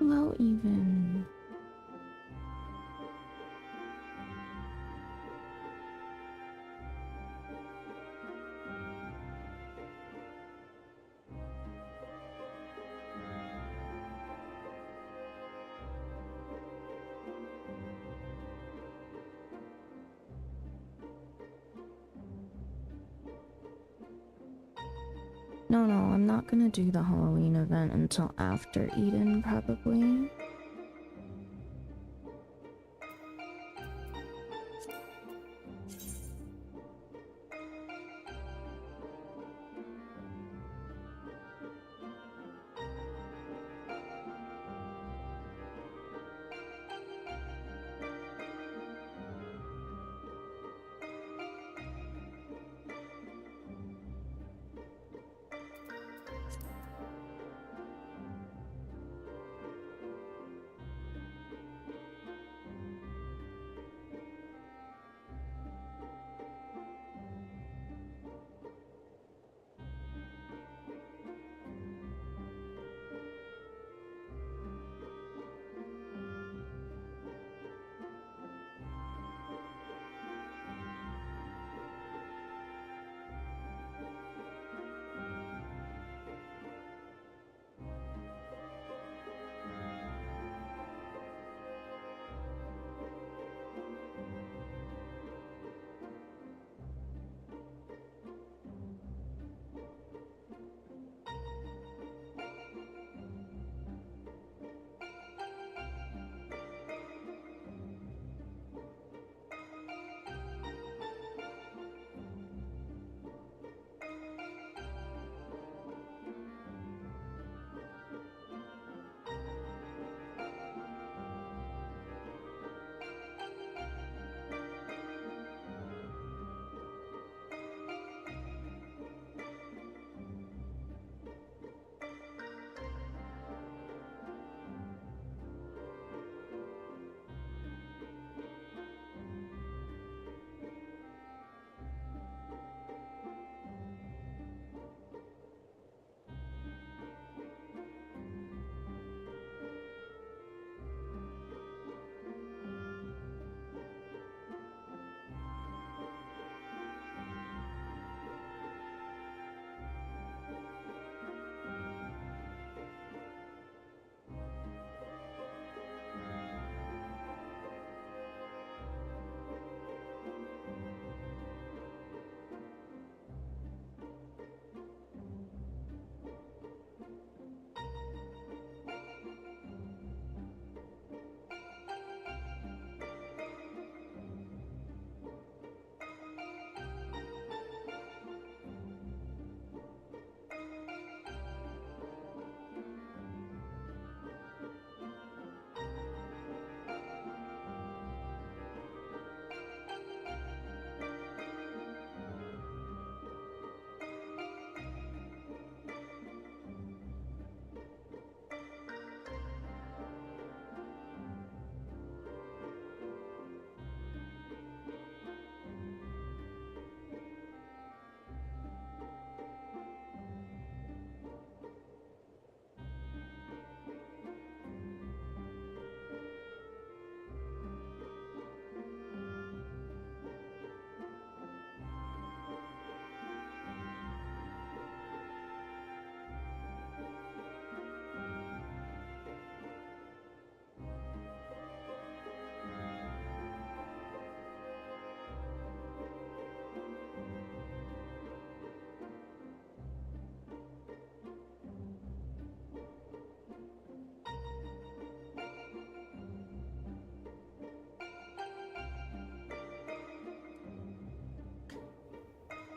Hello, even. No, I'm not gonna do the Halloween event until after Eden, probably.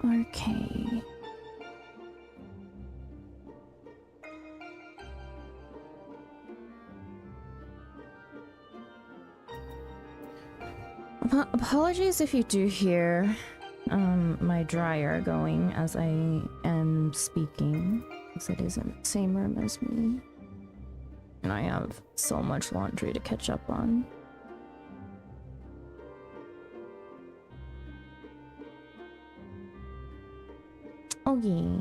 Okay. Apologies if you do hear my dryer going as I am speaking, because it is in the same room as me. And I have so much laundry to catch up on. Okay.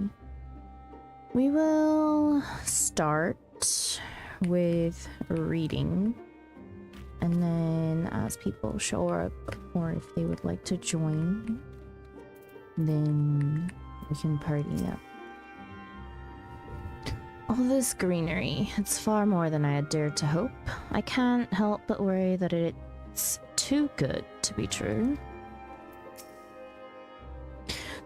We will start with reading. And then as people show up, or if they would like to join, then we can party up. All this greenery, it's far more than I had dared to hope. I can't help but worry that it's too good to be true.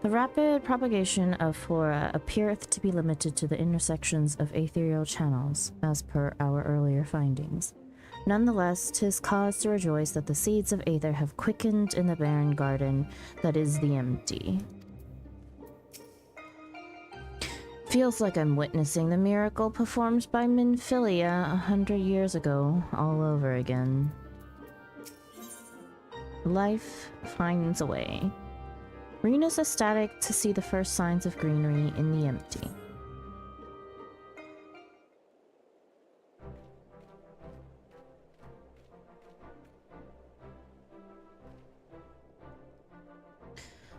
The rapid propagation of flora appeareth to be limited to the intersections of ethereal channels, as per our earlier findings. Nonetheless, 'tis cause to rejoice that the seeds of aether have quickened in the barren garden that is the empty. Feels like I'm witnessing the miracle performed by Minfilia 100 years ago, all over again. Life finds a way. Rena's ecstatic to see the first signs of greenery in the empty.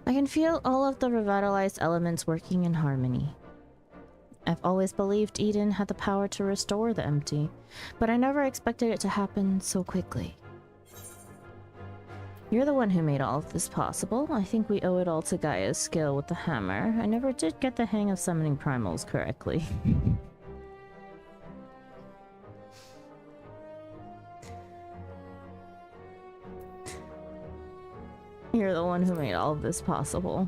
I can feel all of the revitalized elements working in harmony. I've always believed Eden had the power to restore the empty, but I never expected it to happen so quickly. You're the one who made all of this possible. I think we owe it all to Gaia's skill with the hammer. I never did get the hang of summoning primals correctly. You're the one who made all of this possible.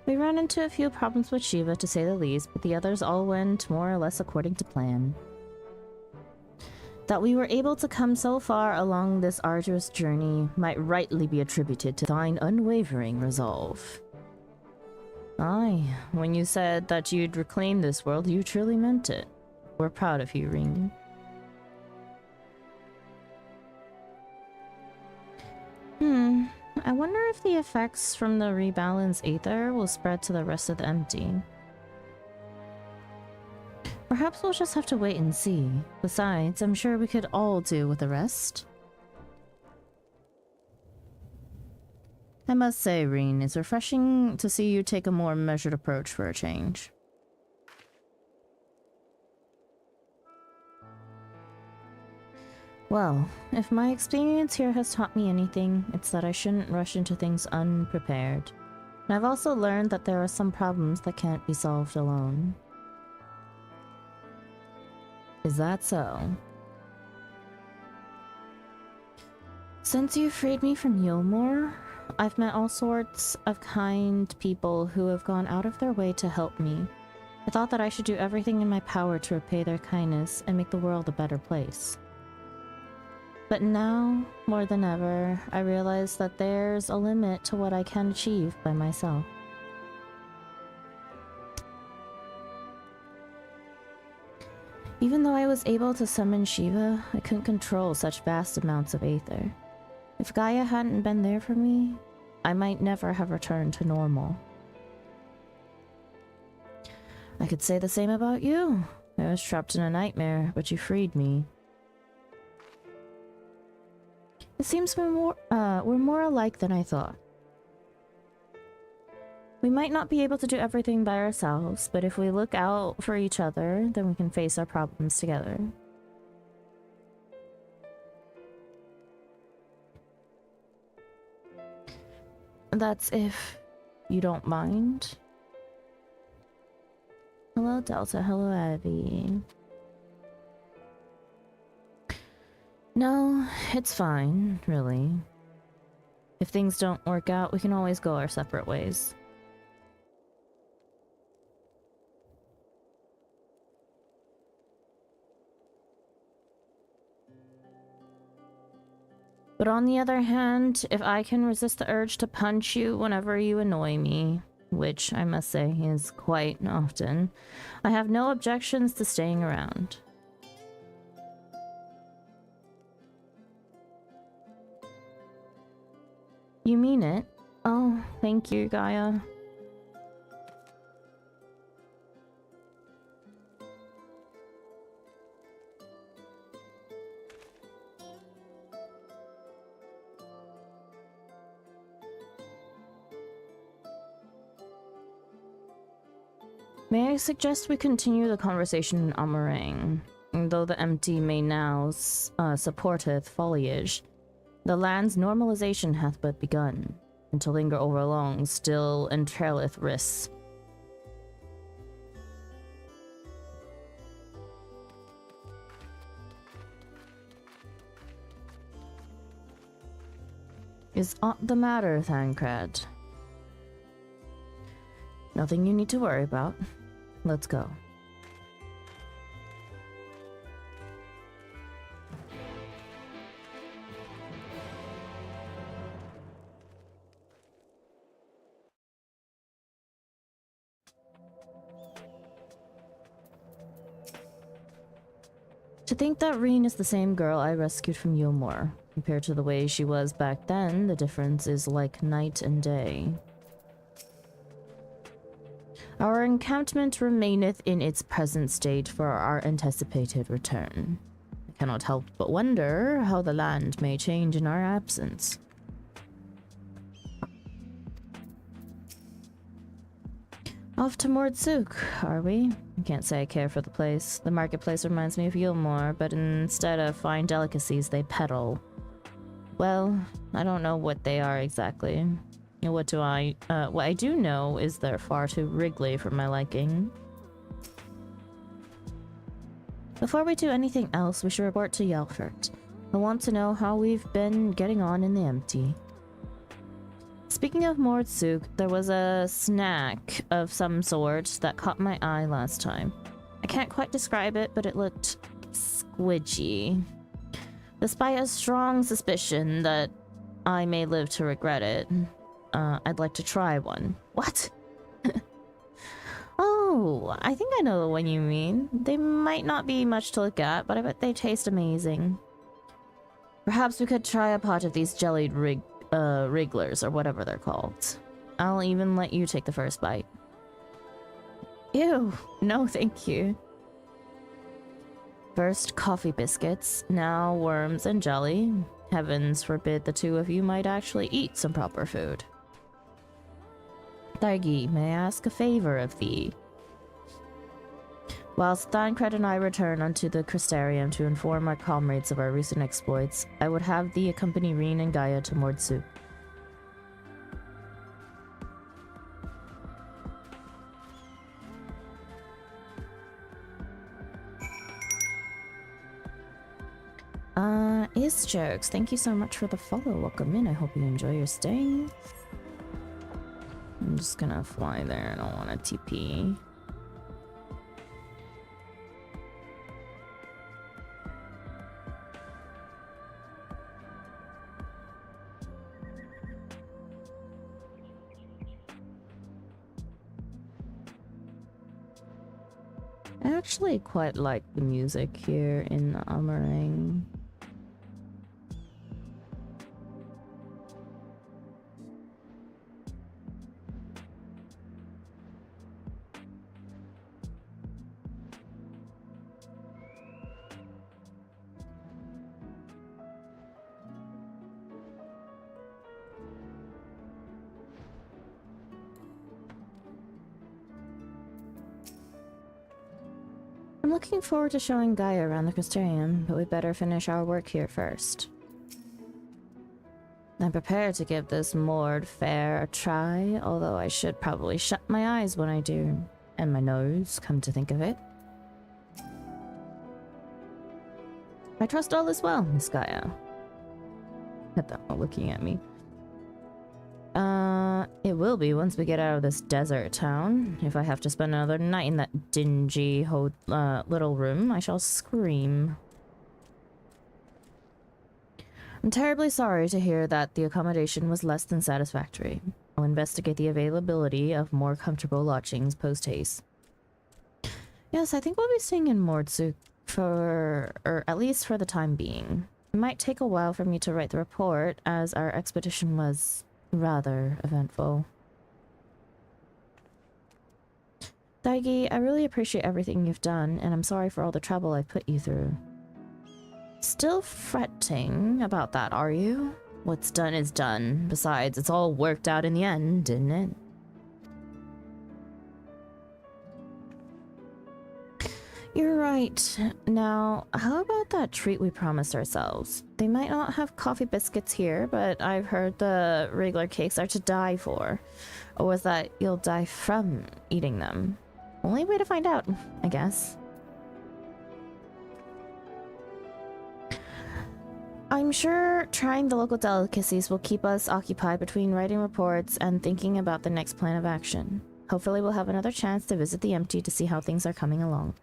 We ran into a few problems with Shiva, to say the least, but the others all went more or less according to plan. That we were able to come so far along this arduous journey might rightly be attributed to thine unwavering resolve. Aye, when you said that you'd reclaim this world, you truly meant it. We're proud of you, Ring. I wonder if the effects from the rebalanced aether will spread to the rest of the empty. Perhaps we'll just have to wait and see. Besides, I'm sure we could all do with the rest. I must say, Reen, it's refreshing to see you take a more measured approach for a change. Well, if my experience here has taught me anything, it's that I shouldn't rush into things unprepared. And I've also learned that there are some problems that can't be solved alone. Is that so? Since you freed me from Yulmore, I've met all sorts of kind people who have gone out of their way to help me. I thought that I should do everything in my power to repay their kindness and make the world a better place. But now, more than ever, I realize that there's a limit to what I can achieve by myself. Even though I was able to summon Shiva, I couldn't control such vast amounts of aether. If Gaia hadn't been there for me, I might never have returned to normal. I could say the same about you. I was trapped in a nightmare, but you freed me. It seems we're more alike than I thought. We might not be able to do everything by ourselves, but if we look out for each other, then we can face our problems together. That's if you don't mind. Hello, Delta. Hello, Abby. No, it's fine, really. If things don't work out, we can always go our separate ways. But on the other hand, if I can resist the urge to punch you whenever you annoy me, which I must say is quite often, I have no objections to staying around. You mean it? Oh, thank you, Gaia. May I suggest we continue the conversation in Amarang? Though the empty may now supporteth foliage, the land's normalization hath but begun, and to linger over long still entaileth risks. Is aught the matter, Thancred? Nothing you need to worry about. Let's go. To think that Reen is the same girl I rescued from Yulmore. Compared to the way she was back then, the difference is like night and day. Our encampment remaineth in its present state for our anticipated return. I cannot help but wonder how the land may change in our absence. Off to Mordsuk, are we? I can't say I care for the place. The marketplace reminds me of Yulmore, but instead of fine delicacies, they peddle. Well, I don't know what they are exactly. What I do know is they're far too wriggly for my liking. Before we do anything else, we should report to Yelfert. I want to know how we've been getting on in the empty. Speaking of Mordsuk, there was a snack of some sort that caught my eye last time. I can't quite describe it, but it looked squidgy. Despite a strong suspicion that I may live to regret it, I'd like to try one. What? Oh, I think I know the one you mean. They might not be much to look at, but I bet they taste amazing. Perhaps we could try a pot of these jellied wrigglers, or whatever they're called. I'll even let you take the first bite. Ew, no thank you. First coffee biscuits, now worms and jelly. Heavens forbid the two of you might actually eat some proper food. Thargi, may I ask a favor of thee? Whilst Thancred and I return unto the Crystarium to inform our comrades of our recent exploits, I would have thee accompany Reen and Gaia to Mordsuk. Jokes, thank you so much for the follow. Welcome in. I hope you enjoy your stay. I'm just gonna fly there. I don't want to TP. I actually quite like the music here in Amarang. I'm looking forward to showing Gaia around the Crystarium, but we better finish our work here first. I'm prepared to give this moored fare a try, although I should probably shut my eyes when I do. And my nose, come to think of it. I trust all is well, Miss Gaia. At that one looking at me. It will be once we get out of this desert town. If I have to spend another night in that dingy little room, I shall scream. I'm terribly sorry to hear that the accommodation was less than satisfactory. I'll investigate the availability of more comfortable lodgings post-haste. Yes, I think we'll be staying in Mordsuk or at least for the time being. It might take a while for me to write the report, as our expedition was rather eventful. Thargi, I really appreciate everything you've done, and I'm sorry for all the trouble I put you through. Still fretting about that, are you? What's done is done. Besides, it's all worked out in the end, didn't it? You're right. Now, how about that treat we promised ourselves? They might not have coffee biscuits here, but I've heard the regular cakes are to die for. Or was that you'll die from eating them? Only way to find out, I guess. I'm sure trying the local delicacies will keep us occupied between writing reports and thinking about the next plan of action. Hopefully we'll have another chance to visit the empty to see how things are coming along.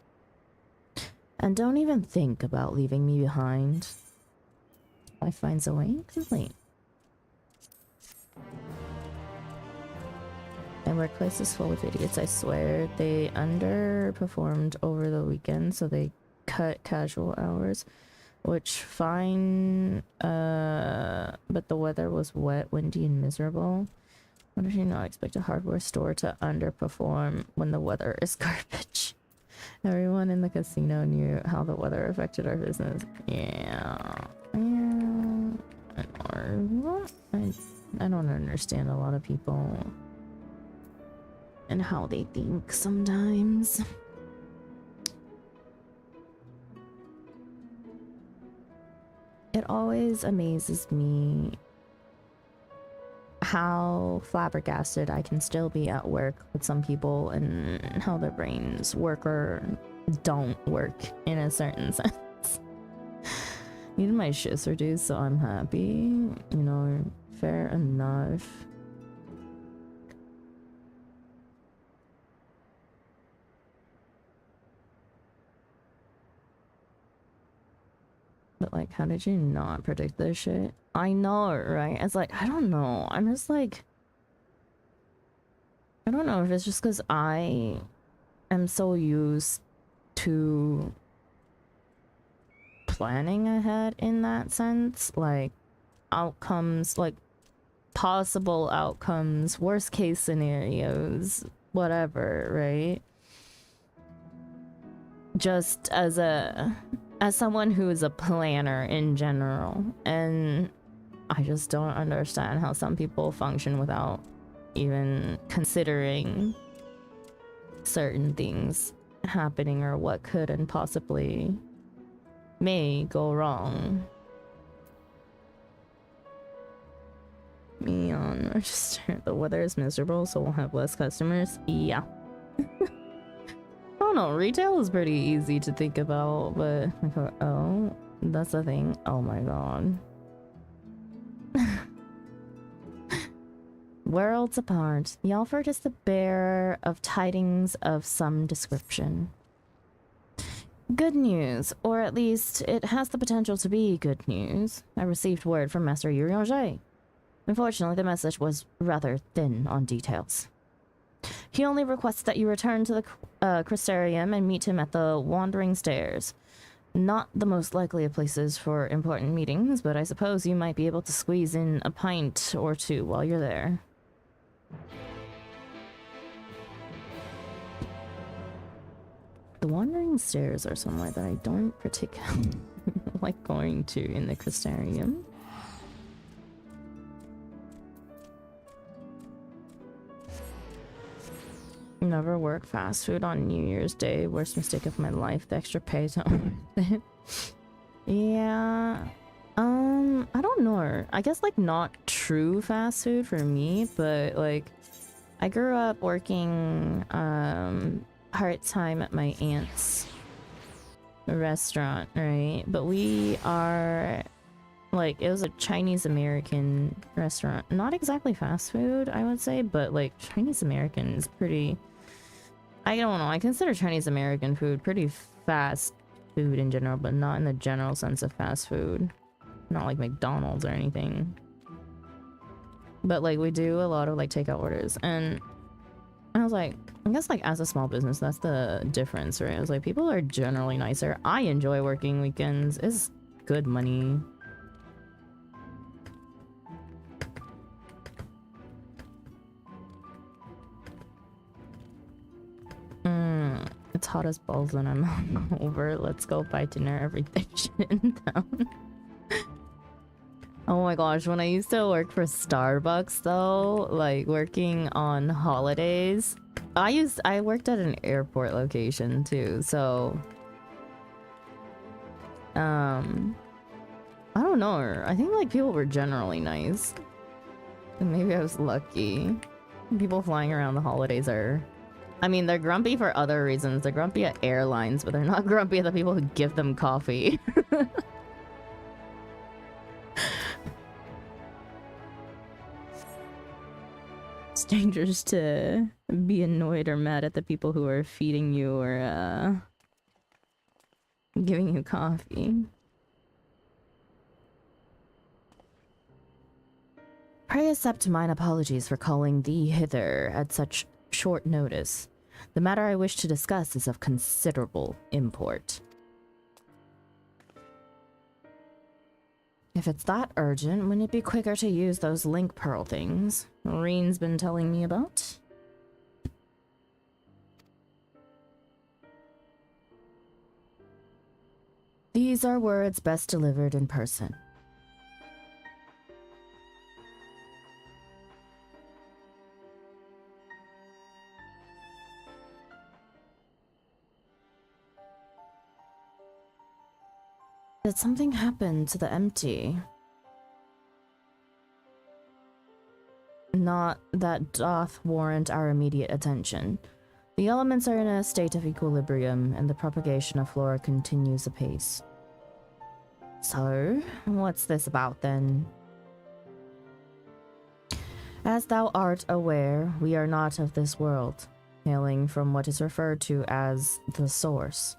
And don't even think about leaving me behind. Life finds a way. Complete. My workplace is full of idiots, I swear. They underperformed over the weekend, so they cut casual hours. Which, fine, but the weather was wet, windy, and miserable. What did you not expect a hardware store to underperform when the weather is garbage? Everyone in the casino knew how the weather affected our business. Yeah. I don't understand a lot of people and how they think sometimes. It always amazes me how flabbergasted I can still be at work with some people and how their brains work or don't work in a certain sense. Even my shifts reduced, so I'm happy. You know, fair enough. But like, how did you not predict this shit? I know, right? It's like, I don't know. I'm just like, I don't know if it's just because I am so used to planning ahead in that sense. Like, outcomes, like, possible outcomes, worst case scenarios, whatever, right? Just as someone who is a planner in general, and I just don't understand how some people function without even considering certain things happening or what could and possibly may go wrong. Me on register. The weather is miserable, so we'll have less customers. Yeah. I don't know, retail is pretty easy to think about, but oh, that's the thing. Oh my god. Worlds apart, Yalford is the bearer of tidings of some description. Good news, or at least it has the potential to be good news. I received word from Master Urianger. Unfortunately, the message was rather thin on details. He only requests that you return to the Crystarium and meet him at the Wandering Stairs. Not the most likely of places for important meetings, but I suppose you might be able to squeeze in a pint or two while you're there. The Wandering Stairs are somewhere that I don't particularly like going to in the Crystarium. Never work fast food on New Year's Day. Worst mistake of my life. The extra pay don't worth it. Yeah. I don't know. I guess like not true fast food for me, but like I grew up working part-time at my aunt's restaurant, right? But we are like, it was a Chinese American restaurant. Not exactly fast food, I would say, but like Chinese American is pretty, I don't know, I consider Chinese American food pretty fast food in general, but not in the general sense of fast food. Not like McDonald's or anything. But like we do a lot of like takeout orders, and I was like, I guess like as a small business, that's the difference, right? I was like, people are generally nicer. I enjoy working weekends. It's good money. It's hot as balls when I'm over. Let's go buy dinner. Everything in town. Oh my gosh, when I used to work for Starbucks though, like working on holidays, I worked at an airport location too, so I don't know. I think like people were generally nice. And maybe I was lucky. People flying around the holidays are... I mean, they're grumpy for other reasons. They're grumpy at airlines, but they're not grumpy at the people who give them coffee. It's dangerous to be annoyed or mad at the people who are feeding you or giving you coffee. Pray accept mine apologies for calling thee hither at such short notice. The matter I wish to discuss is of considerable import. If it's that urgent, wouldn't it be quicker to use those link pearl things Maureen's been telling me about? These are words best delivered in person. Did something happen to the empty? Not that doth warrant our immediate attention. The elements are in a state of equilibrium, and the propagation of flora continues apace. So, what's this about then? As thou art aware, we are not of this world, hailing from what is referred to as the Source.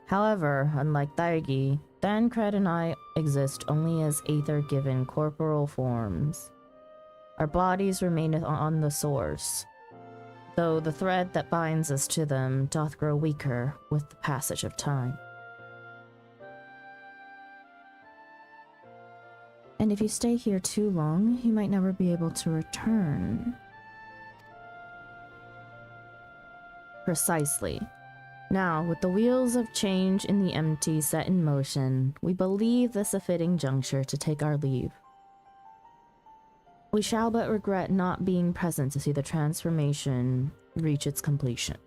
However, unlike Daigi, Thancred and I exist only as aether-given corporal forms. Our bodies remaineth on the Source, though the thread that binds us to them doth grow weaker with the passage of time. And if you stay here too long, you might never be able to return. Precisely. Now, with the wheels of change in the empty set in motion, we believe this a fitting juncture to take our leave. We shall but regret not being present to see the transformation reach its completion.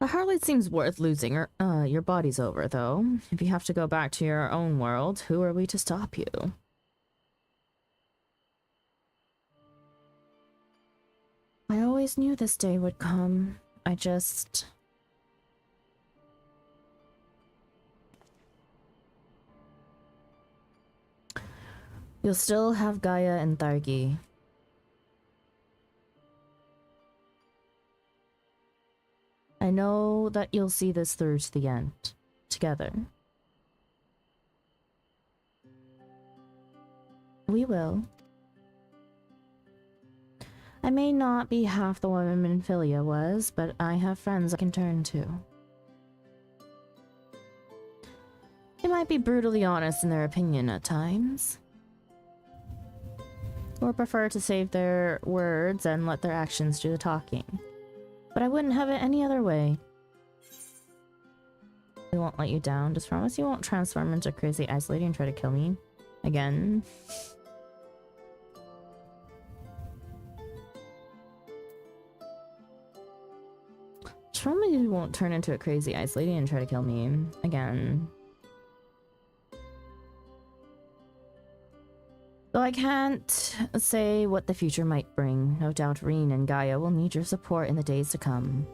It hardly seems worth losing your bodies over, though. If you have to go back to your own world, who are we to stop you? I always knew this day would come. I just... You'll still have Gaia and Thargi. I know that you'll see this through to the end, together. We will. I may not be half the woman Minfilia was, but I have friends I can turn to. They might be brutally honest in their opinion at times, or prefer to save their words and let their actions do the talking. But I wouldn't have it any other way. We won't let you down. Just promise you won't transform into a crazy ice lady and try to kill me again. Just promise you won't turn into a crazy ice lady and try to kill me again. Though I can't say what the future might bring, no doubt Reen and Gaia will need your support in the days to come.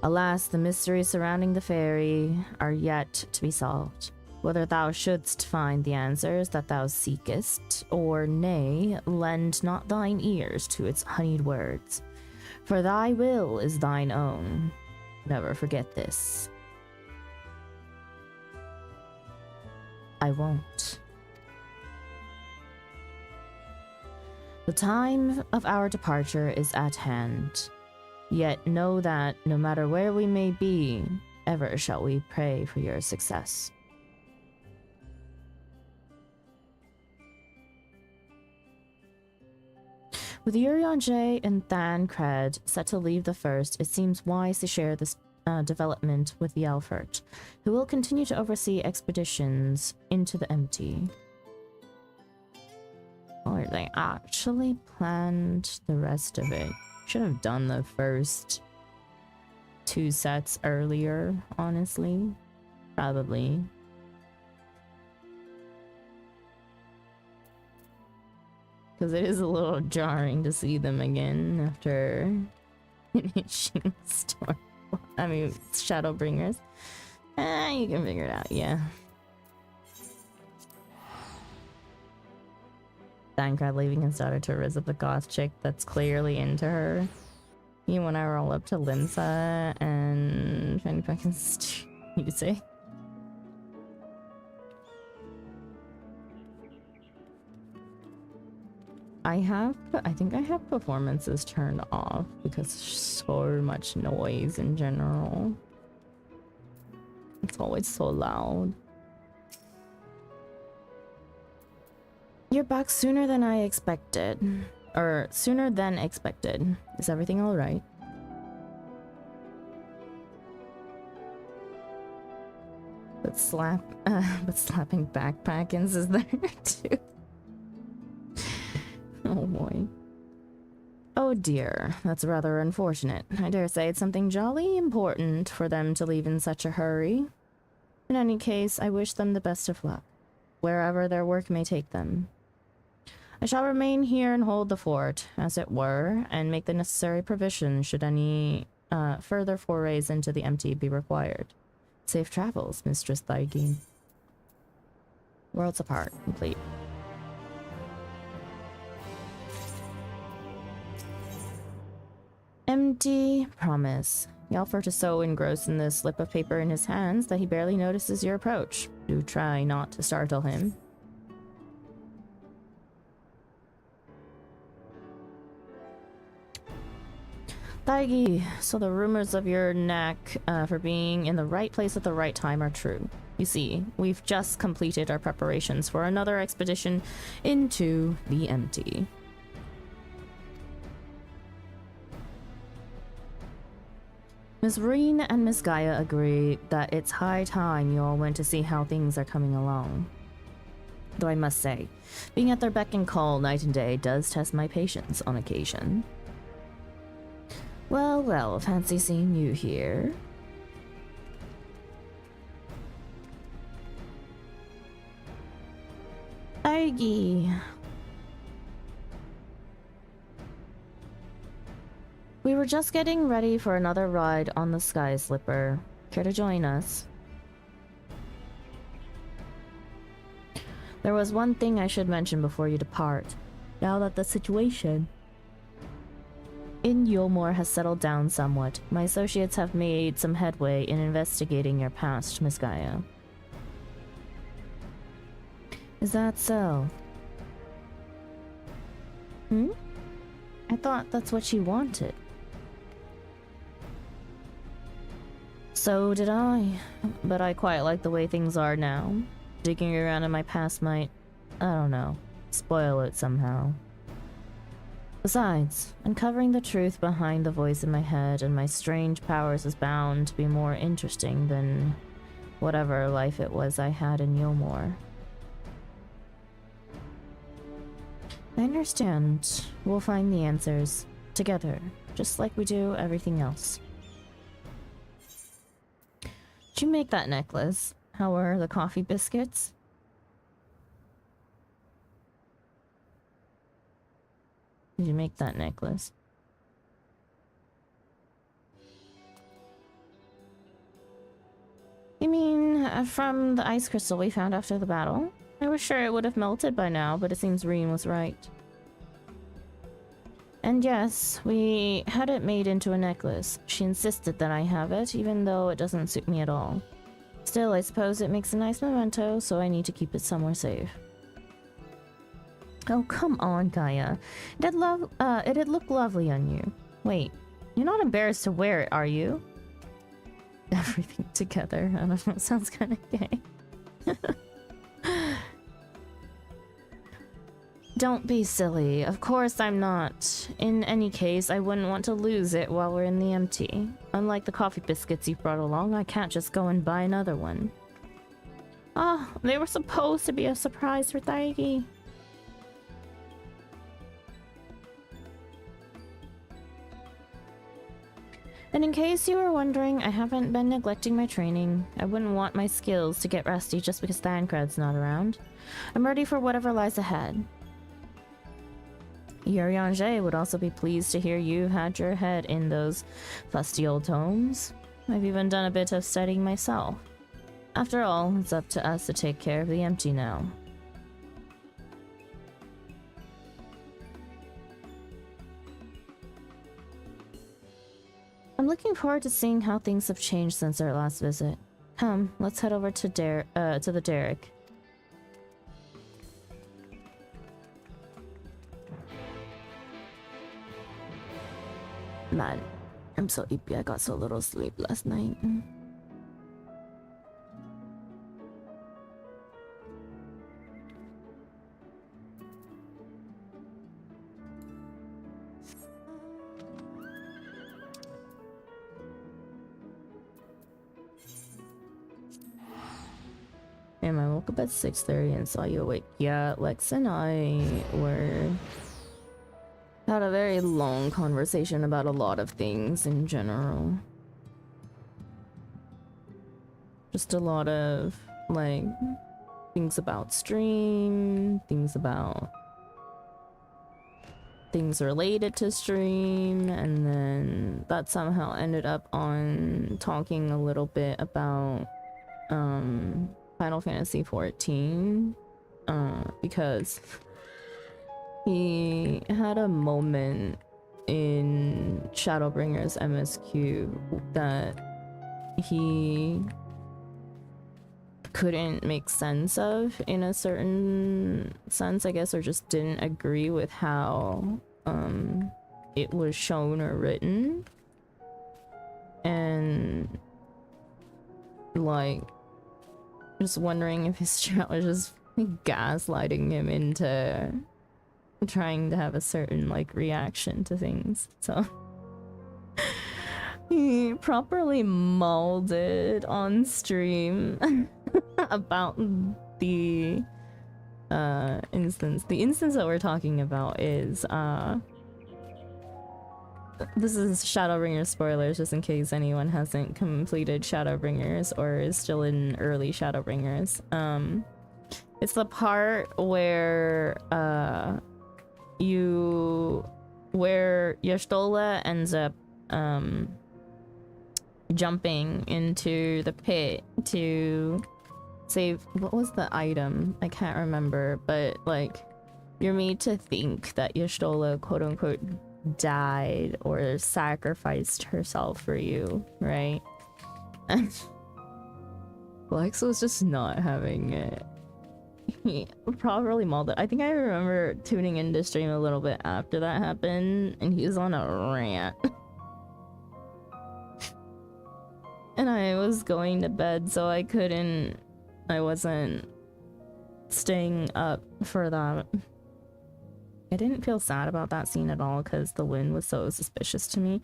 Alas, the mysteries surrounding the fairy are yet to be solved. Whether thou shouldst find the answers that thou seekest, or nay, lend not thine ears to its honeyed words. For thy will is thine own. Never forget this. I won't. The time of our departure is at hand. Yet know that, no matter where we may be, ever shall we pray for your success. With Urianger and Thancred set to leave the First, it seems wise to share this development with the Alfert, who will continue to oversee expeditions into the empty. Or they actually planned the rest of it. Should have done the first 2 sets earlier, honestly. Probably. Because it is a little jarring to see them again after finishing Storm. I mean, Shadowbringers. You can figure it out, yeah. Thancred leaving his daughter to Riz of the goth chick that's clearly into her. You and I roll up to Limsa and Fanny fucking you say? I think I have performances turned off because there's so much noise in general. It's always so loud. You're back sooner than I expected. Or sooner than expected. Is everything alright? But slapping backpackins is there too. Oh boy. Oh dear, that's rather unfortunate. I dare say it's something jolly important for them to leave in such a hurry. In any case, I wish them the best of luck, wherever their work may take them. I shall remain here and hold the fort, as it were, and make the necessary provisions should any further forays into the empty be required. Safe travels, Mistress Thaigi. Worlds apart, complete. Empty promise. Yalfert is so engrossed in the slip of paper in his hands that he barely notices your approach. Do try not to startle him. Thaigi, so the rumors of your knack for being in the right place at the right time are true. You see, we've just completed our preparations for another expedition into the empty. Miss Reen and Miss Gaia agree that it's high time you all went to see how things are coming along. Though I must say, being at their beck and call night and day does test my patience on occasion. Well, well, fancy seeing you here. Thaigi. We were just getting ready for another ride on the Sky Slipper. Care to join us? There was one thing I should mention before you depart. Now that the situation in Yulmore has settled down somewhat, my associates have made some headway in investigating your past, Miss Gaia. Is that so? I thought that's what you wanted. So did I, but I quite like the way things are now. Digging around in my past might, I don't know, spoil it somehow. Besides, uncovering the truth behind the voice in my head and my strange powers is bound to be more interesting than whatever life it was I had in Yulmore. I understand. We'll find the answers together, just like we do everything else. Did you make that necklace? How were the coffee biscuits? Did you make that necklace? You mean from the ice crystal we found after the battle? I was sure it would have melted by now, but it seems Reen was right. And yes, we had it made into a necklace. She insisted that I have it, even though it doesn't suit me at all. Still, I suppose it makes a nice memento, so I need to keep it somewhere safe. Oh, come on, Gaia. It'd look lovely on you. Wait, you're not embarrassed to wear it, are you? Everything together. I don't know, it sounds kind of gay. Don't be silly. Of course I'm not. In any case, I wouldn't want to lose it while we're in the empty. Unlike the coffee biscuits you brought along, I can't just go and buy another one. Ah, they were supposed to be a surprise for Thaigi. And in case you were wondering, I haven't been neglecting my training. I wouldn't want my skills to get rusty just because Thancred's not around. I'm ready for whatever lies ahead. Urianger would also be pleased to hear you had your head in those fusty old tomes. I've even done a bit of studying myself. After all, it's up to us to take care of the empty now. I'm looking forward to seeing how things have changed since our last visit. Come, let's head over to the Derrick. Man, I'm so ippy. I got so little sleep last night. And I woke up at 6:30 and saw you awake. Yeah, Lex and I had a very long conversation about a lot of things in general. Just a lot of, like, things about stream, things related to stream, and then that somehow ended up on talking a little bit about, Final Fantasy XIV, because he had a moment in Shadowbringers MSQ that he couldn't make sense of in a certain sense, I guess, or just didn't agree with how it was shown or written. And like, just wondering if his chat was just gaslighting him into trying to have a certain like reaction to things. So he properly molded on stream about the instance. The instance that we're talking about is this is Shadowbringers spoilers, just in case anyone hasn't completed Shadowbringers or is still in early Shadowbringers. It's the part where Y'shtola ends up jumping into the pit to save, what was the item? I can't remember, but like, you're made to think that Y'shtola quote unquote died or sacrificed herself for you, right? And Lex was just not having it. He properly molded. I think I remember tuning into stream a little bit after that happened, and he was on a rant. And I was going to bed, so I wasn't staying up for that. I didn't feel sad about that scene at all because the wind was so suspicious to me.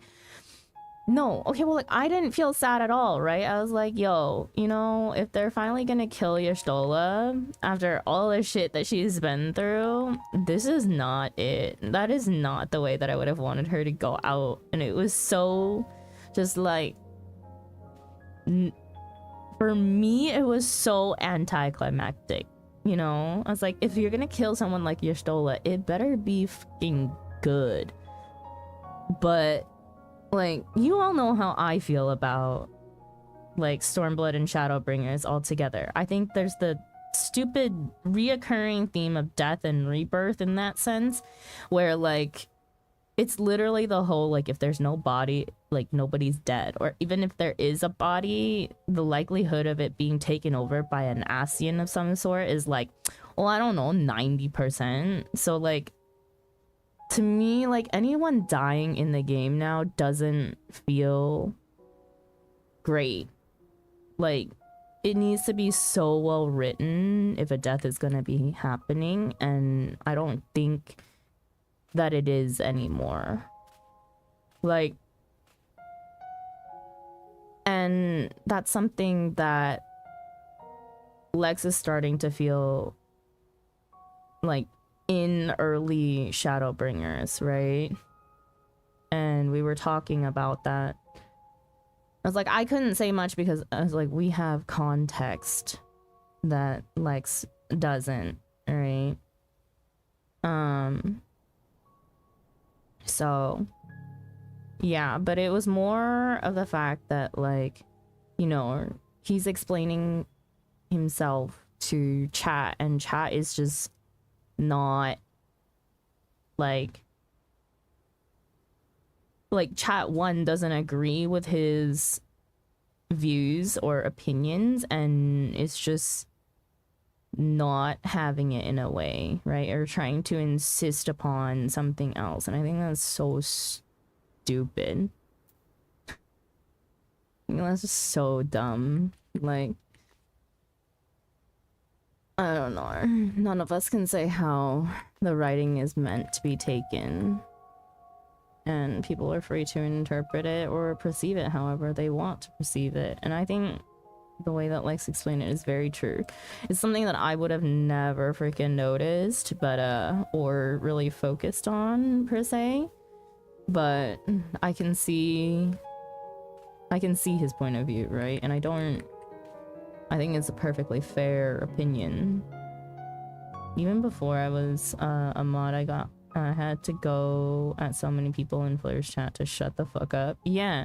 No, okay, well, like, I didn't feel sad at all, right? I was like, yo, you know, if they're finally gonna kill Y'shtola after all the shit that she's been through, this is not it. That is not the way that I would have wanted her to go out. And it was so just like, for me, it was so anticlimactic. You know, I was like, if you're gonna kill someone like Y'shtola, it better be fucking good. But like, you all know how I feel about like Stormblood and Shadowbringers altogether. I think there's the stupid reoccurring theme of death and rebirth in that sense, where like it's literally the whole like, if there's no body, like nobody's dead, or even if there is a body, the likelihood of it being taken over by an Ascian of some sort is like, well, I don't know, 90%. So like, to me, like, anyone dying in the game now doesn't feel great. Like, it needs to be so well written if a death is gonna be happening, and I don't think that it is anymore. Like, and that's something that Lex is starting to feel like in early Shadowbringers, right? And we were talking about that I was like, I couldn't say much because I was like, we have context that Lex doesn't, right? So yeah, but it was more of the fact that, like, you know, he's explaining himself to chat, and chat is just not like chat one doesn't agree with his views or opinions, and it's just not having it in a way, right? Or trying to insist upon something else. And I think that's so stupid. I think that's just so dumb. Like, I don't know. None of us can say how the writing is meant to be taken. And people are free to interpret it or perceive it however they want to perceive it. And I think the way that Lex explained it is very true. It's something that I would have never freaking noticed, but or really focused on per se. But I can see his point of view, right? And I think it's a perfectly fair opinion. Even before I was a mod, I had to go at so many people in Flair's chat to shut the fuck up. Yeah.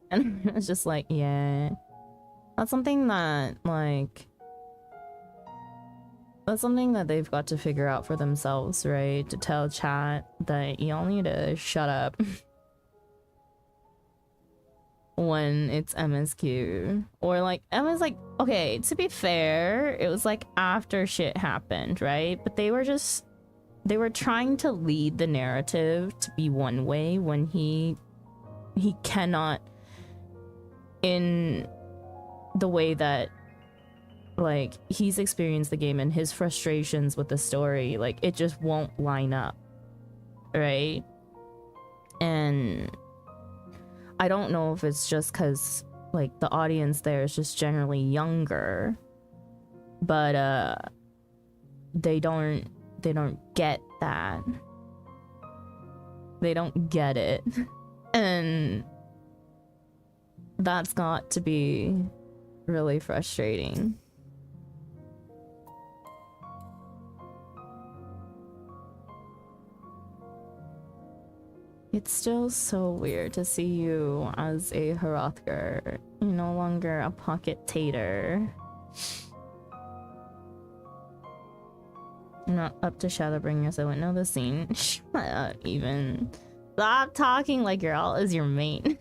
And it's just like, yeah. That's something that, like, that's something that they've got to figure out for themselves, right? To tell chat that y'all need to shut up when it's MSQ. Or, like, Emma's like, okay, to be fair, it was, like, after shit happened, right? But they were trying to lead the narrative to be one way when he cannot, in the way that, like, he's experienced the game and his frustrations with the story, like, it just won't line up, right? And I don't know if it's just because, like, the audience there is just generally younger, but they don't get that. They don't get it. And that's got to be really frustrating. It's still so weird to see you as a Hrothgar. You're no longer a pocket tater. I'm not up to Shadowbringers, so I wouldn't know the scene. Shut up, even. Stop talking like your alt is your mate.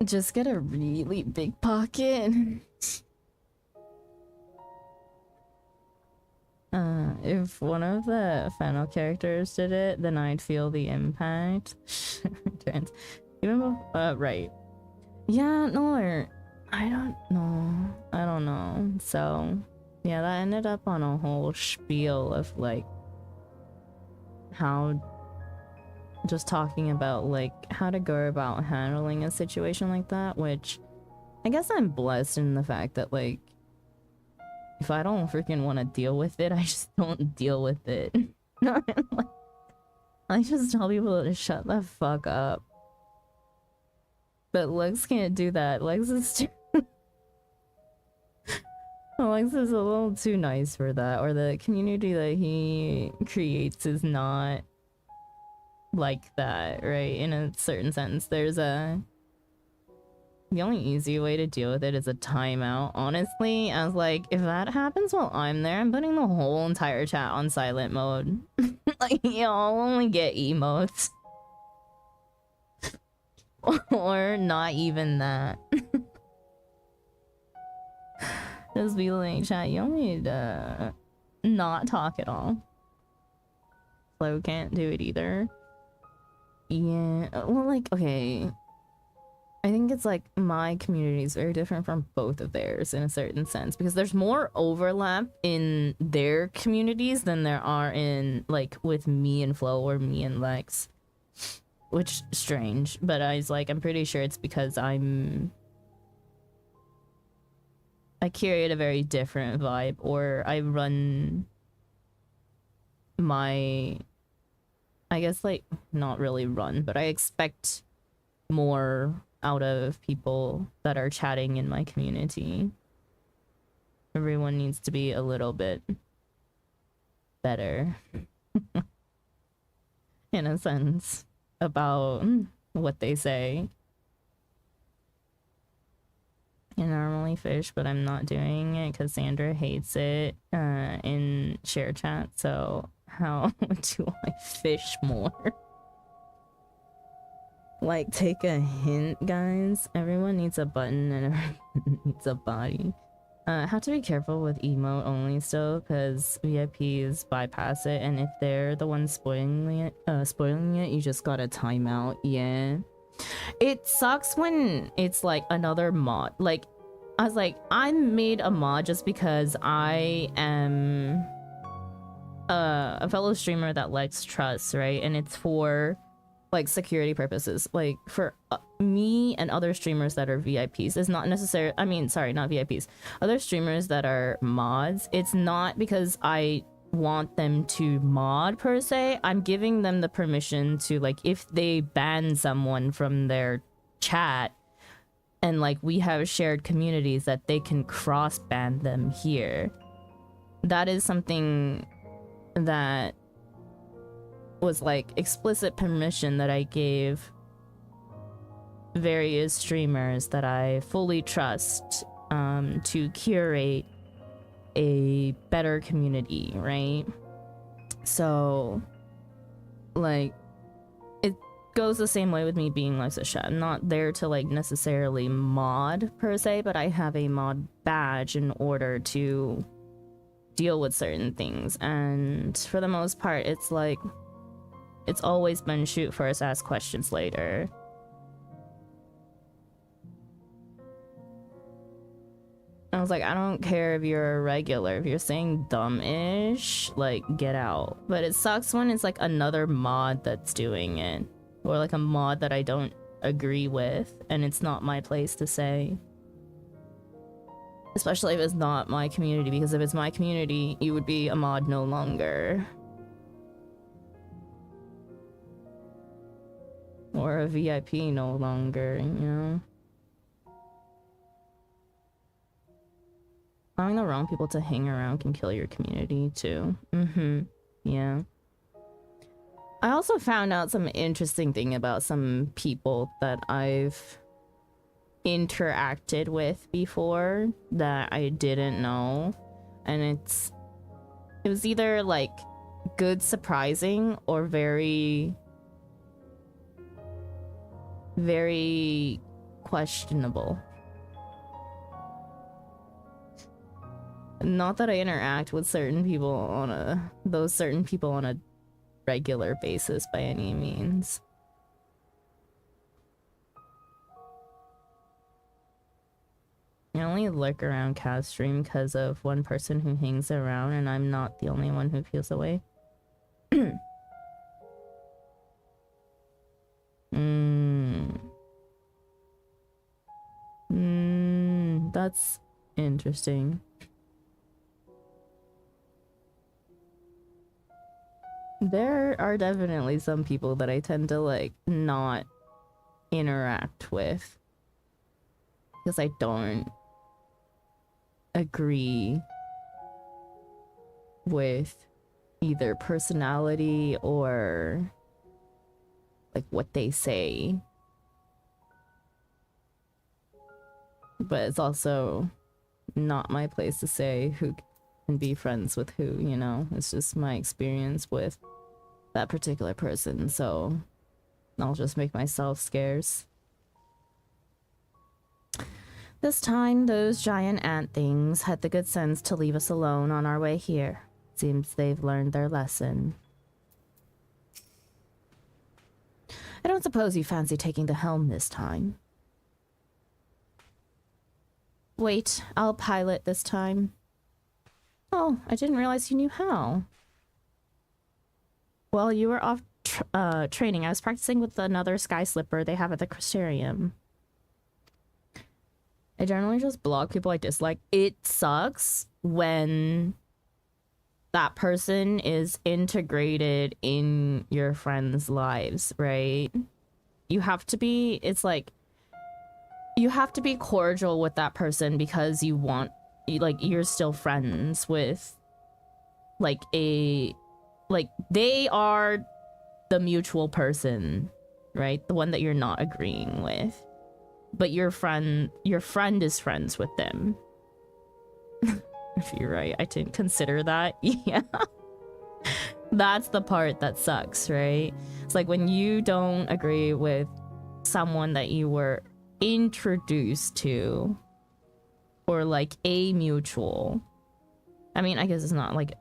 Just get a really big pocket. If one of the final characters did it, then I'd feel the impact. Even right. Yeah, no, I don't know. So, yeah, that ended up on a whole spiel of, like, how, just talking about, like, how to go about handling a situation like that, which I guess I'm blessed in the fact that, like, if I don't freaking want to deal with it, I just don't deal with it. Like, I just tell people to shut the fuck up. But Lex can't do that. Lex is too Lex is a little too nice for that, or the community that he creates is not like that, right? In a certain sense, the only easy way to deal with it is a timeout, honestly. I was like, if that happens while I'm there, I'm putting the whole entire chat on silent mode. Like, y'all only get emotes. Or not even that. Just be like, chat, you don't need to not talk at all. Flo can't do it either. Yeah, well, like, okay. I think it's like my community is very different from both of theirs in a certain sense, because there's more overlap in their communities than there are in, like, with me and Flo or me and Lex. Which, strange, but I'm pretty sure it's because I curate a very different vibe, or I run my I guess, like, not really run, but I expect more out of people that are chatting in my community. Everyone needs to be a little bit better in a sense about what they say. I normally fish, but I'm not doing it because Sandra hates it in share chat. So how do I fish more? Like, take a hint, guys. Everyone needs a button and everyone needs a body. Have to be careful with emote only still, because VIPs bypass it, and if they're the ones spoiling it, you just got a timeout. Yeah. It sucks when it's like another mod. Like, I was like, I made a mod just because I am a fellow streamer that likes trust, right? And it's for like security purposes. Like for me and other streamers that are VIPs, it's not necessary. I mean, sorry, not VIPs. Other streamers that are mods, it's not because I want them to mod per se. I'm giving them the permission to, like, if they ban someone from their chat and like we have shared communities, that they can cross ban them here. That is something that was like explicit permission that I gave various streamers that I fully trust to curate a better community, right? So like it goes the same way with me being like ShB. I'm not there to like necessarily mod per se, but I have a mod badge in order to deal with certain things, and for the most part it's like it's always been shoot first, ask questions later. I was like, I don't care if you're a regular, if you're saying dumb-ish, like, get out. But it sucks when it's like another mod that's doing it, or like a mod that I don't agree with, and it's not my place to say. Especially if it's not my community, because if it's my community, you would be a mod no longer. Or a VIP no longer, you know? Allowing the wrong people to hang around can kill your community too. Yeah. I also found out some interesting thing about some people that I've interacted with before that I didn't know. And it was either like good surprising or very questionable. Not that I interact with certain people on a regular basis by any means. I only lurk around cast stream because of one person who hangs around, and I'm not the only one who feels away. That's interesting. There are definitely some people that I tend to like not interact with because I don't agree with either personality or like what they say. But it's also not my place to say who can be friends with who, you know? It's just my experience with that particular person, so I'll just make myself scarce. This time, those giant ant things had the good sense to leave us alone on our way here. Seems they've learned their lesson. I don't suppose you fancy taking the helm this time. Wait, I'll pilot this time. Oh, I didn't realize you knew how. Well, you were off training. I was practicing with another sky slipper they have at the Crystarium. I generally just block people I dislike. It sucks when that person is integrated in your friends' lives, right? You have to be, it's like, you have to be cordial with that person because you want, like, you're still friends with, like, like, they are the mutual person, right? The one that you're not agreeing with. But your friend is friends with them. If you're right, I didn't consider that. Yeah. That's the part that sucks, right? It's like when you don't agree with someone that you were introduced to, or like a mutual. I mean, I guess it's not like,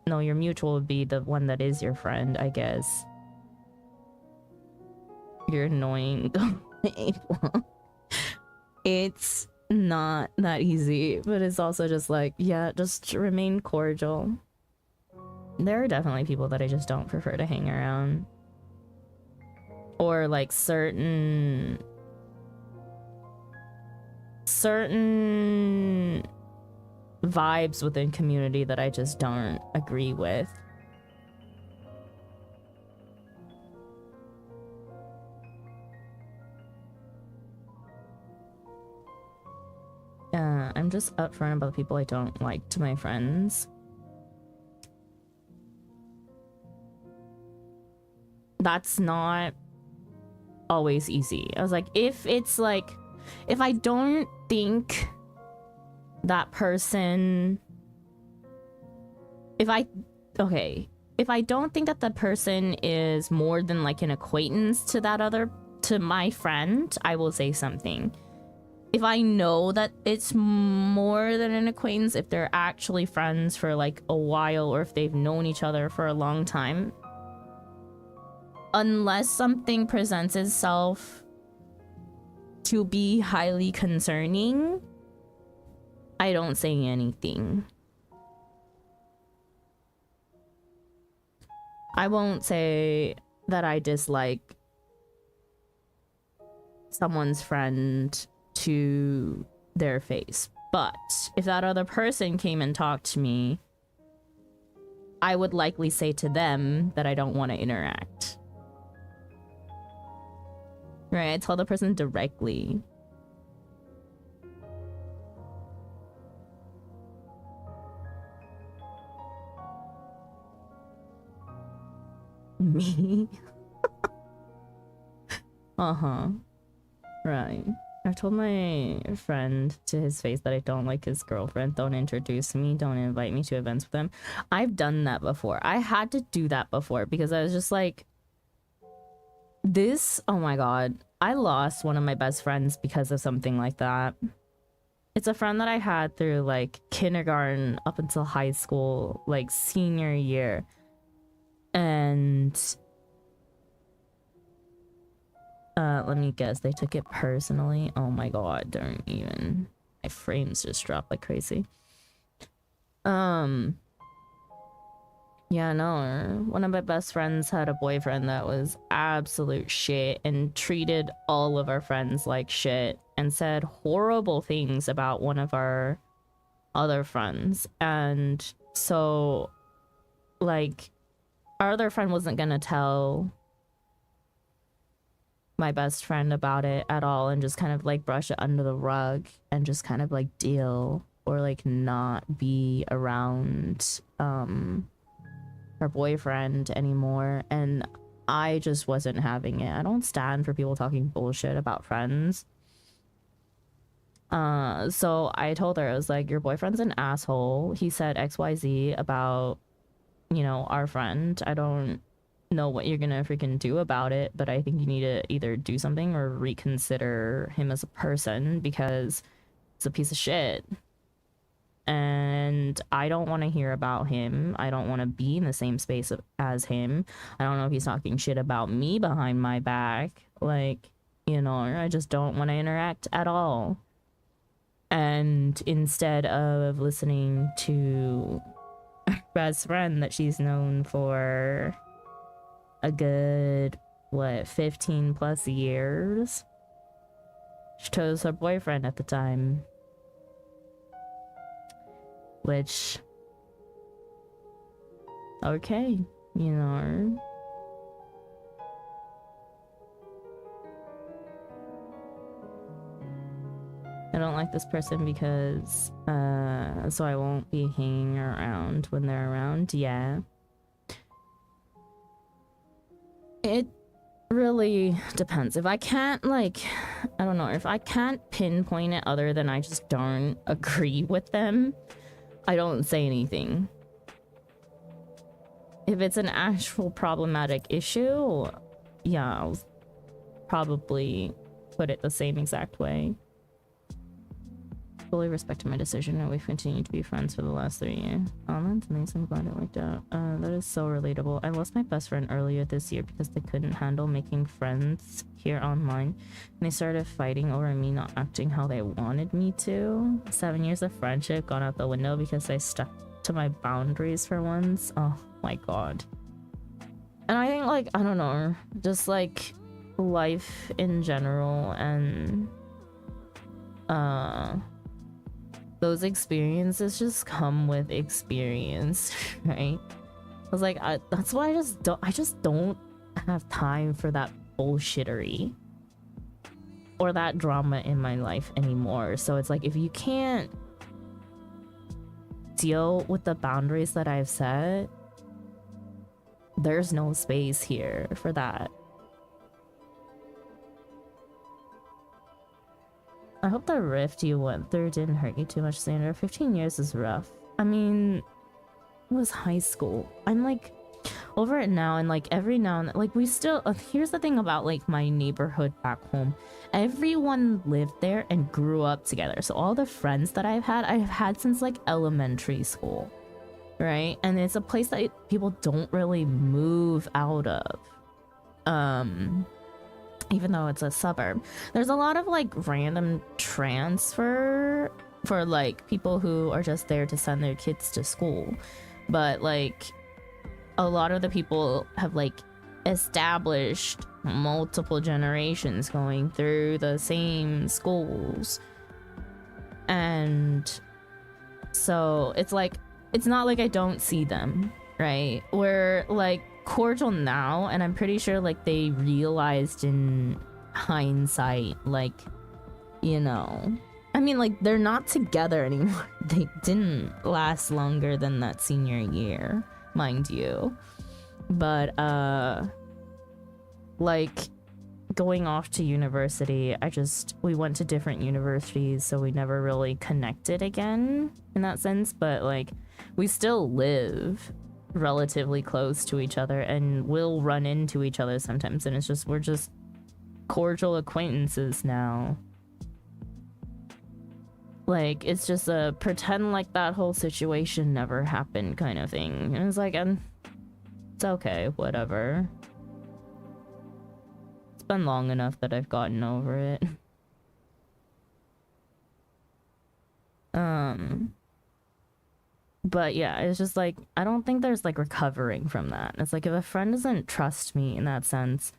no, your mutual would be the one that is your friend, I guess. You're annoying. It's not that easy, but it's also just like, yeah, just remain cordial. There are definitely people that I just don't prefer to hang around, or like certain vibes within community that I just don't agree with. I'm just upfront about the people I don't like to my friends. That's not always easy. I was like, if it's like, if I don't think that person, if I don't think that the person is more than like an acquaintance to my friend, I will say something. If I know that it's more than an acquaintance, if they're actually friends for like a while, or if they've known each other for a long time, unless something presents itself to be highly concerning, I don't say anything. I won't say that I dislike someone's friend to their face, but if that other person came and talked to me, I would likely say to them that I don't want to interact. Right? I tell the person directly. Me? Uh-huh. Right. I've told my friend to his face that I don't like his girlfriend. Don't introduce me. Don't invite me to events with him. I've done that before. I had to do that before because I was just like, this, oh my god. I lost one of my best friends because of something like that. It's a friend that I had through like kindergarten up until high school, like senior year. And let me guess, they took it personally. Oh my god, don't even. My frames just dropped like crazy. Yeah, no, one of my best friends had a boyfriend that was absolute shit and treated all of our friends like shit and said horrible things about one of our other friends. And so, like, our other friend wasn't gonna tell my best friend about it at all and just kind of like brush it under the rug and just kind of like deal or like not be around her boyfriend anymore. And I just wasn't having it. I don't stand for people talking bullshit about friends. So I told her, I was like, your boyfriend's an asshole. He said XYZ about, you know, our friend. I don't know what you're gonna freaking do about it, but I think you need to either do something or reconsider him as a person because it's a piece of shit. And I don't want to hear about him. I don't want to be in the same space as him. I don't know if he's talking shit about me behind my back. Like, you know, I just don't want to interact at all. And instead of listening to her best friend that she's known for a good, what, 15 plus years, she chose her boyfriend at the time. Which, okay, you know. I don't like this person because, so I won't be hanging around when they're around. Yeah. It really depends. If I can't, like, I don't know, if I can't pinpoint it other than I just don't agree with them, I don't say anything. If it's an actual problematic issue, yeah, I'll probably put it the same exact way. Fully respected my decision and we've continued to be friends for the last 3 years. Oh, that's amazing. I'm glad it worked out. That is so relatable. I lost my best friend earlier this year because they couldn't handle making friends here online. And they started fighting over me not acting how they wanted me to. 7 years of friendship gone out the window because I stuck to my boundaries for once. Oh my god. And I think, like, I don't know, just like life in general and those experiences just come with experience, right? I was like, that's why I just don't have time for that bullshittery or that drama in my life anymore. So it's like, if you can't deal with the boundaries that I've set, there's no space here for that. I hope the rift you went through didn't hurt you too much, Sandra. 15 years is rough. I mean, it was high school. I'm like over it now, and like every now and then, like we still here's the thing about like my neighborhood back home. Everyone lived there and grew up together. So all the friends that I've had since like elementary school, right? And it's a place that people don't really move out of. Even though it's a suburb, there's a lot of like random transfer for like people who are just there to send their kids to school, but like a lot of the people have like established multiple generations going through the same schools, and so it's like it's not like I don't see them, right? We're like cordial now, and I'm pretty sure like they realized in hindsight, like, you know, I mean, like they're not together anymore. They didn't last longer than that senior year, mind you, but like going off to university, we went to different universities, so we never really connected again in that sense, but like we still live relatively close to each other and will run into each other sometimes, and it's just we're just cordial acquaintances now. Like it's just a pretend like that whole situation never happened kind of thing, and it's like, and it's okay, whatever. It's been long enough that I've gotten over it. But yeah, it's just like, I don't think there's like recovering from that. It's like if a friend doesn't trust me in that sense,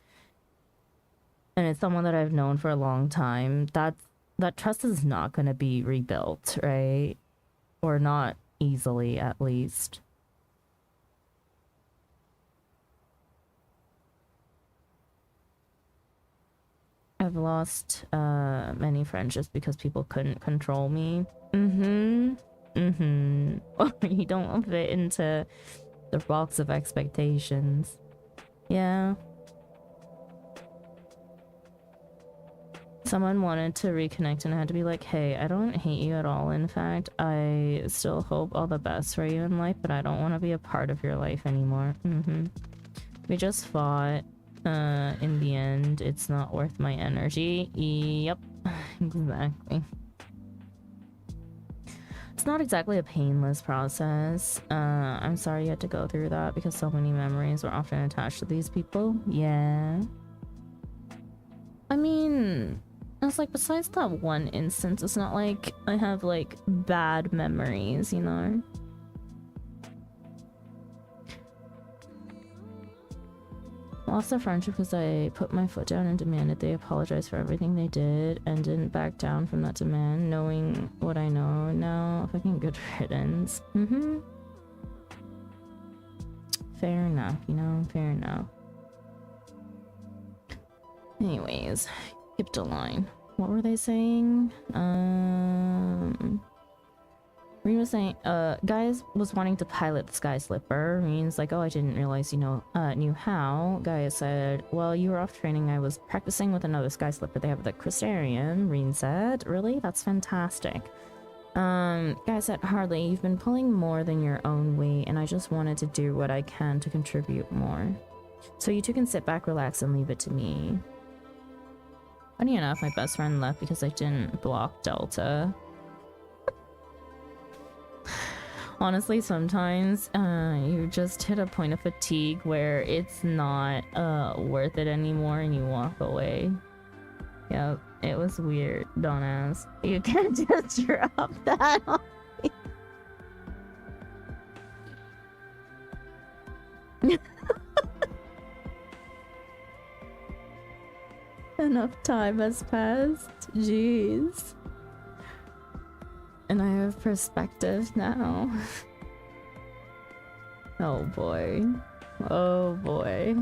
and it's someone that I've known for a long time, that trust is not going to be rebuilt, right? Or not easily, at least. I've lost many friends just because people couldn't control me. Or you don't fit into the box of expectations. Yeah. Someone wanted to reconnect and I had to be like, hey, I don't hate you at all. In fact, I still hope all the best for you in life, but I don't want to be a part of your life anymore. We just fought. In the end, it's not worth my energy. Yep. Exactly. It's not exactly a painless process. I'm sorry you had to go through that because so many memories were often attached to these people. Yeah. I mean, it's like besides that one instance, it's not like I have like bad memories, you know? Lost the friendship because I put my foot down and demanded they apologize for everything they did and didn't back down from that demand, knowing what I know now. Fucking good riddance. fair enough, you know, fair enough. Anyways, skipped a line. What were they saying? Reen was saying, Guys was wanting to pilot the Sky Slipper. Reen's like, oh, I didn't realize you knew how. Guy said, well, you were off training. I was practicing with another Sky Slipper. They have the Crystarium. Reen said, really? That's fantastic. Guy said, hardly. You've been pulling more than your own weight, and I just wanted to do what I can to contribute more. So you two can sit back, relax, and leave it to me. Funny enough, my best friend left because I didn't block Delta. Honestly, sometimes you just hit a point of fatigue where it's not worth it anymore and you walk away. Yep, it was weird. Don't ask. You can't just drop that on me. Enough time has passed. Jeez. And I have perspective now. Oh boy. Oh boy.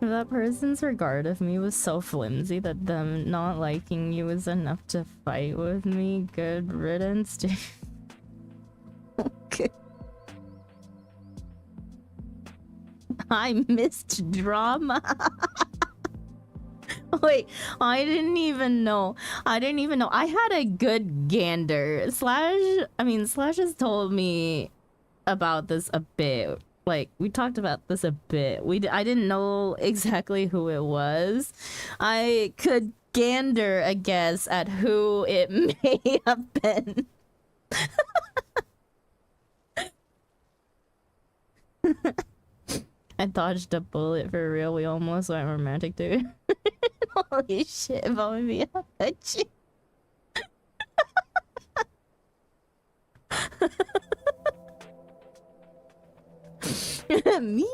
That person's regard of me was so flimsy that them not liking you was enough to fight with me. Good riddance, dude. Okay. I missed drama. Wait, I didn't even know. I had a good gander. Slash has told me about this a bit. Like, we talked about this a bit. I didn't know exactly who it was. I could gander a guess at who it may have been. I dodged a bullet for real. We almost went romantic, dude. Holy shit, if I'm be a chick. Me?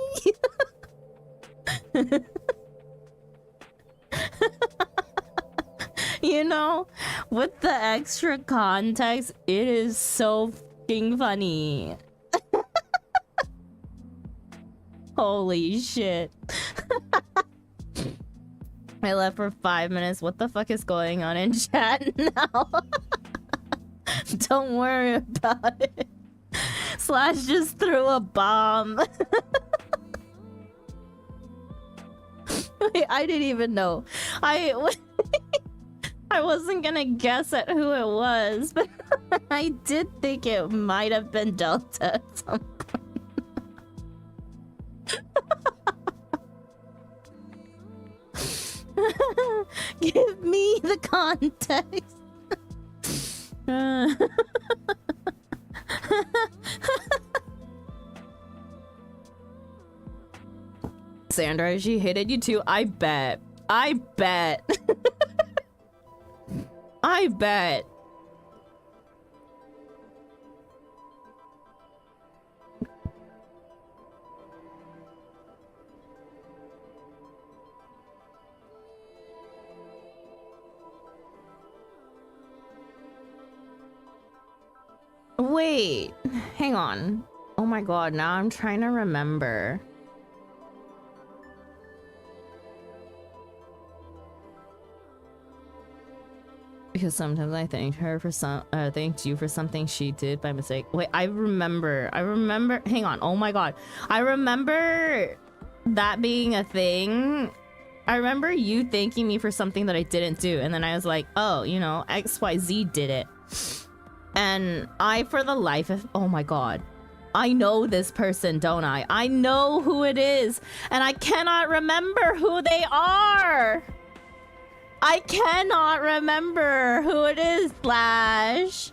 You know, with the extra context, it is so fucking funny. Holy shit. I left for 5 minutes. What the fuck is going on in chat now? Don't worry about it. Slash just threw a bomb. Wait, I didn't even know. I wasn't gonna guess at who it was, but I did think it might have been Delta at some point. Give me the context. Sandra, she hated you too. I bet. I bet. I bet. Wait, hang on. Oh my god, now I'm trying to remember. Because sometimes I thanked her for thanked you for something she did by mistake. Wait, I remember, hang on, oh my god. I remember that being a thing. I remember you thanking me for something that I didn't do, and then I was like, oh, you know, XYZ did it. And I, for the life of, oh my god, I know this person, don't I? I know who it is, and I cannot remember who they are. I cannot remember who it is, Slash.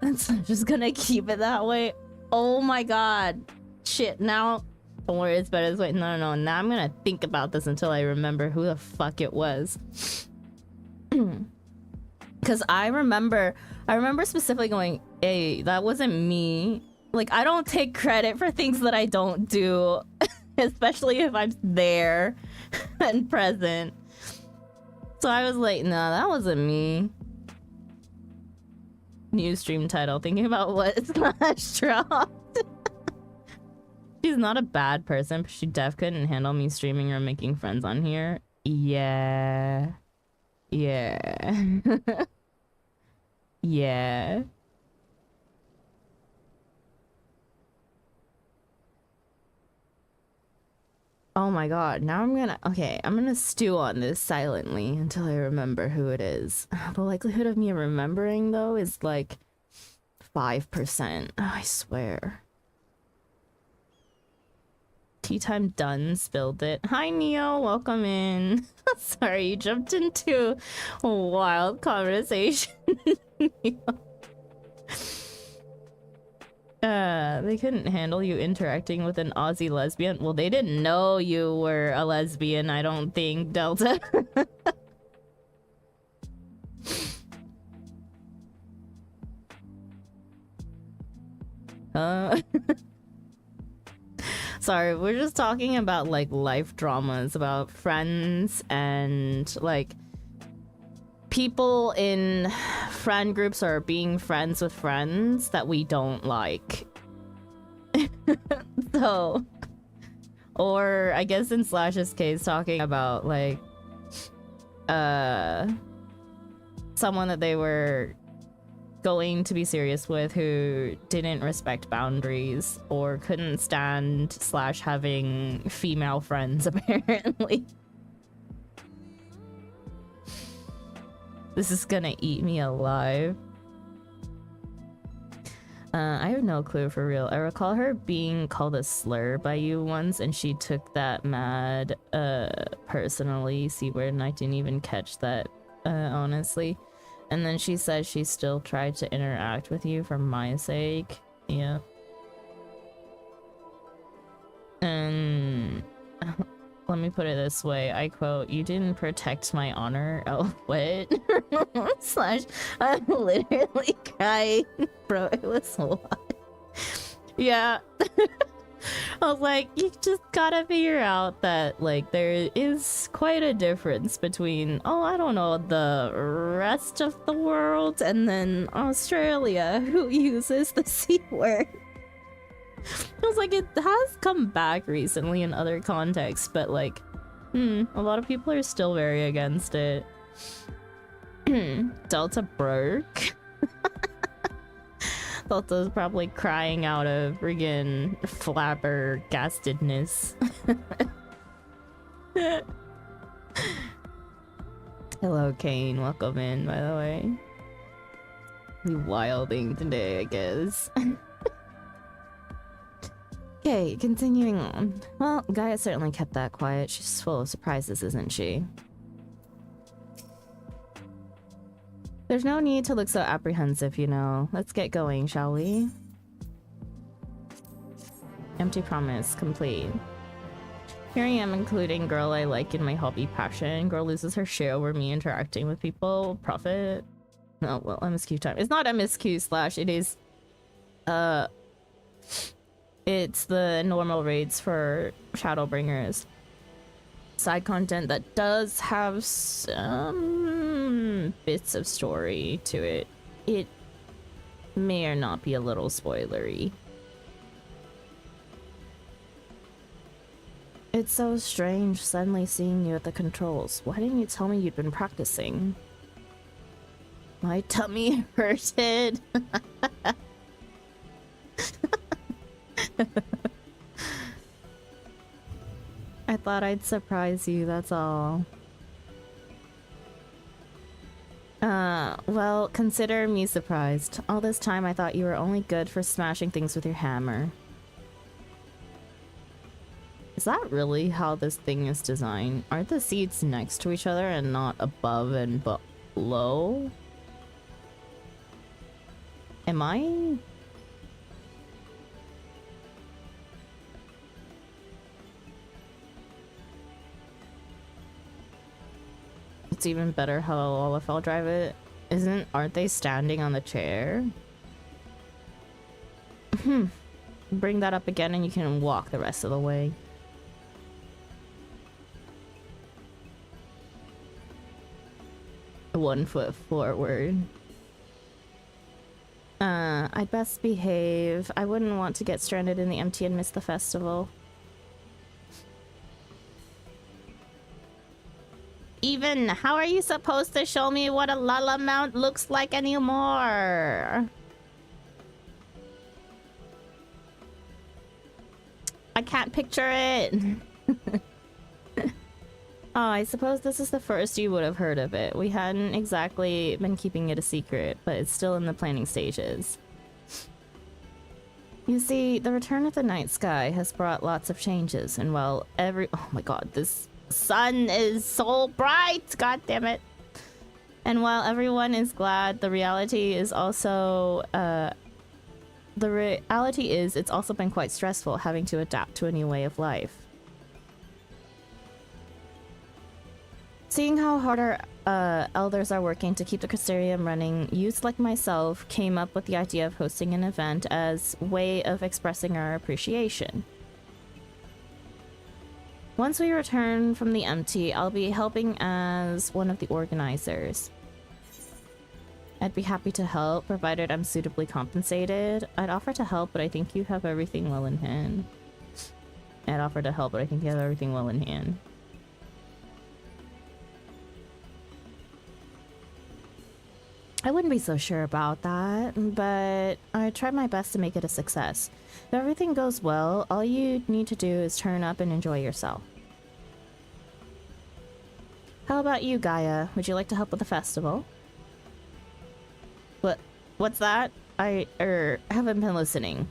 And so I'm just gonna keep it that way. Oh my god. Shit, now Don't worry, it's better this way. No, no, no. Now I'm gonna think about this until I remember who the fuck it was. Because I remember specifically going, hey, that wasn't me. Like, I don't take credit for things that I don't do, especially if I'm there and present. So I was like, nah, that wasn't me. New stream title, thinking about what Slash dropped. She's not a bad person, but she def couldn't handle me streaming or making friends on here. Yeah. Yeah. Yeah. Oh my god, now I'm gonna stew on this silently until I remember who it is. The likelihood of me remembering, though, is like 5%. Oh, I swear. Tea time done, spilled it. Hi, Neo, welcome in. Sorry, you jumped into a wild conversation. They couldn't handle you interacting with an Aussie lesbian. Well, they didn't know you were a lesbian, I don't think, Delta. Sorry, we're just talking about like life dramas, about friends and like people in friend groups or being friends with friends that we don't like. So, or I guess in Slash's case, talking about like someone that they were going to be serious with who didn't respect boundaries or couldn't stand Slash having female friends, apparently. This is gonna eat me alive. I have no clue for real. I recall her being called a slur by you once, and she took that mad personally. C-word, and I didn't even catch that, honestly. And then she said she still tried to interact with you for my sake. Yeah. And let me put it this way. I quote, "You didn't protect my honor." Oh, what? Slash, I'm literally crying. Bro, it was what? Yeah. I was like, you just gotta figure out that, like, there is quite a difference between, oh, I don't know, the rest of the world and then Australia, who uses the C word. I was like, it has come back recently in other contexts, but like, a lot of people are still very against it. Delta broke. Delta's probably crying out of friggin' flabbergastedness. Hello, Kane. Welcome in, by the way. We wilding today, I guess. Okay, continuing on. Well, Gaia certainly kept that quiet. She's full of surprises, isn't she? There's no need to look so apprehensive, you know. Let's get going, shall we? Empty promise, complete. Here I am including girl I like in my hobby passion. Girl loses her shit over me interacting with people. Profit. No, well, MSQ time. It's not MSQ slash, it is... It's the normal raids for Shadowbringers. Side content that does have some bits of story to it. It may or not be a little spoilery. It's so strange suddenly seeing you at the controls. Why didn't you tell me you'd been practicing? My tummy hurted. I thought I'd surprise you, that's all. Well, consider me surprised. All this time I thought you were only good for smashing things with your hammer. Is that really how this thing is designed? Aren't the seats next to each other and not above and below? Am I... It's even better how Olafel drive it. Aren't they standing on the chair? Bring that up again and you can walk the rest of the way. One foot forward. I'd best behave. I wouldn't want to get stranded in the MT and miss the festival. Even, how are you supposed to show me what a Lala Mount looks like anymore? I can't picture it. Oh, I suppose this is the first you would have heard of it. We hadn't exactly been keeping it a secret, but it's still in the planning stages. You see, the return of the night sky has brought lots of changes, and while oh my god, this sun is so bright! God damn it! And while everyone is glad, the reality is also, it's also been quite stressful having to adapt to a new way of life. Seeing how hard our elders are working to keep the Crystarium running, youths like myself came up with the idea of hosting an event as a way of expressing our appreciation. Once we return from the MT, I'll be helping as one of the organizers. I'd be happy to help, provided I'm suitably compensated. I'd offer to help, but I think you have everything well in hand. I'd offer to help, but I think you have everything well in hand. I wouldn't be so sure about that, but I tried my best to make it a success. If everything goes well, all you need to do is turn up and enjoy yourself. How about you, Gaia? Would you like to help with the festival? What's that? I haven't been listening.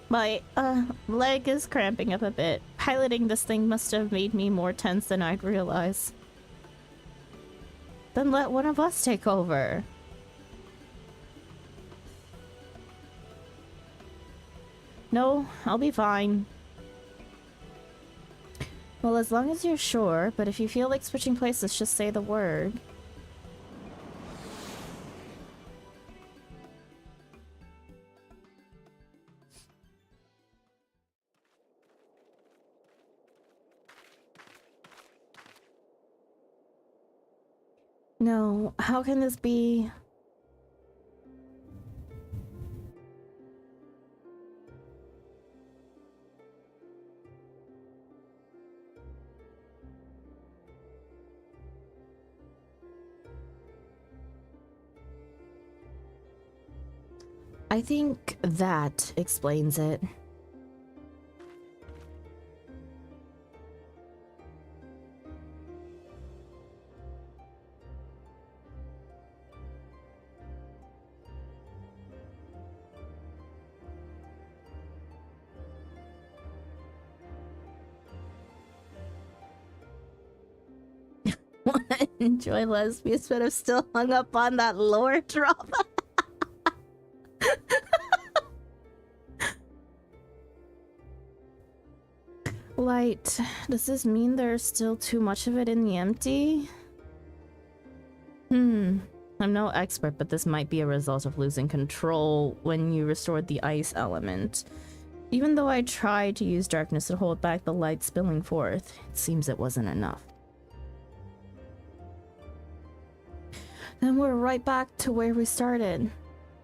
My leg is cramping up a bit. Piloting this thing must have made me more tense than I'd realize. Then let one of us take over. No, I'll be fine. Well, as long as you're sure, but if you feel like switching places, just say the word. No, how can this be? I think that explains it. Enjoy lesbians, but I'm still hung up on that lore drama. Light, does this mean there's still too much of it in the empty? I'm no expert, but this might be a result of losing control when you restored the ice element. Even though I tried to use darkness to hold back the light spilling forth, it seems it wasn't enough. Then we're right back to where we started.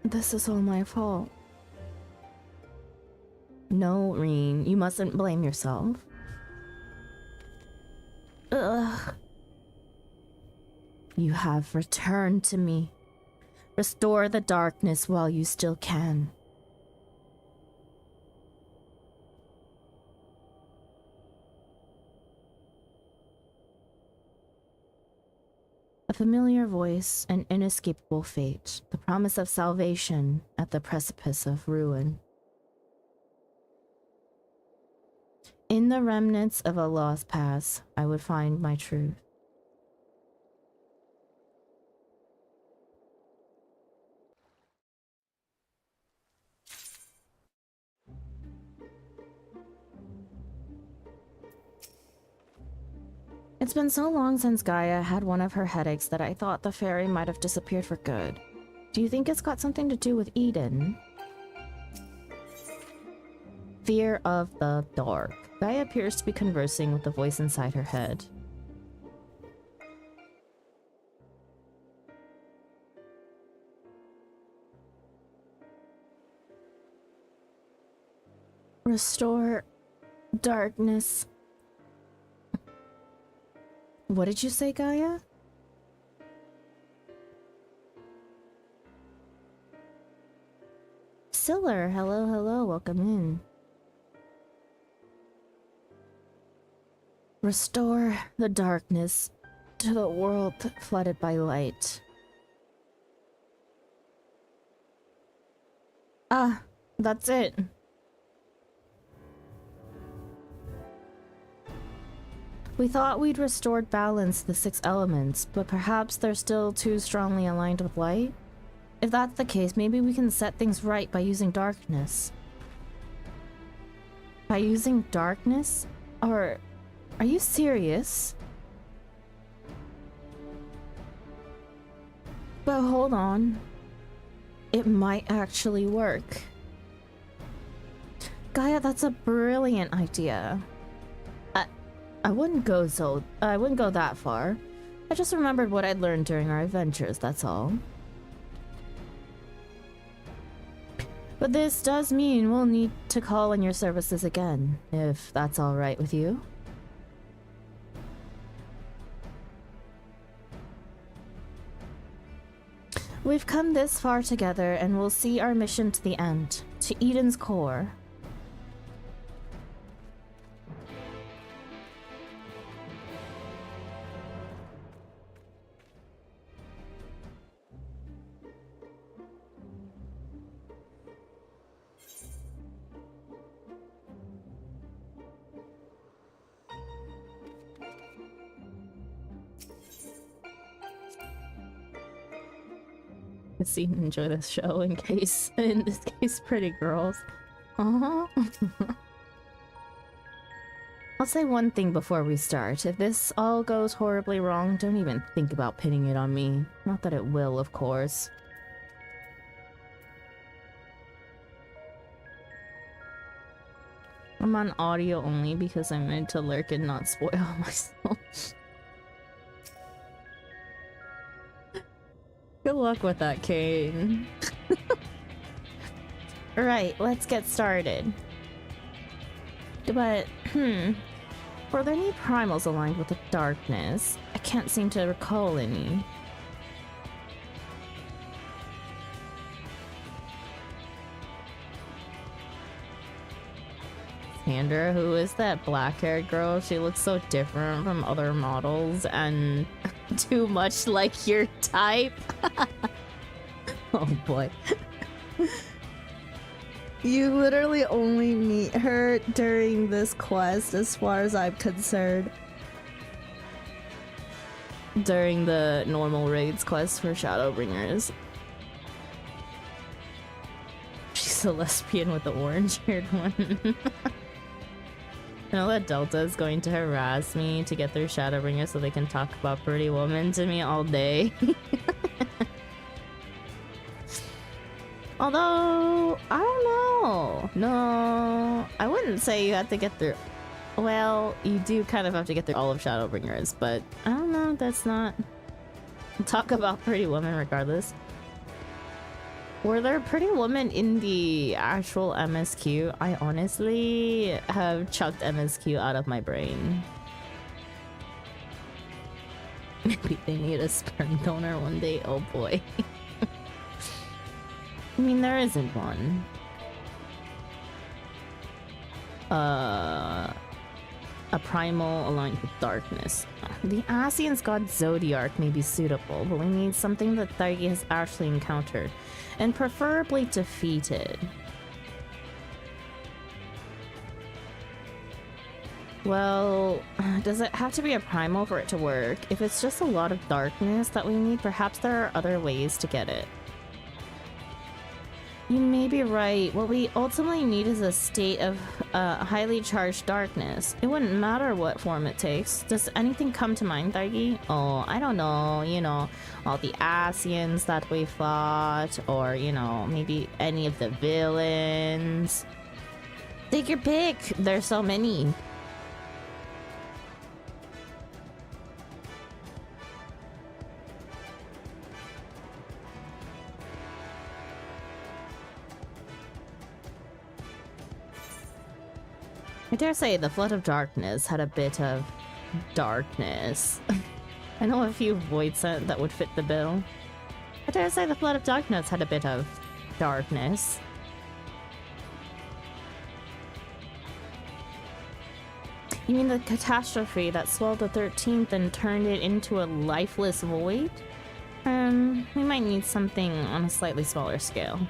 This is all my fault. No, Reen, you mustn't blame yourself. Ugh. You have returned to me. Restore the darkness while you still can. A familiar voice, an inescapable fate, the promise of salvation at the precipice of ruin. In the remnants of a lost past, I would find my truth. It's been so long since Gaia had one of her headaches that I thought the fairy might have disappeared for good. Do you think it's got something to do with Eden? Fear of the dark. Gaia appears to be conversing with the voice inside her head. Restore darkness. What did you say, Gaia? Siller, hello, hello, welcome in. Restore the darkness to the world flooded by light. Ah, that's it. We thought we'd restored balance to the 6 elements, but perhaps they're still too strongly aligned with light? If that's the case, maybe we can set things right by using darkness. By using darkness? Or... are you serious? But hold on. It might actually work. Gaia, that's a brilliant idea. I wouldn't go that far. I just remembered what I'd learned during our adventures, that's all. But this does mean we'll need to call on your services again, if that's all right with you. We've come this far together and we'll see our mission to the end, to Eden's core. Enjoy this show in this case, pretty girls. I'll say one thing before we start. If this all goes horribly wrong, don't even think about pinning it on me. Not that it will, of course. I'm on audio only because I'm meant to lurk and not spoil myself. Good luck with that, Kane. Alright, let's get started. But, were there any primals aligned with the darkness? I can't seem to recall any. Sandra, who is that black-haired girl? She looks so different from other models and too much like your type. Oh boy. You literally only meet her during this quest as far as I'm concerned. During the normal raids quest for Shadowbringers. She's a lesbian with the orange-haired one. I know that Delta is going to harass me to get through Shadowbringer so they can talk about Pretty Woman to me all day. Although, I don't know. No, I wouldn't say you have to get through... Well, you do kind of have to get through all of Shadowbringers, but I don't know, that's not... Talk about Pretty Woman regardless. Were there Pretty Women in the actual MSQ? I honestly have chucked MSQ out of my brain. Maybe they need a sperm donor one day. Oh boy. I mean, there isn't one. A primal aligned with darkness. The Asian's god Zodiark may be suitable, but we need something that Thargi has actually encountered, and preferably defeated. Well, does it have to be a primal for it to work? If it's just a lot of darkness that we need, perhaps there are other ways to get it. You may be right. What we ultimately need is a state of highly charged darkness. It wouldn't matter what form it takes. Does anything come to mind, Thargy? Oh, I don't know. You know, all the Asians that we fought, or, you know, maybe any of the villains. Take your pick. There's so many. I dare say the Flood of Darkness had a bit of darkness. I know a few Void Scent that would fit the bill. I dare say the Flood of Darkness had a bit of darkness. You mean the catastrophe that swelled the 13th and turned it into a lifeless void? We might need something on a slightly smaller scale.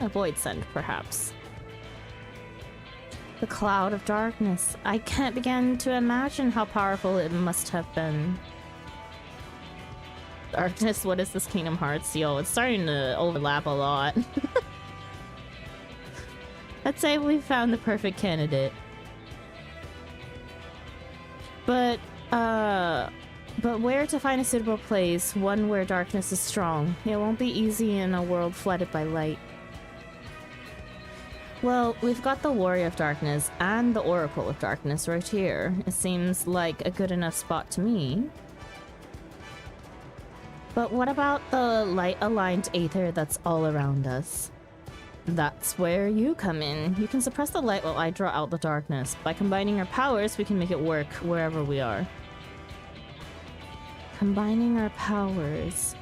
A Void Scent, perhaps. The Cloud of Darkness. I can't begin to imagine how powerful it must have been. Darkness, what is this Kingdom Hearts? Yo, it's starting to overlap a lot. Let's say we found the perfect candidate. But where to find a suitable place, one where darkness is strong? It won't be easy in a world flooded by light. Well, we've got the Warrior of Darkness and the Oracle of Darkness right here. It seems like a good enough spot to me. But what about the light-aligned aether that's all around us? That's where you come in. You can suppress the light while I draw out the darkness. By combining our powers, we can make it work wherever we are. Combining our powers.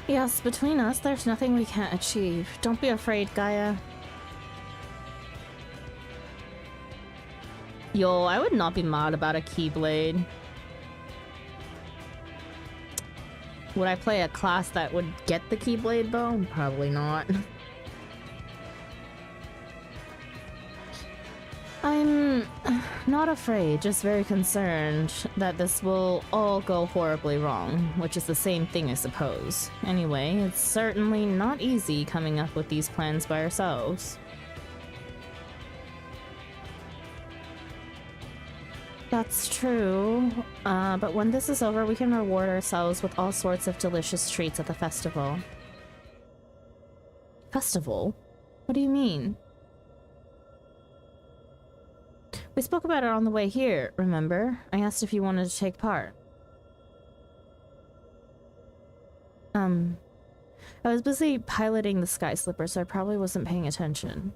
Yes, between us, there's nothing we can't achieve. Don't be afraid, Gaia. Yo, I would not be mad about a Keyblade. Would I play a class that would get the Keyblade though? Probably not. I'm not afraid, just very concerned that this will all go horribly wrong, which is the same thing, I suppose. Anyway, it's certainly not easy coming up with these plans by ourselves. That's true, but when this is over, we can reward ourselves with all sorts of delicious treats at the festival. Festival? What do you mean? We spoke about it on the way here, remember? I asked if you wanted to take part. I was busy piloting the Sky Slipper, so I probably wasn't paying attention.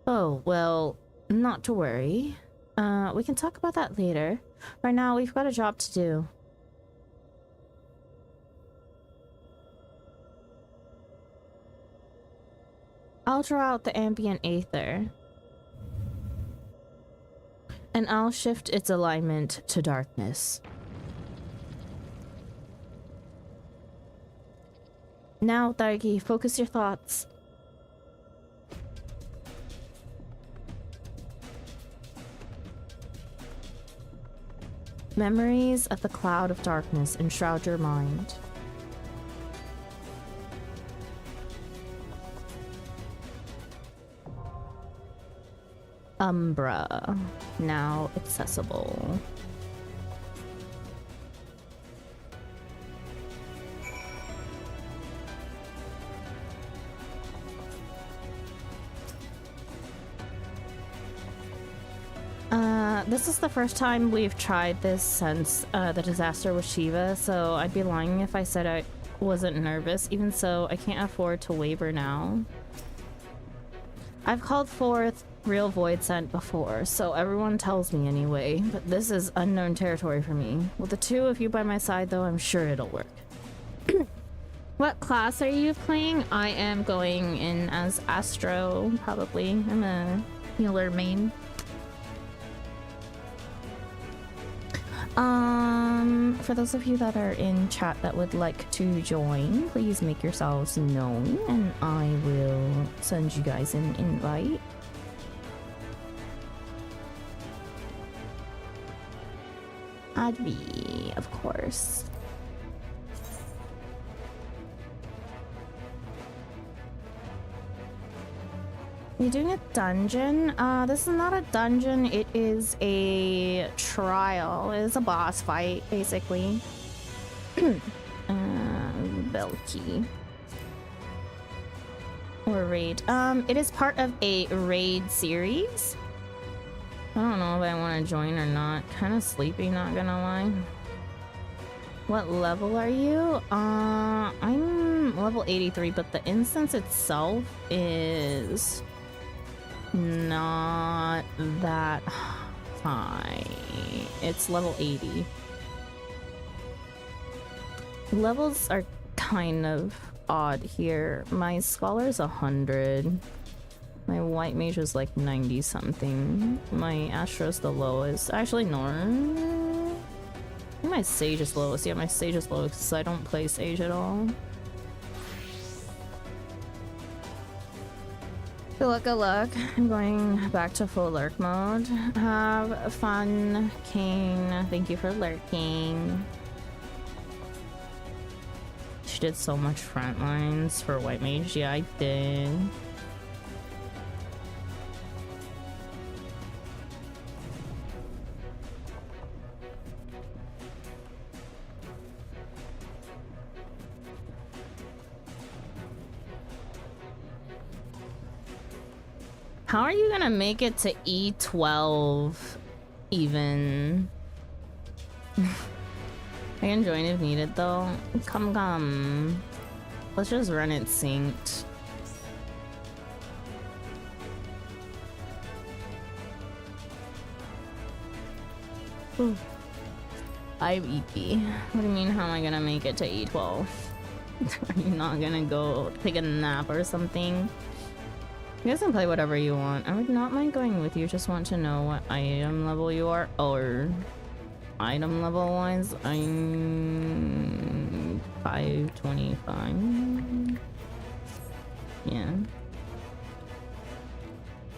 Oh, well, not to worry. We can talk about that later. Right now, we've got a job to do. I'll draw out the ambient aether. And I'll shift its alignment to darkness. Now, Thargy, focus your thoughts. Memories of the cloud of darkness enshroud your mind. Umbra, now accessible. This is the first time we've tried this since the disaster with Shiva, so I'd be lying if I said I wasn't nervous. Even so, I can't afford to waver now. I've called forth real Void Scent before, so everyone tells me anyway, but this is unknown territory for me. With the two of you by my side, though, I'm sure it'll work. What class are you playing? I am going in as Astro, probably. I'm a healer main. For those of you that are in chat that would like to join, please make yourselves known and I will send you guys an invite. ShB, of course. You doing a dungeon? This is not a dungeon, it is a trial. It is a boss fight, basically. Belky. Or raid. It is part of a raid series. I don't know if I want to join or not. Kind of sleepy, not gonna lie. What level are you? I'm level 83, but the instance itself is not that high. It's level 80. Levels are kind of odd here. My scholar's 100. My white mage is like 90 something. My astro's the lowest. Actually, no. I think my sage is lowest. Yeah, my sage is lowest because I don't play sage at all. Good luck, good luck. I'm going back to full lurk mode. Have fun, King. Thank you for lurking. She did so much front lines for white mage. Yeah, I did. How are you gonna make it to E12 even? I can join if needed though. Come. Let's just run it synced. Ooh. I'm EP. What do you mean, how am I gonna make it to E12? Are you not gonna go take a nap or something? You guys can play whatever you want. I would not mind going with you. Just want to know what item level you are. Or item level wise, I'm 525. Yeah.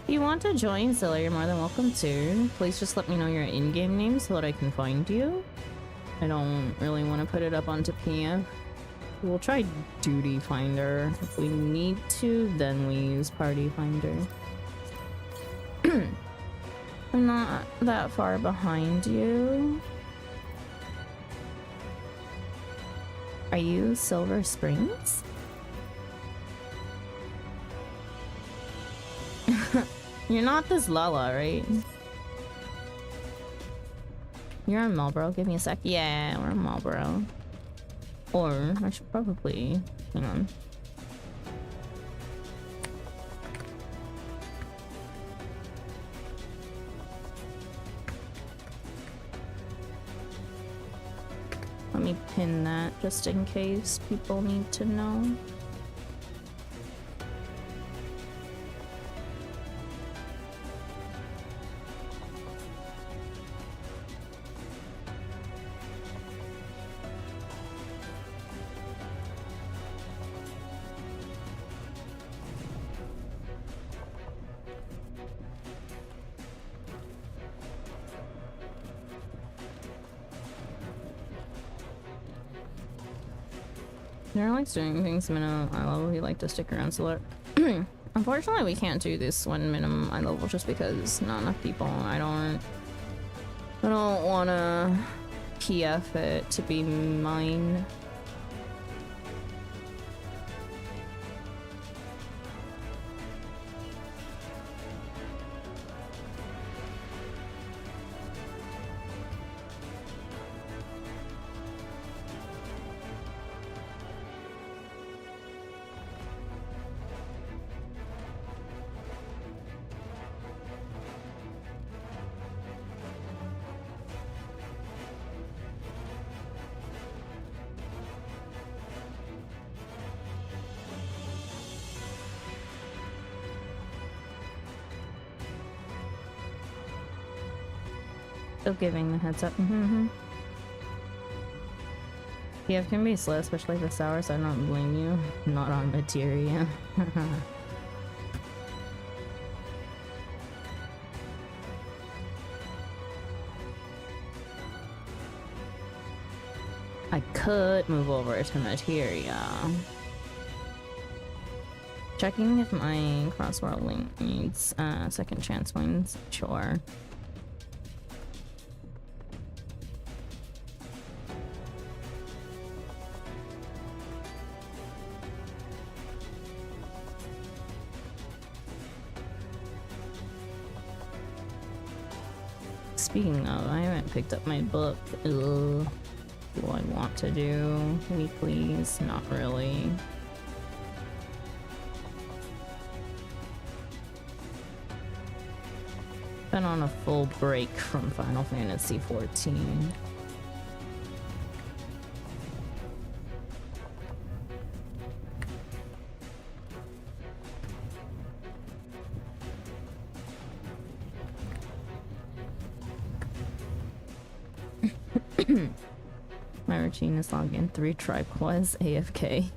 If you want to join Zilla, you're more than welcome to. Please just let me know your in-game name so that I can find you. I don't really want to put it up onto PF. We'll try Duty Finder. If we need to, then we use Party Finder. I'm not that far behind you. Are you Silver Springs? You're not this Lala, right? You're in Marlboro. Give me a sec. Yeah, we're in Marlboro. Or I should probably hang on. Let me pin that just in case people need to know. They're like doing things minimum eye level. We like to stick around so that unfortunately we can't do this one minimum eye level just because not enough people. I don't wanna PF it to be mine. Still giving the heads up. PF can be slow, especially this hour, so I don't blame you. Not on materia. I could move over to materia. Checking if my crossworld link needs second chance points. Sure. Speaking of, I haven't picked up my book. Ugh. Do I want to do weeklies? Not really. Been on a full break from Final Fantasy XIV. My routine is log in 3 tribe was AFK.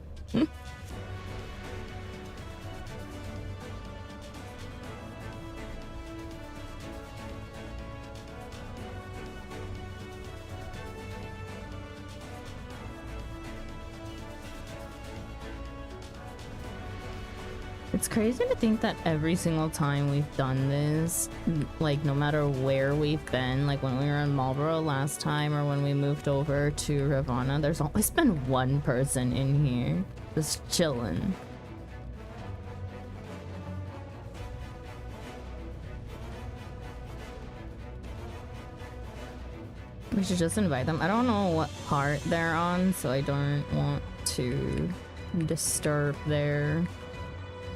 It's crazy to think that every single time we've done this, like no matter where we've been, like when we were in Marlborough last time or when we moved over to Ravana, there's always been one person in here just chilling. We should just invite them. I don't know what part they're on, so I don't want to disturb their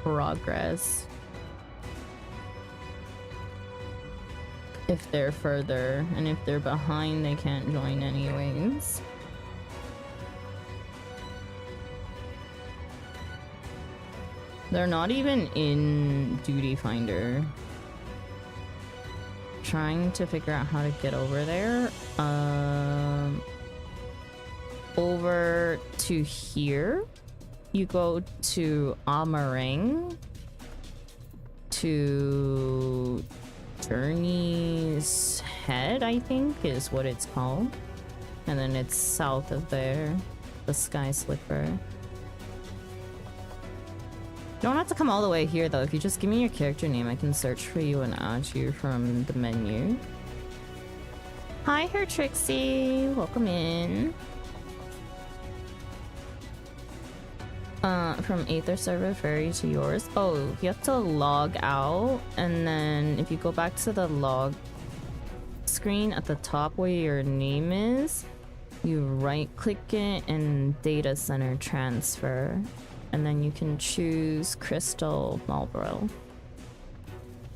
progress. If they're further, and if they're behind, they can't join anyways. They're not even in Duty Finder. Trying to figure out how to get over there. Over to here. You go to Amarang, to Journey's Head, I think is what it's called. And then it's south of there, the Sky Slipper. You don't have to come all the way here though. If you just give me your character name, I can search for you and add you from the menu. Hi, Her Trixie. Welcome in. From Aether server ferry to yours. Oh, you have to log out, and then if you go back to the log screen at the top where your name is, you right click it and data center transfer, and then you can choose Crystal Marlborough.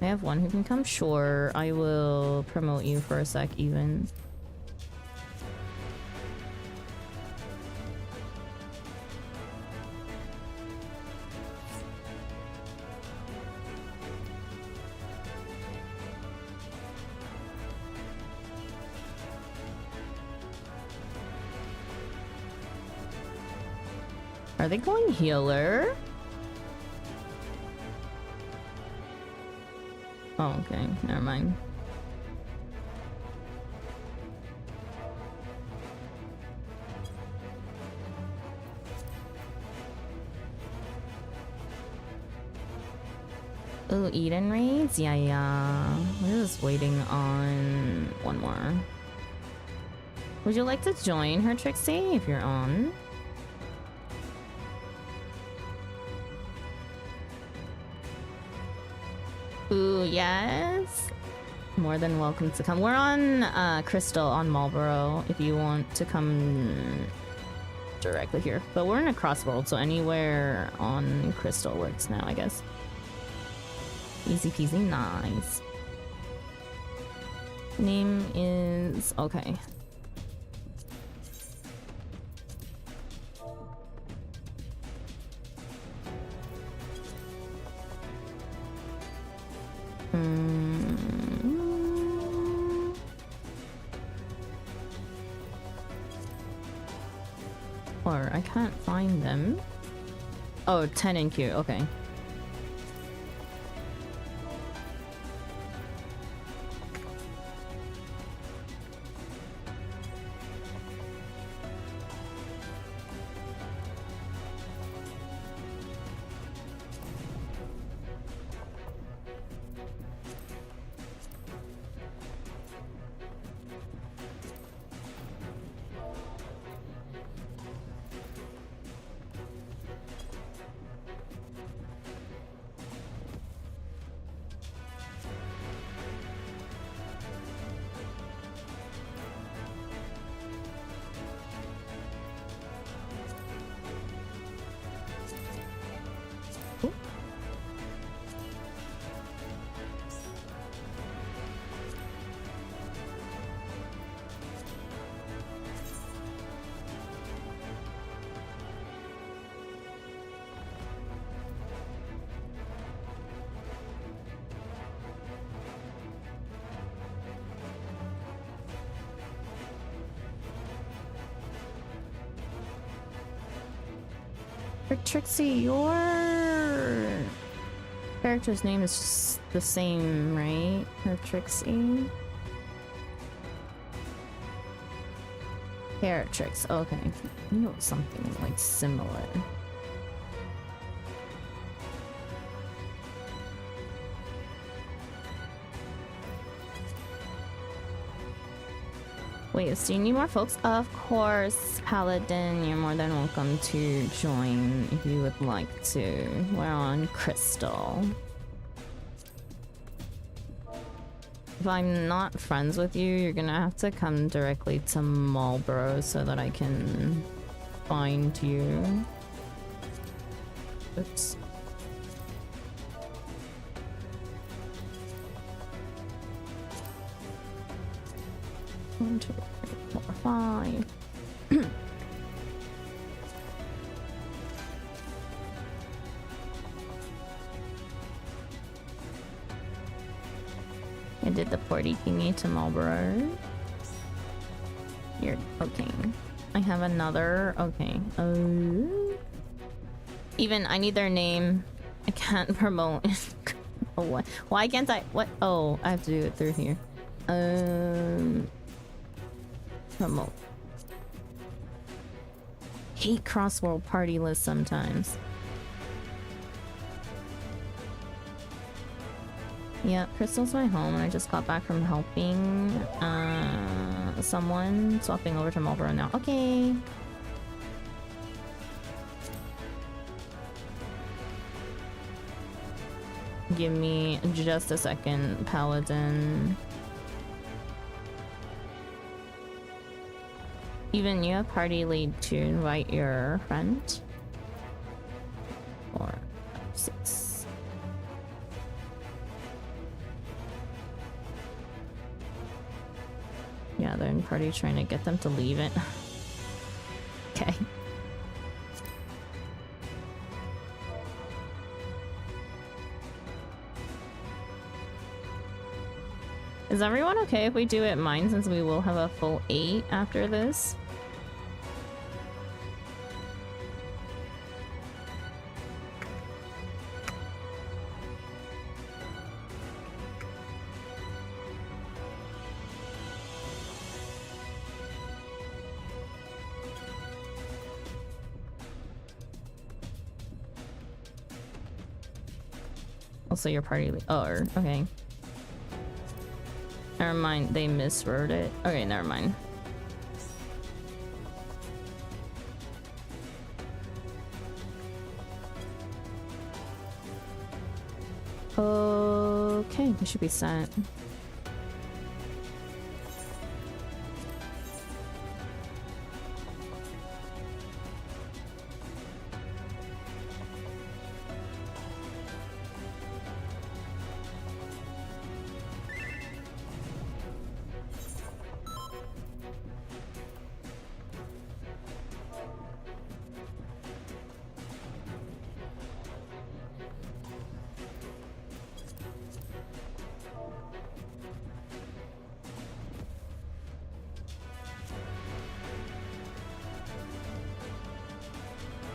I have one who can come. Sure, I will promote you for a sec even. Are they going healer? Oh, okay. Never mind. Ooh, Eden raids? Yeah. We're just waiting on one more. Would you like to join her, Trixie, if you're on? Ooh, yes. More than welcome to come. We're on Crystal on Marlborough if you want to come directly here. But we're in a crossworld, so anywhere on Crystal works now, I guess. Easy peasy, nice. Name is... okay. Or I can't find them. Oh, 10 in queue, okay. For Trixie, your character's name is just the same, right? For Trixie? Trix. Okay. I knew it was something like similar. Wait, do you need more folks? Of course, Paladin, you're more than welcome to join if you would like to. We're on Crystal. If I'm not friends with you, you're gonna have to come directly to Marlborough so that I can find you. Oops. One, two, three, four, five. I did the porty thingy to Marlborough. You're okay. I have another. Okay. Even I need their name. I can't promote. Oh, what? Why can't I? What? Oh, I have to do it through here. Promote. Hate crossworld party list sometimes. Yeah, Crystal's my home and I just got back from helping someone, swapping over to Marlborough now. Okay. Give me just a second, Paladin. Even you have party lead to invite your friend. 4, 5, 6. Yeah, they're in party trying to get them to leave it. Okay. Is everyone okay if we do it mine since we will have a full 8 after this? Also your party okay. Never mind, they miswrote it. Okay, never mind. Okay, we should be set.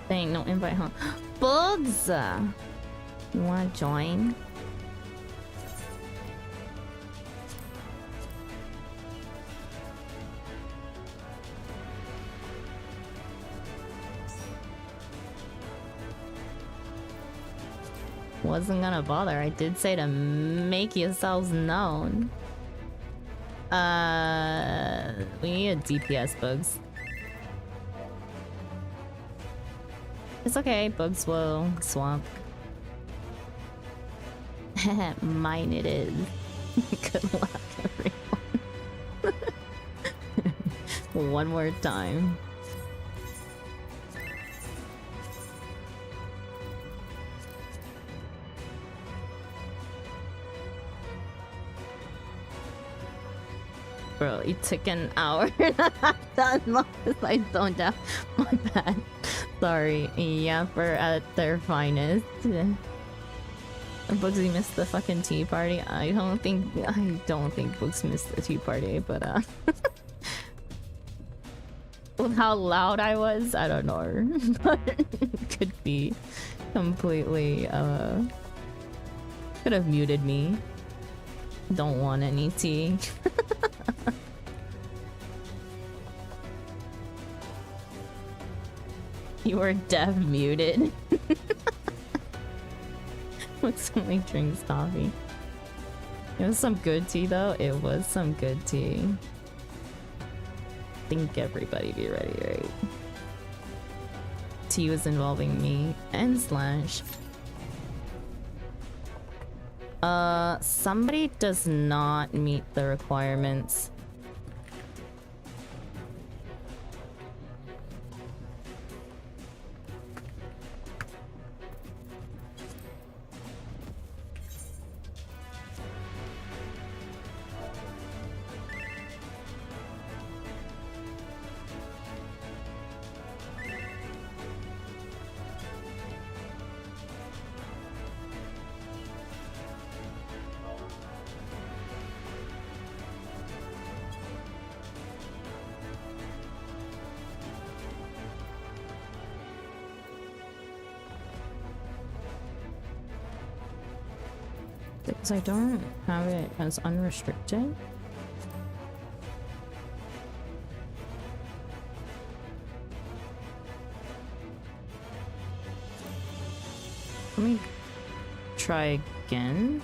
Dang, no invite, huh? Bugs! You wanna join? Wasn't gonna bother. I did say to make yourselves known. We need a DPS, Bugs. It's okay, Bugs will swamp. Mine it is. Good luck, everyone. One more time. Bro, it took an hour and a half to unlock this. I zoned out. My bad. Sorry. Yeah, for at their finest. Bugsy missed the fucking tea party. I don't think Bugs missed the tea party, but With how loud I was, I don't know. But it could be completely, could have muted me. Don't want any tea. You were deaf muted. When somebody drinks coffee. It was some good tea though. It was some good tea. I think everybody be ready, right? Tea was involving me and Slash. Somebody does not meet the requirements. Because I don't have it as unrestricted. Let me try again.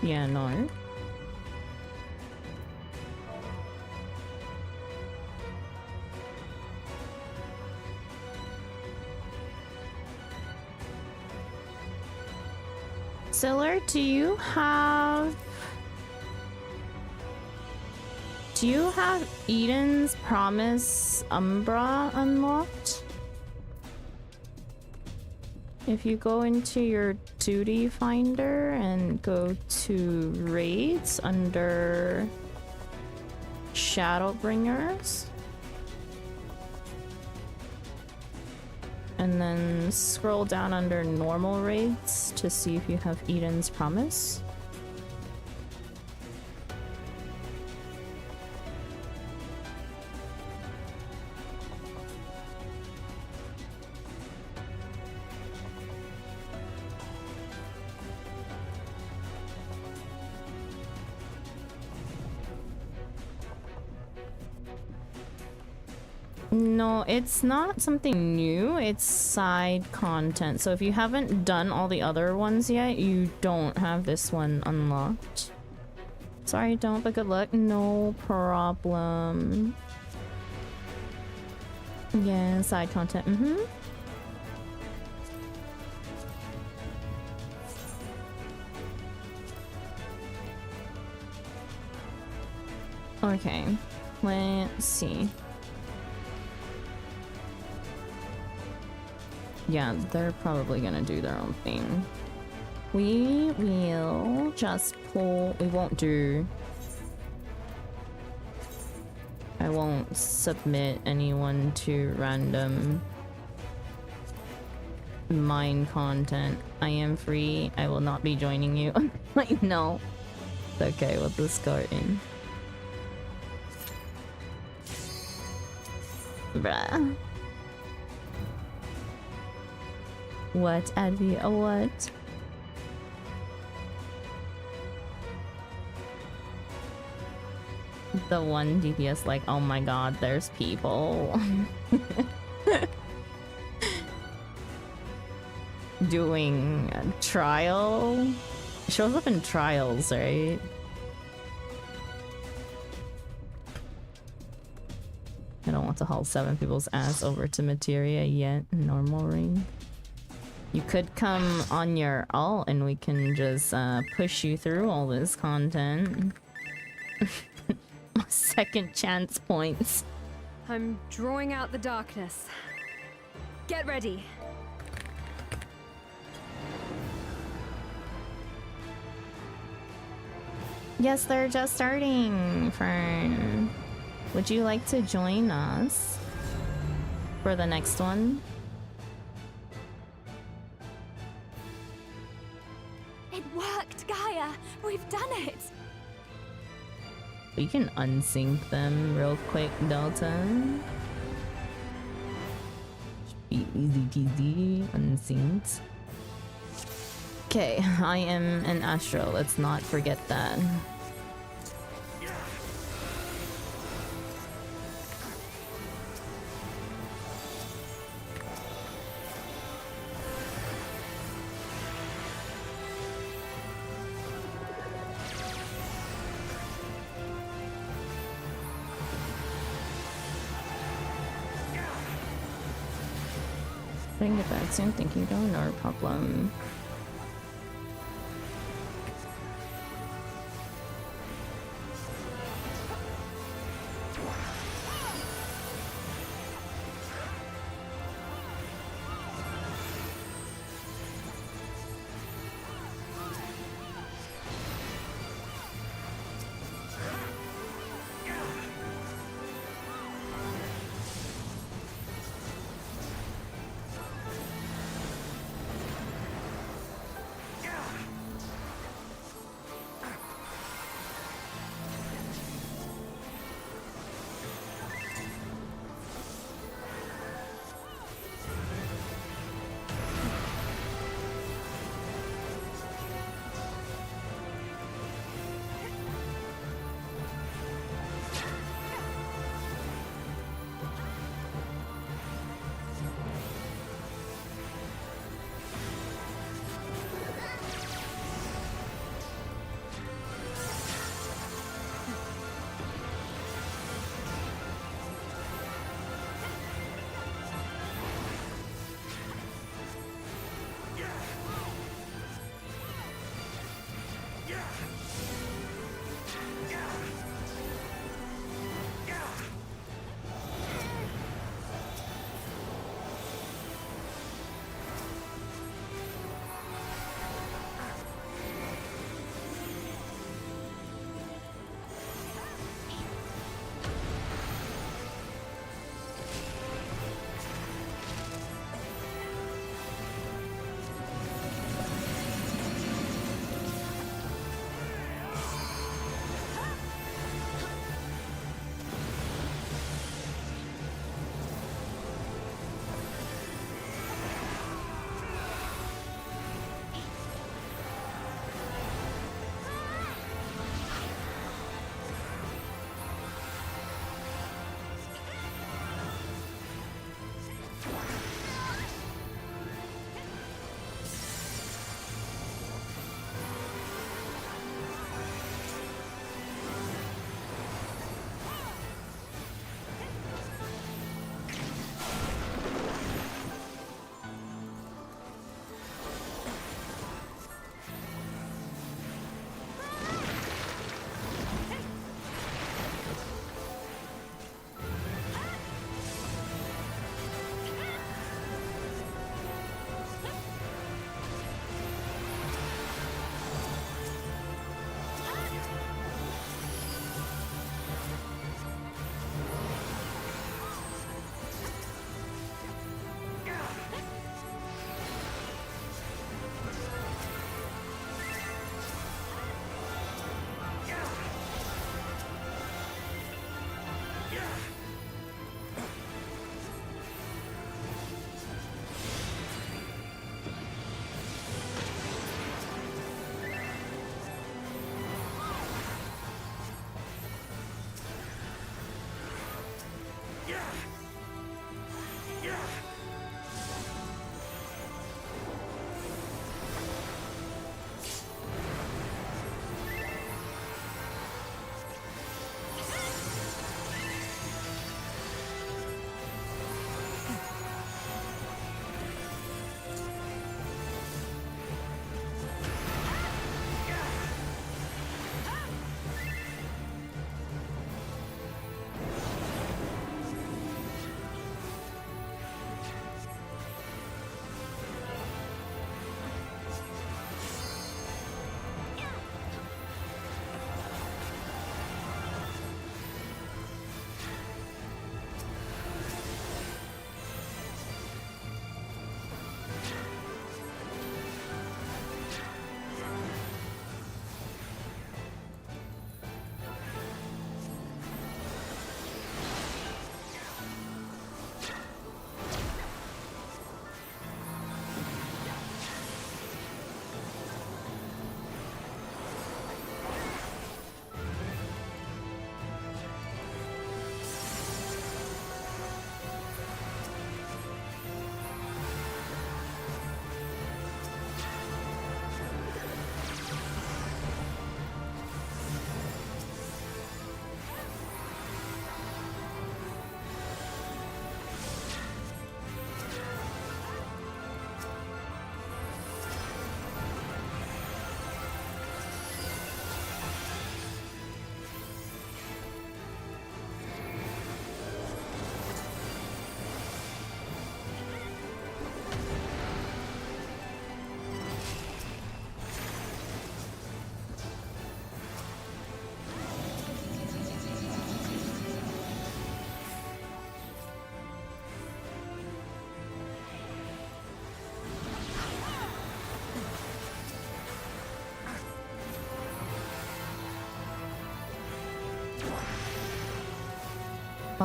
Yeah, no. Siller, do you have Eden's Promise Umbra unlocked? If you go into your duty finder and go to raids under Shadowbringers, and then scroll down under normal raids to see if you have Eden's Promise. No, it's not something new, it's side content. So if you haven't done all the other ones yet, you don't have this one unlocked. Sorry, don't, but good luck. No problem. Yeah, side content. Okay, let's see. Yeah, they're probably gonna do their own thing. We will just pull... We won't do... I won't submit anyone to random mine content. I am free. I will not be joining you. Like, no. It's okay with this garden. Bruh. What, Advi? What? The one DPS like, oh my god, there's people. Doing a trial? Shows up in trials, right? I don't want to haul 7 people's ass over to Materia yet. Normal ring. You could come on your alt and we can just push you through all this content. Second chance points. I'm drawing out the darkness. Get ready. Yes, they're just starting, Fern. Would you like to join us for the next one? It worked, Gaia! We've done it! We can unsync them real quick, Delta. Should be easy peasy, unsynced. Okay, I am an Astro, let's not forget that. I can get back soon, thank you, no problem.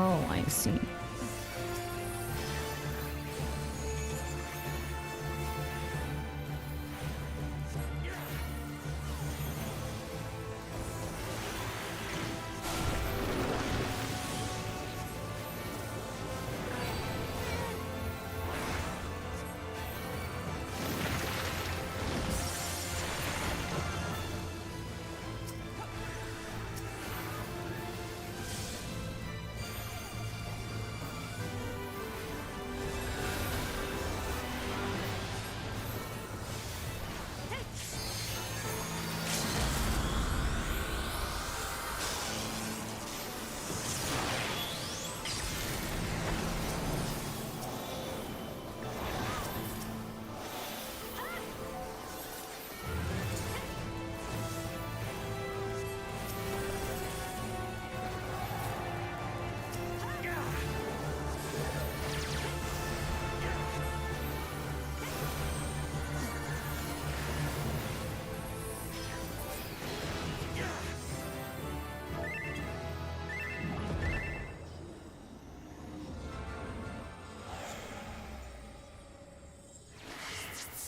Oh, I see.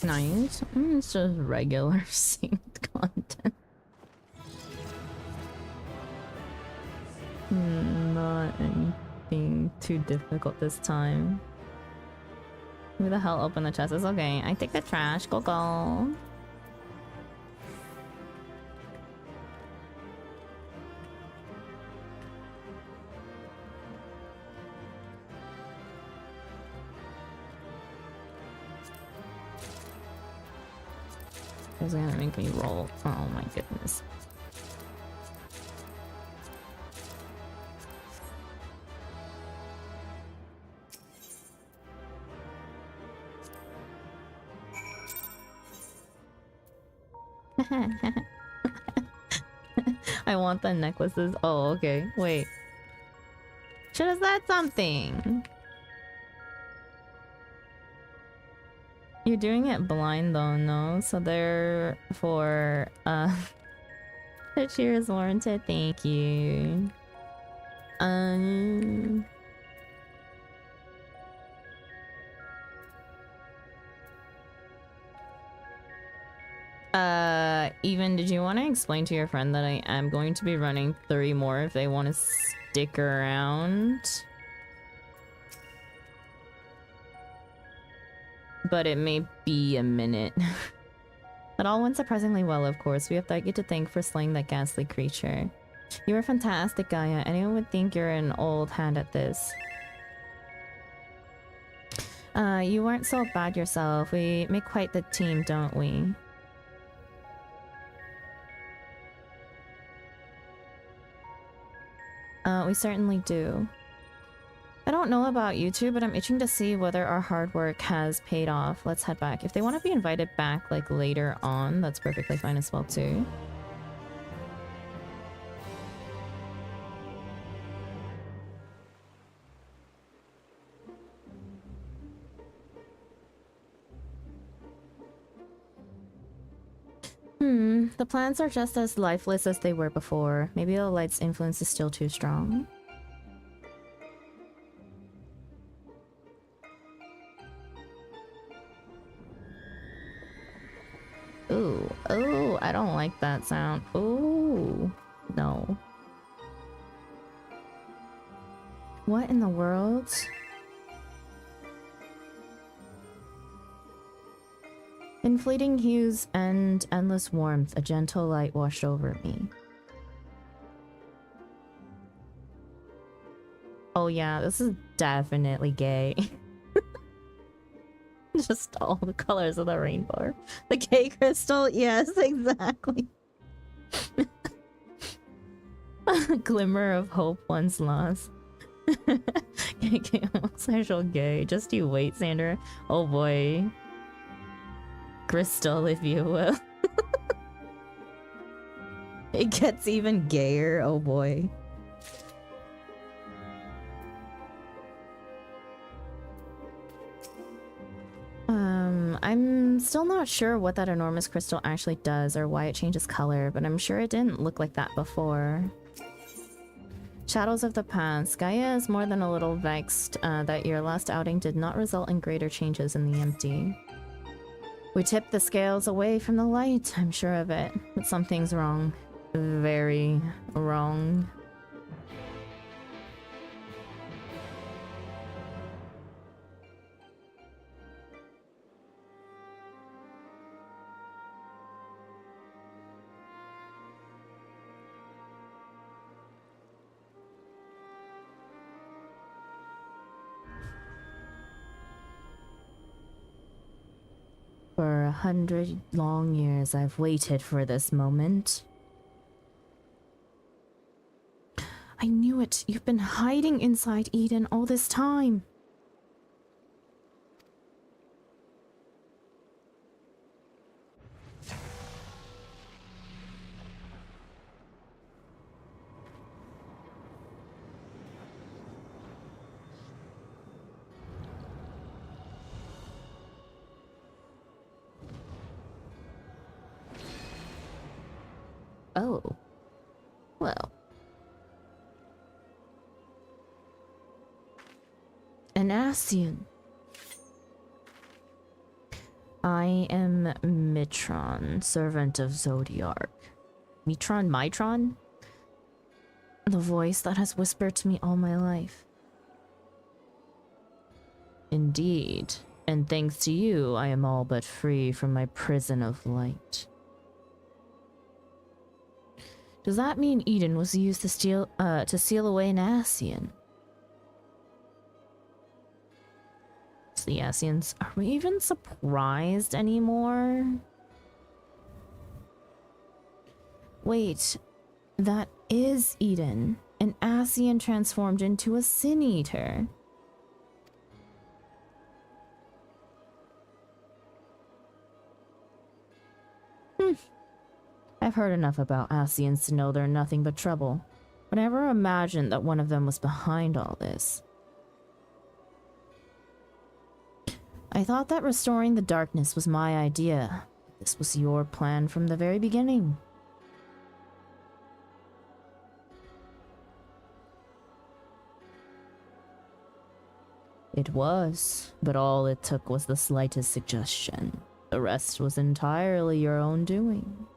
Nice. It's just regular synced content. Not anything too difficult this time. Who the hell opened the chest? It's okay. I take the trash. Go go. It's gonna make me roll. Oh my goodness. I want the necklaces. Oh, okay. Wait. Should have said something. You're doing it blind though, no? So therefore, the cheer is warranted. Thank you. Even, did you want to explain to your friend that I am going to be running 3 more if they want to stick around? But it may be a minute. But all went surprisingly well, of course. We have you to thank for slaying that ghastly creature. You were fantastic, Gaia. Anyone would think you're an old hand at this. You weren't so bad yourself. We make quite the team, don't we? We certainly do. I don't know about you two, but I'm itching to see whether our hard work has paid off. Let's head back. If they want to be invited back, like, later on, that's perfectly fine as well, too. The plants are just as lifeless as they were before. Maybe the light's influence is still too strong. Ooh, ooh, I don't like that sound. Ooh, no. What in the world? In fleeting hues and endless warmth, a gentle light washed over me. Oh yeah, this is definitely gay. Just all the colors of the rainbow. The gay crystal, yes, exactly. A glimmer of hope once lost. Gay, homosexual gay. Just you wait, Sandra. Oh boy. Crystal, if you will. It gets even gayer, oh boy. I'm still not sure what that enormous crystal actually does or why it changes color, but I'm sure it didn't look like that before. Shadows of the past. Gaia is more than a little vexed that your last outing did not result in greater changes in the empty. We tipped the scales away from the light, I'm sure of it. But something's wrong. Very wrong. For 100 long years, I've waited for this moment. I knew it. You've been hiding inside Eden all this time. Oh. Well. An Ascian. I am Mitron, servant of Zodiark. Mitron? The voice that has whispered to me all my life. Indeed, and thanks to you, I am all but free from my prison of light. Does that mean Eden was used to seal away an Ascian? The Ascians, are we even surprised anymore? Wait, that is Eden, an Ascian transformed into a Sin Eater. I've heard enough about Ascians to know they're nothing but trouble, but I never imagined that one of them was behind all this. I thought that restoring the darkness was my idea. This was your plan from the very beginning. It was, but all it took was the slightest suggestion. The rest was entirely your own doing.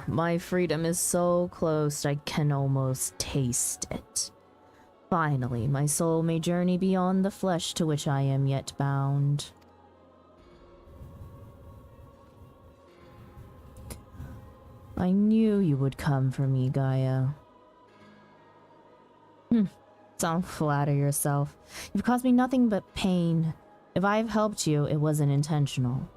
My freedom is so close I can almost taste it. Finally, my soul may journey beyond the flesh to which I am yet bound. I knew you would come for me, Gaia. Don't flatter yourself. You've caused me nothing but pain. If I've helped you, it wasn't intentional.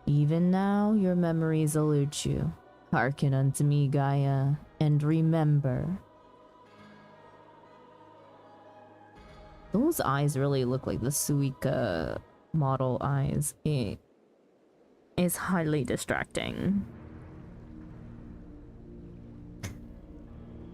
Even now, your memories elude you. Hearken unto me, Gaia, and remember. Those eyes really look like the Suika model eyes. It is highly distracting.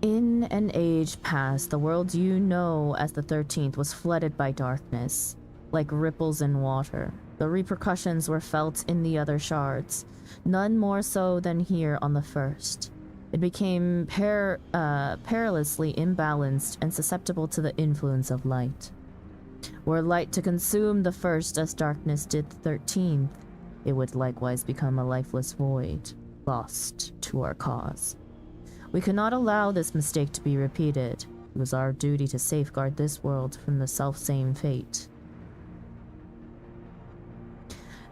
In an age past, the world you know as the 13th was flooded by darkness, like ripples in water. The repercussions were felt in the other shards, none more so than here on the first. It became perilously imbalanced and susceptible to the influence of light. Were light to consume the first as darkness did the 13th, it would likewise become a lifeless void, lost to our cause. We could not allow this mistake to be repeated. It was our duty to safeguard this world from the selfsame fate.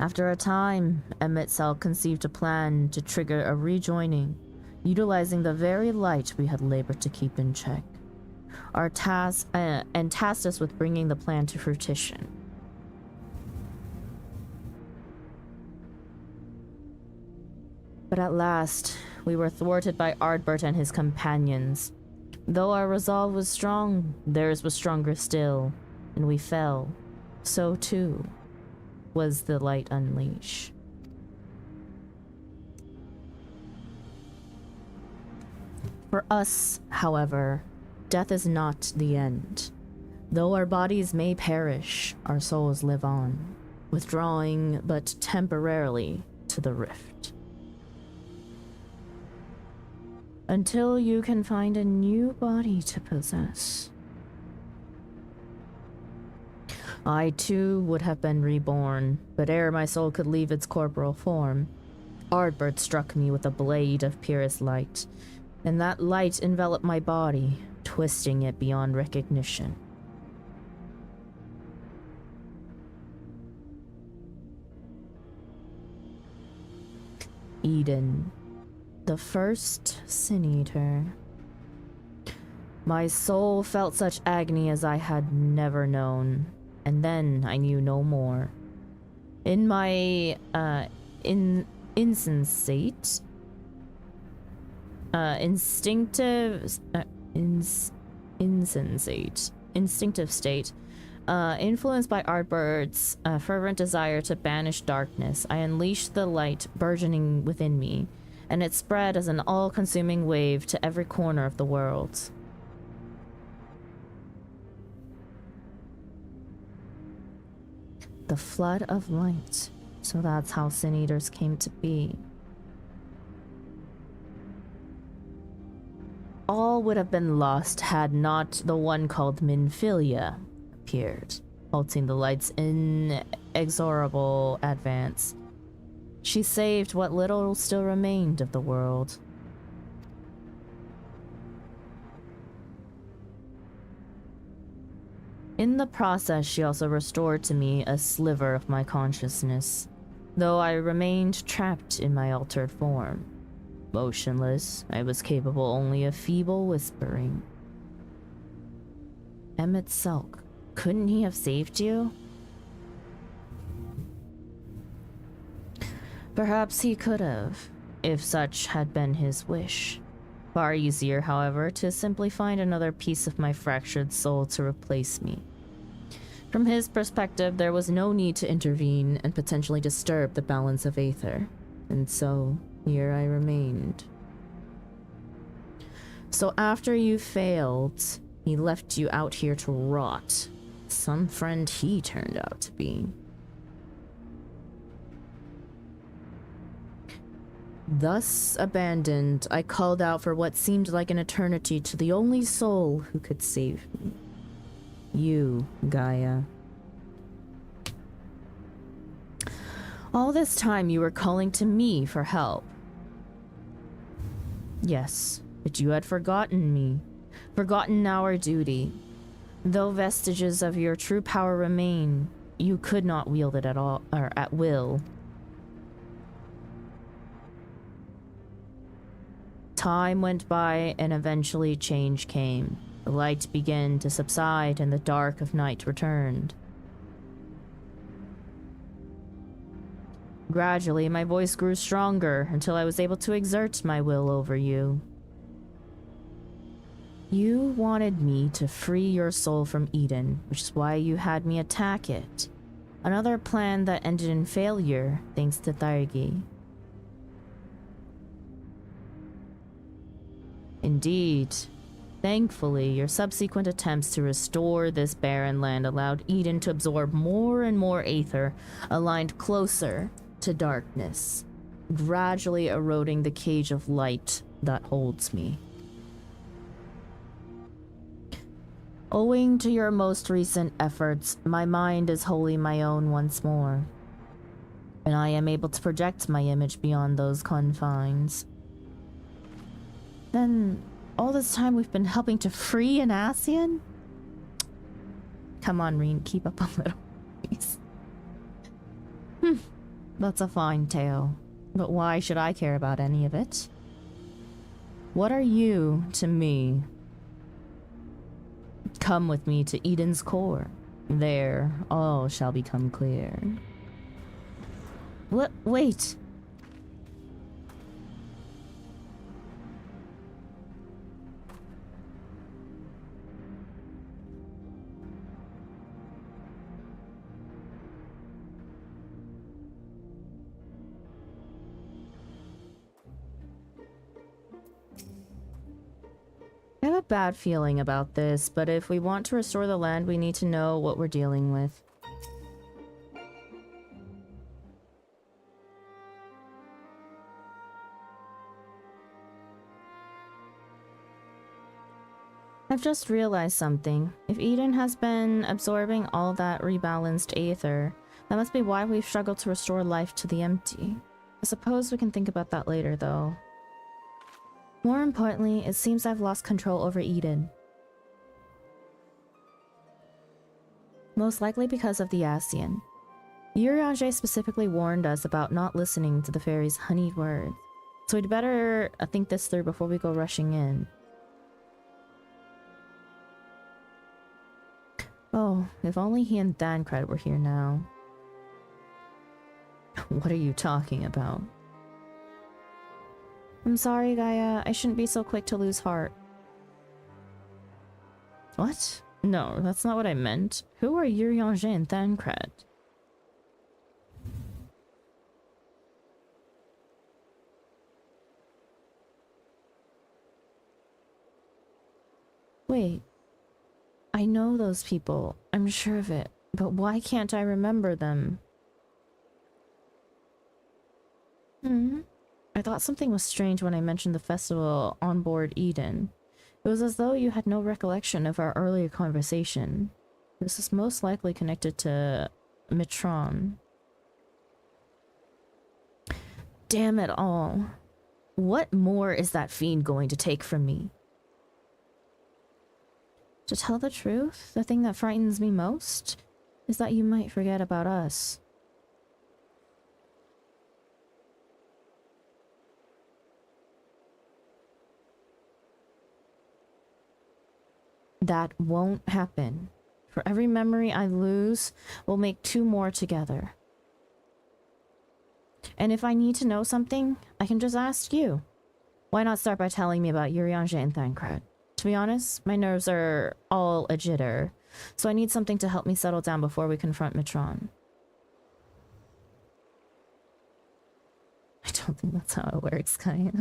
After a time, Emet-Sel conceived a plan to trigger a rejoining, utilizing the very light we had labored to keep in check. Our task and tasked us with bringing the plan to fruition. But at last, we were thwarted by Ardbert and his companions. Though our resolve was strong, theirs was stronger still, and we fell. So too was the light unleashed. For us, however, death is not the end. Though our bodies may perish, our souls live on, withdrawing but temporarily to the rift. Until you can find a new body to possess. I too would have been reborn, but ere my soul could leave its corporal form, Ardbert struck me with a blade of purest light, and that light enveloped my body, twisting it beyond recognition. Eden, the first Sin Eater. My soul felt such agony as I had never known, and then I knew no more. In my instinctive state, influenced by Ardbert's fervent desire to banish darkness, I unleashed the light burgeoning within me, and it spread as an all-consuming wave to every corner of the world. The flood of light. So that's how Sin Eaters came to be. All would have been lost had not the one called Minfilia appeared, halting the light's inexorable advance. She saved what little still remained of the world. In the process, she also restored to me a sliver of my consciousness, though I remained trapped in my altered form. Motionless, I was capable only of feeble whispering. Emmett Selk, couldn't he have saved you? Perhaps he could have, if such had been his wish. Far easier, however, to simply find another piece of my fractured soul to replace me. From his perspective, there was no need to intervene and potentially disturb the balance of Aether, and so here I remained. So after you failed, he left you out here to rot. Some friend he turned out to be. Thus abandoned, I called out for what seemed like an eternity to the only soul who could save me. You, Gaia. All this time you were calling to me for help. Yes, but you had forgotten me, forgotten our duty. Though vestiges of your true power remain, you could not wield it at all, or at will. Time went by and eventually change came. The light began to subside and the dark of night returned. Gradually, my voice grew stronger until I was able to exert my will over you. You wanted me to free your soul from Eden, which is why you had me attack it. Another plan that ended in failure, thanks to Thargi. Indeed. Thankfully, your subsequent attempts to restore this barren land allowed Eden to absorb more and more Aether, aligned closer to darkness, gradually eroding the cage of light that holds me. Owing to your most recent efforts, my mind is wholly my own once more, and I am able to project my image beyond those confines. Then, all this time we've been helping to free an Ascian? Come on, Reen, keep up a little, please. That's a fine tale, but why should I care about any of it? What are you to me? Come with me to Eden's core. There, all shall become clear. What? Wait! I have a bad feeling about this, but if we want to restore the land, we need to know what we're dealing with. I've just realized something. If Eden has been absorbing all that rebalanced aether, that must be why we've struggled to restore life to the empty. I suppose we can think about that later, though. More importantly, it seems I've lost control over Eden. Most likely because of the Ascian. Urianger specifically warned us about not listening to the fairy's honeyed words, so we'd better think this through before we go rushing in. Oh, if only he and Thancred were here now. What are you talking about? I'm sorry, Gaia. I shouldn't be so quick to lose heart. What? No, that's not what I meant. Who are Urianger and Thancred? Wait. I know those people. I'm sure of it. But why can't I remember them? I thought something was strange when I mentioned the festival on board Eden. It was as though you had no recollection of our earlier conversation. This is most likely connected to Mitron. Damn it all. What more is that fiend going to take from me? To tell the truth, the thing that frightens me most is that you might forget about us. That won't happen. For every memory I lose, we'll make 2 more together. And if I need to know something, I can just ask you. Why not start by telling me about Urianger and Thancred? To be honest, my nerves are all a jitter, so I need something to help me settle down before we confront Mitron. I don't think that's how it works, Kaya.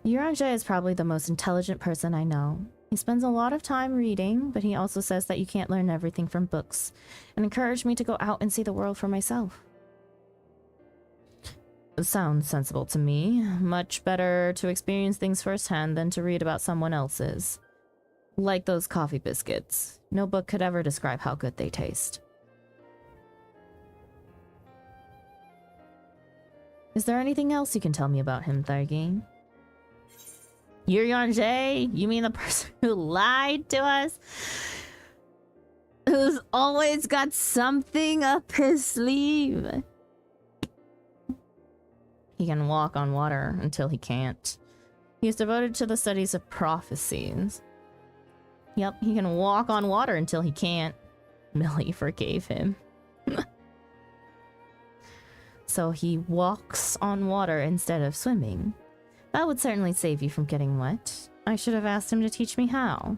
Urianger is probably the most intelligent person I know. He spends a lot of time reading, but he also says that you can't learn everything from books, and encouraged me to go out and see the world for myself. Sounds sensible to me. Much better to experience things firsthand than to read about someone else's. Like those coffee biscuits. No book could ever describe how good they taste. Is there anything else you can tell me about him, Thargine? Urianger? You mean the person who lied to us? Who's always got something up his sleeve? He can walk on water until he can't. He is devoted to the studies of prophecies. Yep, he can walk on water until he can't. Millie forgave him. So he walks on water instead of swimming. That would certainly save you from getting wet. I should have asked him to teach me how.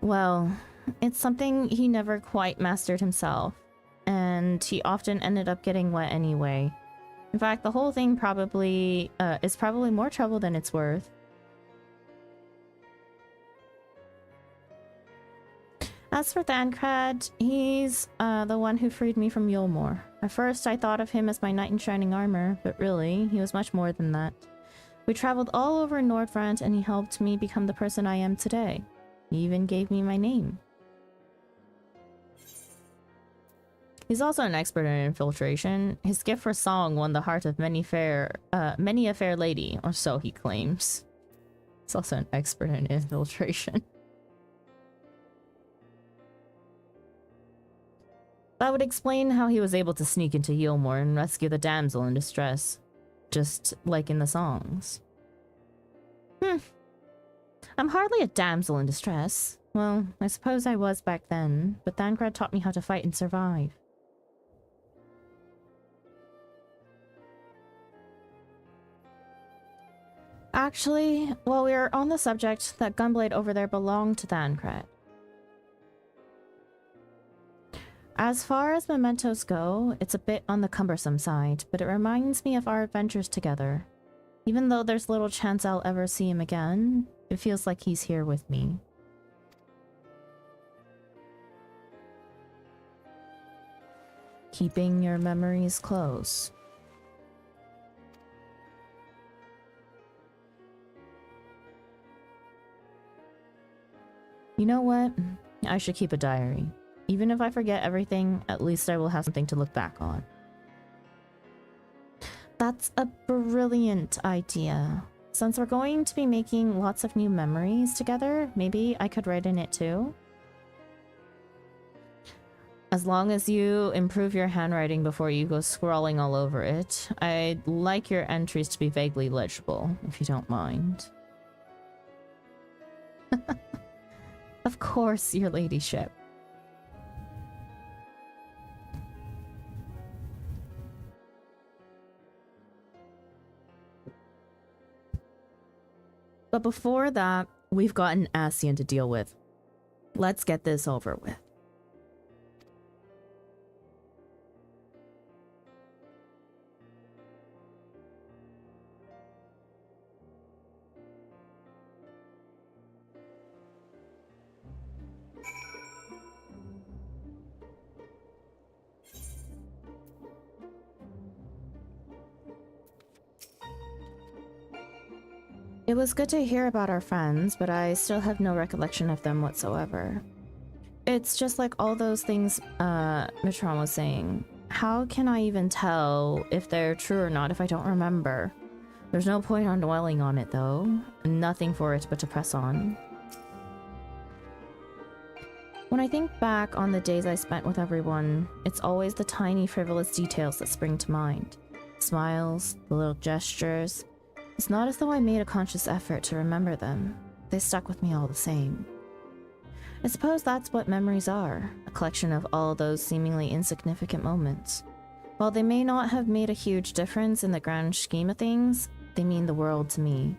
Well, it's something he never quite mastered himself, and he often ended up getting wet anyway. In fact, the whole thing is probably more trouble than it's worth. As for Thancred, he's the one who freed me from Yulmore. At first, I thought of him as my knight in shining armor, but really, he was much more than that. We traveled all over Nordfront, and he helped me become the person I am today. He even gave me my name. He's also an expert in infiltration. His gift for song won the heart of many a fair lady, or so he claims. He's also an expert in infiltration. That would explain how he was able to sneak into Yulmore and rescue the damsel in distress, just like in the songs. I'm hardly a damsel in distress. Well, I suppose I was back then, but Thancred taught me how to fight and survive. Actually, while we were on the subject, that gunblade over there belonged to Thancred. As far as mementos go, it's a bit on the cumbersome side, but it reminds me of our adventures together. Even though there's little chance I'll ever see him again, it feels like he's here with me. Keeping your memories close. You know what? I should keep a diary. Even if I forget everything, at least I will have something to look back on. That's a brilliant idea. Since we're going to be making lots of new memories together, maybe I could write in it too? As long as you improve your handwriting before you go scrawling all over it, I'd like your entries to be vaguely legible, if you don't mind. Of course, your ladyship. But before that, we've got an Ascian to deal with. Let's get this over with. It was good to hear about our friends, but I still have no recollection of them whatsoever. It's just like all those things Mitron was saying. How can I even tell if they're true or not if I don't remember? There's no point on dwelling on it though. Nothing for it but to press on. When I think back on the days I spent with everyone, it's always the tiny frivolous details that spring to mind. Smiles, the little gestures. It's not as though I made a conscious effort to remember them. They stuck with me all the same. I suppose that's what memories are, a collection of all those seemingly insignificant moments. While they may not have made a huge difference in the grand scheme of things, they mean the world to me.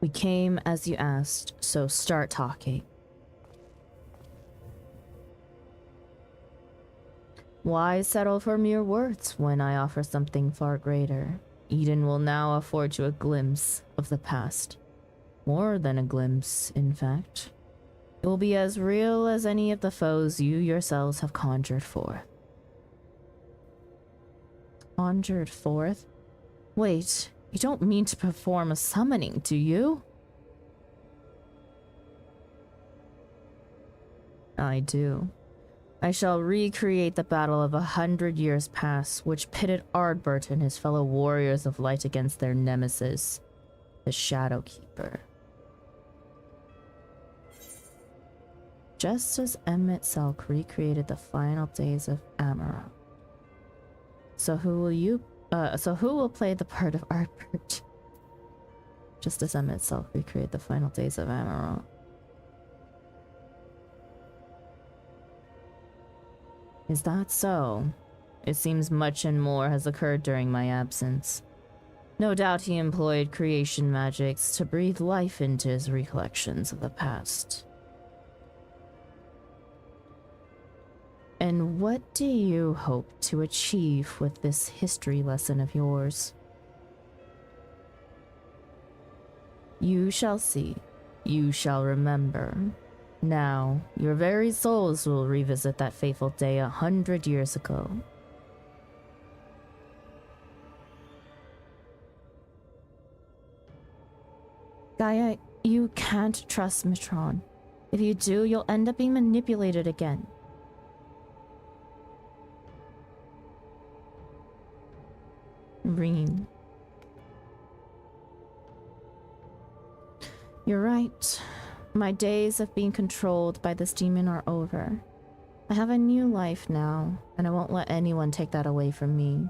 We came as you asked, so start talking. Why settle for mere words when I offer something far greater? Eden will now afford you a glimpse of the past. More than a glimpse, in fact. It will be as real as any of the foes you yourselves have conjured forth. Conjured forth? Wait. You don't mean to perform a summoning, do you? I do. I shall recreate the battle of 100 years past, which pitted Ardbert and his fellow warriors of light against their nemesis, the Shadowkeeper. Just as Emmett Selk recreated the final days of Amaranth. So who will play the part of Ardbert? Just as Emmett Selk recreated the final days of Amaranth. Is that so? It seems much and more has occurred during my absence. No doubt he employed creation magics to breathe life into his recollections of the past. And what do you hope to achieve with this history lesson of yours? You shall see. You shall remember. Now, your very souls will revisit that fateful day 100 years ago. Gaia, you can't trust Mitron. If you do, you'll end up being manipulated again. Reem. You're right. My days of being controlled by this demon are over. I have a new life now, and I won't let anyone take that away from me.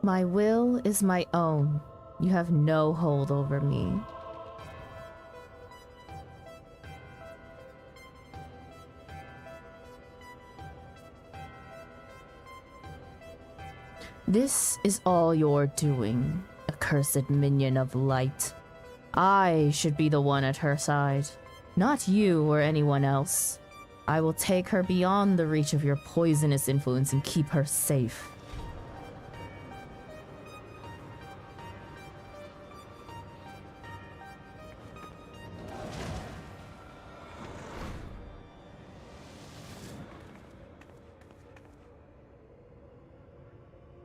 My will is my own. You have no hold over me. This is all your doing, accursed minion of light. I should be the one at her side, not you or anyone else. I will take her beyond the reach of your poisonous influence and keep her safe.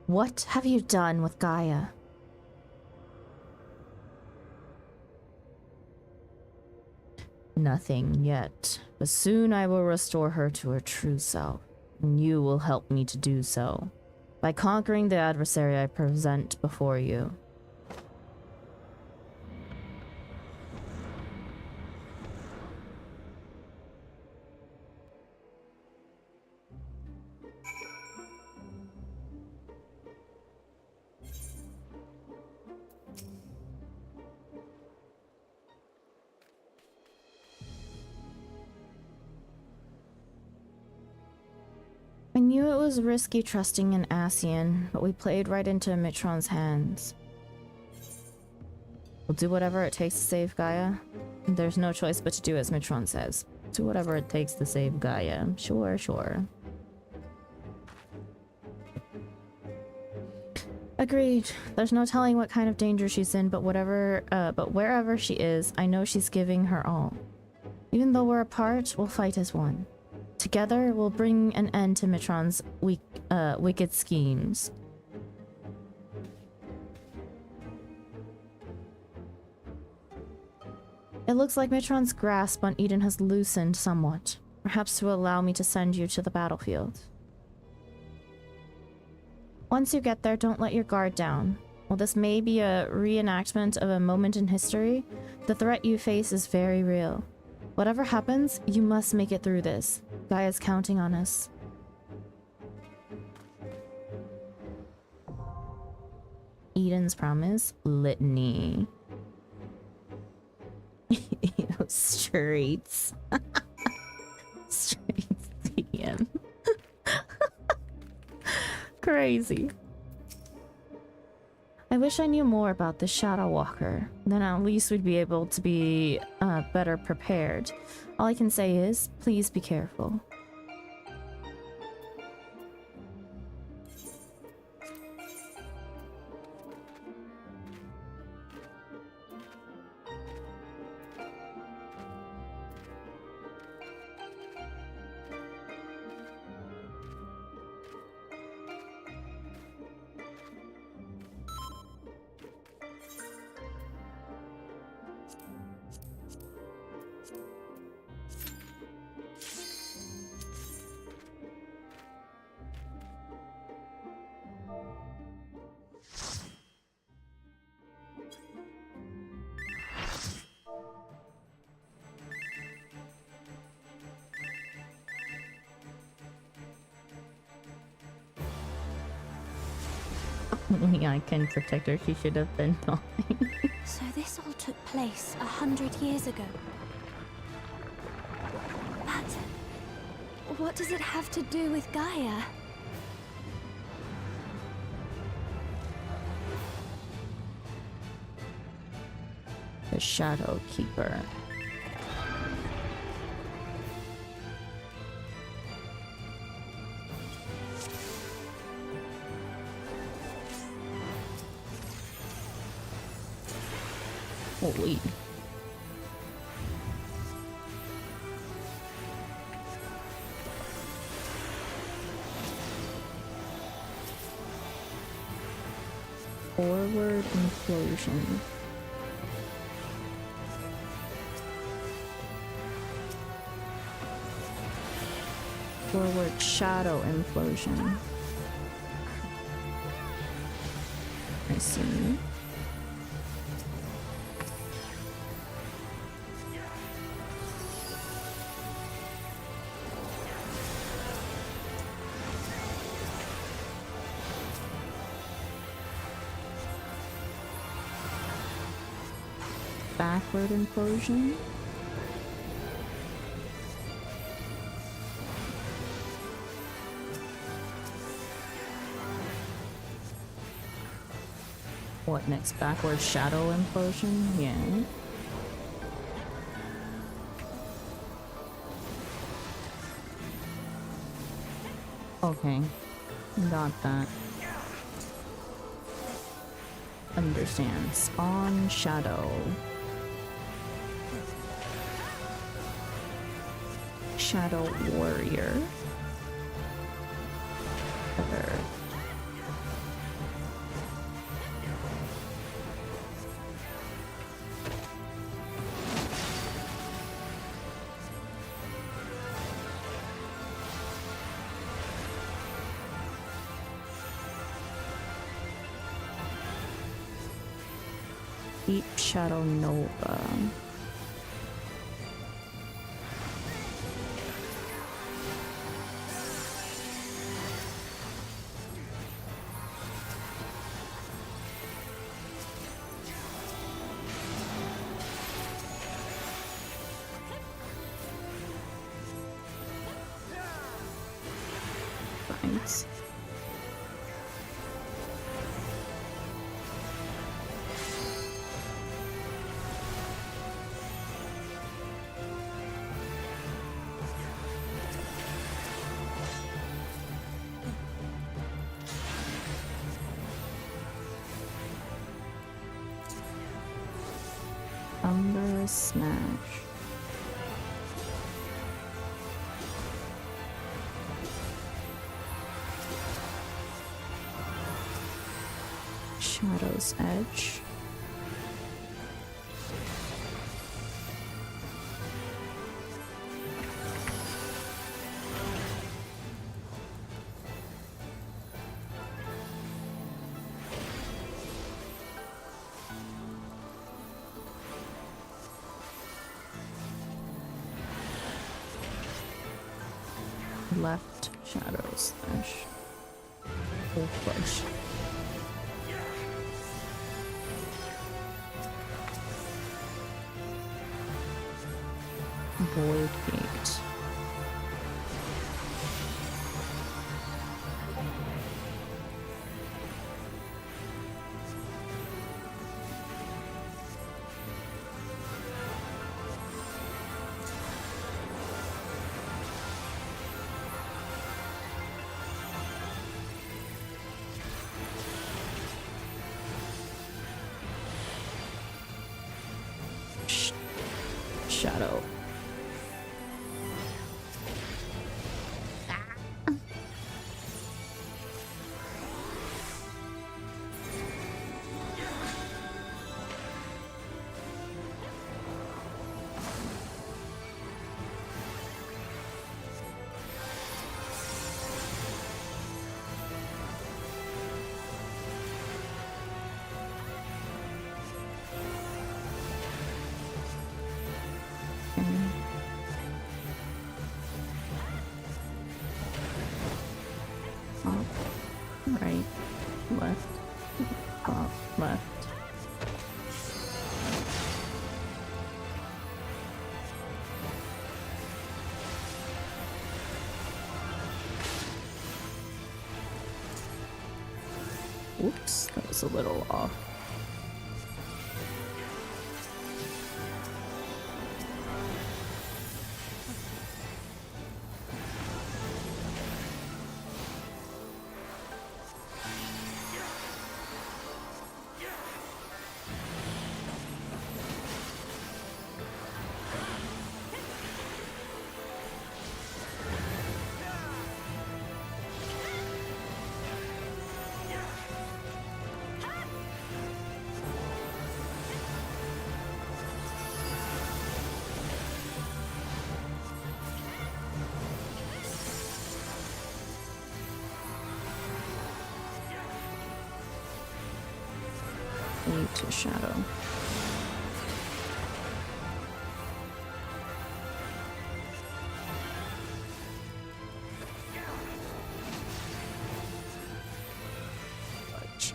What have you done with Gaia? Nothing yet, but soon I will restore her to her true self, and you will help me to do so, by conquering the adversary I present before you. I knew it was risky trusting an Ascian, but we played right into Mitron's hands. We'll do whatever it takes to save Gaia. There's no choice but to do as Mitron says. Do whatever it takes to save Gaia. Sure, sure. Agreed. There's no telling what kind of danger she's in, but wherever she is, I know she's giving her all. Even though we're apart, we'll fight as one. Together, we'll bring an end to Mitron's wicked schemes. It looks like Mitron's grasp on Eden has loosened somewhat, perhaps to allow me to send you to the battlefield. Once you get there, don't let your guard down. While this may be a reenactment of a moment in history, the threat you face is very real. Whatever happens, you must make it through this. Gaia's counting on us. Eden's promise, litany. Streets. Streets DM. Crazy. I wish I knew more about the Shadow Walker. Then at least we'd be able to be better prepared. All I can say is, please be careful. Only I can protect her. She should have been fine. So this all took place 100 years ago. But what does it have to do with Gaia? The Shadow Keeper. Holy. Forward implosion. Forward shadow implosion. I see. backward implosion. What next? Backward shadow implosion? Yeah. Okay. Got that. Understand. Spawn shadow. Shadow warrior. Other. Deep Shadow Nova. Thanks. Thunder Smash. Shadow's Edge. Left Shadow's Edge. Oh, fudge. Void Gate. Shadow. Up, right, left, up, left. Oops, that was a little off. To shadow. Fudge.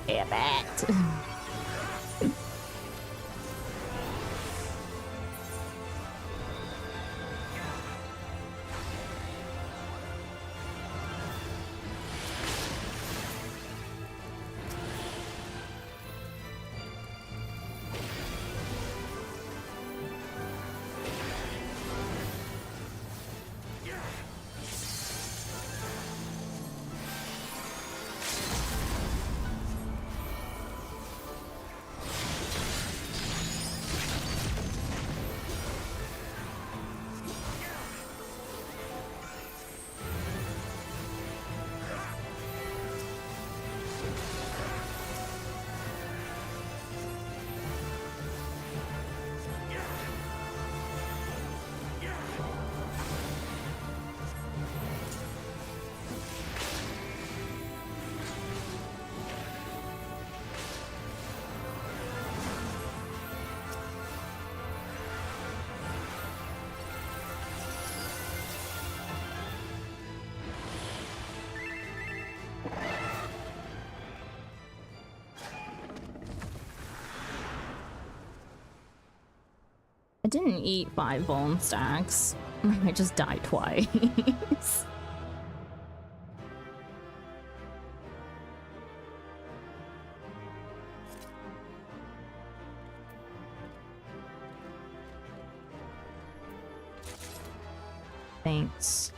Damn it. I didn't eat 5 bone stacks. I just died twice. Thanks.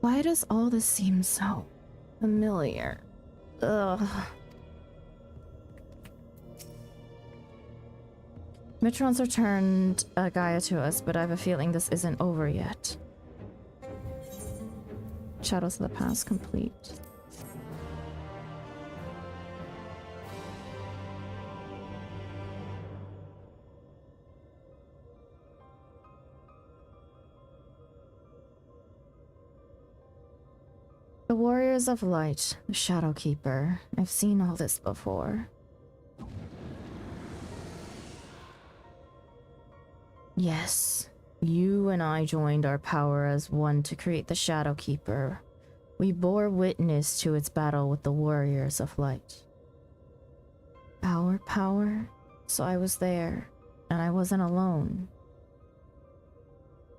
Why does all this seem so familiar? Ugh. Mitron's returned Gaia to us, but I have a feeling this isn't over yet. Shadows of the Past complete. The Warriors of Light, the Shadow Keeper. I've seen all this before. Yes, you and I joined our power as one to create the Shadow Keeper. We bore witness to its battle with the Warriors of Light. Our power? So I was there, and I wasn't alone.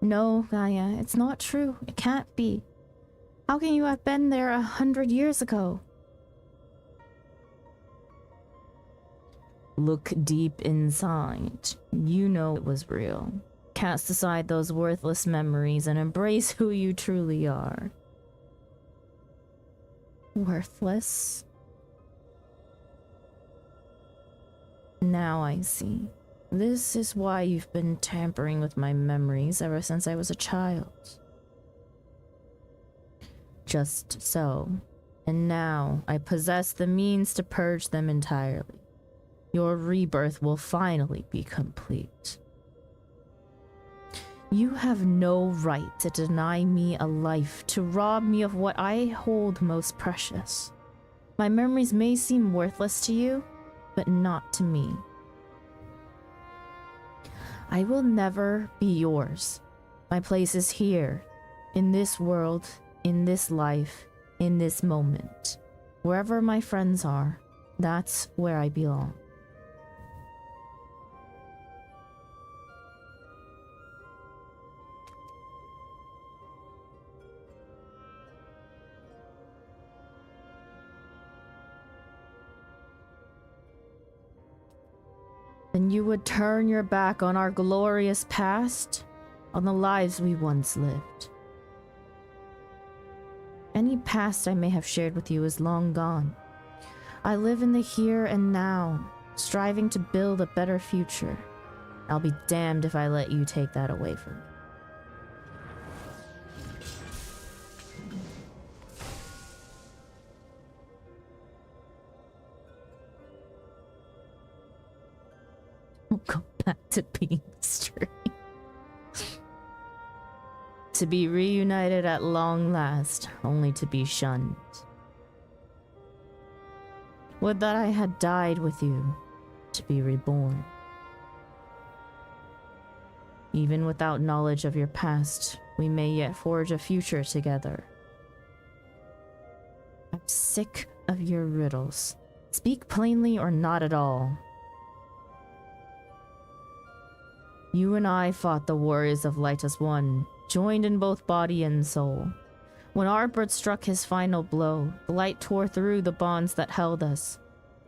No, Gaia, it's not true. It can't be. How can you have been there 100 years ago? Look deep inside. You know it was real. Cast aside those worthless memories and embrace who you truly are. Worthless? Now I see. This is why you've been tampering with my memories ever since I was a child. Just so. And now I possess the means to purge them entirely. Your rebirth will finally be complete. You have no right to deny me a life, to rob me of what I hold most precious. My memories may seem worthless to you, but not to me. I will never be yours. My place is here, in this world, in this life, in this moment. Wherever my friends are, that's where I belong. Then you would turn your back on our glorious past, on the lives we once lived. Any past I may have shared with you is long gone. I live in the here and now, striving to build a better future. I'll be damned if I let you take that away from me. We'll go back to being straight. To be reunited at long last, only to be shunned. Would that I had died with you, to be reborn. Even without knowledge of your past, we may yet forge a future together. I'm sick of your riddles. Speak plainly or not at all. You and I fought the warriors of light as one, joined in both body and soul. When Arbert struck his final blow, the light tore through the bonds that held us.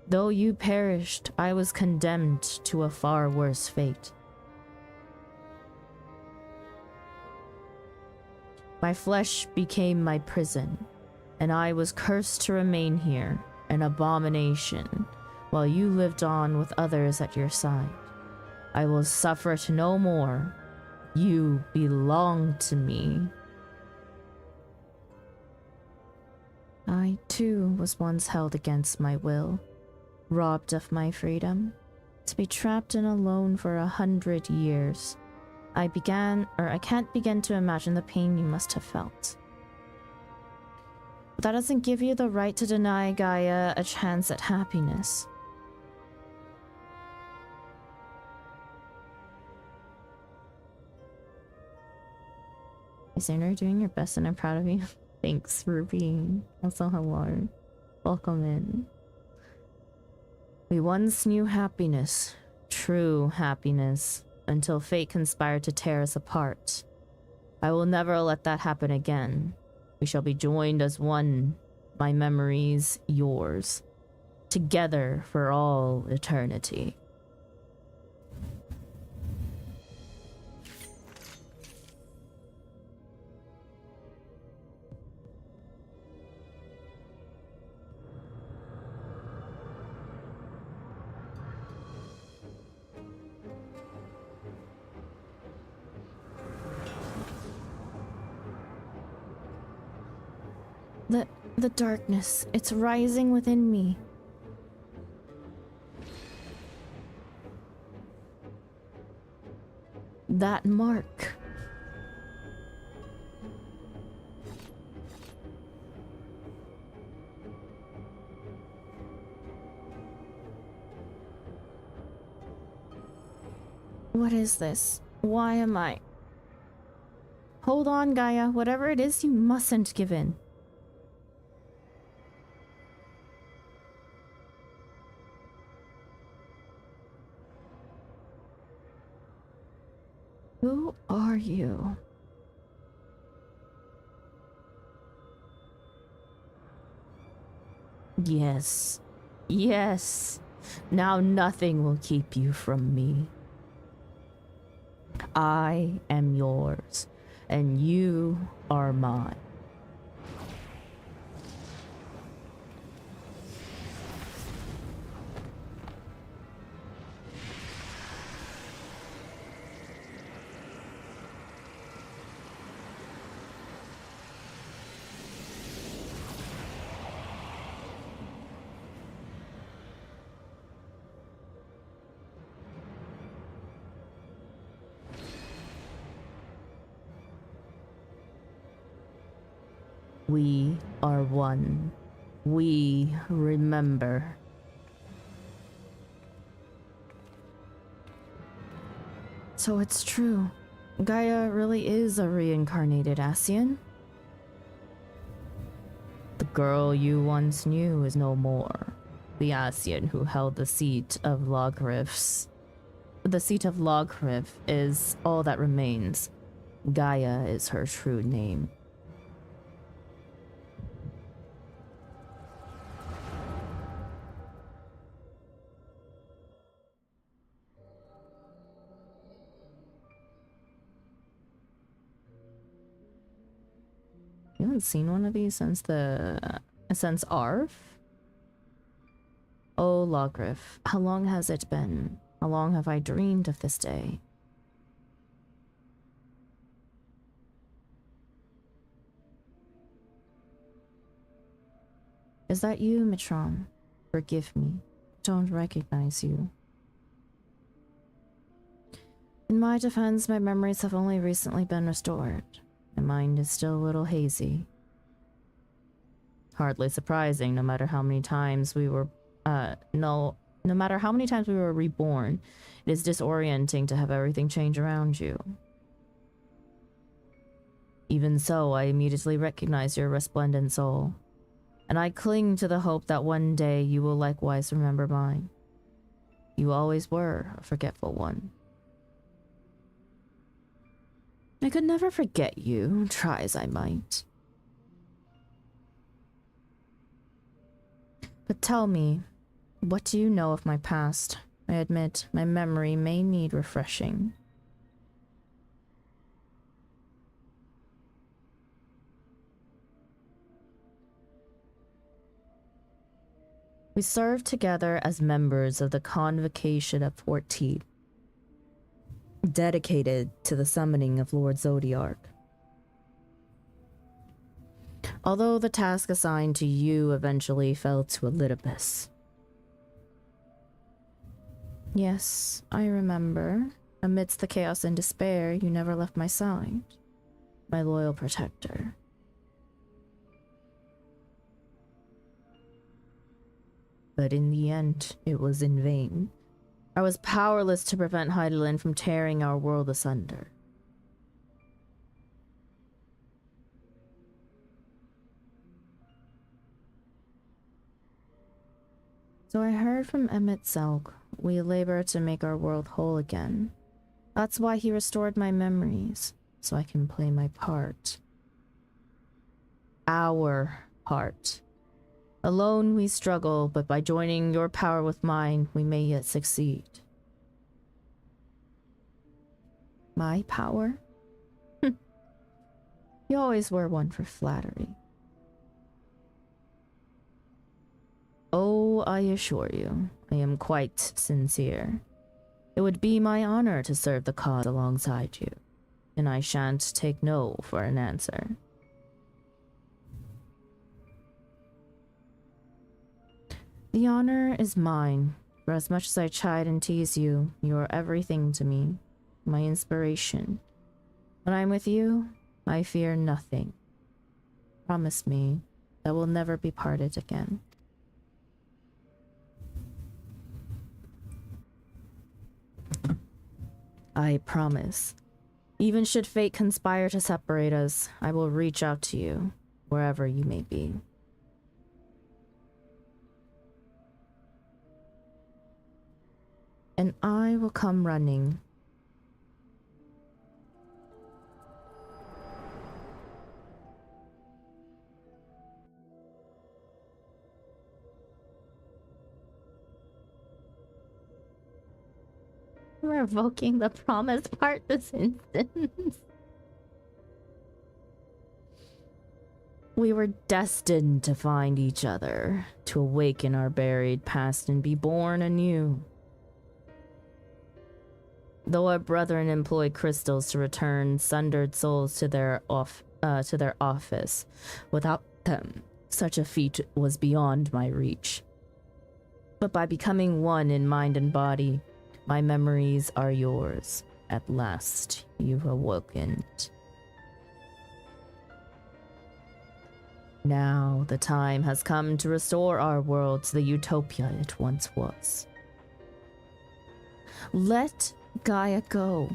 Though you perished, I was condemned to a far worse fate. My flesh became my prison, and I was cursed to remain here, an abomination, while you lived on with others at your side. I will suffer it no more. You belong to me. I, too, was once held against my will, robbed of my freedom, to be trapped and alone for 100 years. I can't begin to imagine the pain you must have felt. But that doesn't give you the right to deny Gaia a chance at happiness. You're doing your best and I'm proud of you. Thanks, Ruby. Also, hello. Welcome in. We once knew happiness, true happiness, until fate conspired to tear us apart. I will never let that happen again. We shall be joined as one, my memories, yours, together for all eternity. The darkness, it's rising within me. That mark. What is this? Why am I? Hold on, Gaia. Whatever it is, you mustn't give in. Who are you? Yes. Yes. Now nothing will keep you from me. I am yours, and you are mine. We are one. We remember. So it's true. Gaia really is a reincarnated Ascian? The girl you once knew is no more. The Ascian who held the seat of Logrif's. The seat of Logrif is all that remains. Gaia is her true name. You haven't seen one of these since Arv? Oh, Logrif, how long has it been? How long have I dreamed of this day? Is that you, Mitron? Forgive me. Don't recognize you. In my defense, my memories have only recently been restored. My mind is still a little hazy. Hardly surprising, no matter how many times we were, No matter how many times we were reborn, it is disorienting to have everything change around you. Even so, I immediately recognize your resplendent soul, and I cling to the hope that one day you will likewise remember mine. You always were a forgetful one. I could never forget you, try as I might. But tell me, what do you know of my past? I admit, my memory may need refreshing. We served together as members of the Convocation of 14, dedicated to the summoning of Lord Zodiark. Although the task assigned to you eventually fell to Elidibus. Yes, I remember. Amidst the chaos and despair, you never left my side. My loyal protector. But in the end, it was in vain. I was powerless to prevent Hydaelyn from tearing our world asunder. So I heard from Emmett Selk. We labor to make our world whole again. That's why he restored my memories, so I can play my part. Our part. Alone we struggle, but by joining your power with mine, we may yet succeed. My power? You always were one for flattery. Oh, I assure you, I am quite sincere. It would be my honor to serve the cause alongside you, and I shan't take no for an answer. The honor is mine, for as much as I chide and tease you, you are everything to me, my inspiration. When I'm with you, I fear nothing. Promise me that we'll never be parted again. I promise. Even should fate conspire to separate us, I will reach out to you, wherever you may be. And I will come running. Revoking the promise part this instance. We were destined to find each other, to awaken our buried past and be born anew. Though our brethren employ crystals to return sundered souls to their office, without them, such a feat was beyond my reach. But by becoming one in mind and body, my memories are yours. At last, you've awakened. Now, the time has come to restore our world to the utopia it once was. Let Gaia go.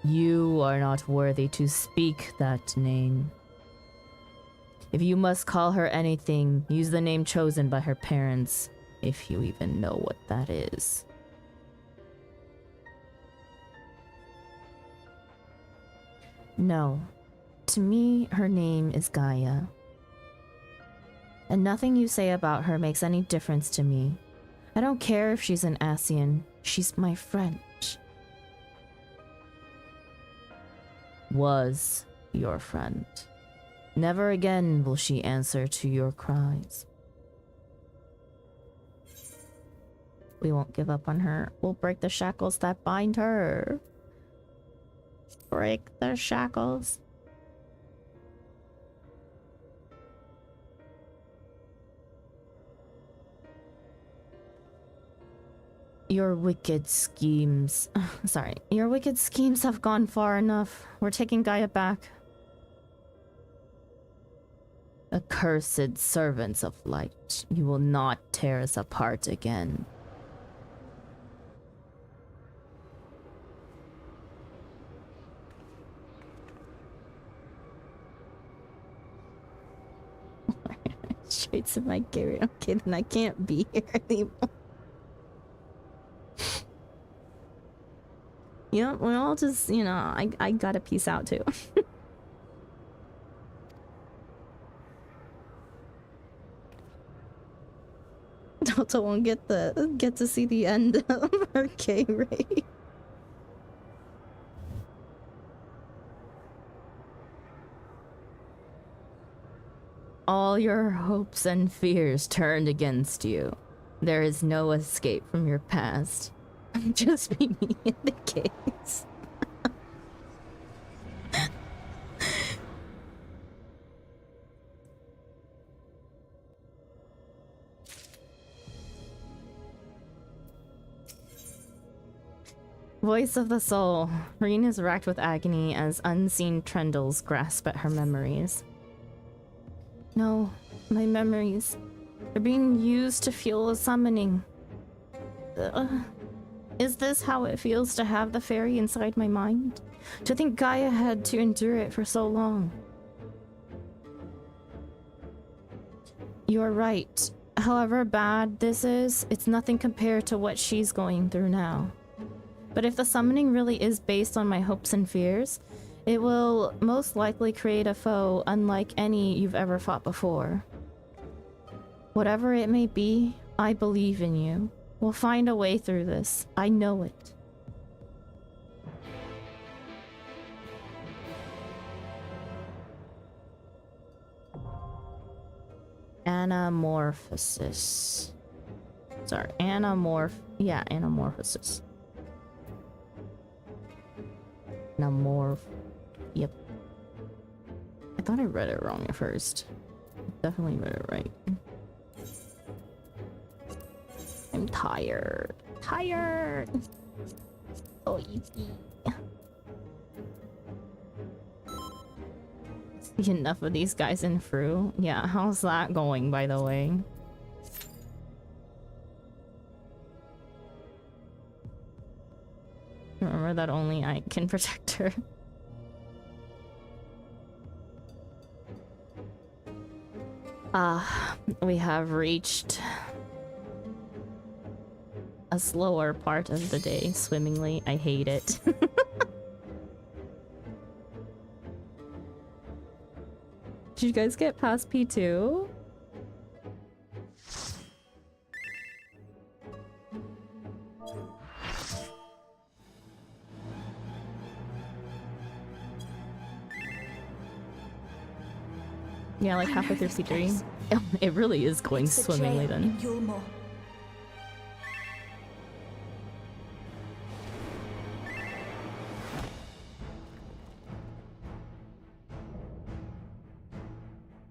You are not worthy to speak that name. If you must call her anything, use the name chosen by her parents, if you even know what that is. No. To me, her name is Gaia. And nothing you say about her makes any difference to me. I don't care if she's an Asian. She's my friend. Was your friend. Never again will she answer to your cries. We won't give up on her. We'll break the shackles that bind her. Break the shackles. Your wicked schemes... Sorry. Your wicked schemes have gone far enough. We're taking Gaia back. Accursed servants of light, you will not tear us apart again. Straight to my Gary. Okay, then I can't be here anymore. You know, we're all just, you know, I gotta peace out too. Delta won't get to see the end of her K-Ray. All your hopes and fears turned against you. There is no escape from your past. Just be me in the case. Voice of the soul. Reen is racked with agony as unseen trendles grasp at her memories. No, my memories. They're being used to fuel a summoning. Is this how it feels to have the fairy inside my mind? To think Gaia had to endure it for so long? You're right. However bad this is, it's nothing compared to what she's going through now. But if the summoning really is based on my hopes and fears, it will most likely create a foe unlike any you've ever fought before. Whatever it may be, I believe in you. We'll find a way through this. I know it. Anamorphosis. Sorry, anamorphosis. Yep. I thought I read it wrong at first. Definitely read it right. I'm tired. Tired. So easy. See enough of these guys in Fru. Yeah, how's that going, by the way? Remember that only I can protect her. We have reached a slower part of the day swimmingly. I hate it. Did you guys get past P2? Yeah, like halfway through C3. It really is going swimmingly then.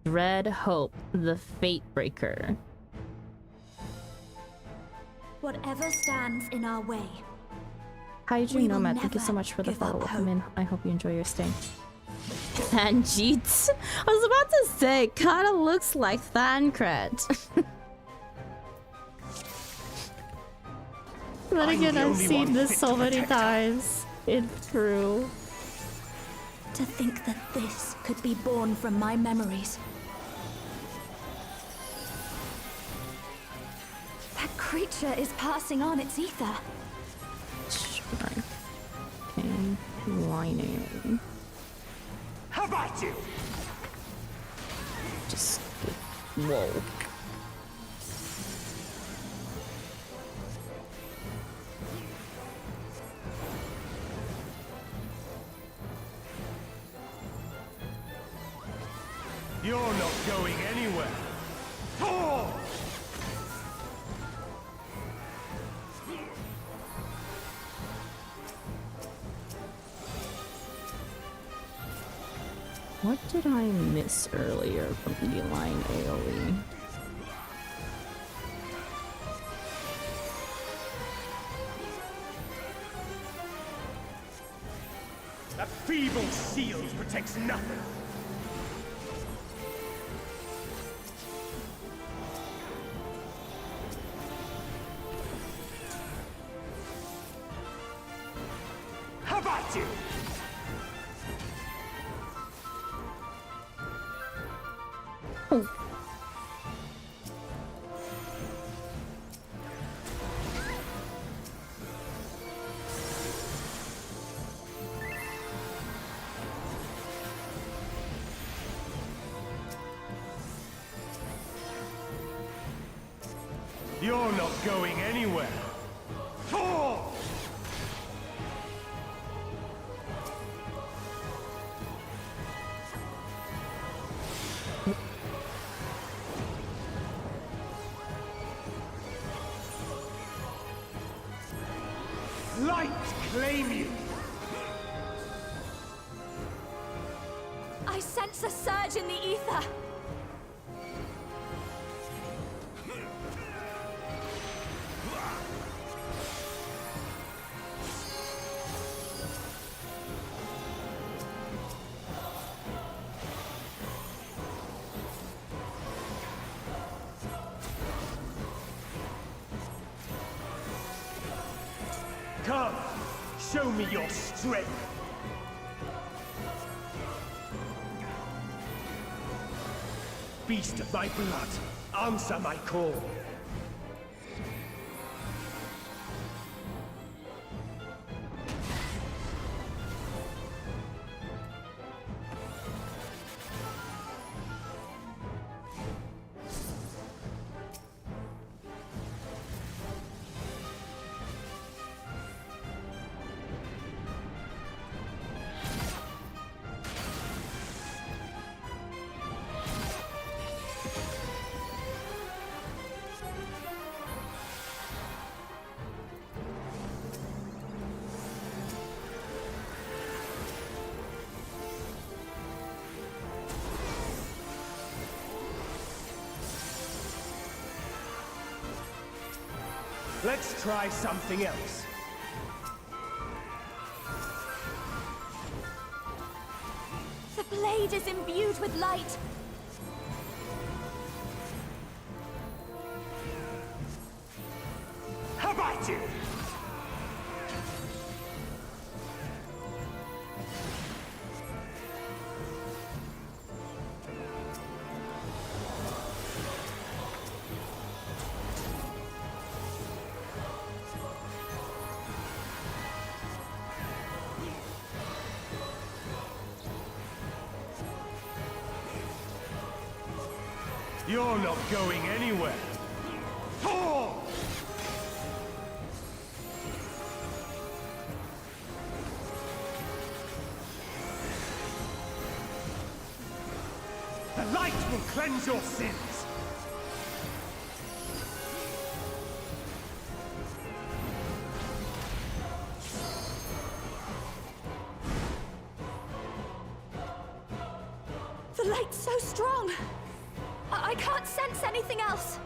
Dread Hope, the Fate Breaker. Whatever stands in our way. Hi, Dream Nomad. Thank you so much for the follow. Welcome in. I hope you enjoy your stay. Thanjeet. I was about to say, kinda looks like Thancred. But again, I've seen this so many times. It's true. To think that this could be born from my memories. That creature is passing on its ether. Sure. Okay, lining. How about you? Just whoa. You're not going anywhere. Oh! What did I miss earlier from the line AoE? That feeble shield protects nothing. You're not going anywhere. Fall! Light claim you! I sense a surge in the ether. Come, show me your strength. Beast of my blood, answer my call. Let's try something else. The blade is imbued with light. How about you? You're not going anywhere. Fall! The light will cleanse your sins. The light's so strong. I can't sense anything else.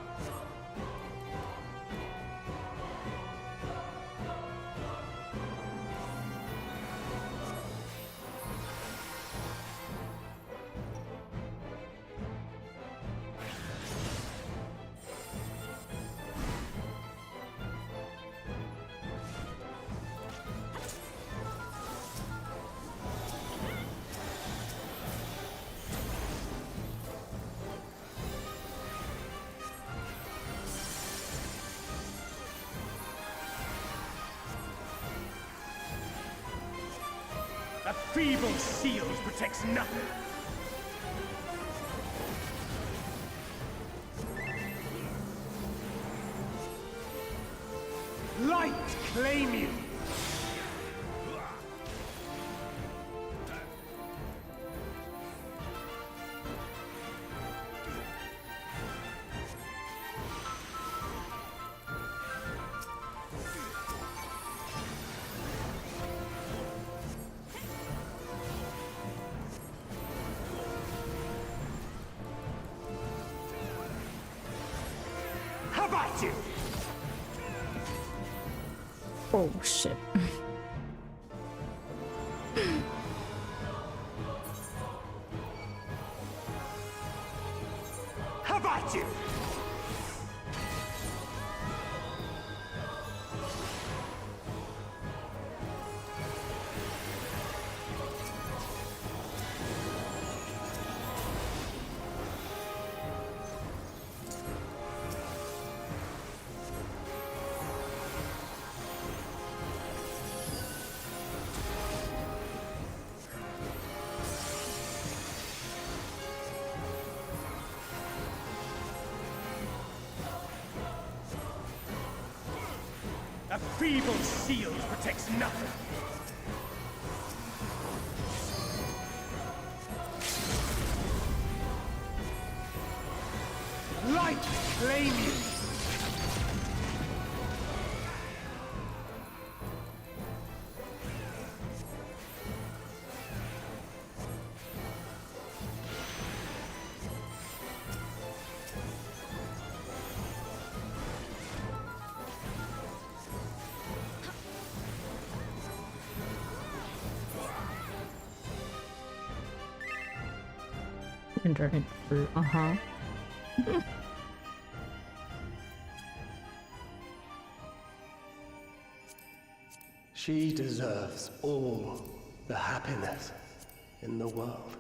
A feeble shield protects nothing. Light claim you! How about you? Oh shit. How about you? feeble shield protects nothing. Light claim you! Enduring fruit, She deserves all the happiness in the world.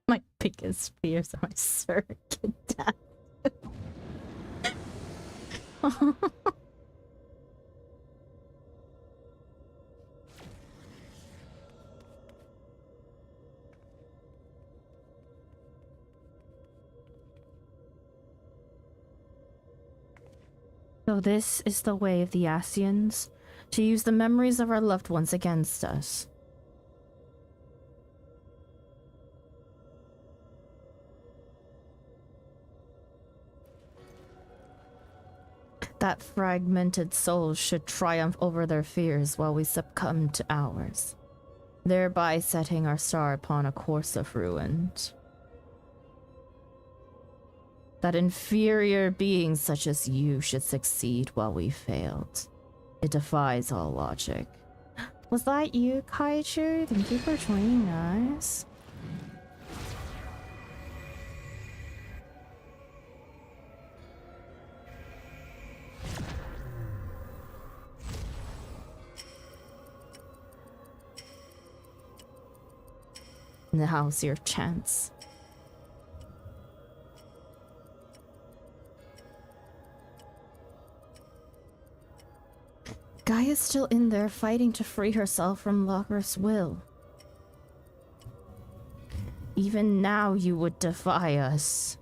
My biggest fears are my surrogate death. So this is the way of the Asians, to use the memories of our loved ones against us. That fragmented souls should triumph over their fears while we succumb to ours, thereby setting our star upon a course of ruins. That inferior beings such as you should succeed while we failed. It defies all logic. Was that you, Kaiju? Thank you for joining us. Now's your chance. Gaia's still in there fighting to free herself from Locker's will. Even now you would defy us.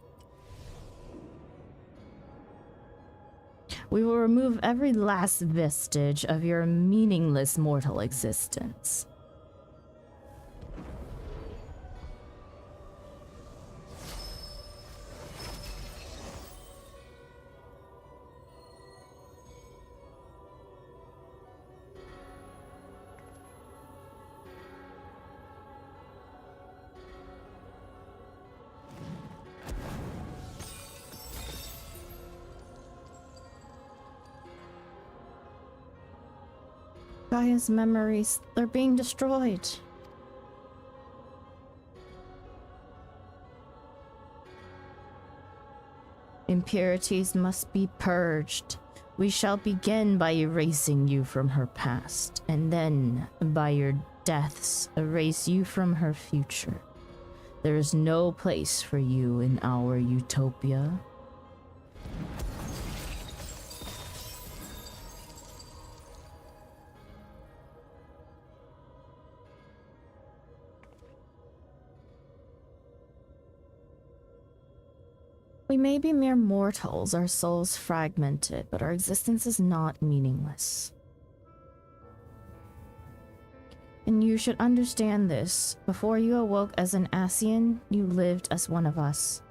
We will remove every last vestige of your meaningless mortal existence. Gaia's memories, they're being destroyed. Impurities must be purged. We shall begin by erasing you from her past, and then, by your deaths, erase you from her future. There is no place for you in our utopia. We may be mere mortals, our souls fragmented, but our existence is not meaningless. And you should understand this. Before you awoke as an Asian, you lived as one of us.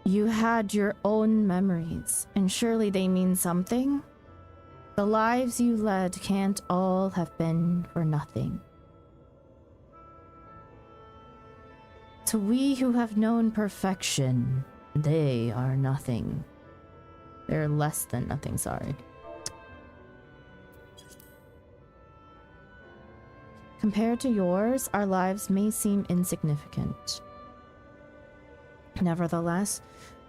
You had your own memories, and surely they mean something? The lives you led can't all have been for nothing. To we who have known perfection, they are nothing. They're less than nothing, sorry. Compared to yours, our lives may seem insignificant. Nevertheless,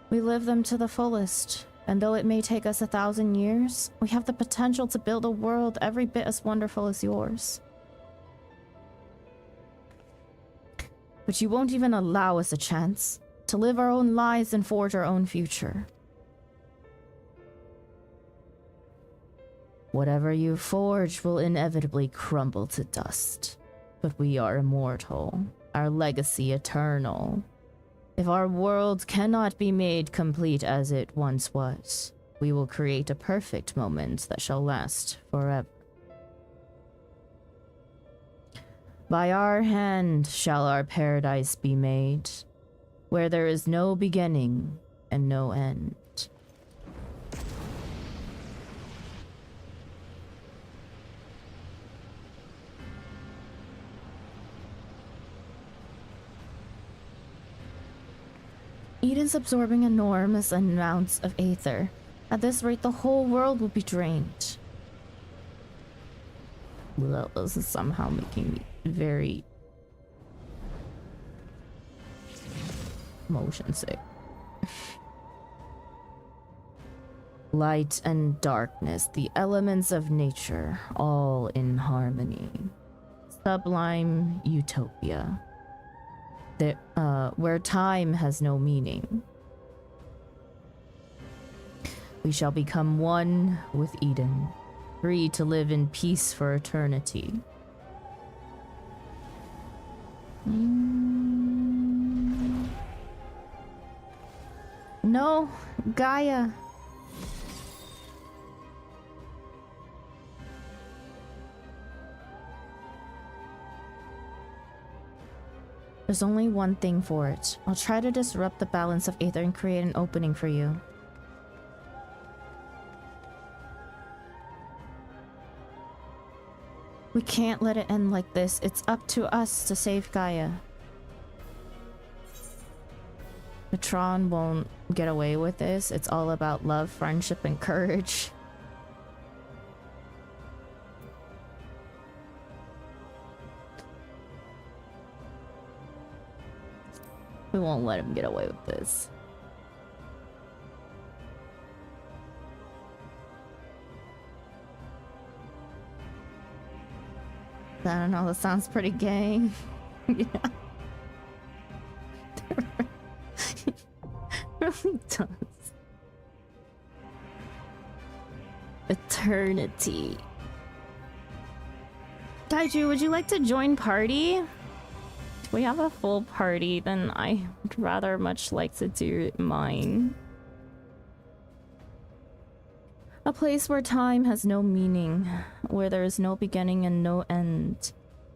we live them to the fullest, and though it may take us 1,000 years, we have the potential to build a world every bit as wonderful as yours. But you won't even allow us a chance to live our own lives and forge our own future. Whatever you forge will inevitably crumble to dust, but we are immortal, our legacy eternal. If our world cannot be made complete as it once was, we will create a perfect moment that shall last forever. By our hand shall our paradise be made, where there is no beginning and no end. Eden's absorbing enormous amounts of aether. At this rate, the whole world will be drained. Well, this is somehow making me very motion sick. Light and darkness, the elements of nature, all in harmony. Sublime utopia. Where time has no meaning. We shall become one with Eden, free to live in peace for eternity. No, Gaia. There's only one thing for it. I'll try to disrupt the balance of aether and create an opening for you. We can't let it end like this. It's up to us to save Gaia. Matron won't get away with this. It's all about love, friendship, and courage. We won't let him get away with this. I don't know, that sounds pretty gay. Yeah. It really does. Eternity. Kaiju, would you like to join party? If we have a full party, then I would rather much like to do mine. A place where time has no meaning, where there is no beginning and no end.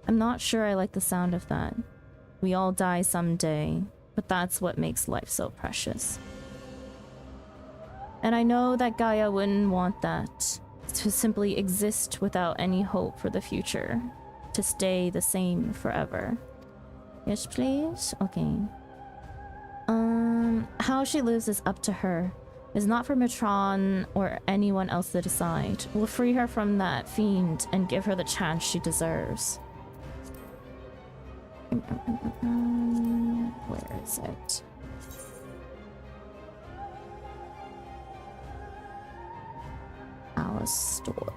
I'm not sure I like the sound of that. We all die someday, but that's what makes life so precious. And I know that Gaia wouldn't want that, to simply exist without any hope for the future, to stay the same forever. Yes, please? Okay. How she lives is up to her. It's not for Matron or anyone else to decide. We'll free her from that fiend and give her the chance she deserves. Where is it? Alice store.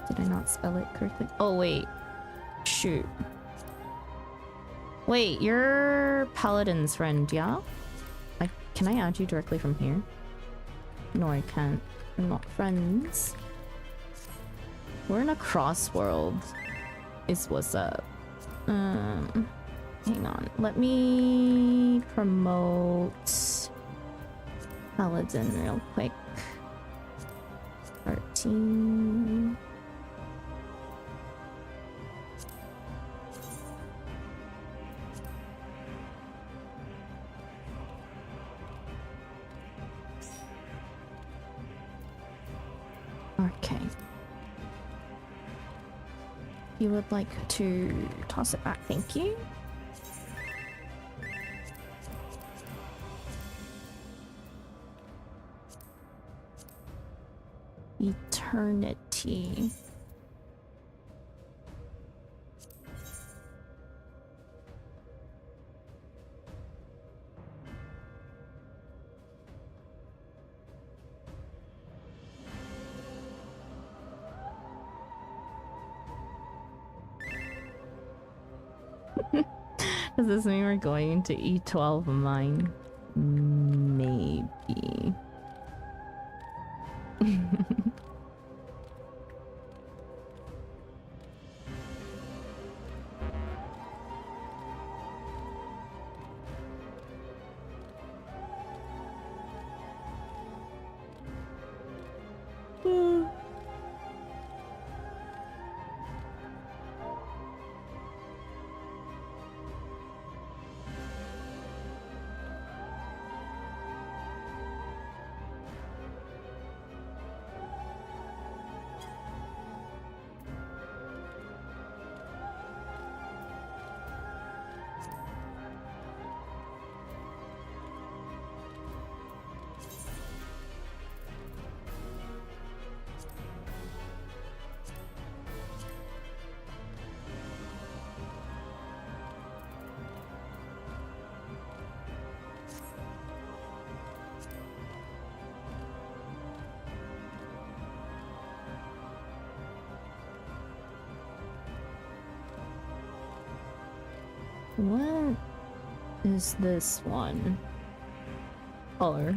Did I not spell it correctly? Oh, wait. Shoot. Wait, you're Paladin's friend, yeah? Can I add you directly from here? No, I can't. We're not friends. We're in a cross world. Is what's up. Hang on. Let me promote Paladin real quick. 13. Okay. you would like to toss it back, thank you. Eternity. Does this mean we're going to E12 mine? Maybe. What is this one? Color.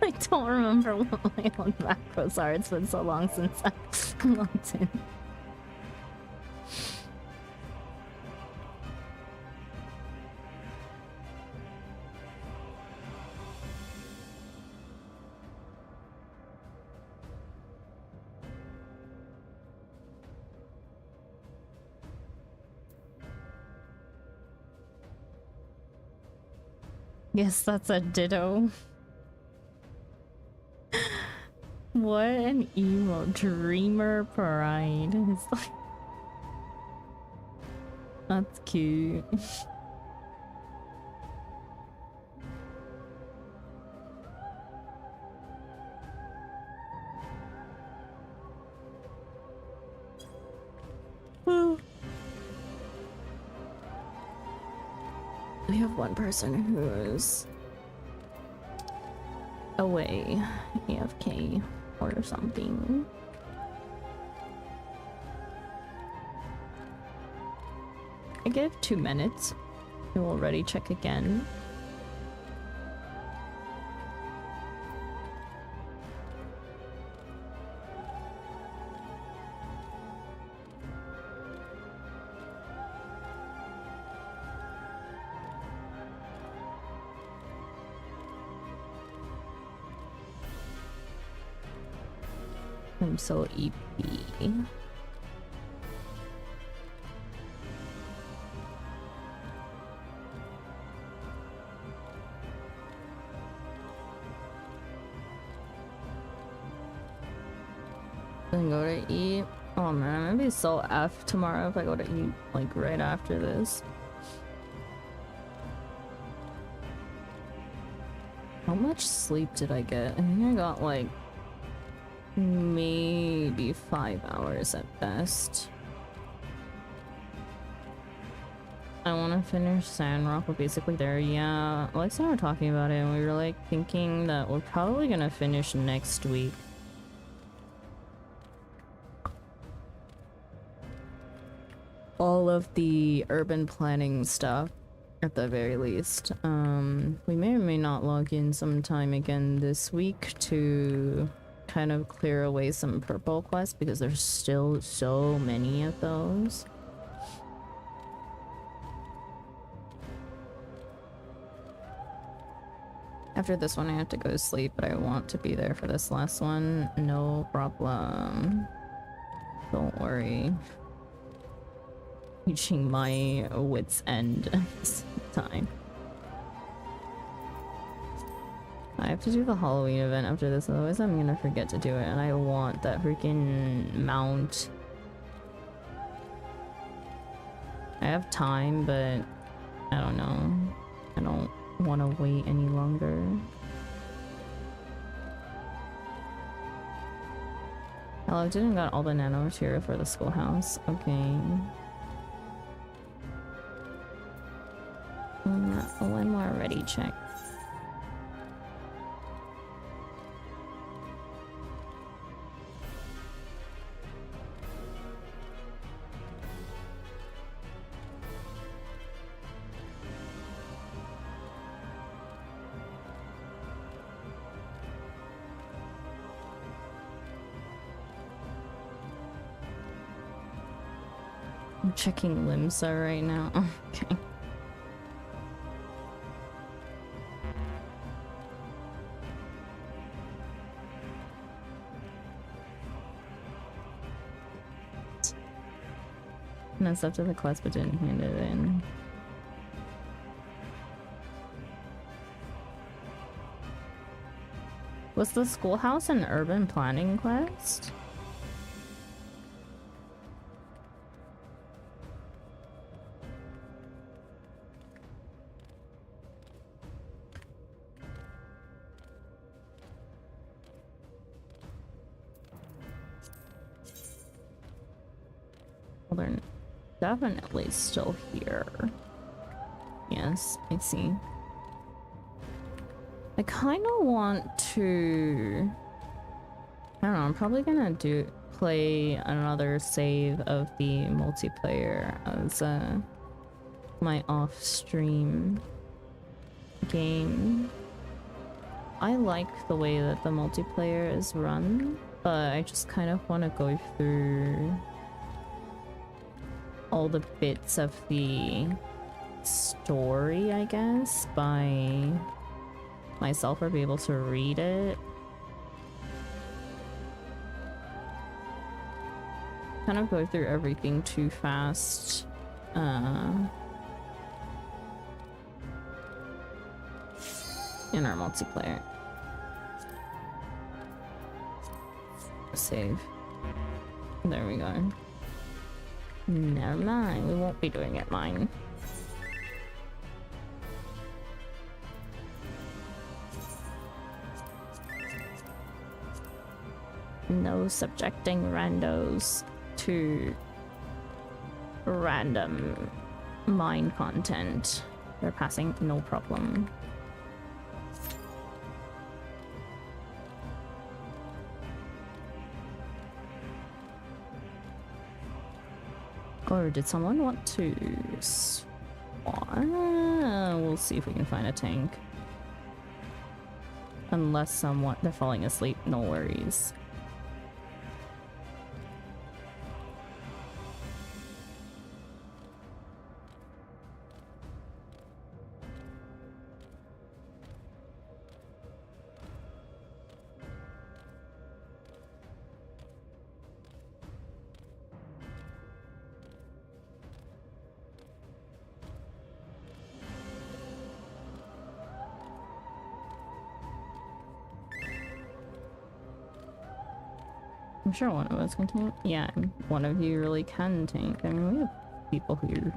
I don't remember what my own macros are. It's been so long since I logged in. Yes, that's a ditto. What an emo dreamer pride. It's like... That's cute. Woo. We have one person who's away, AFK or something. I give 2 minutes. We will ready check again. I'm so EP. Then go to eat. Oh man, I'm gonna be so F tomorrow if I go to eat like right after this. How much sleep did I get? I think I got like maybe 5 hours at best. I want to finish Sandrock. We're basically there. Yeah, Alexa and I were talking about it and we were like thinking that we're probably gonna finish next week. All of the urban planning stuff at the very least. We may or may not log in sometime again this week to kind of clear away some purple quests because there's still so many of those. After this one I have to go to sleep, but I want to be there for this last one. No problem. Don't worry. Reaching my wit's end this time. I have to do the Halloween event after this, otherwise I'm gonna forget to do it, and I want that freaking mount. I have time, but I don't know. I don't want to wait any longer. Hello, I didn't got all the nano material for the schoolhouse. Okay. One more ready check. I'm checking Limsa right now. Okay. Messed up to the quest but didn't hand it in. Was the schoolhouse an urban planning quest? Well, they're definitely still here. Yes, I see. I kind of want to... I don't know, I'm probably gonna play another save of the multiplayer as my off-stream game. I like the way that the multiplayer is run, but I just kind of want to go through all the bits of the story, I guess, by myself, or be able to read it. Kind of go through everything too fast. In our multiplayer. Save. There we go. Never mind, we won't be doing it mine. No subjecting randos to random mine content. They're passing no problem. Or did someone want to spawn? We'll see if we can find a tank. Unless they're falling asleep, no worries. I'm sure one of us can tank. Yeah, one of you really can tank. I mean, we have people who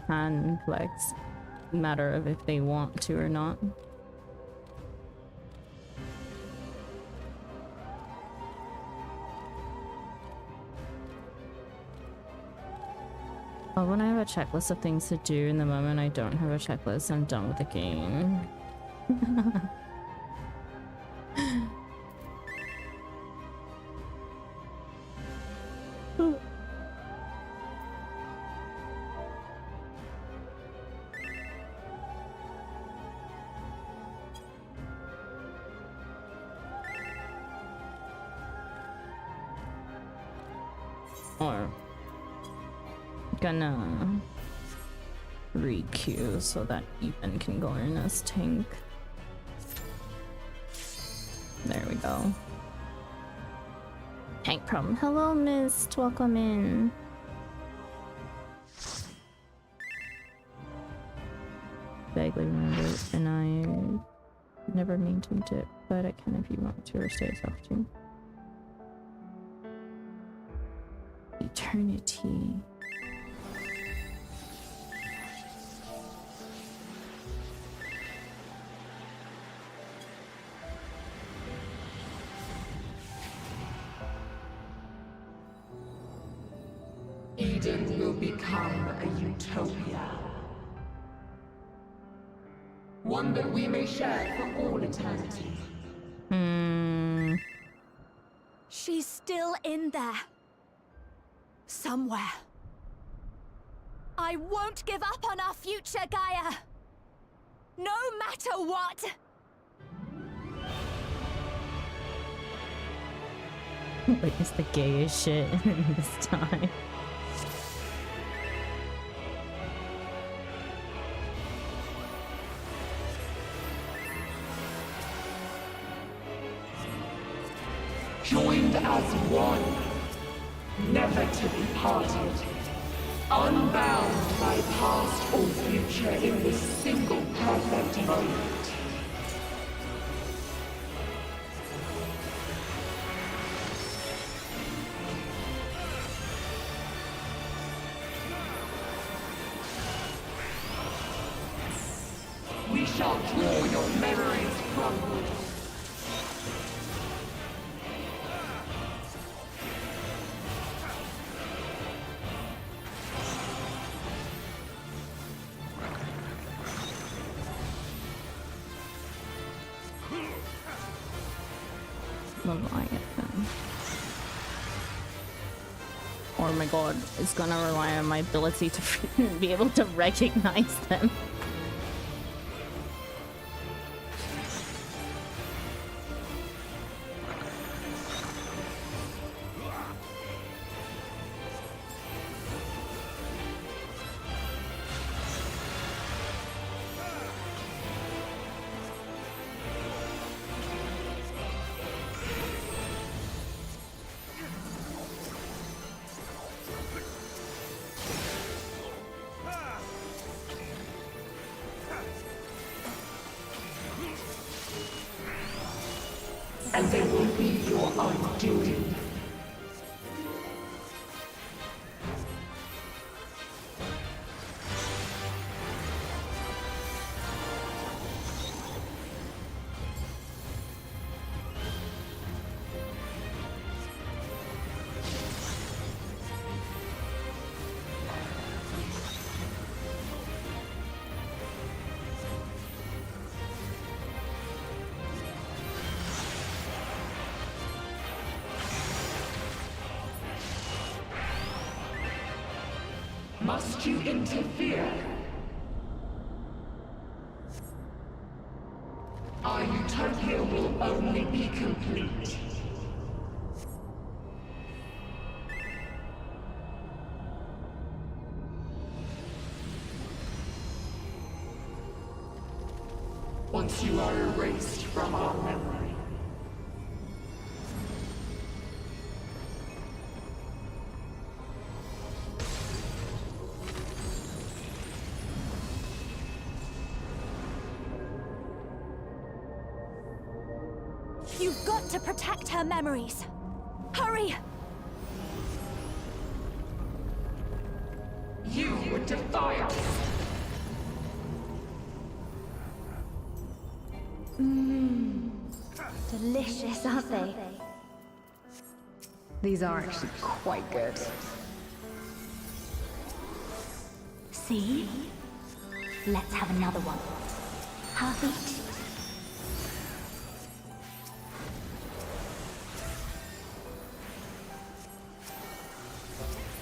can flex. Matter of if they want to or not. Oh, when I have a checklist of things to do, in the moment I don't have a checklist, I'm done with the game. Or gonna re-queue so that Ethan can go in as tank. There we go. Tank problem. Hello, Mist. Welcome in. Vaguely remember, and I never maintained it, but I can if you want to or stay as often. Eternity. Eden will become a utopia. One that we may share for all eternity. She's still in there. Somewhere. I won't give up on our future, Gaia. No matter what! Wait, it's the gayest shit this time. Joined as one, never to be parted, unbound by past or future in this single perfect moment. We shall draw your memories from you. Leviathan. Oh my god, it's gonna rely on my ability to be able to recognize them. And they will be your undoing. Must you interfere? Our utopia will only be complete. Once you are erased from our memory. You've got to protect her memories. Hurry! You would defy us. Delicious, aren't they? These are actually quite good. See? Let's have another one. Half each.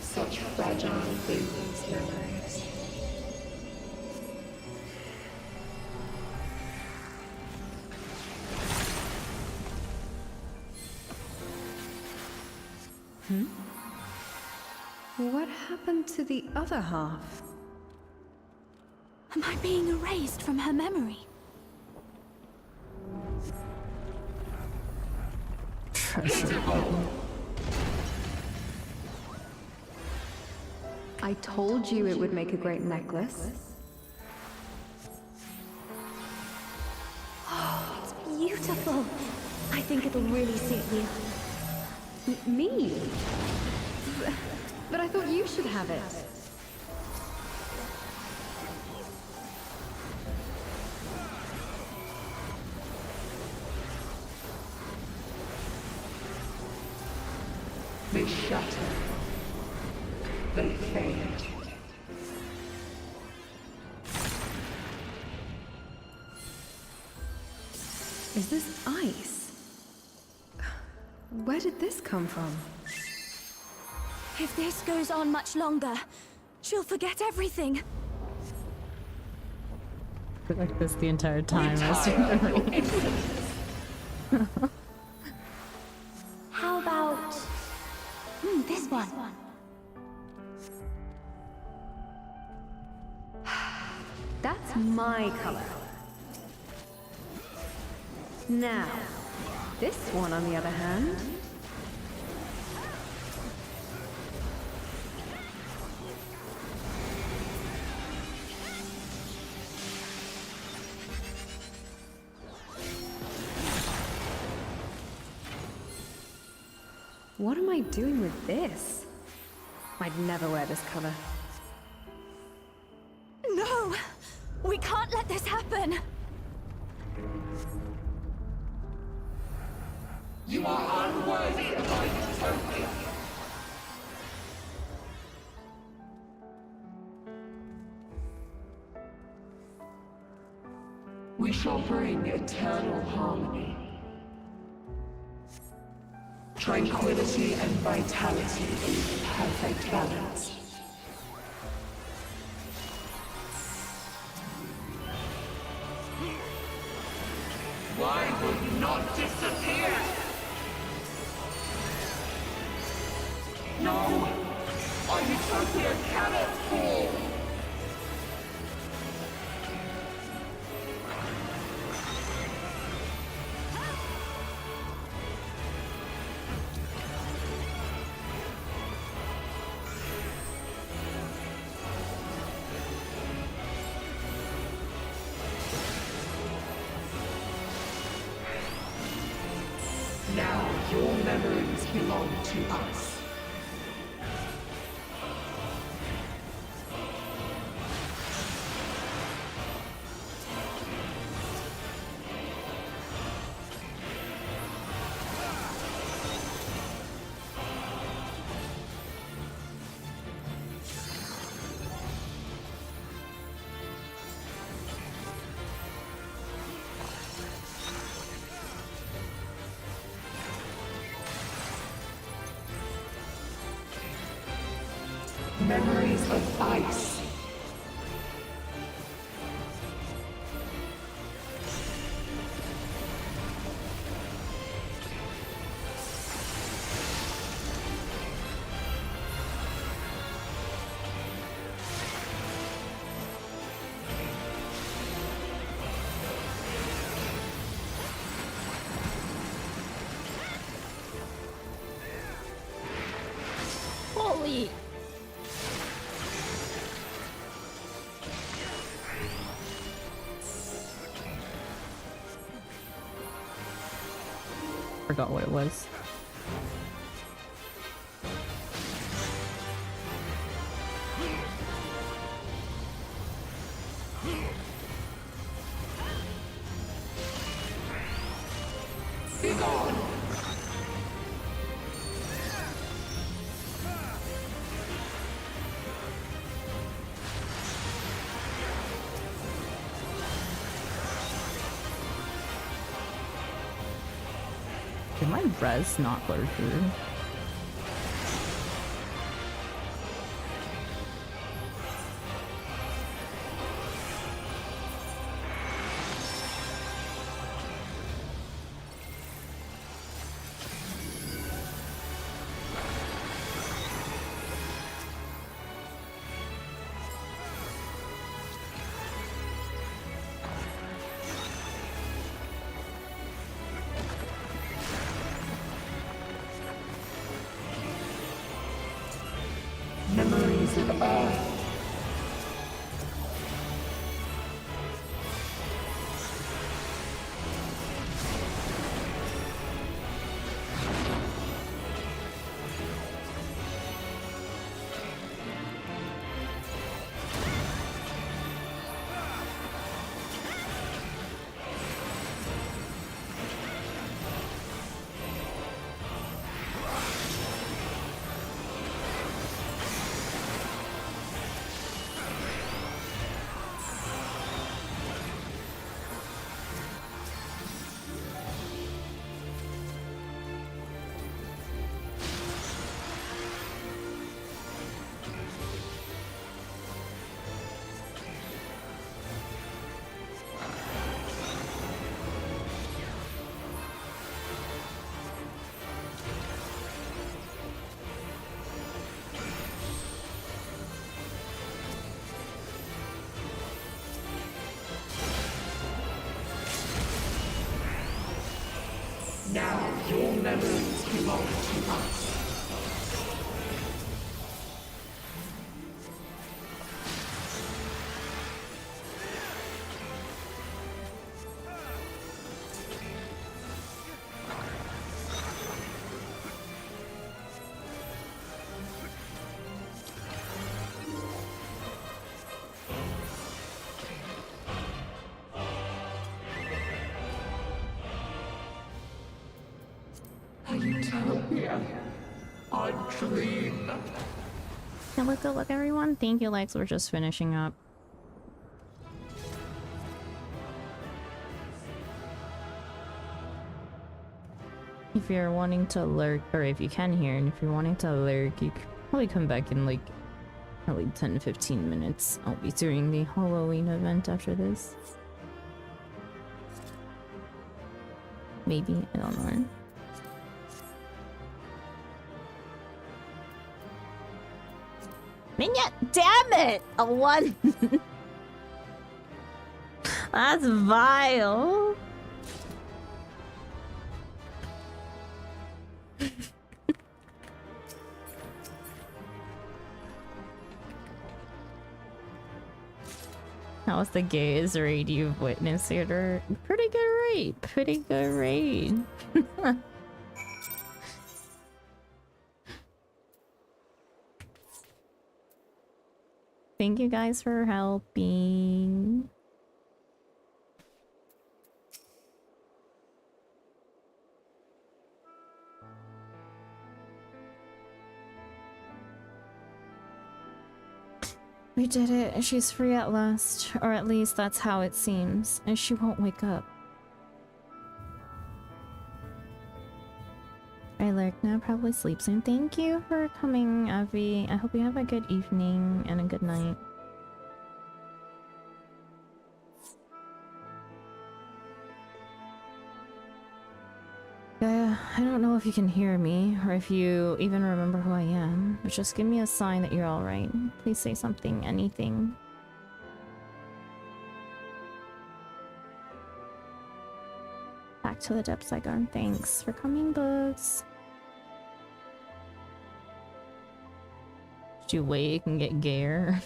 Such fragile things, memories. What happened to the other half? Am I being erased from her memory? I told you it would make a great necklace. Oh, it's beautiful. I think it'll really suit you. Me? But I thought you should have it. They shatter. They fade. Is this ice? Where did this come from? If this goes on much longer, she'll forget everything. Like this the entire time. How about this one? That's my color. Now, this one on the other hand. What am I doing with this? I'd never wear this color. No! We can't let this happen! You are unworthy of my utopia. We shall bring eternal harmony. Tranquility and vitality in perfect balance. Why will you not disappear? No! Our utopia cannot fall! Now your memories belong to us. Memories of ice. Holy! Forgot what it was. Be gone! Did my res not blur through? Memories of Earth. Now your memories belong to us. Utopia. A dream. Good luck, everyone. Thank you, Lex. We're just finishing up. If you're wanting to lurk, or if you can hear, and if you're wanting to lurk, you could probably come back in like probably 10-15 minutes. I'll be doing the Halloween event after this. Maybe, I don't know. Minya, damn it! A 1! That's vile. How was the gayest raid you've witnessed here? Pretty good raid. Pretty good raid. Thank you guys for helping. We did it. She's free at last. Or at least that's how it seems. And she won't wake up. I lurk now, probably sleep soon. Thank you for coming, Avi. I hope you have a good evening and a good night. Gaia, I don't know if you can hear me, or if you even remember who I am, but just give me a sign that you're alright. Please say something, anything. Back to the depths I gone. Thanks for coming, Books. Did you wait and get gayer?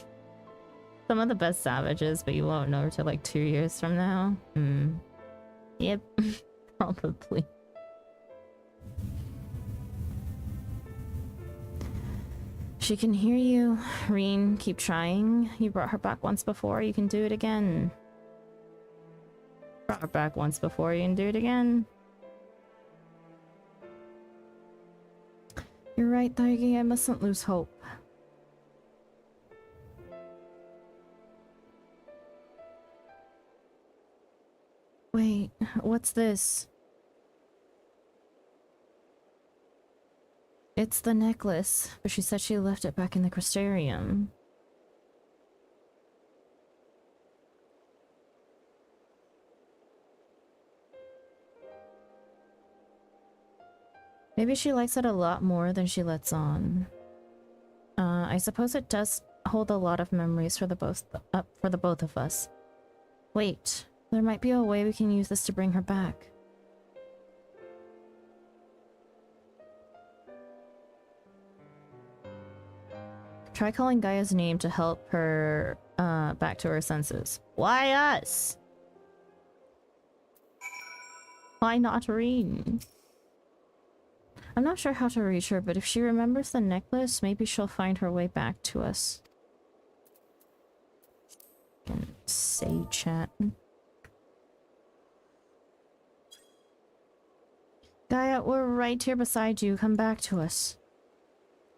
Some of the best savages, but you won't know till like 2 years from now. Yep, probably. She can hear you. Reen, keep trying. You brought her back once before, you can do it again. Brought her back once before, you can do it again. You're right, Daigi, I mustn't lose hope. Wait, what's this? It's the necklace, but she said she left it back in the crystarium. Maybe she likes it a lot more than she lets on. I suppose it does hold a lot of memories for the both of us. Wait, there might be a way we can use this to bring her back. Try calling Gaia's name to help her back to her senses. Why us? Why not Reen? I'm not sure how to reach her, but if she remembers the necklace, maybe she'll find her way back to us. Can say chat. Gaia, we're right here beside you. Come back to us.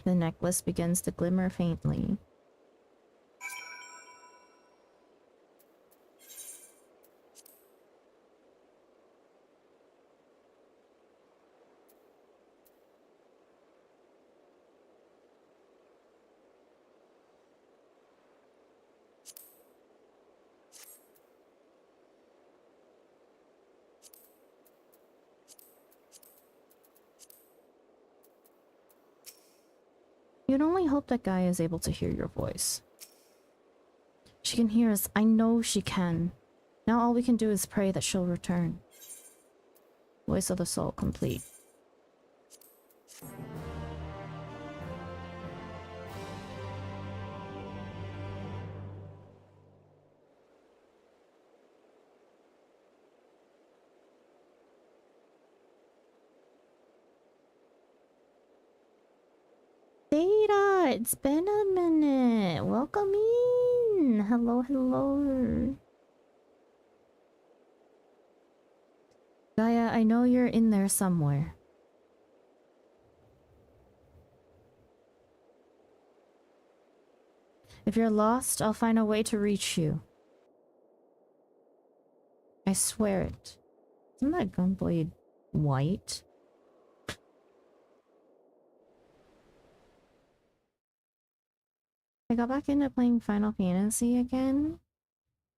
The necklace begins to glimmer faintly. You'd only hope that Gaia is able to hear your voice. She can hear us. I know she can. Now all we can do is pray that she'll return. Voice of the Soul complete. Data, it's been a minute. Welcome in. Hello, hello. Gaia, I know you're in there somewhere. If you're lost, I'll find a way to reach you. I swear it. Isn't that gunblade white? I got back into playing Final Fantasy again.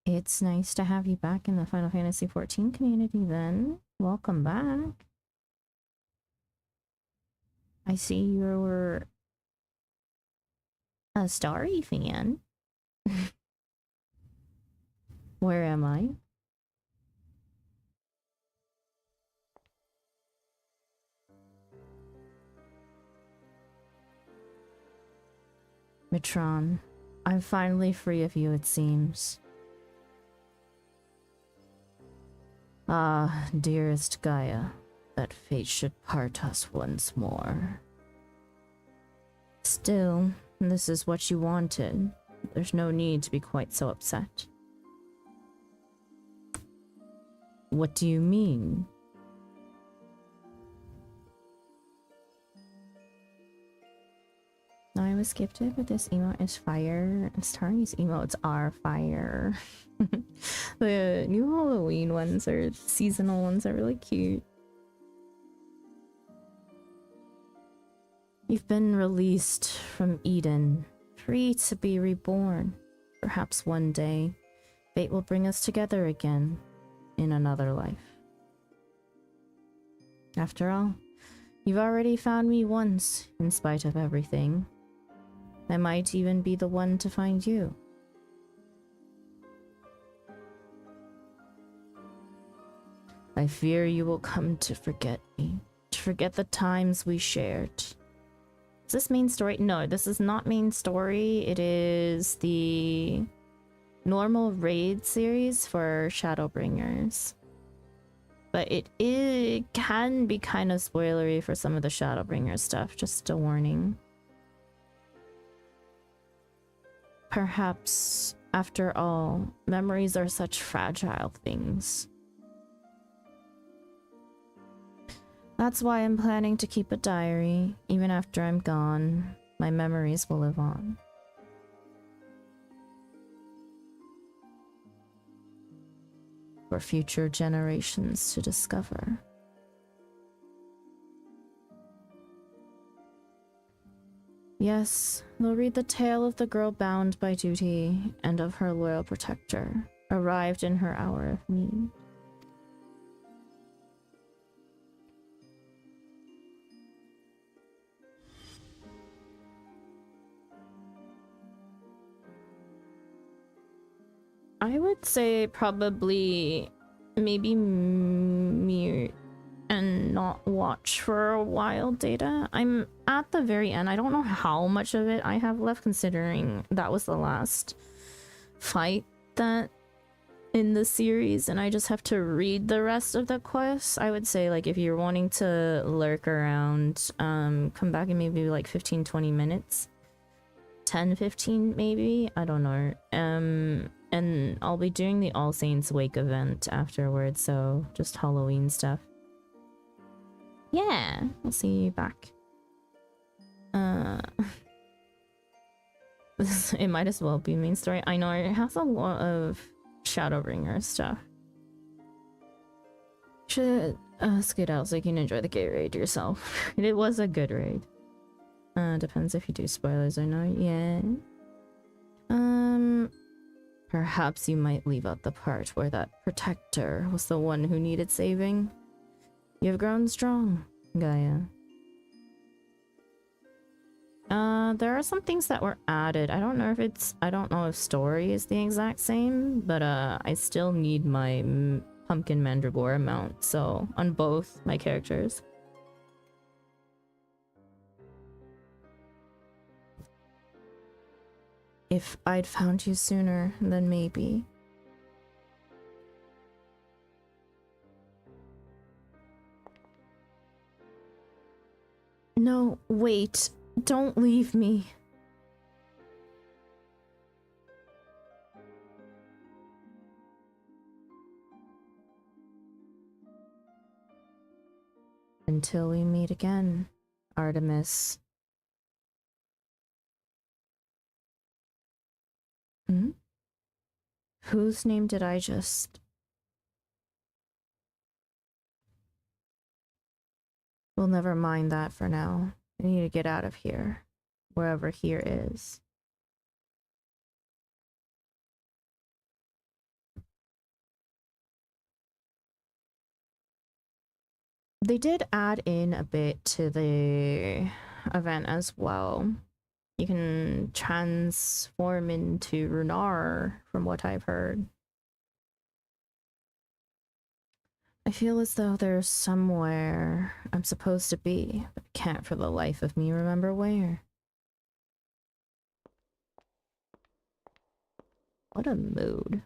It's nice to have you back in the Final Fantasy XIV community then. Welcome back. I see you're a Starry fan. Where am I? Mitron, I'm finally free of you, it seems. Ah, dearest Gaia, that fate should part us once more. Still, this is what you wanted. There's no need to be quite so upset. What do you mean? I was gifted, but this emote is fire. Starry's emotes are fire. The new Halloween ones or seasonal ones are really cute. You've been released from Eden, free to be reborn. Perhaps one day, fate will bring us together again in another life. After all, you've already found me once, in spite of everything. I might even be the one to find you. I fear you will come to forget me, to forget the times we shared. Is this main story? No, this is not main story. It is the normal raid series for Shadowbringers. But it can be kind of spoilery for some of the Shadowbringer stuff, just a warning. Perhaps, after all, memories are such fragile things. That's why I'm planning to keep a diary. Even after I'm gone, my memories will live on. For future generations to discover. Yes, they'll read the tale of the girl bound by duty and of her loyal protector, arrived in her hour of need. I would say probably maybe mute and not watch for a while, Data. I'm at the very end. I don't know how much of it I have left, considering that was the last fight that in the series and I just have to read the rest of the quests. I would say, like, if you're wanting to lurk around, come back in maybe like 15-20 minutes. 10-15 maybe, I don't know. And I'll be doing the All Saints Wake event afterwards, so just Halloween stuff. Yeah, I'll see you back. It might as well be main story. I know it has a lot of Shadowbringer stuff. Should skid out so you can enjoy the gay raid yourself. It was a good raid. Depends if you do spoilers or not. Yeah. Perhaps you might leave out the part where that protector was the one who needed saving. You've grown strong, Gaia. There are some things that were added. I don't know if story is the exact same, but I still need my pumpkin mandragora mount, so on both my characters. If I'd found you sooner, then maybe. No, wait. Don't leave me. Until we meet again, Artemis. Hmm? Whose name did I just... We'll never mind that for now. I need to get out of here. Wherever here is. They did add in a bit to the event as well. You can transform into Runar, from what I've heard. I feel as though there's somewhere I'm supposed to be, but I can't for the life of me remember where. What a mood.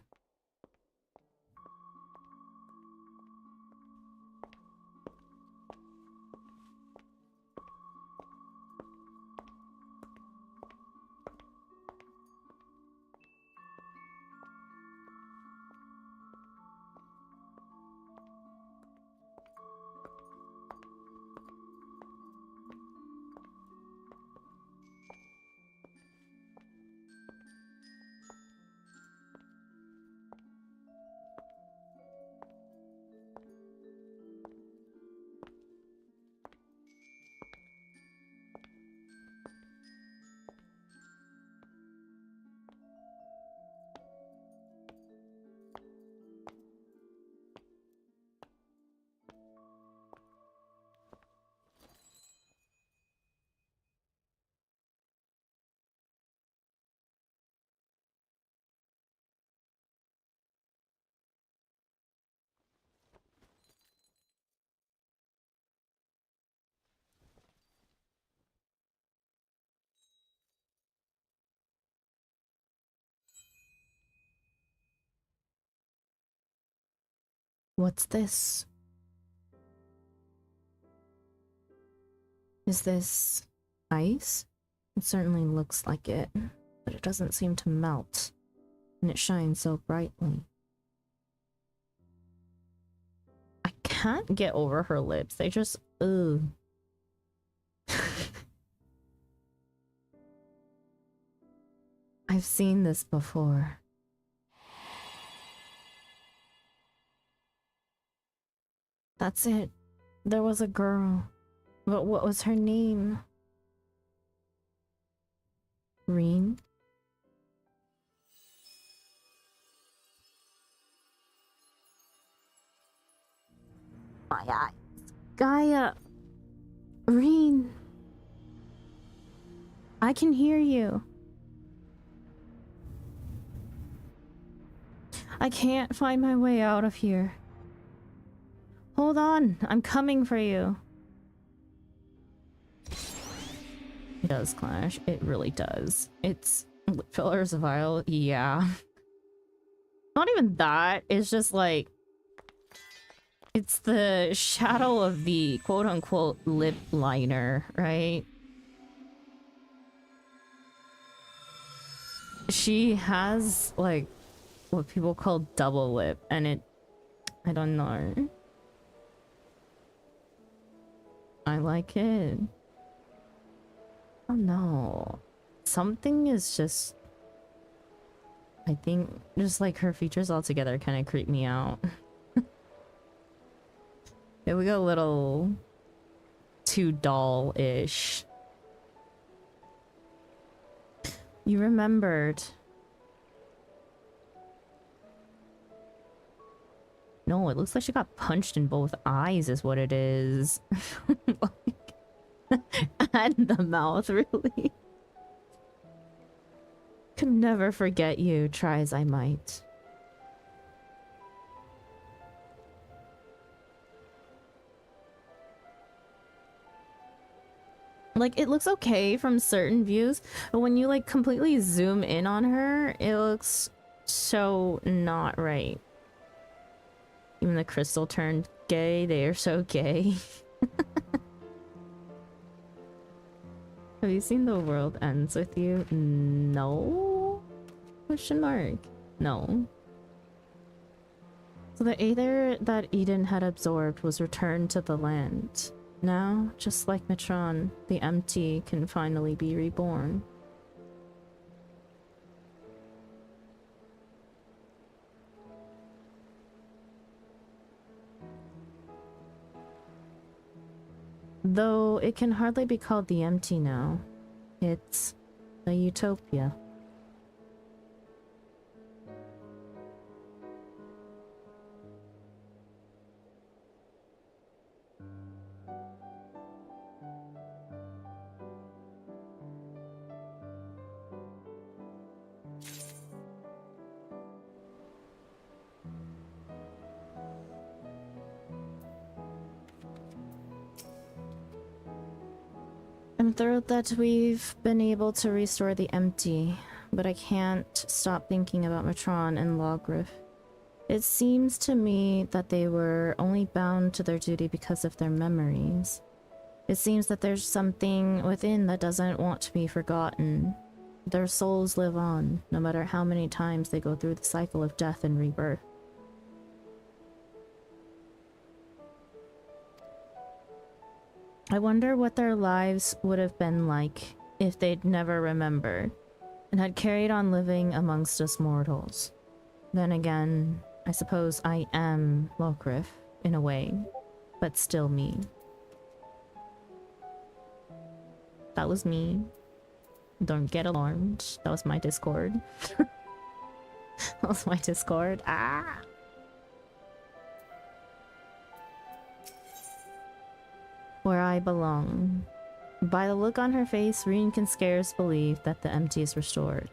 What's this? Is this ice? It certainly looks like it, but it doesn't seem to melt, and it shines so brightly. I can't get over her lips. They just, ugh. I've seen this before. That's it. There was a girl. But what was her name? Reen? My eyes. Gaia! Reen! I can hear you. I can't find my way out of here. Hold on, I'm coming for you. It does clash. It really does. It's lip fillers vile. Yeah. Not even that. It's just like... It's the shadow of the quote-unquote lip liner, right? She has, like, what people call double lip, and it... I don't know. I like it. Oh no. Something is just... I think just like her features altogether kind of creep me out. Yeah, we got a little too doll-ish. You remembered. No, it looks like she got punched in both eyes is what it is. And the mouth, really. Could never forget you, try as I might. Like, it looks okay from certain views, but when you like completely zoom in on her, it looks so not right. Even the crystal turned gay. They are so gay. Have you seen The World Ends With You? No? Question mark. No. So the aether that Eden had absorbed was returned to the land. Now, just like Metron, the empty can finally be reborn. Though it can hardly be called the empty now. It's a utopia. I'm thrilled that we've been able to restore the empty, but I can't stop thinking about Matron and Logrif. It seems to me that they were only bound to their duty because of their memories. It seems that there's something within that doesn't want to be forgotten. Their souls live on, no matter how many times they go through the cycle of death and rebirth. I wonder what their lives would have been like if they'd never remembered and had carried on living amongst us mortals. Then again, I suppose I am Logrif in a way, but still me. That was me. Don't get alarmed. That was my Discord. That was my Discord. Ah! Where I belong. By the look on her face, Reen can scarce believe that the empty is restored.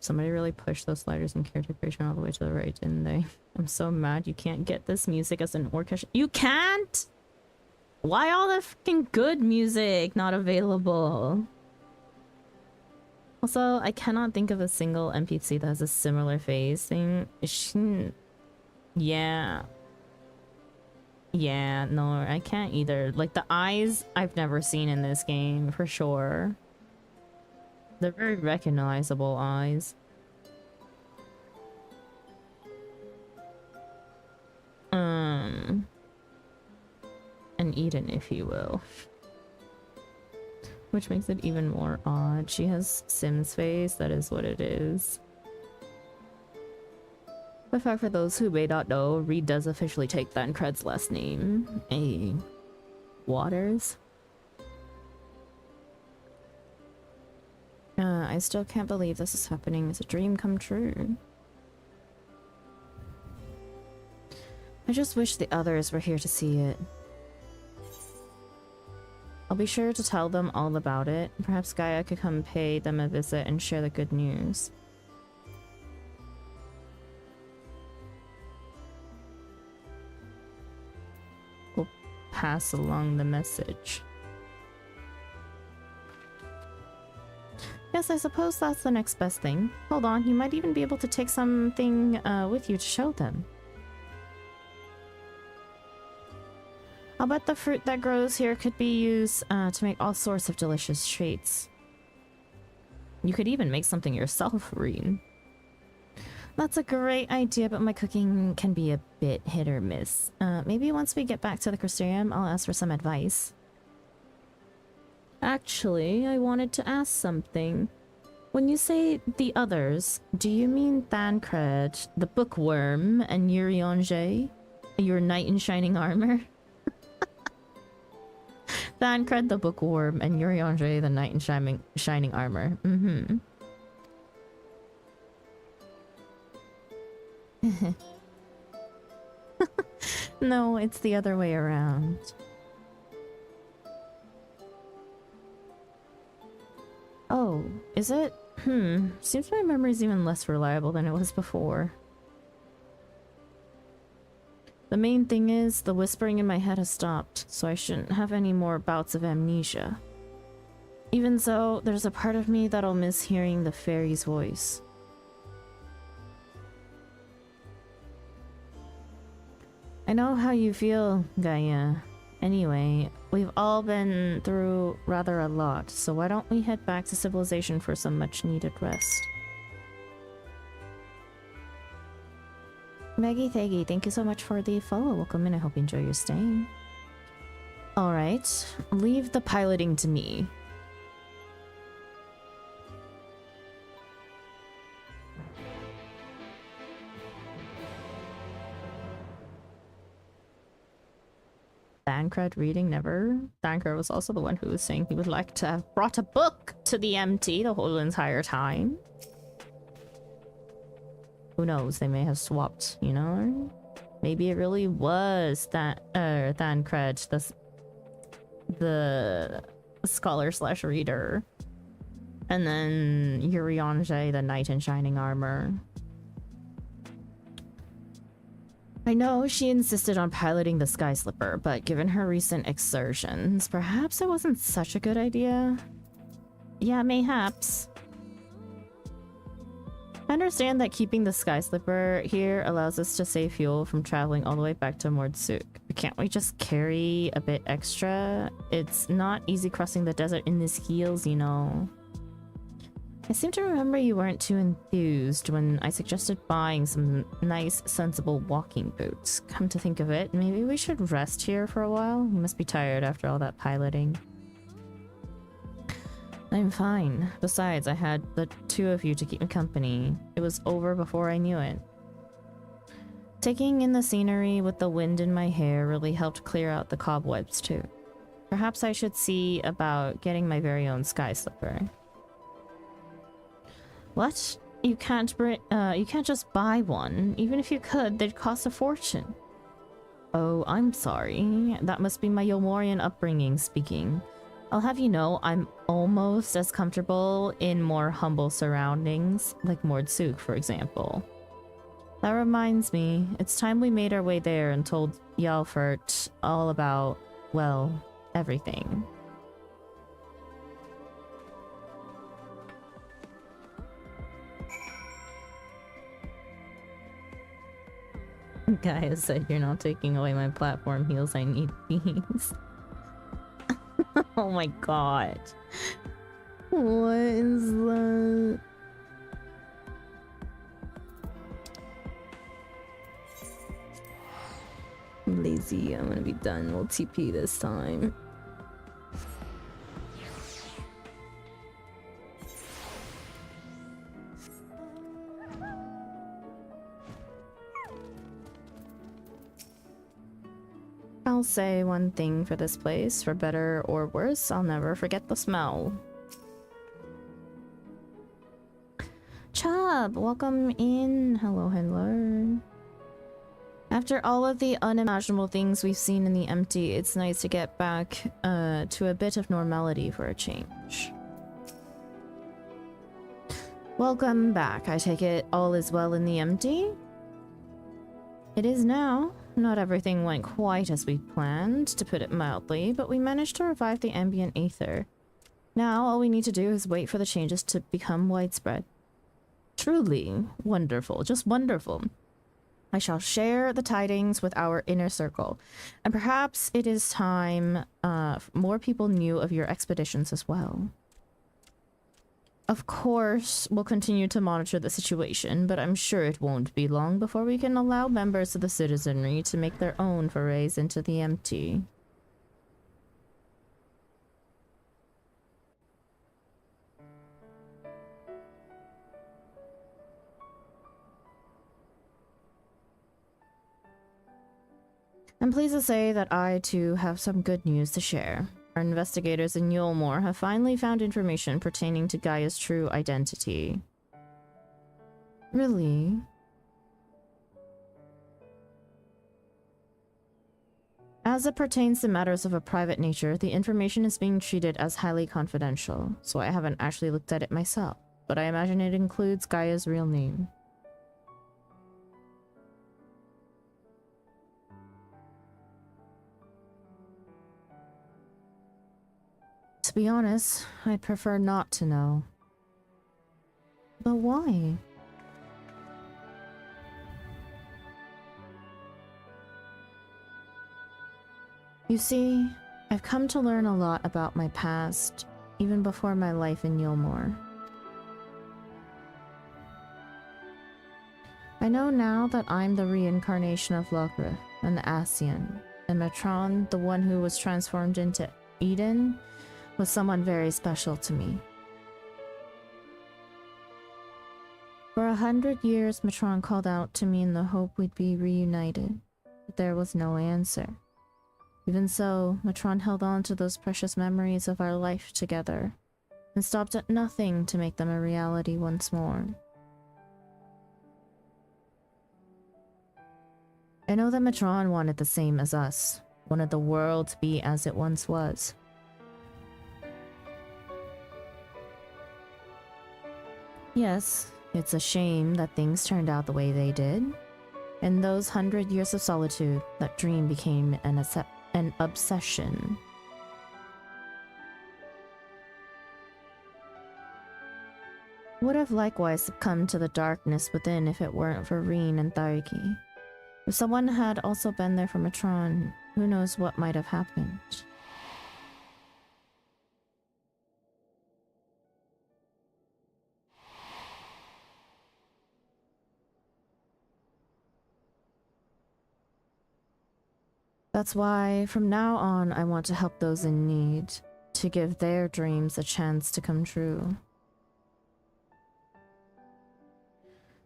Somebody really pushed those sliders in character creation all the way to the right, didn't they? I'm so mad you can't get this music as an orchestra. You can't?! Why all the fucking good music not available? Also, I cannot think of a single NPC that has a similar phase thing. Yeah. Yeah, no, I can't either. Like, the eyes I've never seen in this game, for sure. They're very recognizable eyes. An Eden, if you will. Which makes it even more odd. She has Sims face, that is what it is. In fact, for those who may not know, Reed does officially take Thancred's last name. Waters? I still can't believe this is happening. It's a dream come true. I just wish the others were here to see it. I'll be sure to tell them all about it. Perhaps Gaia could come pay them a visit and share the good news. We'll pass along the message. Yes, I suppose that's the next best thing. Hold on, you might even be able to take something with you to show them. I'll bet the fruit that grows here could be used to make all sorts of delicious treats. You could even make something yourself, Reen. That's a great idea, but my cooking can be a bit hit or miss. Maybe once we get back to the Crystarium, I'll ask for some advice. Actually, I wanted to ask something. When you say the others, do you mean Thancred, the bookworm, and Urianger, your knight in shining armor? Thancred, the bookworm, and Urianger, the knight in shining armor. Mm-hmm. No, it's the other way around. Oh, is it? Seems my memory's even less reliable than it was before. The main thing is, the whispering in my head has stopped, so I shouldn't have any more bouts of amnesia. Even so, there's a part of me that'll miss hearing the fairy's voice. I know how you feel, Gaia. Anyway, we've all been through rather a lot, so why don't we head back to civilization for some much-needed rest? Maggie Thaggy, thank you so much for the follow. Welcome in, I hope you enjoy your stay. Alright, leave the piloting to me. Thancred reading, never. Thancred was also the one who was saying he would like to have brought a book to the MT the whole entire time. Who knows, they may have swapped, you know? Maybe it really was that Thancred, the scholar slash reader. And then Uriange, the knight in shining armor. I know she insisted on piloting the Sky Slipper, but given her recent exertions, perhaps it wasn't such a good idea. Yeah, mayhaps. I understand that keeping the Sky Slipper here allows us to save fuel from traveling all the way back to Mordsuk. Can't we just carry a bit extra? It's not easy crossing the desert in these heels, you know. I seem to remember you weren't too enthused when I suggested buying some nice, sensible walking boots. Come to think of it, maybe we should rest here for a while? You must be tired after all that piloting. I'm fine. Besides, I had the two of you to keep me company. It was over before I knew it. Taking in the scenery with the wind in my hair really helped clear out the cobwebs too. Perhaps I should see about getting my very own Sky Slipper. What? You can't just buy one. Even if you could, they'd cost a fortune. Oh, I'm sorry. That must be my Yomorian upbringing speaking. I'll have you know, I'm almost as comfortable in more humble surroundings, like Mordsuk, for example. That reminds me, it's time we made our way there and told Yalfert all about, well, everything. Gaia said you're not taking away my platform heals, I need these. Oh my god. What is that? I'm lazy, I'm gonna be done. We'll TP this time. I'll say one thing for this place, for better or worse, I'll never forget the smell. Chub, welcome in. Hello, hello. After all of the unimaginable things we've seen in the empty, it's nice to get back to a bit of normality for a change. Welcome back. I take it all is well in the empty? It is now. Not everything went quite as we planned, to put it mildly, but we managed to revive the ambient aether. Now all we need to do is wait for the changes to become widespread. Truly wonderful, just wonderful. I shall share the tidings with our inner circle, and perhaps it is time more people knew of your expeditions as well. Of course, we'll continue to monitor the situation, but I'm sure it won't be long before we can allow members of the citizenry to make their own forays into the empty. I'm pleased to say that I, too, have some good news to share. Our investigators in Yulmore have finally found information pertaining to Gaia's true identity. Really? As it pertains to matters of a private nature, the information is being treated as highly confidential, so I haven't actually looked at it myself, but I imagine it includes Gaia's real name. To be honest, I'd prefer not to know. But why? You see, I've come to learn a lot about my past, even before my life in Yulmore. I know now that I'm the reincarnation of Lokra, an Ascian, and Matron, the one who was transformed into Eden, was someone very special to me. For 100 years, Matron called out to me in the hope we'd be reunited, but there was no answer. Even so, Matron held on to those precious memories of our life together, and stopped at nothing to make them a reality once more. I know that Matron wanted the same as us, wanted the world to be as it once was. Yes, it's a shame that things turned out the way they did. In those 100 years of solitude, that dream became an obsession. Would have likewise succumbed to the darkness within if it weren't for Reen and Thariki. If someone had also been there for Matron, who knows what might have happened. That's why, from now on, I want to help those in need, to give their dreams a chance to come true.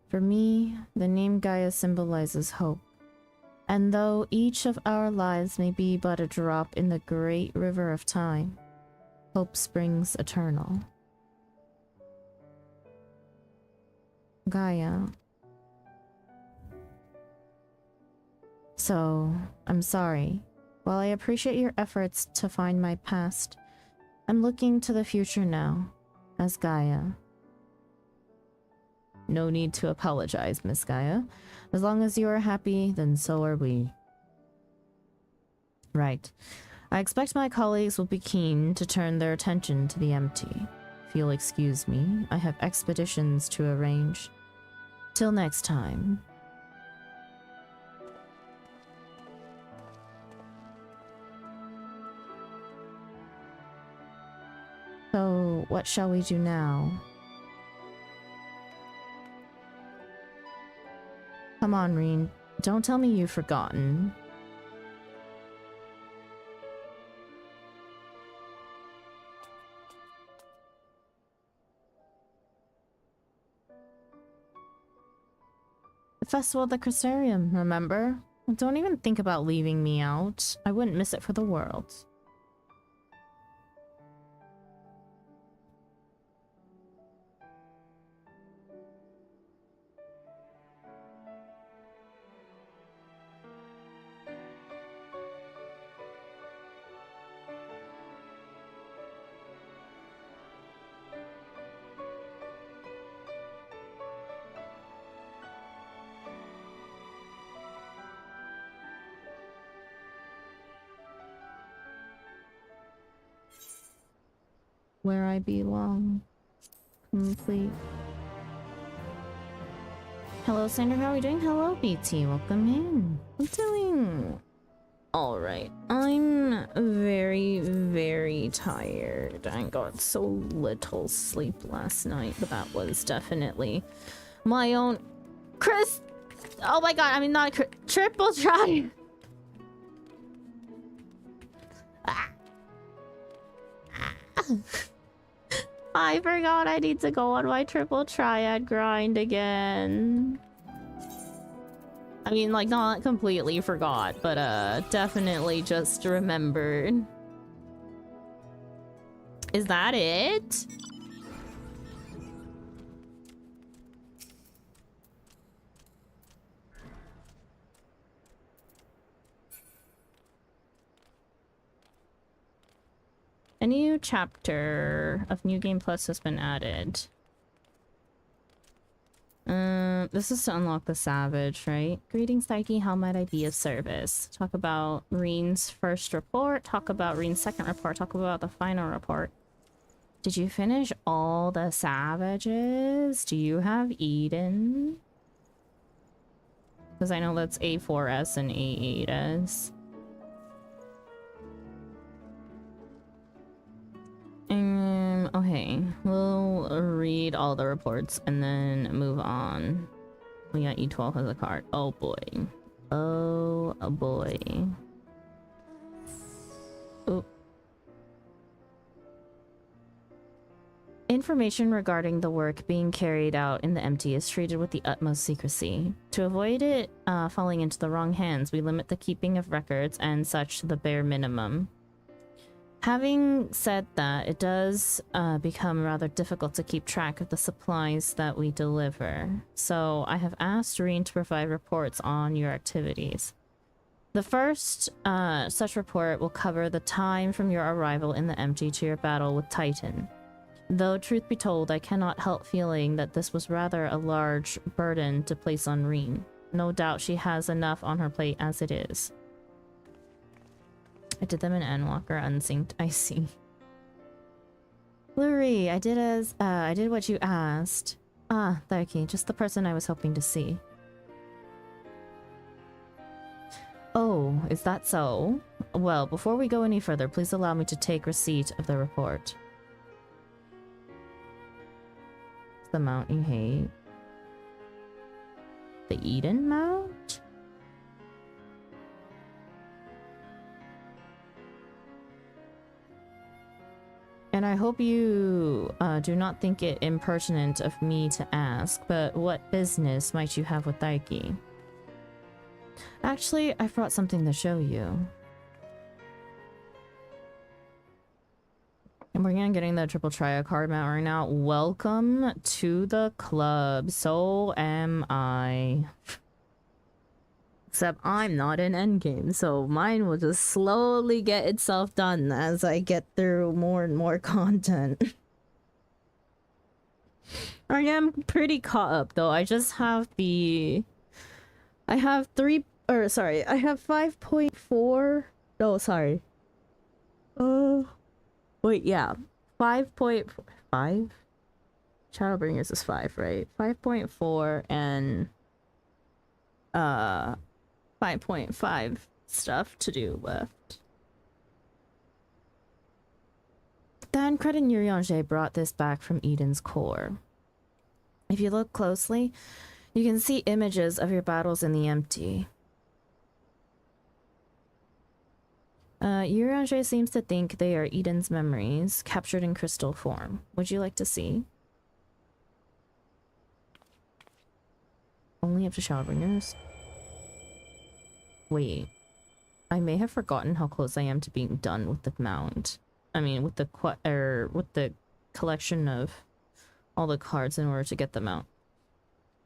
For me, the name Gaia symbolizes hope. And though each of our lives may be but a drop in the great river of time, hope springs eternal. Gaia. So, I'm sorry. While I appreciate your efforts to find my past, I'm looking to the future now, as Gaia. No need to apologize, Miss Gaia. As long as you are happy, then so are we. Right. I expect my colleagues will be keen to turn their attention to the empty. If you'll excuse me, I have expeditions to arrange. Till next time. So, what shall we do now? Come on, Reen. Don't tell me you've forgotten. The Festival of the Crystarium, remember? Don't even think about leaving me out. I wouldn't miss it for the world. Where I belong. Complete. Hello, Sandra. How are we doing? Hello, BT. Welcome in. I'm doing alright. I'm very, very tired. I got so little sleep last night, but that was definitely my own oh my god, I mean not triple try. I forgot I need to go on my triple triad grind again. I mean, like, not completely forgot, but definitely just remembered. Is that it? A new chapter of New Game Plus has been added. this is to unlock the Savage, right? Greetings, Taiki. How might I be of service? Talk about Reen's first report. Talk about Reen's second report. Talk about the final report. Did you finish all the Savages? Do you have Eden? Because I know that's A4S and A8S. Okay, we'll read all the reports and then move on. We got E12 as a card. Oh boy. Oh boy. Oop. Information regarding the work being carried out in the empty is treated with the utmost secrecy. To avoid it falling into the wrong hands, we limit the keeping of records and such to the bare minimum. Having said that, it does become rather difficult to keep track of the supplies that we deliver, so I have asked Reen to provide reports on your activities. The first such report will cover the time from your arrival in the empty to your battle with Titan. Though, truth be told, I cannot help feeling that this was rather a large burden to place on Reen. No doubt she has enough on her plate as it is. I did them in Endwalker unsynced. I see. Luri, I did what you asked. Ah, Thaiki, just the person I was hoping to see. Oh, is that so? Well, before we go any further, please allow me to take receipt of the report. The mount you hate. The Eden mount? And I hope you do not think it impertinent of me to ask, but what business might you have with Daiki? Actually, I brought something to show you. And we're getting the triple trio card mount right now. Welcome to the club. So am I. Except I'm not in endgame, so mine will just slowly get itself done as I get through more and more content. I am pretty caught up though. I just have the... I have 5.4... Oh, sorry. Wait, yeah. 5.5? Shadowbringers is 5, right? 5.4 and... 5.5 stuff to do left. Thancred and Urianger brought this back from Eden's core. If you look closely, you can see images of your battles in the empty. Urianger seems to think they are Eden's memories, captured in crystal form. Would you like to see? Only up to Shadowbringers. Wait, I may have forgotten how close I am to being done with the mount. I mean, with the collection of all the cards in order to get them out.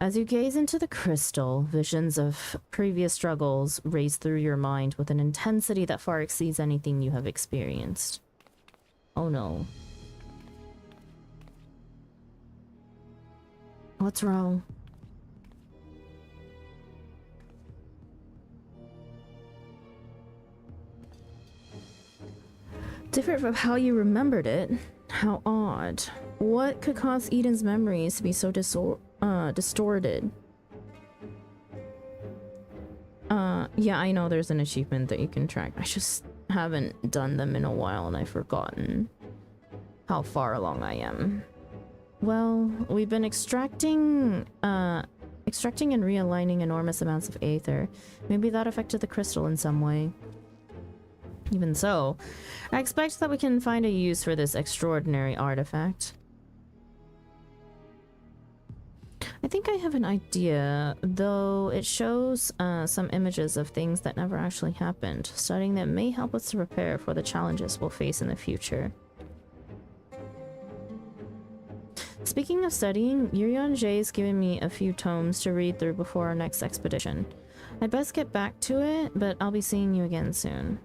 As you gaze into the crystal, visions of previous struggles race through your mind with an intensity that far exceeds anything you have experienced. Oh no. What's wrong? Different from how you remembered it. How odd. What could cause Eden's memories to be so distorted? Yeah, I know there's an achievement that you can track. I just haven't done them in a while and I've forgotten how far along I am. Well, we've been extracting and realigning enormous amounts of aether. Maybe that affected the crystal in some way. Even so, I expect that we can find a use for this extraordinary artifact. I think I have an idea, though it shows some images of things that never actually happened. Studying them may help us to prepare for the challenges we'll face in the future. Speaking of studying, Urianger has given me a few tomes to read through before our next expedition. I'd best get back to it, but I'll be seeing you again soon.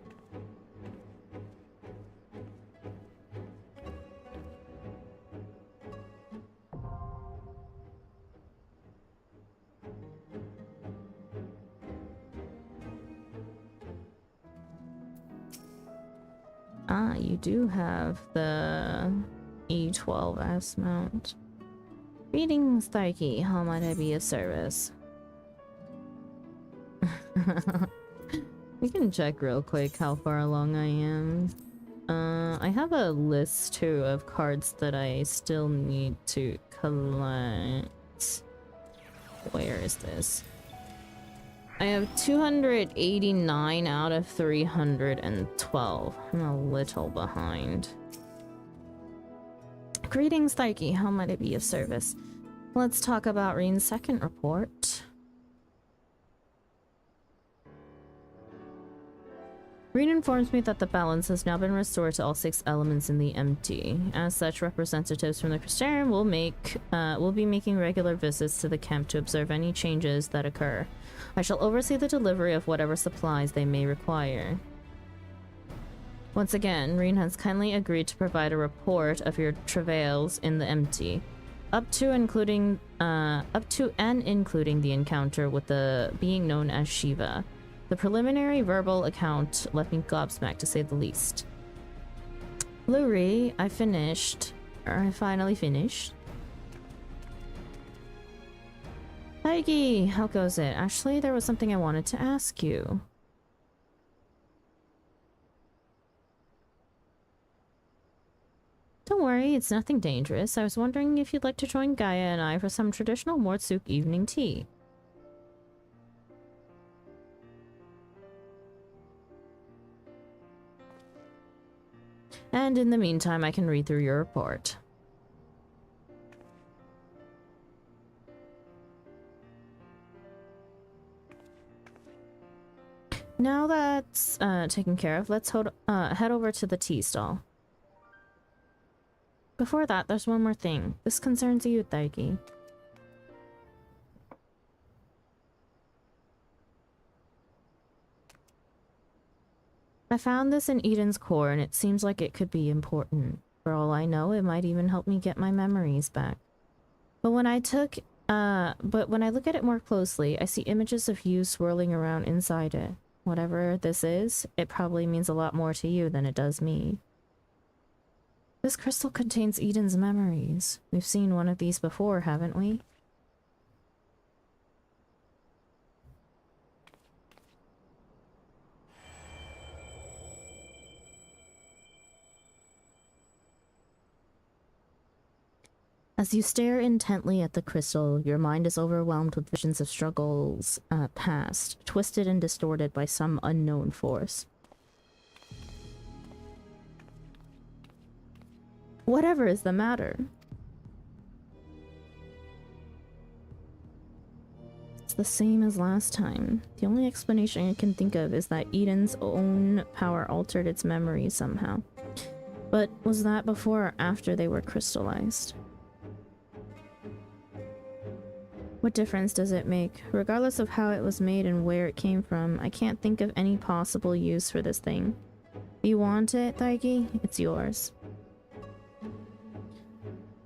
Ah, you do have the E12S mount. Greetings, Tharky. How might I be of service? We can check real quick how far along I am. I have a list too of cards that I still need to collect. Where is this? I have 289 out of 312. I'm a little behind. Greetings, Tharky. How might I be of service? Let's talk about Reen's second report. Reen informs me that the balance has now been restored to all 6 elements in the empty. As such, representatives from the Crystarium will be making regular visits to the camp to observe any changes that occur. I shall oversee the delivery of whatever supplies they may require. Once again, Reen has kindly agreed to provide a report of your travails in the empty, up to and including the encounter with the being known as Shiva. The preliminary verbal account left me gobsmacked, to say the least. Luri, I finally finished. Heike, how goes it? Actually, there was something I wanted to ask you. Don't worry, it's nothing dangerous. I was wondering if you'd like to join Gaia and I for some traditional Mortsuk evening tea. And in the meantime, I can read through your report. Now that's taken care of, let's head over to the tea stall. Before that, there's one more thing. This concerns you, Tharky. I found this in Eden's core, and it seems like it could be important. For all I know, it might even help me get my memories back. But when I look at it more closely, I see images of you swirling around inside it. Whatever this is, it probably means a lot more to you than it does me. This crystal contains Eden's memories. We've seen one of these before, haven't we? As you stare intently at the crystal, your mind is overwhelmed with visions of struggles past, twisted and distorted by some unknown force. Whatever is the matter? It's the same as last time. The only explanation I can think of is that Eden's own power altered its memory somehow. But was that before or after they were crystallized? What difference does it make? Regardless of how it was made and where it came from, I can't think of any possible use for this thing. If you want it, Tharky, it's yours.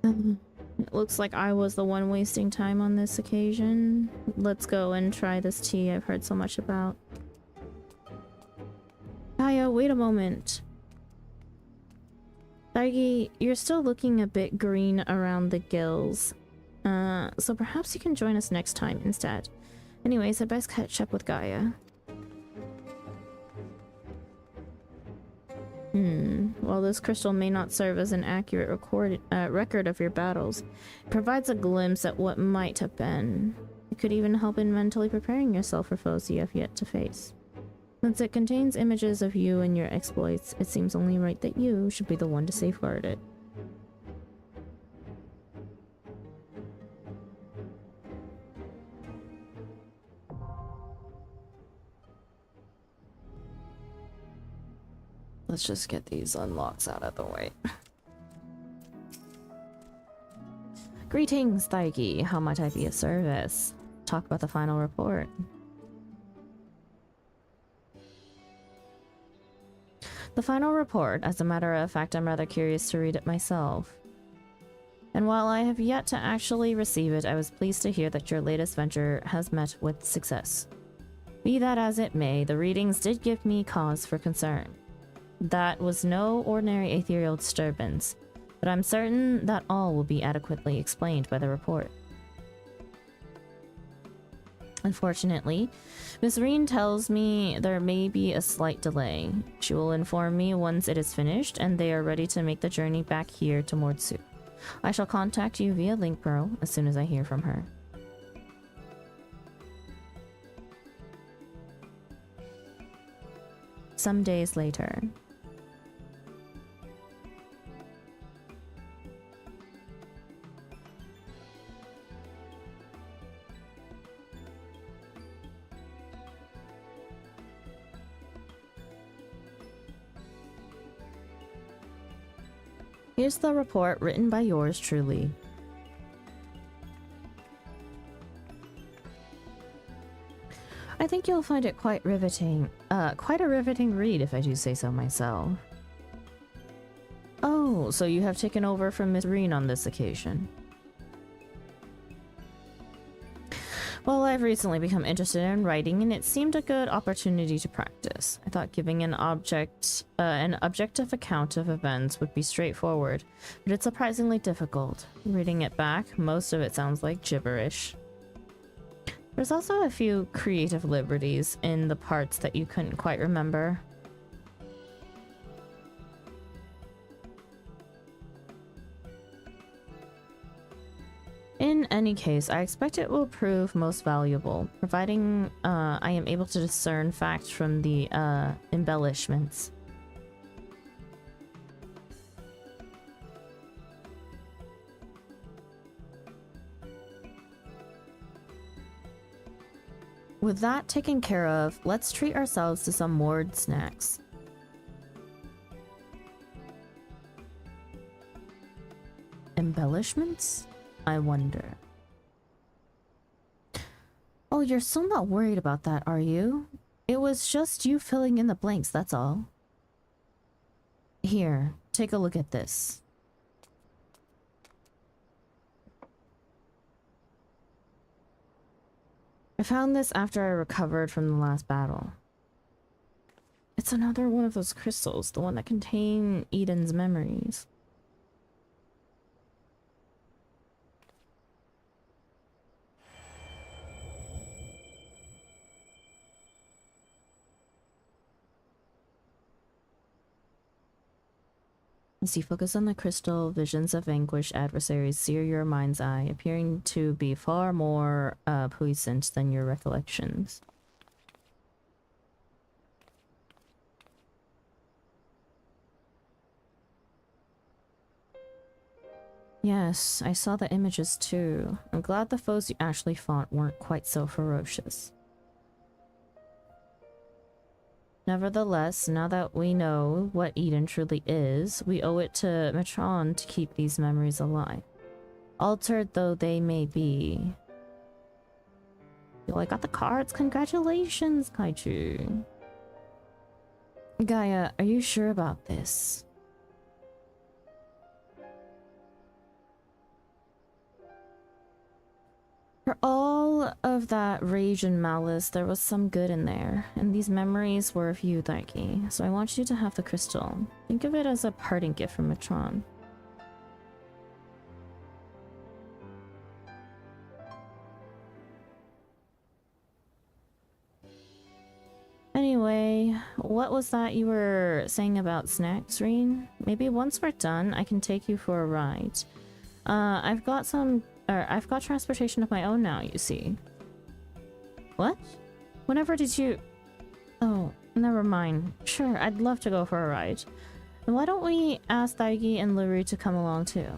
It looks like I was the one wasting time on this occasion. Let's go and try this tea I've heard so much about. Gaia, wait a moment. Tharky, you're still looking a bit green around the gills. So perhaps you can join us next time instead. Anyways, I'd best catch up with Gaia. While this crystal may not serve as an accurate record of your battles, it provides a glimpse at what might have been. It could even help in mentally preparing yourself for foes you have yet to face. Since it contains images of you and your exploits, it seems only right that you should be the one to safeguard it. Let's just get these unlocks out of the way. Greetings, Tharky. How might I be of service? Talk about the final report. The final report, as a matter of fact, I'm rather curious to read it myself. And while I have yet to actually receive it, I was pleased to hear that your latest venture has met with success. Be that as it may, the readings did give me cause for concern. that was no ordinary ethereal disturbance, but I'm certain that all will be adequately explained by the report. Unfortunately, Miss Reen tells me there may be a slight delay. She will inform me once it is finished and they are ready to make the journey back here to Mordsu. I shall contact you via Linkbro as soon as I hear from her. Some days later. Here's the report written by yours truly. I think you'll find it quite riveting. Quite a riveting read, if I do say so myself. Oh, so you have taken over from Miss Reen on this occasion. Well, I've recently become interested in writing, and it seemed a good opportunity to practice. I thought giving an objective account of events would be straightforward, but it's surprisingly difficult. Reading it back, most of it sounds like gibberish. There's also a few creative liberties in the parts that you couldn't quite remember. In any case, I expect it will prove most valuable, providing I am able to discern facts from the embellishments. With that taken care of, let's treat ourselves to some moored snacks. Embellishments? I wonder. Oh, you're still not worried about that, are you? It was just you filling in the blanks, that's all. Here, take a look at this. I found this after I recovered from the last battle. It's another one of those crystals, the one that contain Eden's memories. As you focus on the crystal, visions of vanquished adversaries sear your mind's eye, appearing to be far more puissant than your recollections. Yes, I saw the images too. I'm glad the foes you actually fought weren't quite so ferocious. Nevertheless, now that we know what Eden truly is, we owe it to Metron to keep these memories alive. Altered though they may be. Yo, I got the cards! Congratulations, Kaiju! Gaia, are you sure about this? For all of that rage and malice, there was some good in there, and these memories were of you, Daiki, so I want you to have the crystal. Think of it as a parting gift from Metron. Anyway, what was that you were saying about snacks, Reen? Maybe once we're done, I can take you for a ride. I've got transportation of my own now, you see. What? Whenever did you... Oh, never mind. Sure, I'd love to go for a ride. Then why don't we ask Daigi and Luri to come along too?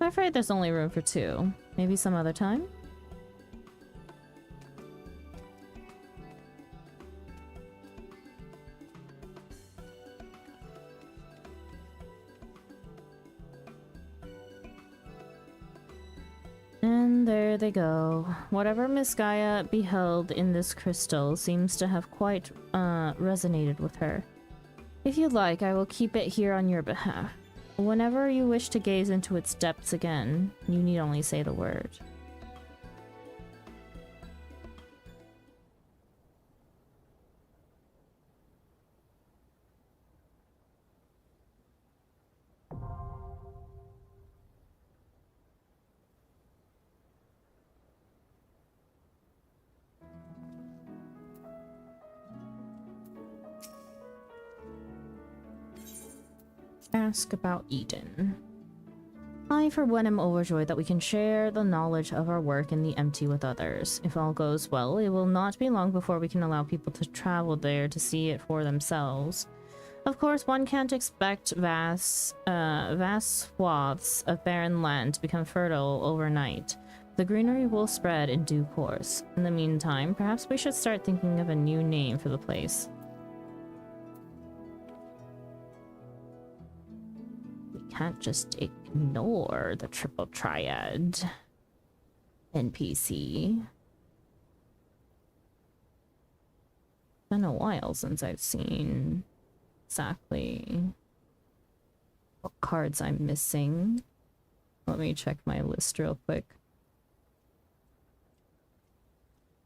I'm afraid there's only room for two. Maybe some other time? And there they go. Whatever Miss Gaia beheld in this crystal seems to have quite resonated with her. If you like, I will keep it here on your behalf. Whenever you wish to gaze into its depths again, you need only say the word. ask about Eden. I, for one, am overjoyed that we can share the knowledge of our work in the empty with others. If all goes well, it will not be long before we can allow people to travel there to see it for themselves. Of course, one can't expect vast swaths of barren land to become fertile overnight. The greenery will spread in due course. In the meantime, perhaps we should start thinking of a new name for the place. We can't just ignore the Triple Triad NPC. It's been a while since I've seen exactly what cards I'm missing. Let me check my list real quick.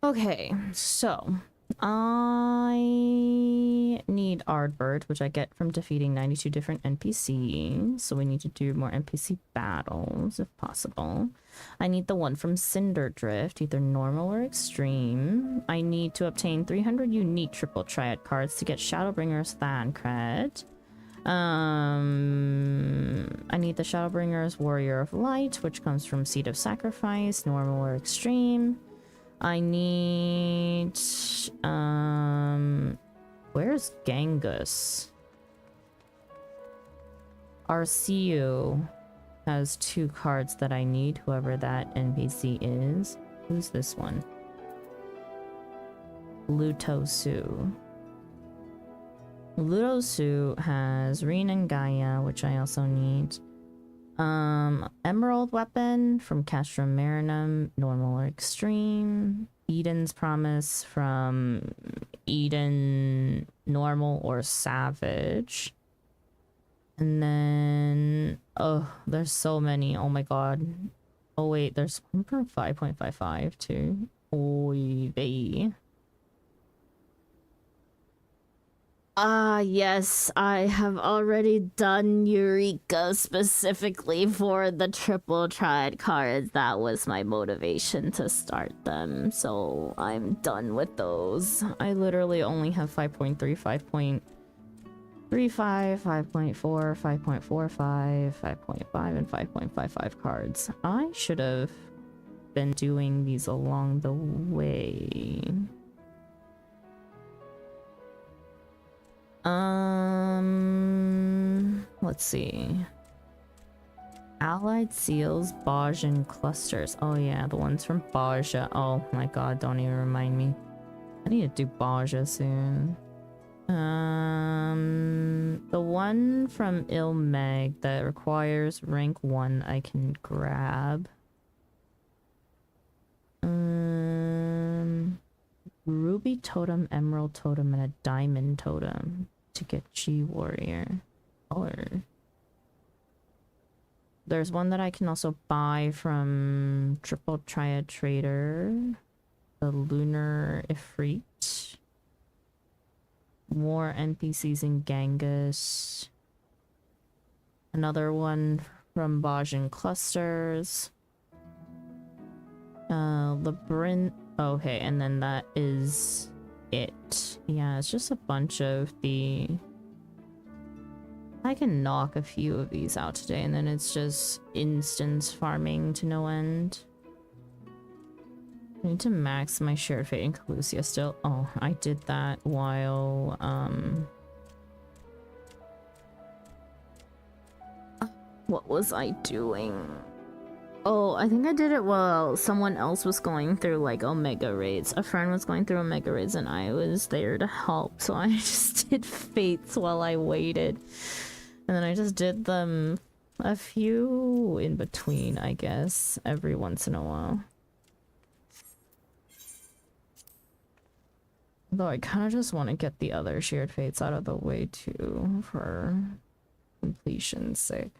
Okay, so I need Ardbird, which I get from defeating 92 different NPCs, so we need to do more NPC battles if possible. I need the one from Cinderdrift, either normal or extreme. I need to obtain 300 unique Triple Triad cards to get Shadowbringer's Thancred. I need the Shadowbringer's Warrior of Light, which comes from Seed of Sacrifice, normal or extreme. I need where's Genghis? Arceo has 2 cards that I need, whoever that NPC is. Who's this one? Lutosu. Lutosu has Reen and Gaia, which I also need. Emerald Weapon from Castrum Marinum, normal or extreme. Eden's Promise from Eden, normal or savage. And then, oh, there's so many. Oh my god. Oh wait, there's one for 5.55 too. Oy vey. Ah, yes, I have already done Eureka specifically for the Triple Triad cards. That was my motivation to start them, so I'm done with those. I literally only have 5.3, 5.35, 5.4, 5.45, 5.5, and 5.55 cards. I should have been doing these along the way. Let's see. Allied Seals, Bajan Clusters. Oh yeah, the ones from Baja. Oh my god, don't even remind me. I need to do Baja soon. The one from Ilmeg that requires rank 1 I can grab. Ruby Totem, Emerald Totem, and a Diamond Totem to get G Warrior. Or there's one that I can also buy from Triple Triad Trader, the Lunar Ifrit. More NPCs in Genghis. Another one from Bajan Clusters. Labyrinth. Okay, and then that is it. Yeah, it's just a bunch of the... I can knock a few of these out today, and then it's just instance farming to no end. I need to max my Shared Fate in Calusia still. Oh, I did that while, what was I doing? Oh, I think I did it while someone else was going through, like, Omega Raids. A friend was going through Omega Raids, and I was there to help, so I just did Fates while I waited. And then I just did them a few in between, I guess, every once in a while. Though I kind of just want to get the other Shared Fates out of the way, too, for completion's sake.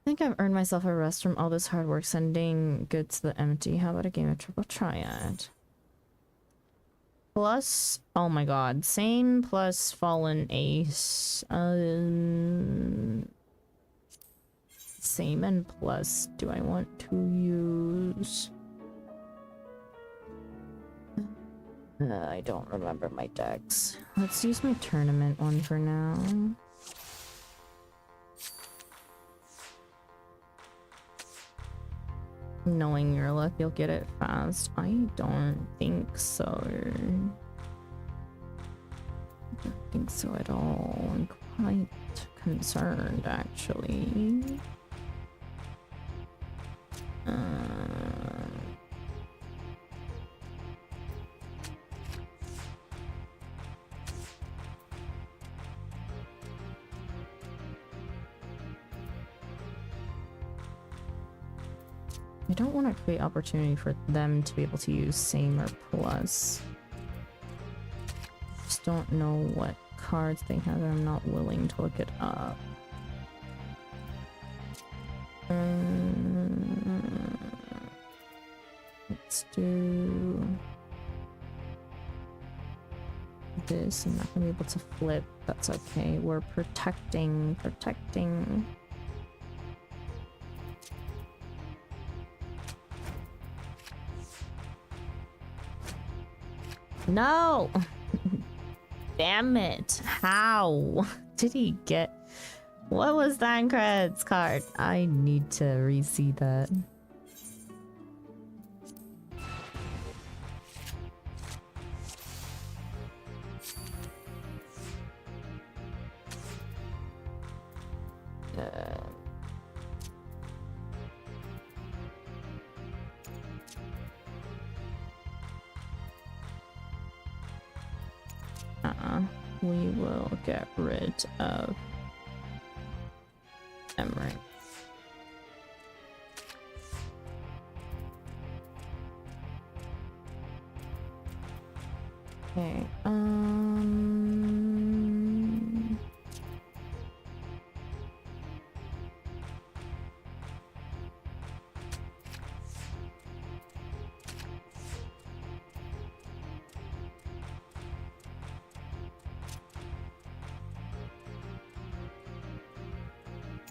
I think I've earned myself a rest from all this hard work sending goods to the empty. How about a game of Triple Triad? Plus, oh my god, same plus Fallen Ace. Same and plus, do I want to use... I don't remember my decks. Let's use my tournament one for now. Knowing your luck, you'll get it fast. I don't think so. I don't think so at all. I'm quite concerned, actually. I don't want to create opportunity for them to be able to use same or plus. Just don't know what cards they have and I'm not willing to look it up. Let's do this. I'm not gonna be able to flip. That's okay. We're protecting. No! Damn it. How did he get... What was Thancred's card? I need to re-see that. We will get rid of Emery. Okay,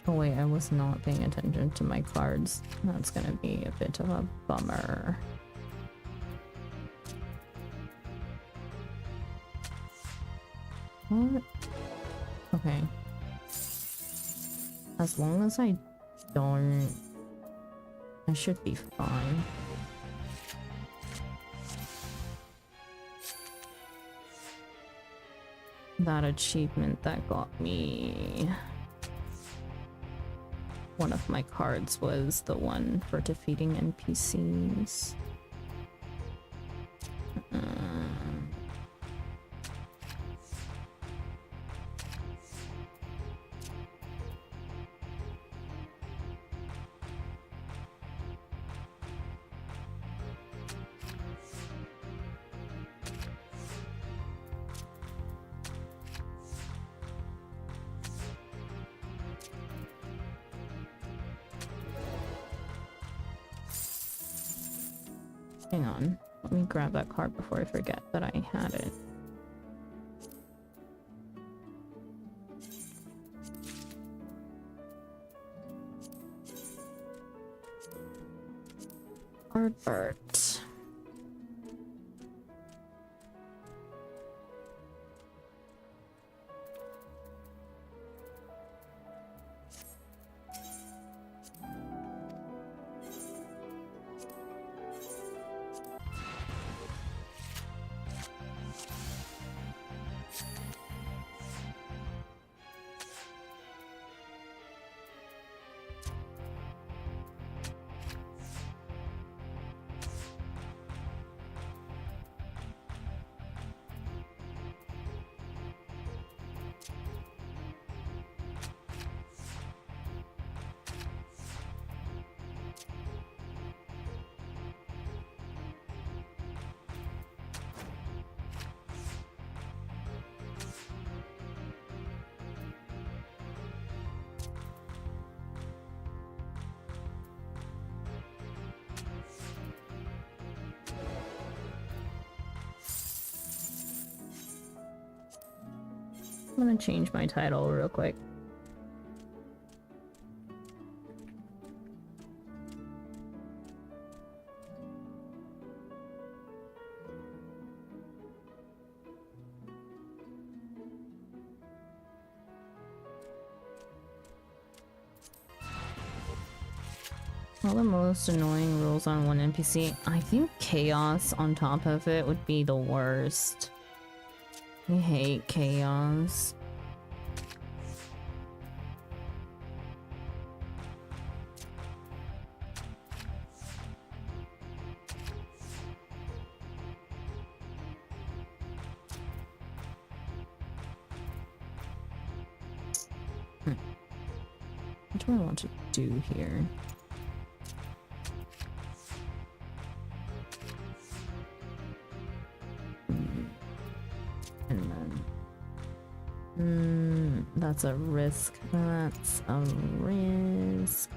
oh wait, I was not paying attention to my cards. That's gonna be a bit of a bummer. What? Okay. As long as I don't... I should be fine. That achievement that got me... One of my cards was the one for defeating NPCs. Hang on, let me grab that card before I forget that I had it. Cardbert. I'm gonna change my title real quick. All the most annoying rules on one NPC. I think chaos on top of it would be the worst. I hate chaos. What do I want to do here? And then... that's a risk. That's a risk.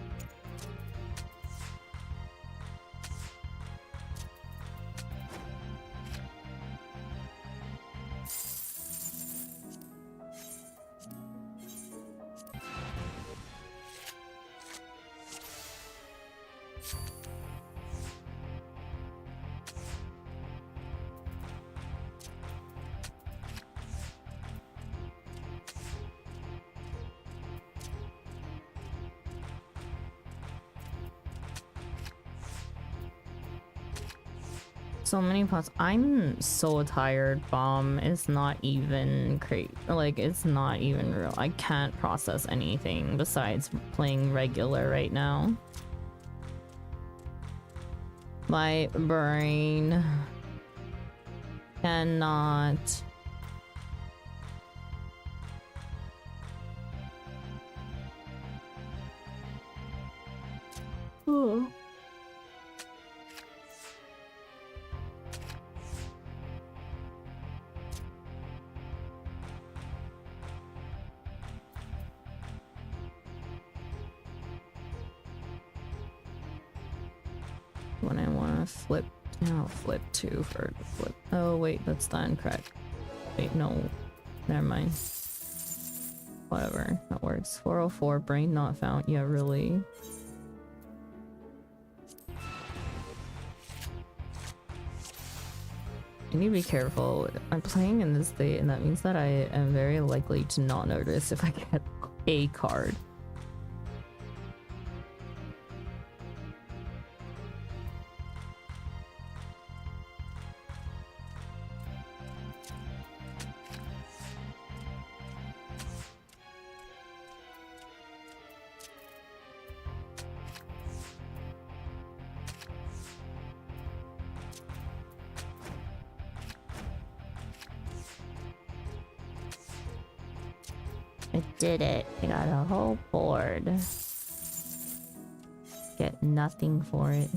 So many pots. I'm so tired. Bomb is not even like it's not even real. I can't process anything besides playing regular right now. My brain cannot. Oh. When I want to flip, I'll flip 2 for the flip. Oh wait, that's the incorrect. Wait, no, never mind. Whatever, that works. 404, brain not found. Yeah, really. I need to be careful. I'm playing in this state, and that means that I am very likely to not notice if I get a card. I did it. I got a whole board. Get nothing for it.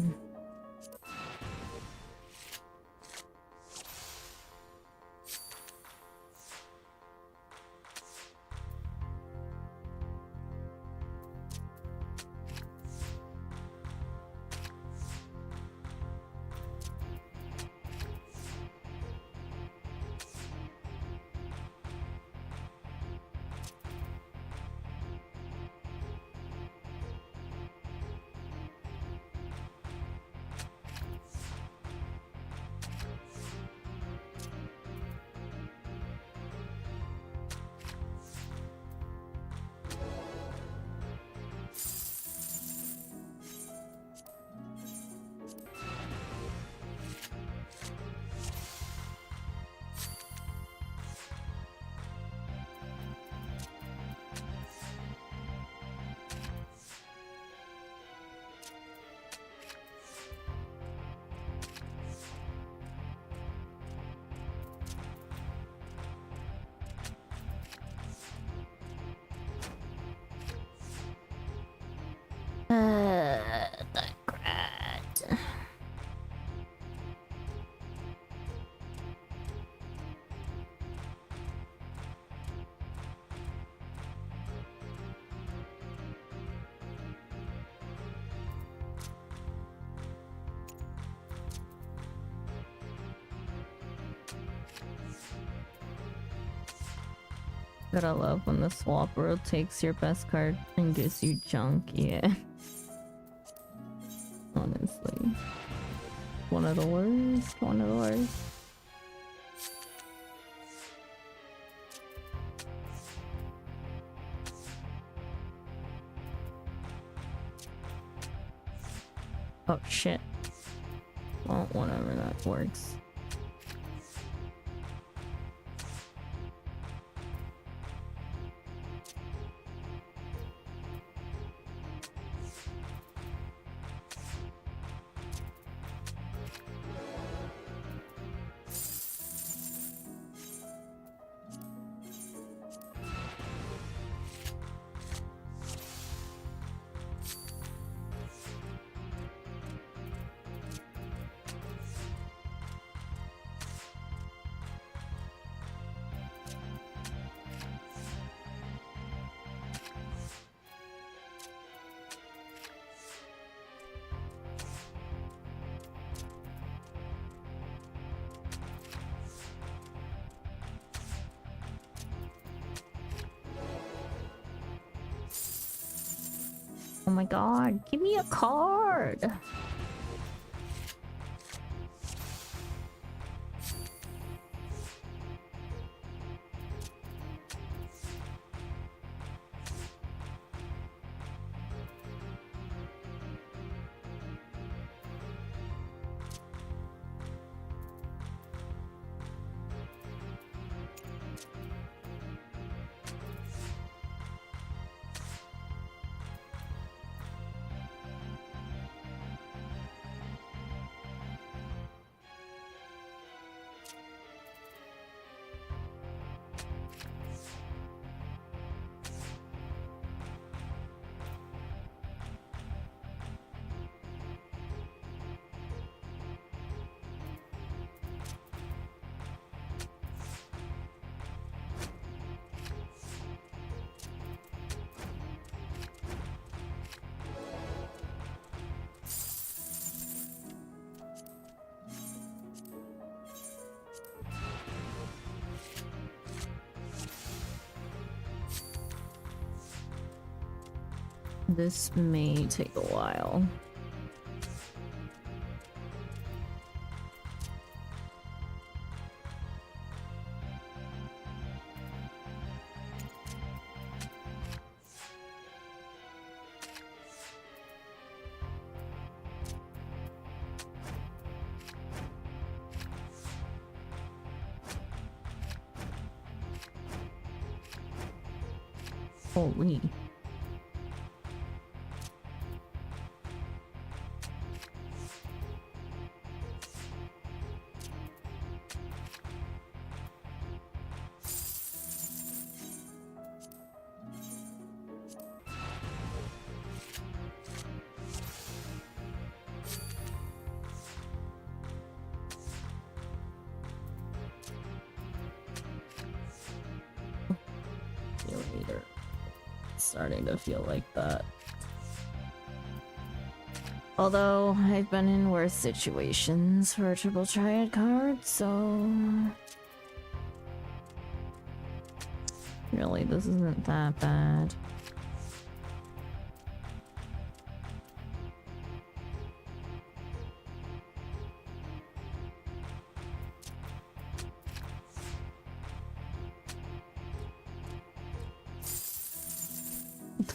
The grat. Gotta love when the swap world takes your best card and gives you junk, yeah. Honestly. One of the worst, one of the worst. Oh shit. Well, whatever, that works. Oh my god, give me a card! This may take a while. Holy. Starting to feel like that. Although I've been in worse situations for a triple triad card, so really this isn't that bad.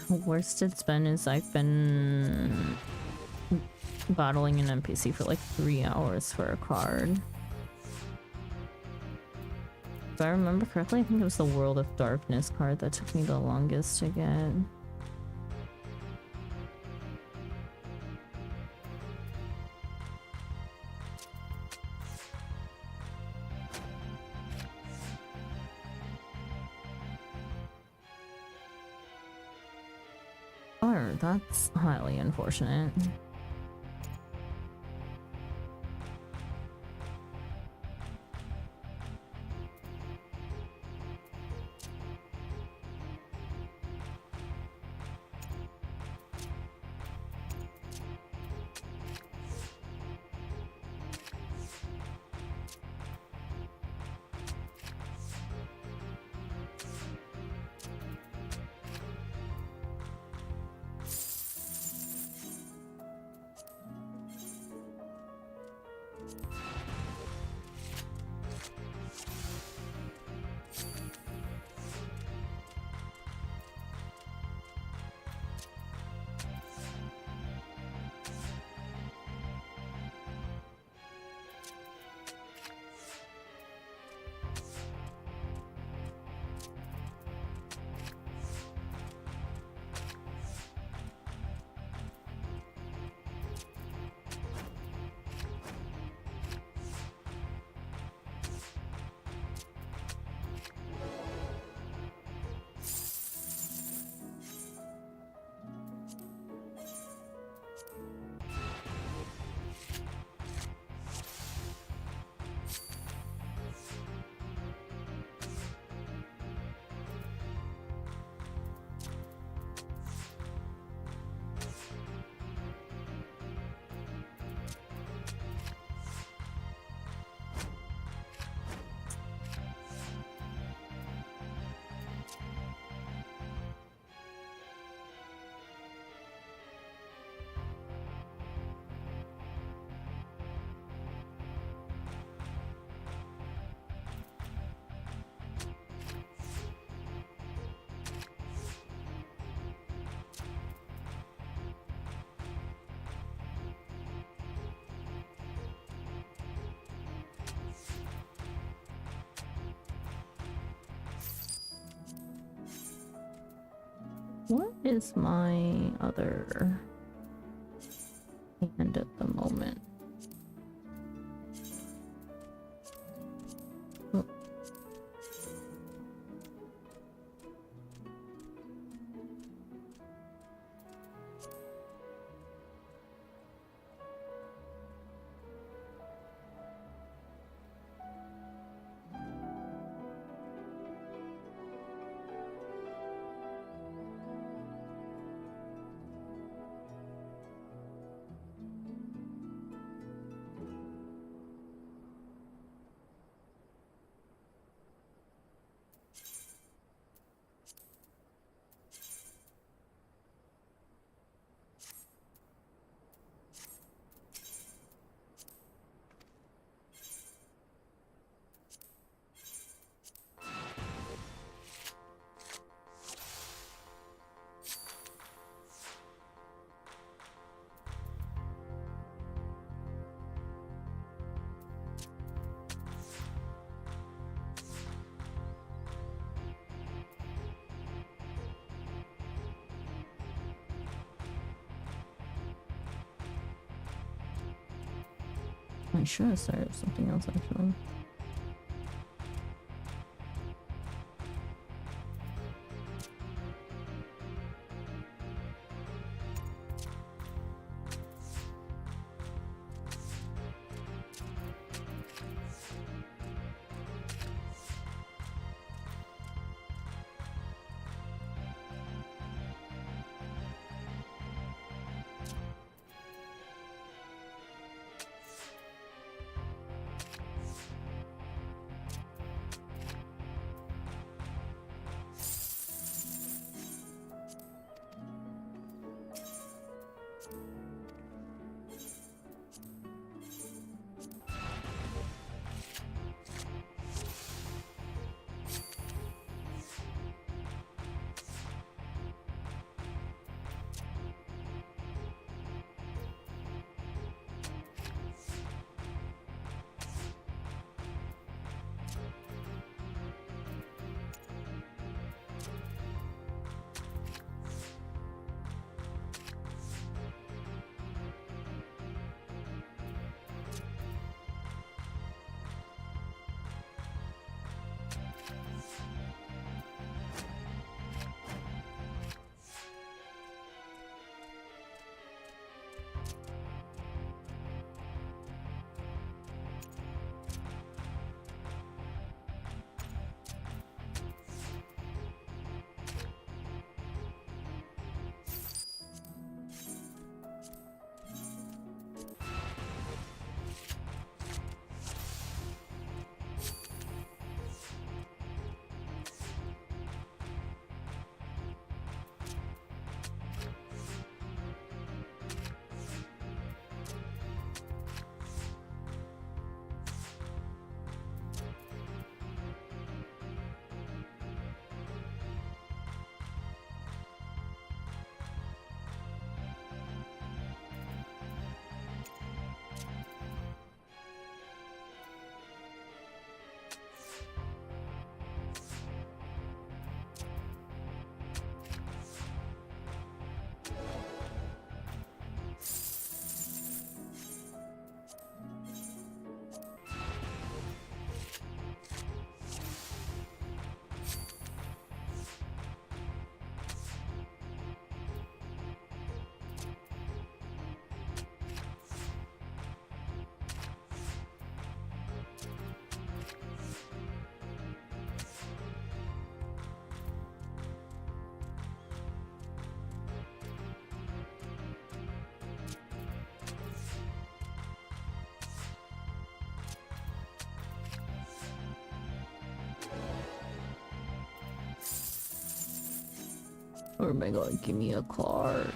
The worst it's been is I've been bottling an NPC for like 3 hours for a card. If I remember correctly, I think it was the World of Darkness card that took me the longest to get. Oh, that's highly unfortunate. What is my other hand at the moment? Oh. I should have started with something else actually. Or am I going to give me a card?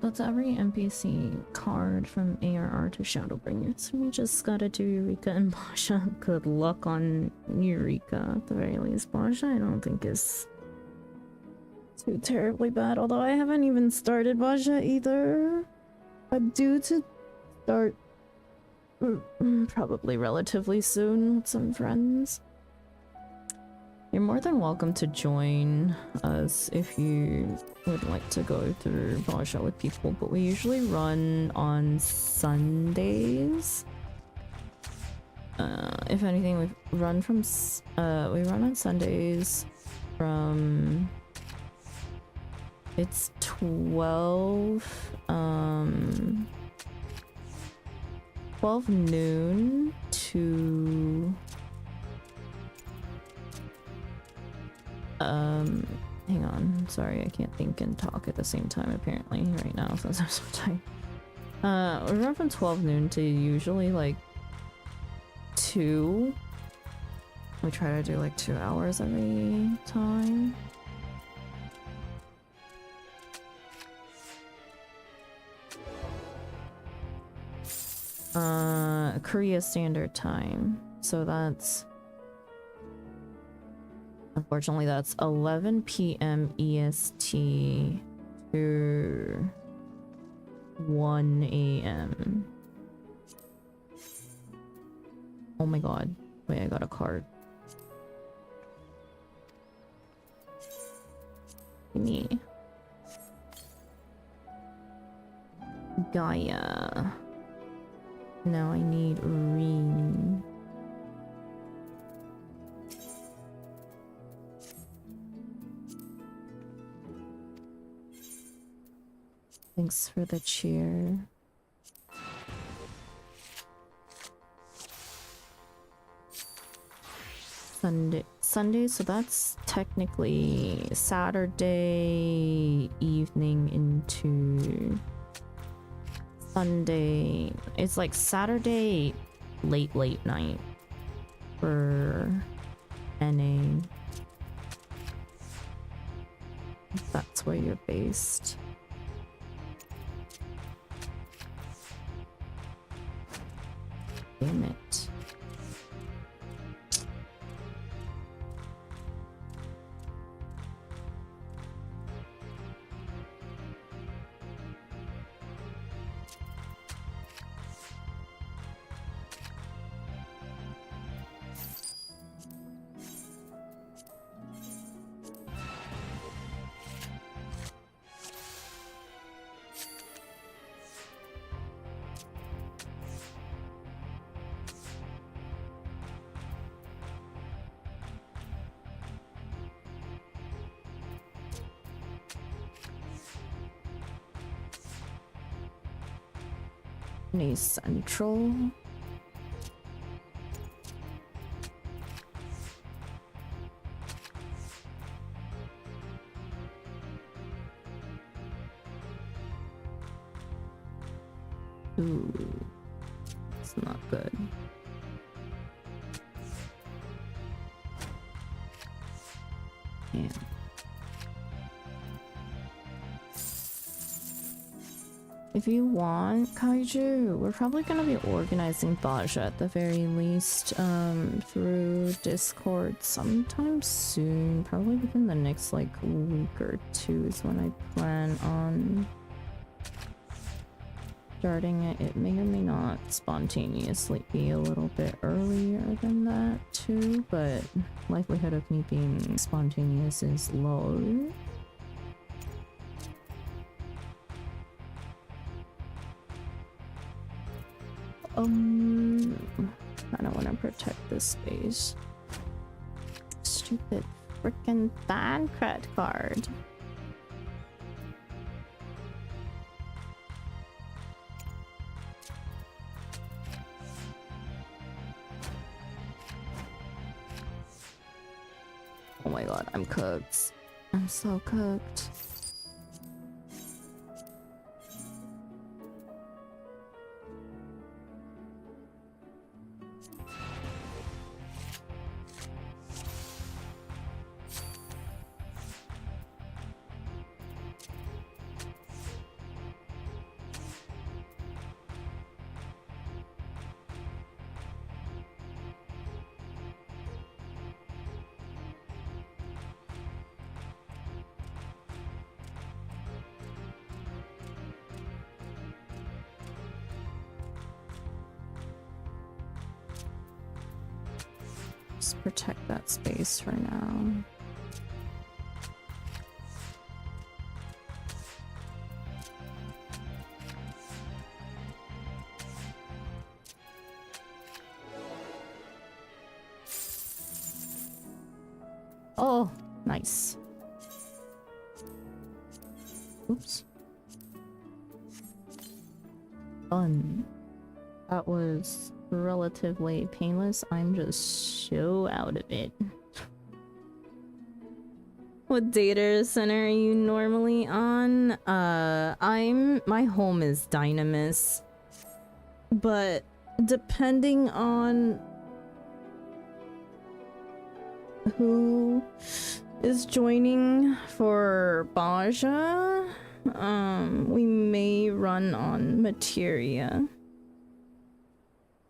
That's every NPC card from ARR to Shadowbringers. So we just gotta do Eureka and Basha. Good luck on Eureka at the very least. Basha I don't think is too terribly bad, although I haven't even started Basha either. I'm due to start probably relatively soon with some friends. You're more than welcome to join us if you would like to go through Basha with people, but we usually run on Sundays. If anything, we run on Sundays from it's 12 noon to hang on, sorry, I can't think and talk at the same time apparently right now since I'm so tired. We run from 12 noon to usually like 2. We try to do like 2 hours every time. Korea Standard Time, so that's unfortunately that's 11 p.m. EST to 1 a.m. Oh my god, wait, I got a card. Me. Gaia. Now I need Reen. Thanks for the cheer. Sunday, so that's technically Saturday evening into Sunday. It's like Saturday late night for NA. That's where you're based. Damn it. Central. Ooh, it's not good. Yeah. If you want, Kaiju, we're probably gonna be organizing Baja at the very least through Discord sometime soon. Probably within the next like week or 2 is when I plan on starting it. It may or may not spontaneously be a little bit earlier than that too, but likelihood of me being spontaneous is low. I don't want to protect this space. Stupid freaking bad credit card. Oh my god, I'm cooked. I'm so cooked. Just protect that space for now. Oh, nice. Oops. Fun. That was relatively painless. I'm just so out of it. What data center are you normally on? My home is Dynamis. But depending on who is joining for Baja, we may run on Materia.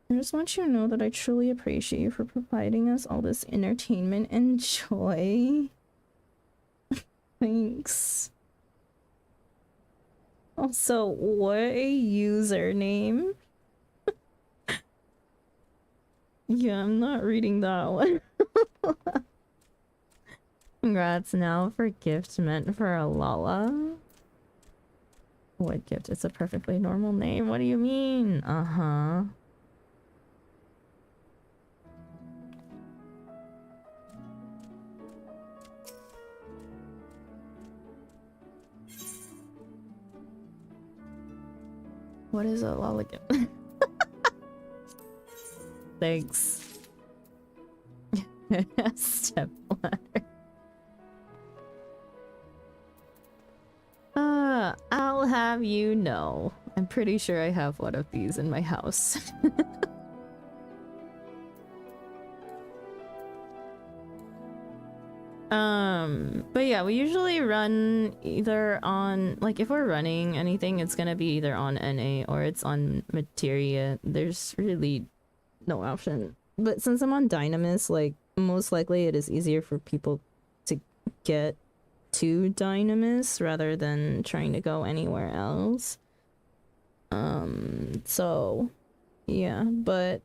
I just want you to know that I truly appreciate you for providing us all this entertainment and joy. Thanks. Also, what a username. Yeah, I'm not reading that one. Congrats now for gift meant for a Lala. What gift? It's a perfectly normal name. What do you mean? Uh-huh. What is a Lala gift? Thanks. Step ladder. I'll have you know. I'm pretty sure I have one of these in my house. But yeah, we usually run either on, like, if we're running anything, it's gonna be either on NA or it's on Materia. There's really no option. But since I'm on Dynamis, like, most likely it is easier for people to get to Dynamis rather than trying to go anywhere else. So yeah, but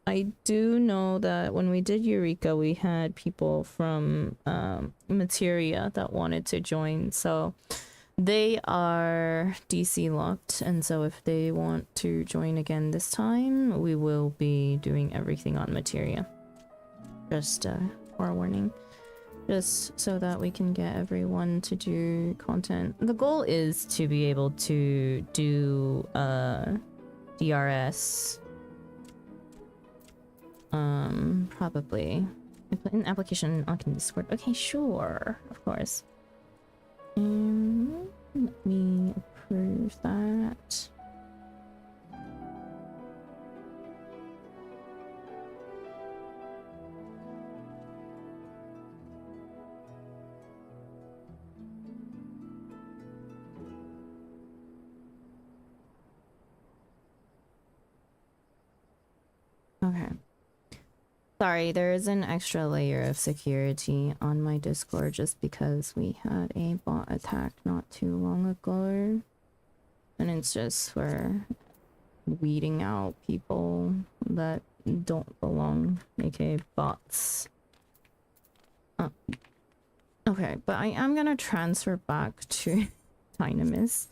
I do know that when we did Eureka, we had people from Materia that wanted to join, so they are DC locked, and so if they want to join again this time, we will be doing everything on Materia. Just forewarning. Just so that we can get everyone to do content. The goal is to be able to do DRS. Probably. An application on Discord. Okay, sure. Of course. Let me approve that. Okay. Sorry, there is an extra layer of security on my Discord just because we had a bot attack not too long ago. And it's just for weeding out people that don't belong, aka bots. Okay, but I am gonna transfer back to Dynamis.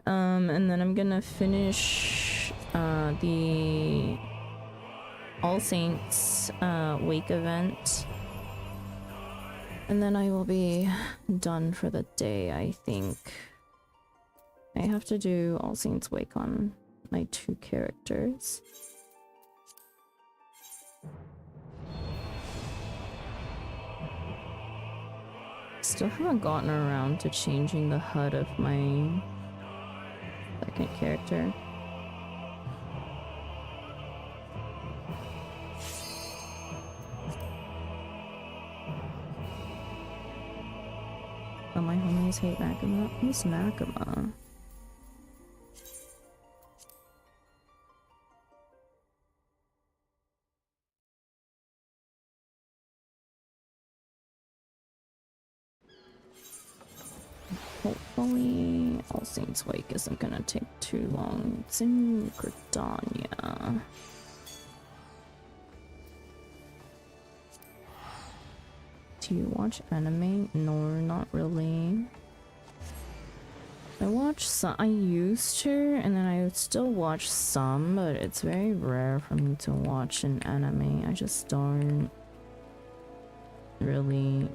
And then I'm gonna finish the All Saints Wake event. And then I will be done for the day, I think. I have to do All Saints Wake on my 2 characters. Still haven't gotten around to changing the HUD of my 2nd character. Oh, my homies hate Makima. Who's Makima? Hopefully, All Saints Wake isn't gonna take too long. It's in Gridania. Do you watch anime? No, not really. I watch some. I used to, and then I would still watch some, but it's very rare for me to watch an anime. I just don't really.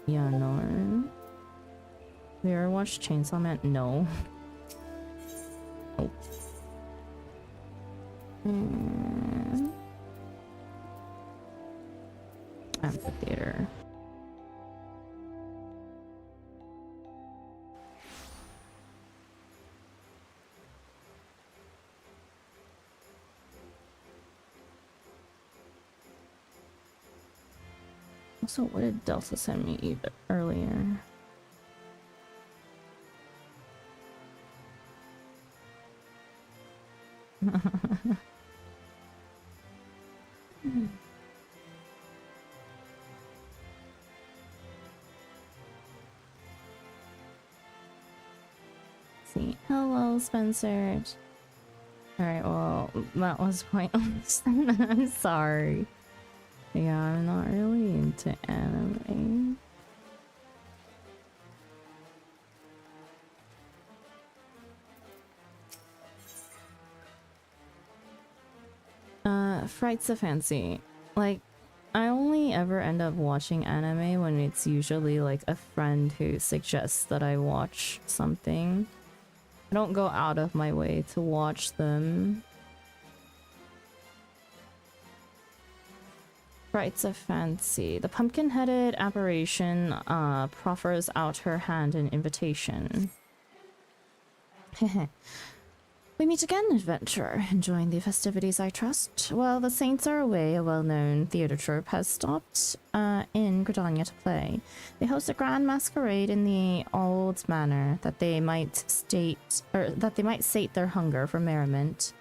Yeah, no. Have you ever watched Chainsaw Man? No. Oh. Amphitheater. Also, what did Delta send me either earlier? See. Hello, Spencer. Alright, well, that was pointless. I'm sorry. Yeah, I'm not really into anime. Frights of Fancy. Like, I only ever end up watching anime when it's usually like a friend who suggests that I watch something. I don't go out of my way to watch them. Frights of Fancy. The pumpkin-headed apparition proffers out her hand in invitation. We meet again, adventurer. Enjoying the festivities, I trust. While the saints are away, a well-known theater troupe has stopped in Gridania to play. They host a grand masquerade in the old manor that they might sate their hunger for merriment.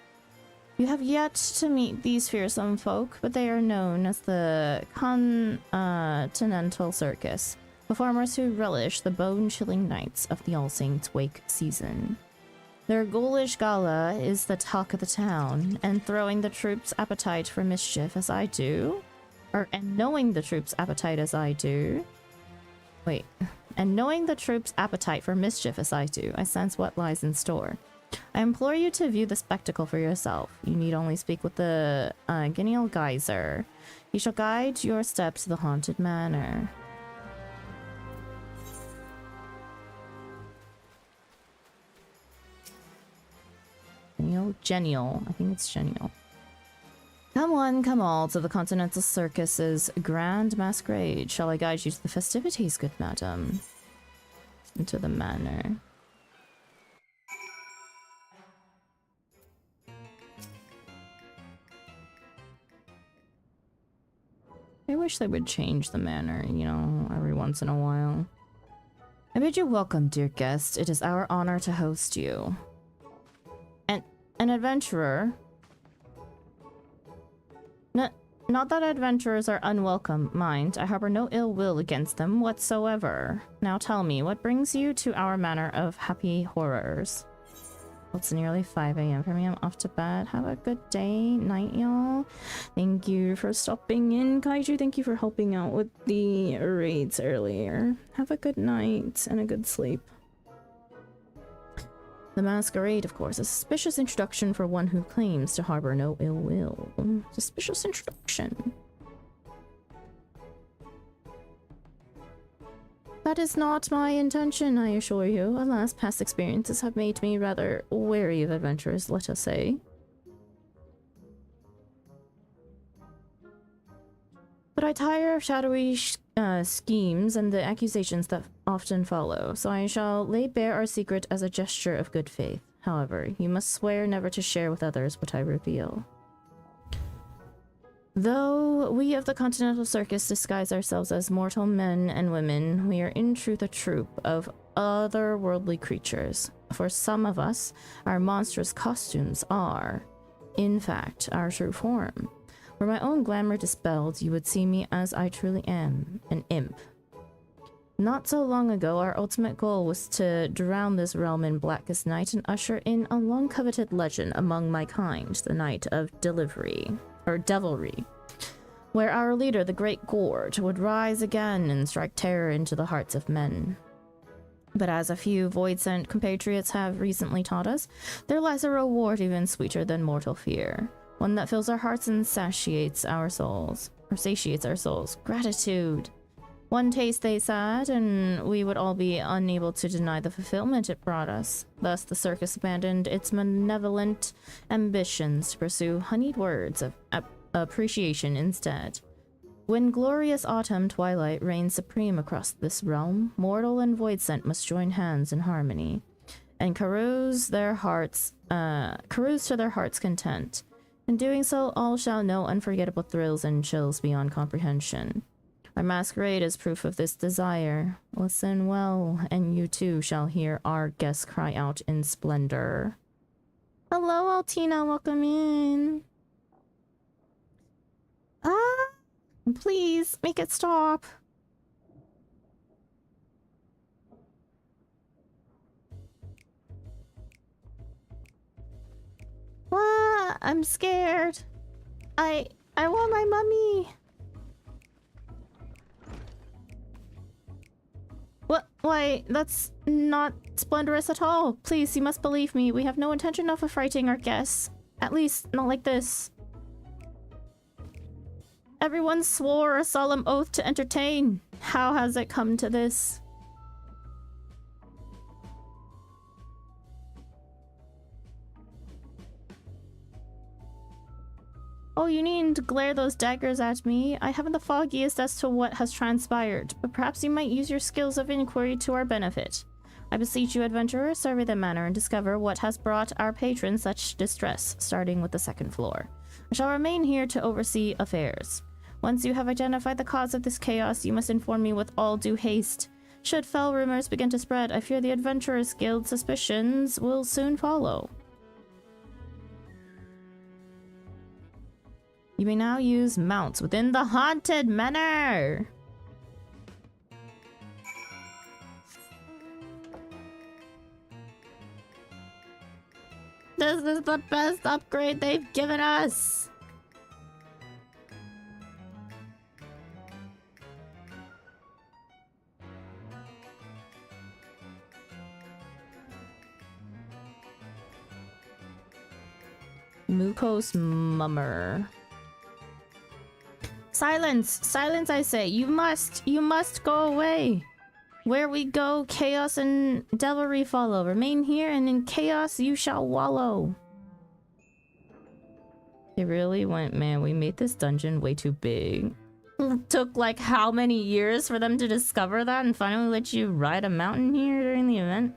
You have yet to meet these fearsome folk, but they are known as the Continental Circus, performers who relish the bone-chilling nights of the All Saints' Wake season. Their ghoulish gala is the talk of the town, and throwing the troops' appetite for mischief as I do, and knowing the troops' appetite as I do, and knowing the troops' appetite for mischief as I do, I sense what lies in store. I implore you to view the spectacle for yourself. You need only speak with the Genial Geyser. He shall guide your steps to the haunted manor. Genial. I think it's genial. Come one, come all, to the Continental Circus's grand masquerade. Shall I guide you to the festivities, good madam? Into the manor. I wish they would change the manor, you know, every once in a while. I bid you welcome, dear guest. It is our honor to host you. An adventurer. Not that adventurers are unwelcome, mind. I harbor no ill will against them whatsoever. Now tell me, what brings you to our manor of happy horrors? Well, it's nearly 5 AM for me. I'm off to bed. Have a good day, night, y'all. Thank you for stopping in, Kaiju. Thank you for helping out with the raids earlier. Have a good night and a good sleep. The masquerade, of course, a suspicious introduction for one who claims to harbor no ill will. Suspicious introduction. That is not my intention, I assure you. Alas, past experiences have made me rather wary of adventurers, let us say. But I tire of shadowy schemes and the accusations that often follow, so I shall lay bare our secret as a gesture of good faith. However, you must swear never to share with others what I reveal. Though we of the Continental Circus disguise ourselves as mortal men and women, we are in truth a troupe of otherworldly creatures. For some of us, our monstrous costumes are, in fact, our true form. Were my own glamour dispelled, you would see me as I truly am, an imp. Not so long ago, our ultimate goal was to drown this realm in blackest night and usher in a long-coveted legend among my kind, the Night of Devilry. where our leader, the Great Gorge, would rise again and strike terror into the hearts of men. But as a few Void-sent compatriots have recently taught us, there lies a reward even sweeter than mortal fear, one that fills our hearts and satiates our souls. Gratitude. One taste, they said, and we would all be unable to deny the fulfillment it brought us. Thus, the circus abandoned its malevolent ambitions to pursue honeyed words of appreciation instead. When glorious autumn twilight reigns supreme across this realm, mortal and void-sent must join hands in harmony, and carouse to their heart's content. In doing so, all shall know unforgettable thrills and chills beyond comprehension. Our masquerade is proof of this desire. Listen well, and you too shall hear our guests cry out in splendor. Hello, Altina, welcome in. Please, make it stop. I'm scared. I want my mummy. What? Why, that's not splendorous at all. Please, you must believe me. We have no intention of affrighting our guests. At least, not like this. Everyone swore a solemn oath to entertain. How has it come to this? Oh, you needn't glare those daggers at me. I haven't the foggiest as to what has transpired, but perhaps you might use your skills of inquiry to our benefit. I beseech you, adventurer, survey the manor and discover what has brought our patron such distress, starting with the second floor. I shall remain here to oversee affairs. Once you have identified the cause of this chaos, you must inform me with all due haste. Should foul rumors begin to spread, I fear the Adventurers Guild's suspicions will soon follow. You may now use mounts within the haunted manor. This is the best upgrade they've given us. Mukos Mummer. Silence! Silence, I say! You must go away! Where we go, chaos and devilry follow. Remain here, and in chaos you shall wallow. They really went, man, we made this dungeon way too big. It took like how many years for them to discover that and finally let you ride a mountain here during the event?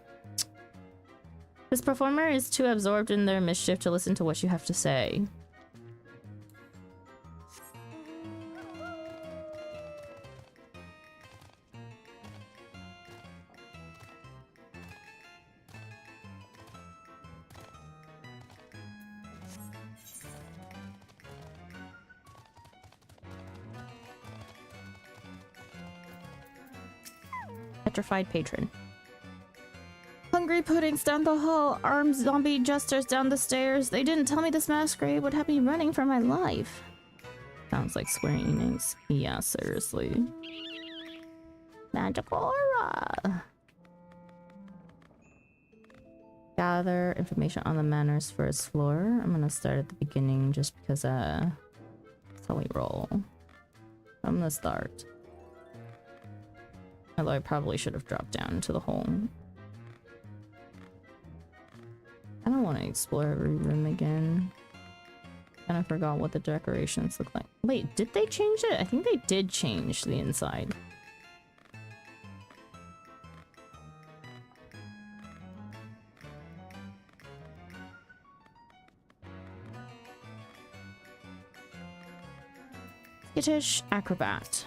This performer is too absorbed in their mischief to listen to what you have to say. Petrified patron. Hungry puddings down the hall, armed zombie jesters down the stairs. They didn't tell me this masquerade would have me running for my life. Sounds like Square Enix. Yeah, seriously. Magical aura. Gather information on the manor's first floor. I'm gonna start at the beginning just because that's how we roll. I'm gonna start. Although I probably should have dropped down into the hole. I don't want to explore every room again. Kind of forgot what the decorations look like. Wait, did they change it? I think they did change the inside. Skittish acrobat.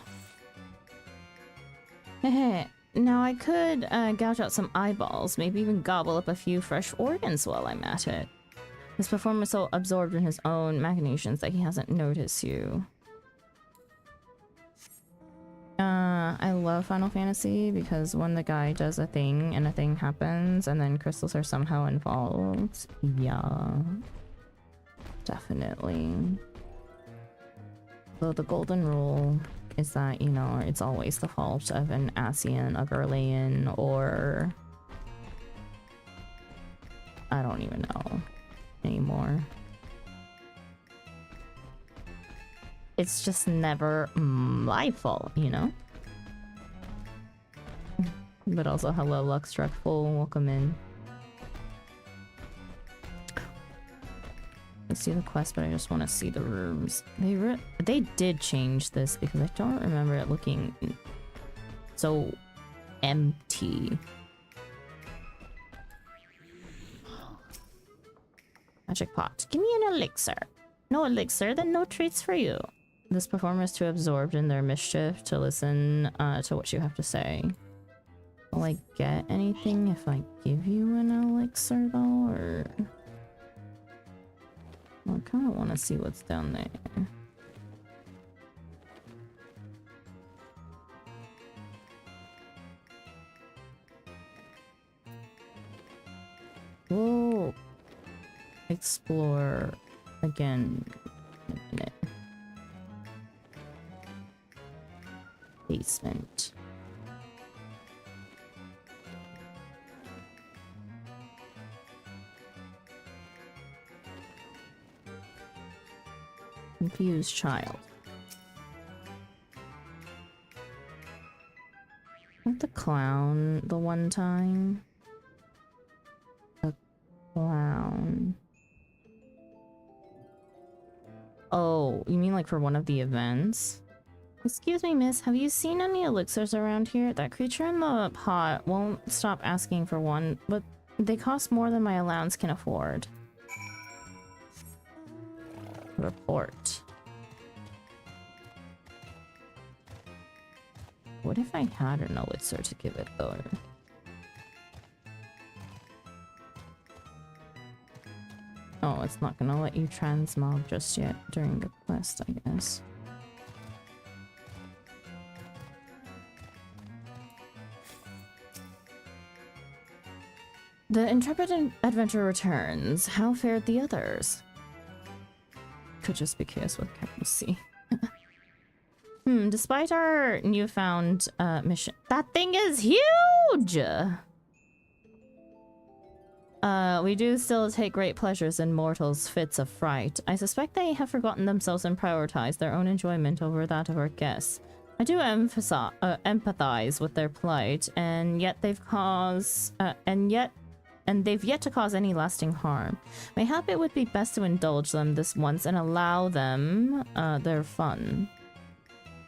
Heh. Now I could gouge out some eyeballs, maybe even gobble up a few fresh organs while I'm at it. This performer is so absorbed in his own machinations that he hasn't noticed you. I love Final Fantasy because when the guy does a thing and a thing happens and then crystals are somehow involved. Yeah. Definitely. So the golden rule is that, you know, it's always the fault of an Asian, a Verlaine, or... I don't even know anymore. It's just never my fault, you know? But also, hello, Luxtruckful, welcome in. I see the quest, but I just want to see the rooms. They did change this because I don't remember it looking so empty. Magic pot. Give me an elixir. No elixir, then no treats for you. This performer is too absorbed in their mischief to listen to what you have to say. Will I get anything if I give you an elixir though, or... I kind of want to see what's down there. Whoa! Explore again in a minute. Basement. Confused child. Not the clown the one time. The clown. Oh, you mean like for one of the events? Excuse me, miss, have you seen any elixirs around here? That creature in the pot won't stop asking for one, but they cost more than my allowance can afford. Report. What if I had an elixir to give it though? Oh, it's not gonna let you transmog just yet during the quest, I guess. The intrepid adventurer returns. How fared the others? Could just be chaos with capital C. Despite our newfound mission, that thing is huge. We do still take great pleasures in mortals' fits of fright. I suspect they have forgotten themselves and prioritized their own enjoyment over that of our guests. I do empathize with their plight, and yet they've yet to cause any lasting harm. Mayhap it would be best to indulge them this once and allow them their fun.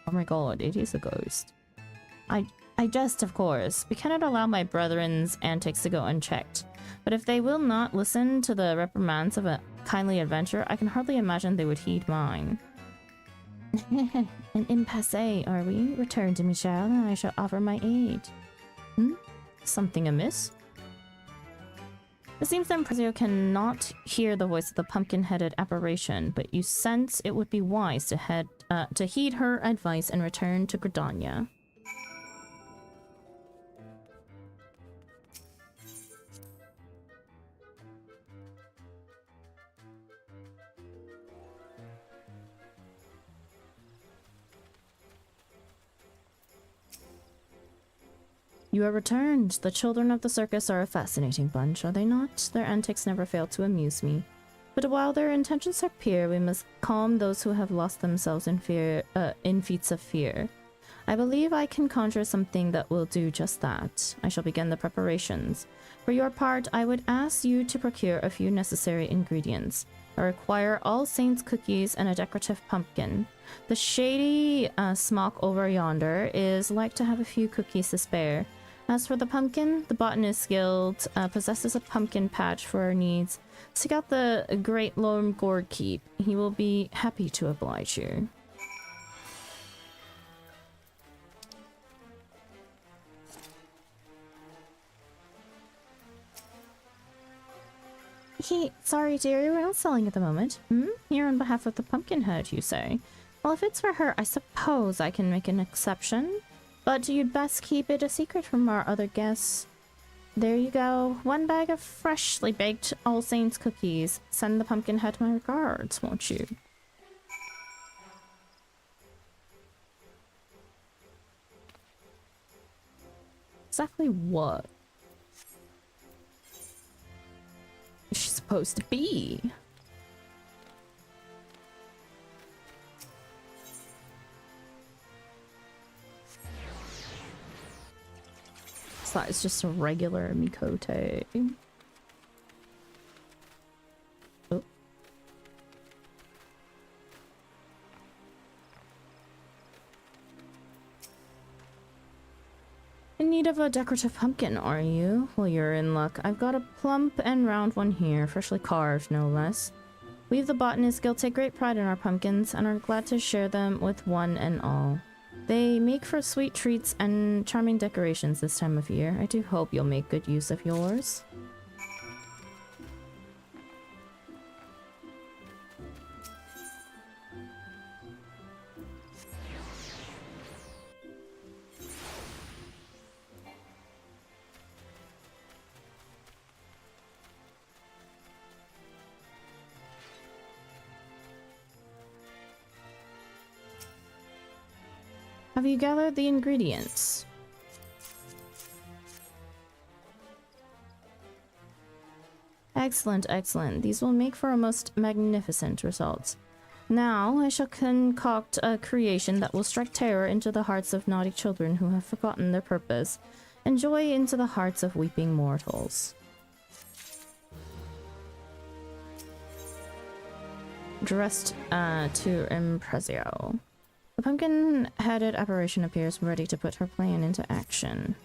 Oh my god, it is a ghost. I jest, of course. We cannot allow my brethren's antics to go unchecked. But if they will not listen to the reprimands of a kindly adventurer, I can hardly imagine they would heed mine. An impasse, are we? Return to me, child, and I shall offer my aid. Something amiss? It seems that Prezio cannot hear the voice of the pumpkin-headed apparition, but you sense it would be wise to heed her advice and return to Gridania. You are returned. The children of the circus are a fascinating bunch, are they not? Their antics never fail to amuse me. But while their intentions are pure, we must calm those who have lost themselves in feats of fear. I believe I can conjure something that will do just that. I shall begin the preparations. For your part, I would ask you to procure a few necessary ingredients. I require All Saints cookies and a decorative pumpkin. The shady smock over yonder is like to have a few cookies to spare. As for the pumpkin, the Botanist Guild possesses a pumpkin patch for our needs. Seek out the Great Lord Gorekeep. He will be happy to oblige you. Sorry dearie, we're not selling at the moment. Here on behalf of the Pumpkinhead, you say? Well, if it's for her, I suppose I can make an exception. But you'd best keep it a secret from our other guests. There you go. 1 bag of freshly baked All Saints cookies. Send the Pumpkinhead my regards, won't you? exactly what is she supposed to be? So it's just a regular Mikote. Oh. In need of a decorative pumpkin, are you? Well, you're in luck. I've got a plump and round one here, freshly carved, no less. We of the Botanist Guild take great pride in our pumpkins and are glad to share them with one and all. They make for sweet treats and charming decorations this time of year. I do hope you'll make good use of yours. Have you gathered the ingredients? Excellent, excellent. These will make for a most magnificent result. Now, I shall concoct a creation that will strike terror into the hearts of naughty children who have forgotten their purpose, and joy into the hearts of weeping mortals. Dressed to Imprezio. The pumpkin-headed apparition appears ready to put her plan into action.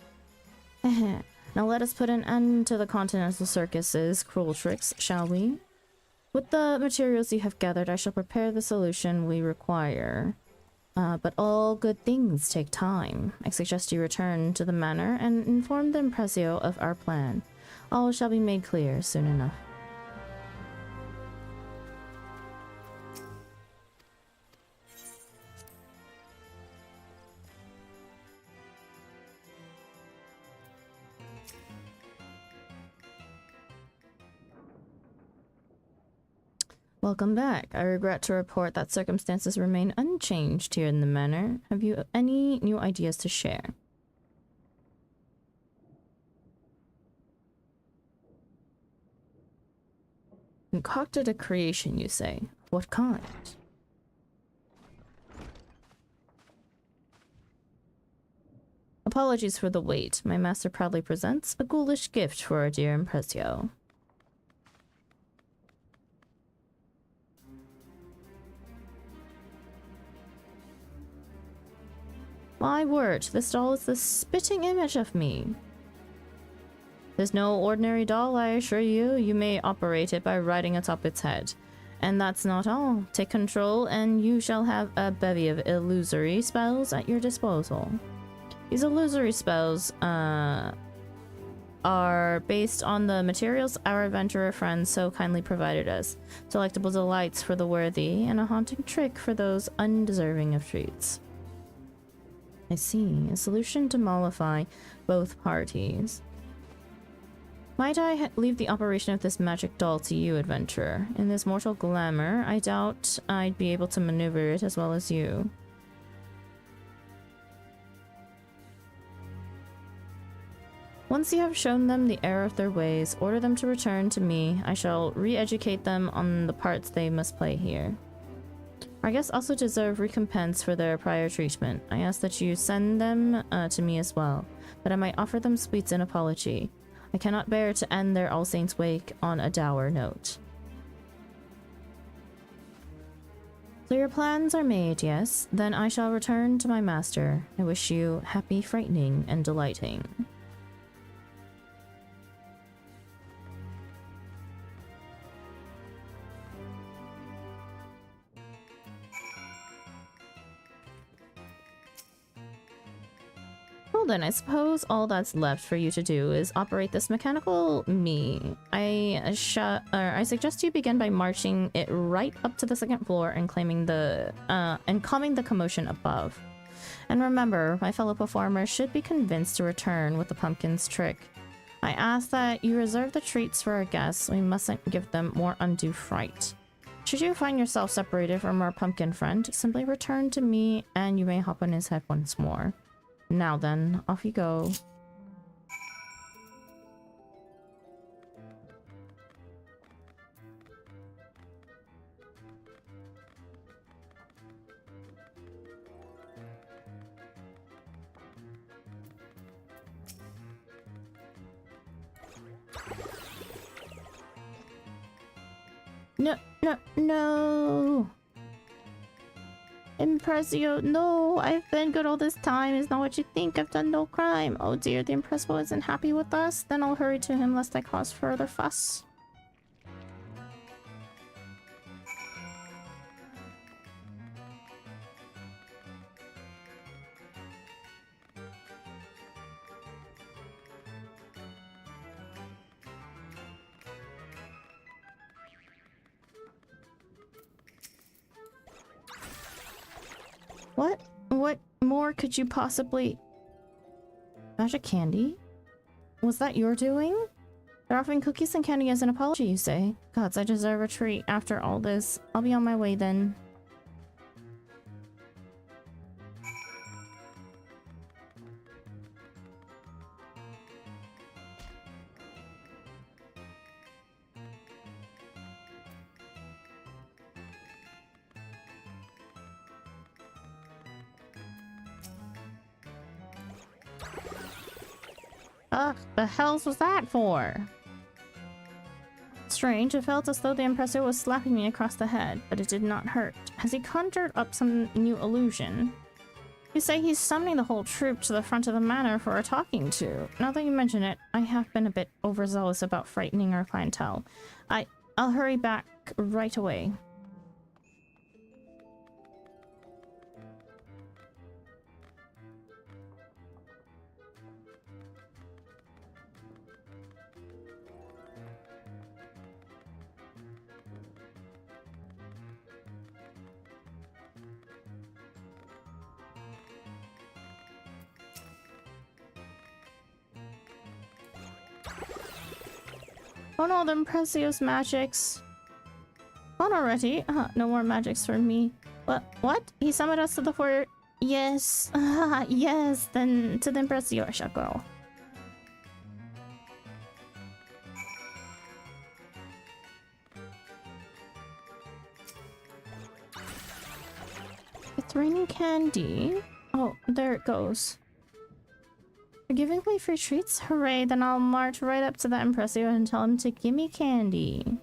Now let us put an end to the Continental Circus's cruel tricks, shall we? With the materials you have gathered, I shall prepare the solution we require. But all good things take time. I suggest you return to the manor and inform the Imprezio of our plan. All shall be made clear soon enough. Welcome back. I regret to report that circumstances remain unchanged here in the manor. Have you any new ideas to share? Concocted a creation, you say? What kind? Apologies for the wait. My master proudly presents a ghoulish gift for our dear Imprezio. My word, this doll is the spitting image of me. There's no ordinary doll, I assure you. You may operate it by riding atop its head. And that's not all. Take control and you shall have a bevy of illusory spells at your disposal. These illusory spells are based on the materials our adventurer friends so kindly provided us. Delectable delights for the worthy and a haunting trick for those undeserving of treats. I see. A solution to mollify both parties. Might I leave the operation of this magic doll to you, adventurer? In this mortal glamour, I doubt I'd be able to maneuver it as well as you. Once you have shown them the error of their ways, order them to return to me. I shall re-educate them on the parts they must play here. Our guests also deserve recompense for their prior treatment. I ask that you send them to me as well, that I might offer them sweets in apology. I cannot bear to end their All Saints' Wake on a dour note. So your plans are made, yes? Then I shall return to my master. I wish you happy frightening and delighting. Well then, I suppose all that's left for you to do is operate this mechanical me. I suggest you begin by marching it right up to the second floor and calming the commotion above. And remember, my fellow performers should be convinced to return with the pumpkin's trick. I ask that you reserve the treats for our guests. We mustn't give them more undue fright. Should you find yourself separated from our pumpkin friend, simply return to me and you may hop on his head once more. Now then, off you go. No, no. Impressio, no, I've been good all this time. It's not what you think. I've done no crime. Oh dear, the Impressable isn't happy with us. Then I'll hurry to him lest I cause further fuss. What more could you possibly... Magic candy? Was that your doing? They're offering cookies and candy as an apology, you say? Gods, I deserve a treat after all this. I'll be on my way then. Ugh, the hells was that for? Strange, it felt as though the Impressor was slapping me across the head, but it did not hurt. Has he conjured up some new illusion? You say he's summoning the whole troop to the front of the manor for a talking to. Now that you mention it, I have been a bit overzealous about frightening our clientele. I'll hurry back right away. Oh no, the Impressio's magics. Gone already? No more magics for me. What? He summoned us to the fort? Yes. Yes, then to the Impressio I shall go. It's raining candy. Oh, there it goes. You're giving away free treats? Hooray, then I'll march right up to the Impressio and tell him to give me candy.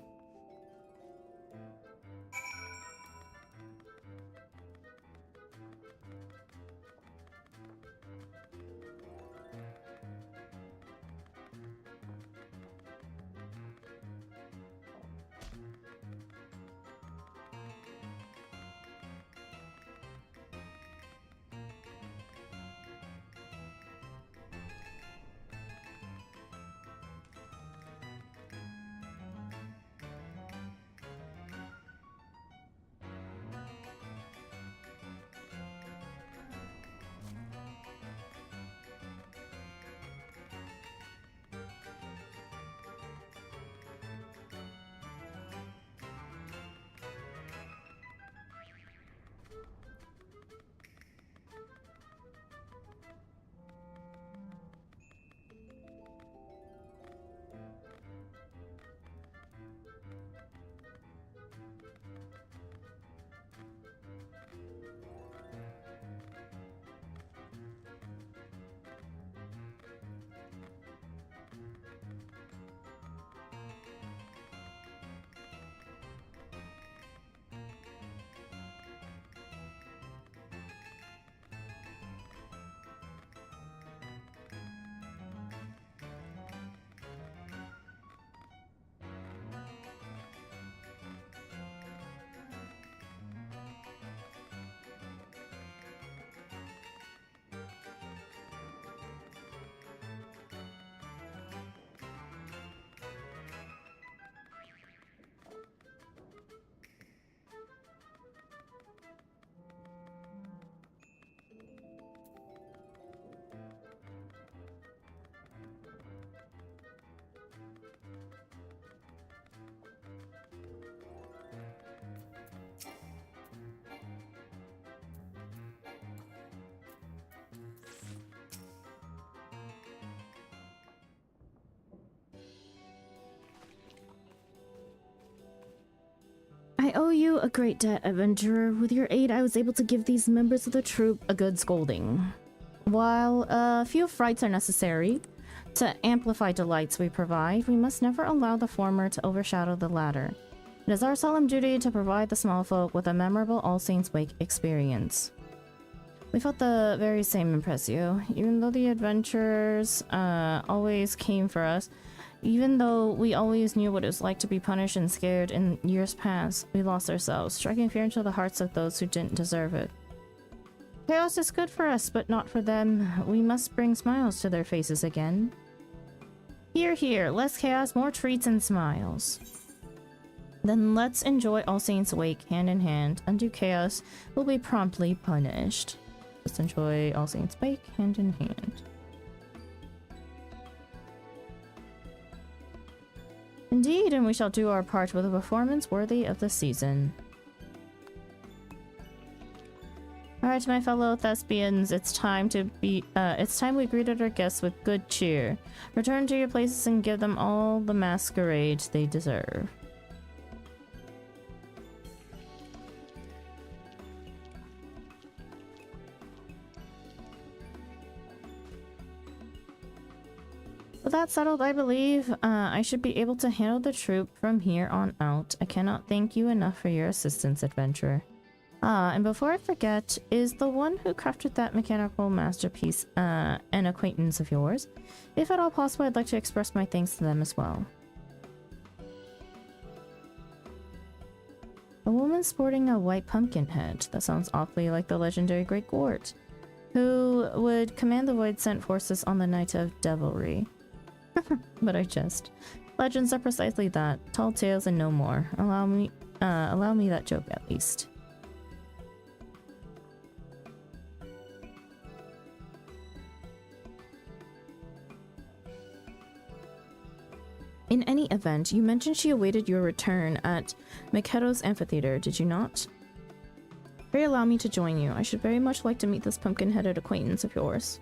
I owe you a great debt, adventurer. With your aid, I was able to give these members of the troop a good scolding. While a few frights are necessary to amplify delights we provide, we must never allow the former to overshadow the latter. It is our solemn duty to provide the small folk with a memorable All Saints Wake experience. We felt the very same impress you, even though the adventurers always came for us. Even though we always knew what it was like to be punished and scared in years past, we lost ourselves, striking fear into the hearts of those who didn't deserve it. Chaos is good for us, but not for them. We must bring smiles to their faces again. Here, here, less chaos, more treats and smiles. Then let's enjoy All Saints Wake hand in hand. Undo chaos will be promptly punished. Let's enjoy All Saints Wake hand in hand. Indeed, and we shall do our part with a performance worthy of the season. Alright, my fellow thespians, it's time we greeted our guests with good cheer. Return to your places and give them all the masquerade they deserve. With that settled, I believe I should be able to handle the troop from here on out. I cannot thank you enough for your assistance, adventurer. And before I forget, is the one who crafted that mechanical masterpiece an acquaintance of yours? If at all possible, I'd like to express my thanks to them as well. A woman sporting a white pumpkin head. That sounds awfully like the legendary Great Gwort, who would command the Void Sent forces on the night of Devilry. But I jest. Legends are precisely that. Tall tales and no more. Allow me that joke at least. In any event, you mentioned she awaited your return at Makedo's amphitheater, did you not? Pray allow me to join you. I should very much like to meet this pumpkin-headed acquaintance of yours.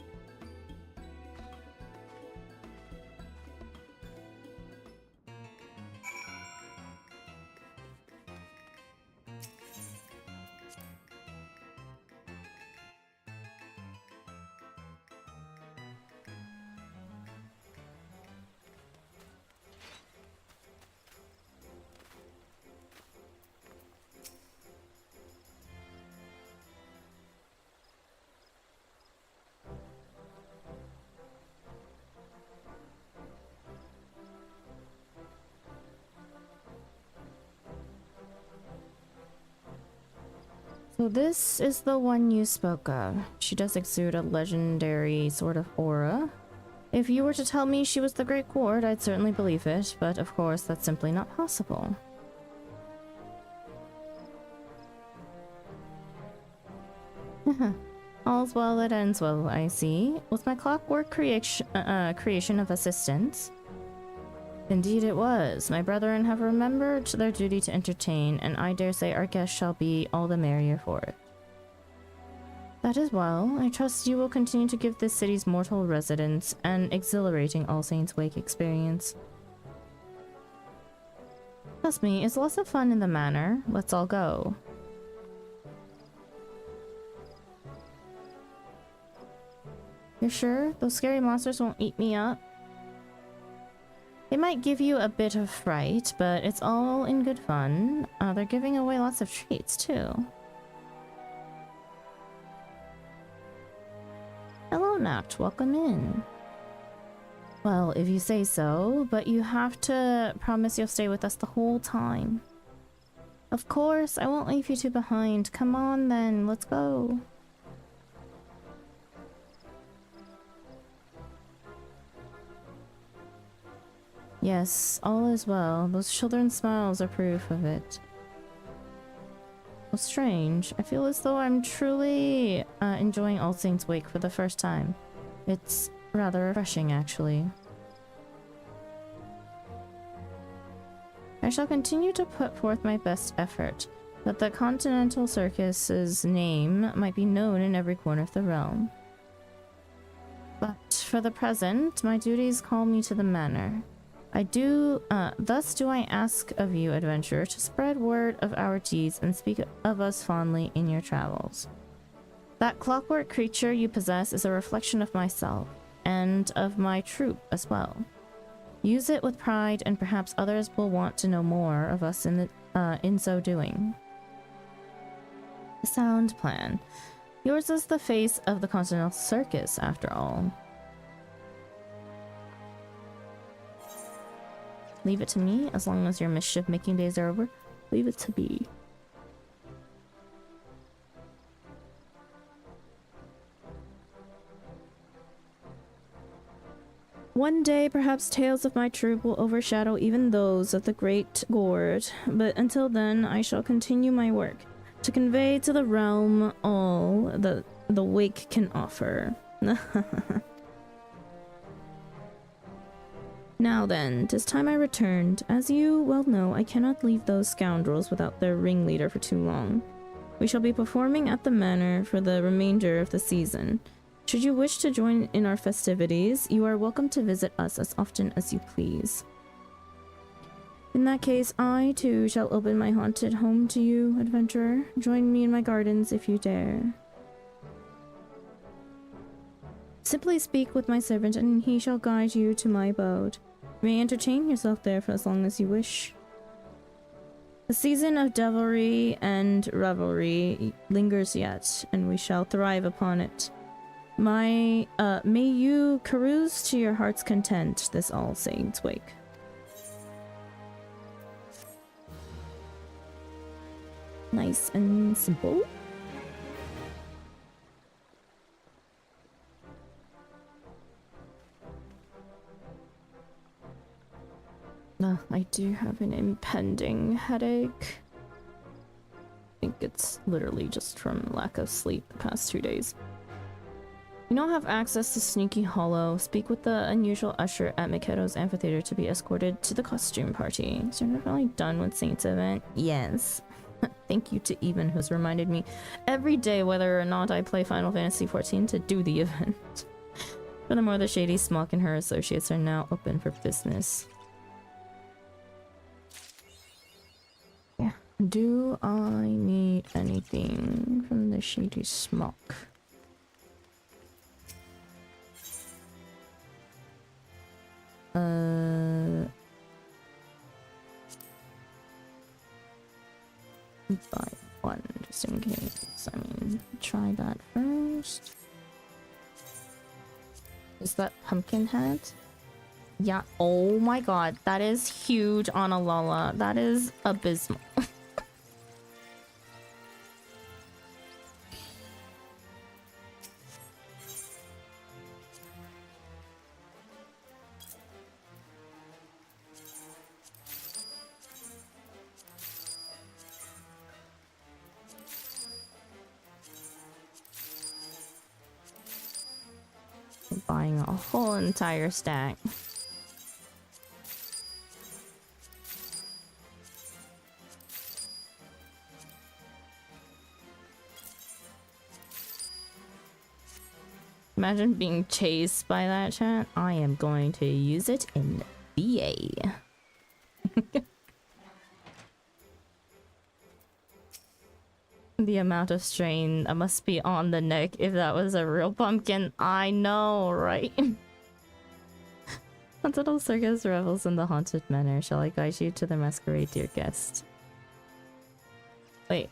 So this is the one you spoke of. She does exude a legendary sort of aura. If you were to tell me she was the Great Gwort, I'd certainly believe it, but of course that's simply not possible. All's well that ends well, I see. Was my clockwork creation of assistance? Indeed it was. My brethren have remembered their duty to entertain, and I dare say our guests shall be all the merrier for it. That is well. I trust you will continue to give this city's mortal residents an exhilarating All Saints Wake experience. Trust me, it's lots of fun in the manor. Let's all go. You're sure? Those scary monsters won't eat me up? It might give you a bit of fright, but it's all in good fun. They're giving away lots of treats, too. Hello, Nacht. Welcome in. Well, if you say so, but you have to promise you'll stay with us the whole time. Of course, I won't leave you two behind. Come on, then. Let's go. Yes, all is well. Those children's smiles are proof of it. Oh, strange. I feel as though I'm truly enjoying All Saints Wake for the first time. It's rather refreshing, actually. I shall continue to put forth my best effort, that the Continental Circus's name might be known in every corner of the realm. But for the present, my duties call me to the manor. Thus do I ask of you, adventurer, to spread word of our deeds and speak of us fondly in your travels. That clockwork creature you possess is a reflection of myself, and of my troop as well. Use it with pride, and perhaps others will want to know more of us in in so doing. A sound plan. Yours is the face of the Continental Circus, after all. Leave it to me, as long as your mischief-making days are over. Leave it to me. One day, perhaps tales of my troupe will overshadow even those of the Great Gourd, but until then, I shall continue my work, to convey to the realm all that the wake can offer. Now then, 'tis time I returned. As you well know, I cannot leave those scoundrels without their ringleader for too long. We shall be performing at the manor for the remainder of the season. Should you wish to join in our festivities, you are welcome to visit us as often as you please. In that case, I too shall open my haunted home to you, adventurer. Join me in my gardens if you dare. Simply speak with my servant, and he shall guide you to my abode. You may entertain yourself there for as long as you wish. The season of devilry and revelry lingers yet, and we shall thrive upon it. May you carouse to your heart's content this All Saints' wake. Nice and simple. I do have an impending headache. I think it's literally just from lack of sleep the past 2 days. You don't have access to Sneaky Hollow. Speak with the unusual usher at Mikedo's amphitheater to be escorted to the costume party. So you're definitely done with Saints event? Yes. Thank you to Even, who's reminded me every day whether or not I play Final Fantasy XIV to do the event. Furthermore, the shady Smock and her associates are now open for business. Yeah. Do I need anything from the shady Smock? Buy one just in case. I mean, try that first. Is that pumpkin head? Yeah. Oh my god, that is huge on a Lala. That is abysmal. Buying a whole entire stack. Imagine being chased by that chat. I am going to use it in VA. The amount of strain that must be on the neck if that was a real pumpkin. I know, right? Continental Circus revels in the haunted manor. Shall I guide you to the masquerade, dear guest? Wait.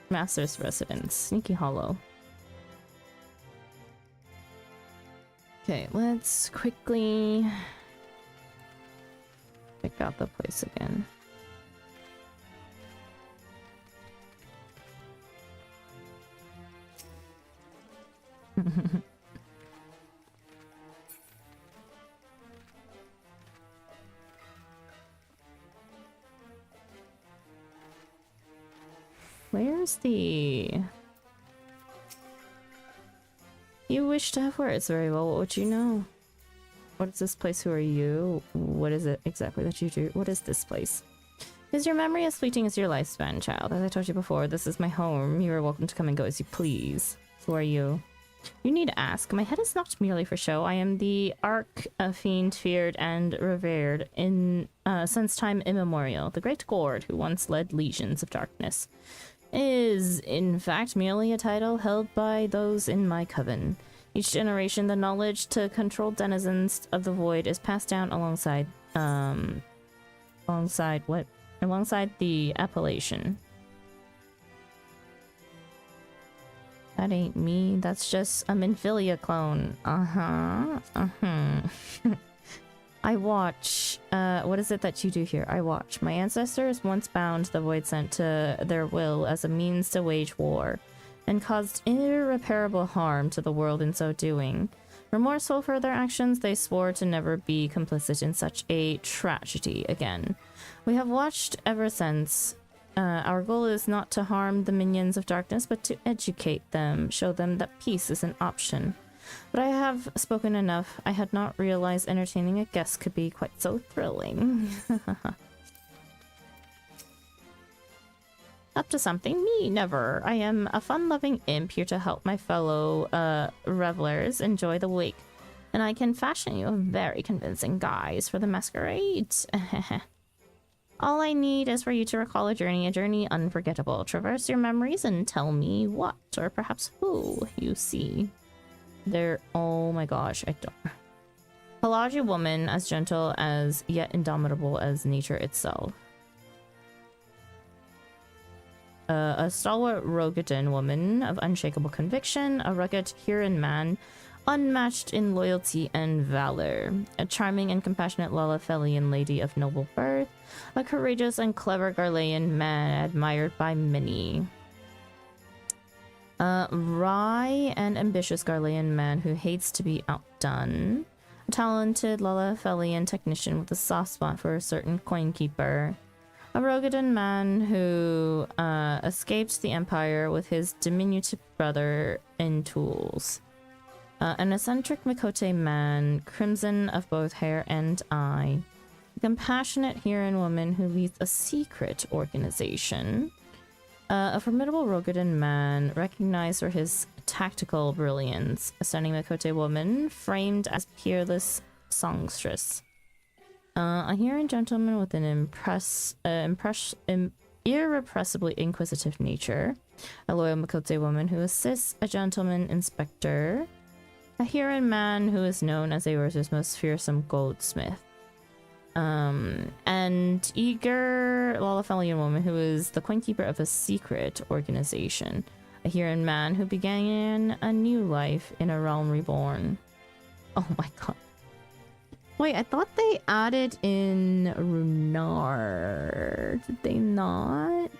Master's residence. Sneaky Hollow. Okay, let's quickly pick out the place again. Where's the... You wish to have words very well. What would you know? What is this place? Who are you? What is it exactly that you do? What is this place? Is your memory as fleeting as your lifespan, child? As I told you before, this is my home. You are welcome to come and go as you please. Who are you? You need to ask. My head is not merely for show. I am the Arch-Fiend, feared and revered in since time immemorial. The Great Gourd, who once led legions of darkness, is in fact merely a title held by those in my coven. Each generation, the knowledge to control denizens of the void is passed down alongside the appellation. That ain't me. That's just a Minfilia clone. I watch. What is it that you do here? I watch. My ancestors once bound the void sent to their will as a means to wage war, and caused irreparable harm to the world in so doing. Remorseful for their actions, they swore to never be complicit in such a tragedy again. We have watched ever since. Our goal is not to harm the minions of darkness, but to educate them, show them that peace is an option. But I have spoken enough. I had not realized entertaining a guest could be quite so thrilling. Up to something? Me, never. I am a fun-loving imp here to help my fellow revelers enjoy the week. And I can fashion you a very convincing guise for the masquerade. All I need is for you to recall a journey unforgettable. Traverse your memories and tell me what, or perhaps who, you see. There, oh my gosh, I don't. Pelagi woman, as gentle as yet indomitable as nature itself. A stalwart Rogadin woman of unshakable conviction, a rugged Huron man, unmatched in loyalty and valor, a charming and compassionate Lalafelian lady of noble birth, a courageous and clever Garlean man admired by many. Wry and ambitious Garlean man who hates to be outdone, a talented Lalafelian technician with a soft spot for a certain coin keeper, a Rogadin man who escaped the Empire with his diminutive brother in tools. An eccentric Mikote man, crimson of both hair and eye. A compassionate Huron woman who leads a secret organization. A formidable Rogadin man, recognized for his tactical brilliance. A stunning Mikote woman, framed as peerless songstress. A Huron gentleman with an irrepressibly inquisitive nature. A loyal Mikote woman who assists a gentleman inspector. A Huron man who is known as Eorza's most fearsome goldsmith. And eager Lalafelian woman who is the coinkeeper of a secret organization. A Huron man who began a new life in a realm reborn. Oh my god. Wait, I thought they added in Runar. Did they not?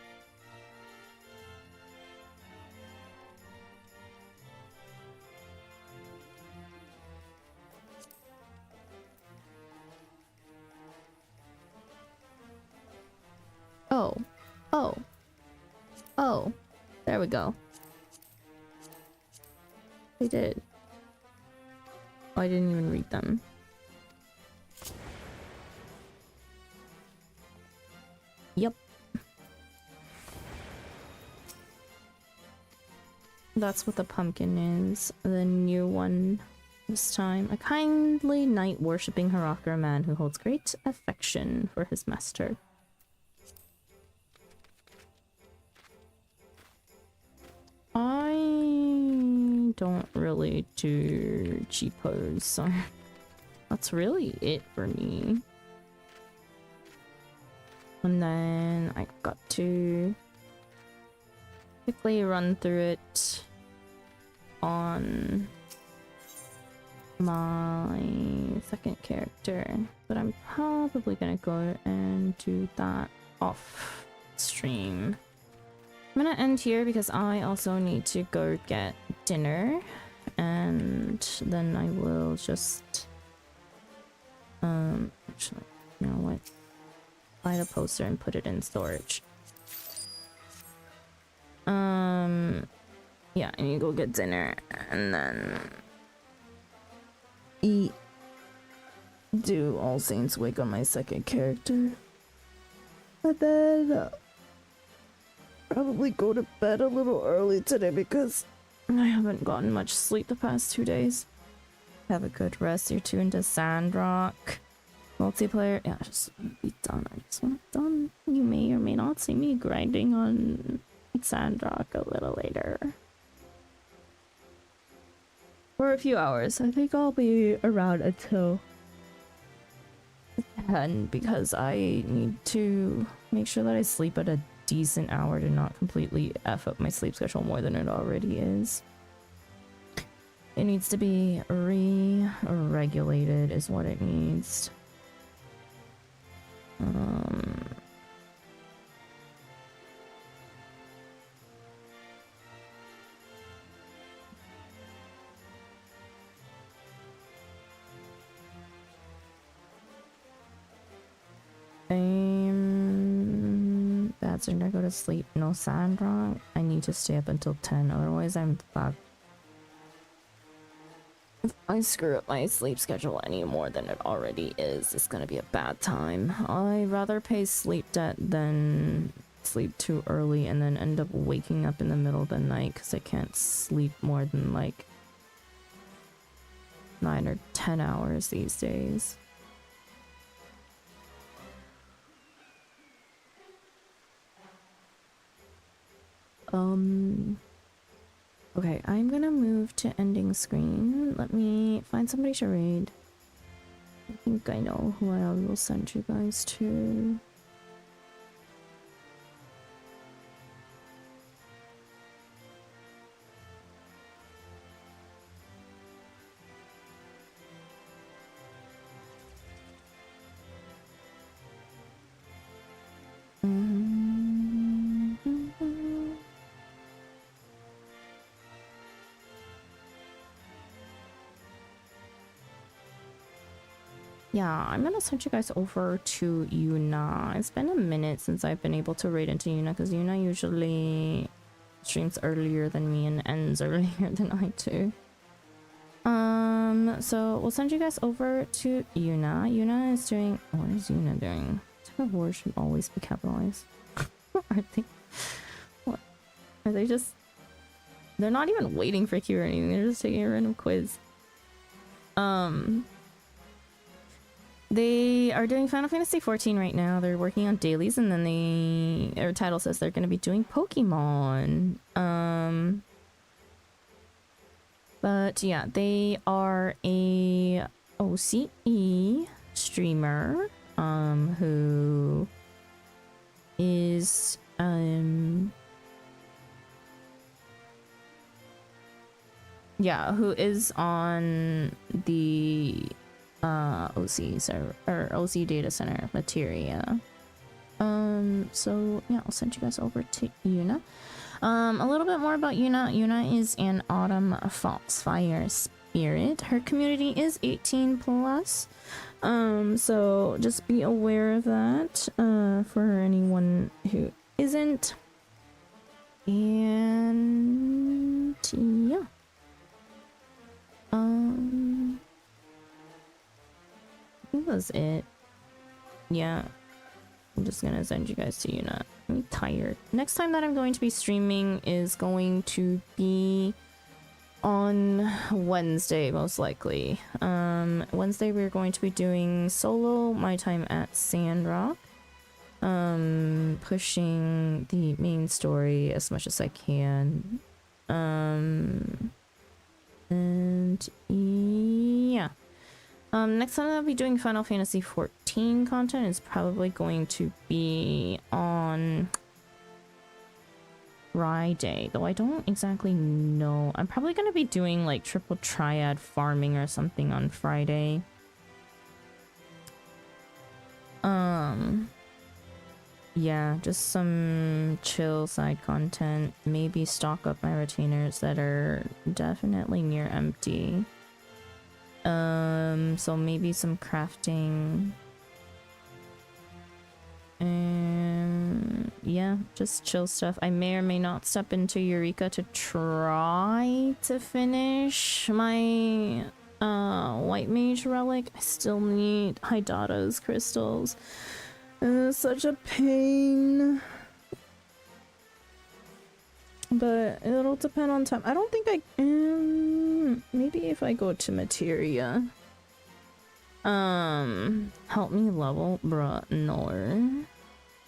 Oh, there we go. They did. Oh, I didn't even read them. Yep. That's what the pumpkin is. The new one this time. A kindly knight worshipping Harakar man who holds great affection for his master. I don't really do cheapos, so that's really it for me. And then I got to quickly run through it on my second character, but I'm probably gonna go and do that off stream. I'm gonna end here because I also need to go get dinner, and then I will just actually, you know what, buy the poster and put it in storage. Yeah, I need to go get dinner and then eat, do All Saints Wake on my second character, and then probably go to bed a little early today because I haven't gotten much sleep the past 2 days. Have a good rest. You're tuned to Sandrock multiplayer. Yeah, I just want to be done. I just want it done. You may or may not see me grinding on Sandrock a little later. For a few hours. I think I'll be around until 10 because I need to make sure that I sleep at a decent hour to not completely F up my sleep schedule more than it already is. It needs to be re-regulated is what it needs. That's when I go to sleep. No Sandra. I need to stay up until 10, otherwise I'm fucked. If I screw up my sleep schedule any more than it already is, it's gonna be a bad time. I'd rather pay sleep debt than sleep too early and then end up waking up in the middle of the night because I can't sleep more than like 9 or 10 hours these days. Okay, I'm gonna move to ending screen. Let me find somebody to raid. I think I know who I will send you guys to. Yeah, I'm gonna send you guys over to Yuna. It's been a minute since I've been able to raid into Yuna because Yuna usually streams earlier than me and ends earlier than I do. So we'll send you guys over to Yuna. Yuna is doing... What is Yuna doing? Type of word should always be capitalized. Are they... What? Are they just... They're not even waiting for Q or anything. They're just taking a random quiz. They are doing Final Fantasy 14 right now. They're working on dailies, and then their title says they're going to be doing Pokemon. But yeah, they are a OCE streamer, who is, yeah, who is on the OC or OC data center materia. So yeah, I'll send you guys over to Yuna. A little bit more about Yuna. Yuna is an Autumn Foxfire spirit. Her community is 18 plus. So just be aware of that, for anyone who isn't. And yeah. I think that's it. Yeah. I'm just gonna send you guys to Yuna. I'm tired. Next time that I'm going to be streaming is going to be on Wednesday, most likely. Wednesday we're going to be doing solo my time at Sandrock. Pushing the main story as much as I can. And yeah. Next time I'll be doing Final Fantasy 14 content is probably going to be on Friday, though I don't exactly know. I'm probably going to be doing like triple triad farming or something on Friday. Yeah, just some chill side content. Maybe stock up my retainers that are definitely near empty. So maybe some crafting. Yeah, just chill stuff. I may or may not step into Eureka to try to finish my white mage relic. I still need Hydata's crystals. It's such a pain. But it'll depend on time. I don't think I maybe if I go to materia. Help me level, bruh.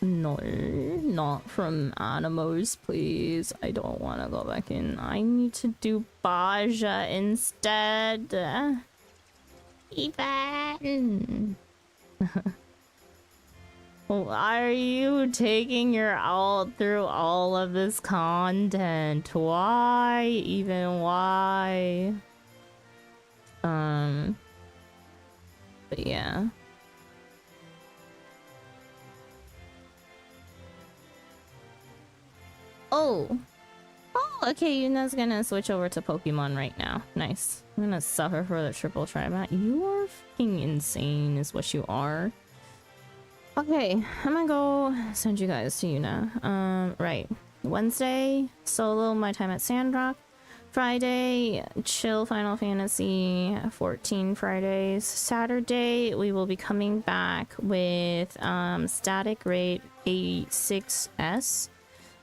No, not from Animos, please? I don't want to go back in. I need to do Baja instead. Even. Why are you taking your all through all of this content? Why? Even why? But yeah. Oh, okay, Yuna's gonna switch over to Pokemon right now. Nice. I'm gonna suffer for the triple tribat. You are fucking insane is what you are. Okay, I'm gonna go send you guys to Yuna. Right. Wednesday, solo my time at Sandrock. Friday, chill Final Fantasy 14 Fridays. Saturday, we will be coming back with Static Raid A6S.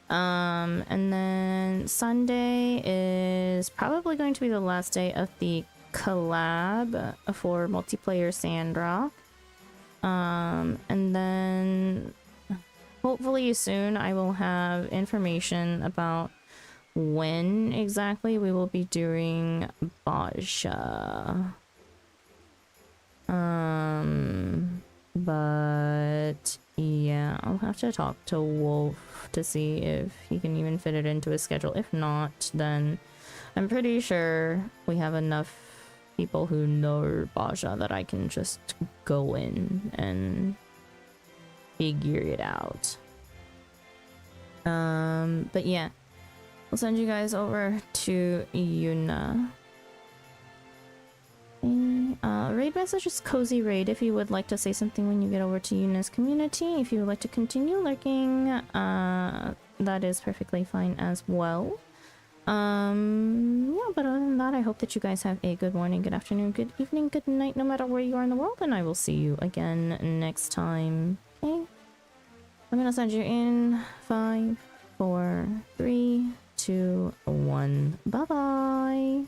And then Sunday is probably going to be the last day of the collab for multiplayer Sandrock. And then hopefully soon I will have information about when exactly we will be doing Baja. But yeah, I'll have to talk to Wolf to see if he can even fit it into his schedule. If not, then I'm pretty sure we have enough people who know Baja that I can just go in and figure it out. But yeah, I'll send you guys over to Yuna. Raid message is Cozy Raid if you would like to say something when you get over to Yuna's community. If you would like to continue lurking, that is perfectly fine as well. Yeah, but other than that, I hope that you guys have a good morning, good afternoon, good evening, good night, no matter where you are in the world, and I will see you again next time. Okay? I'm gonna send you in 5, 4, 3, 2, 1. Bye-bye!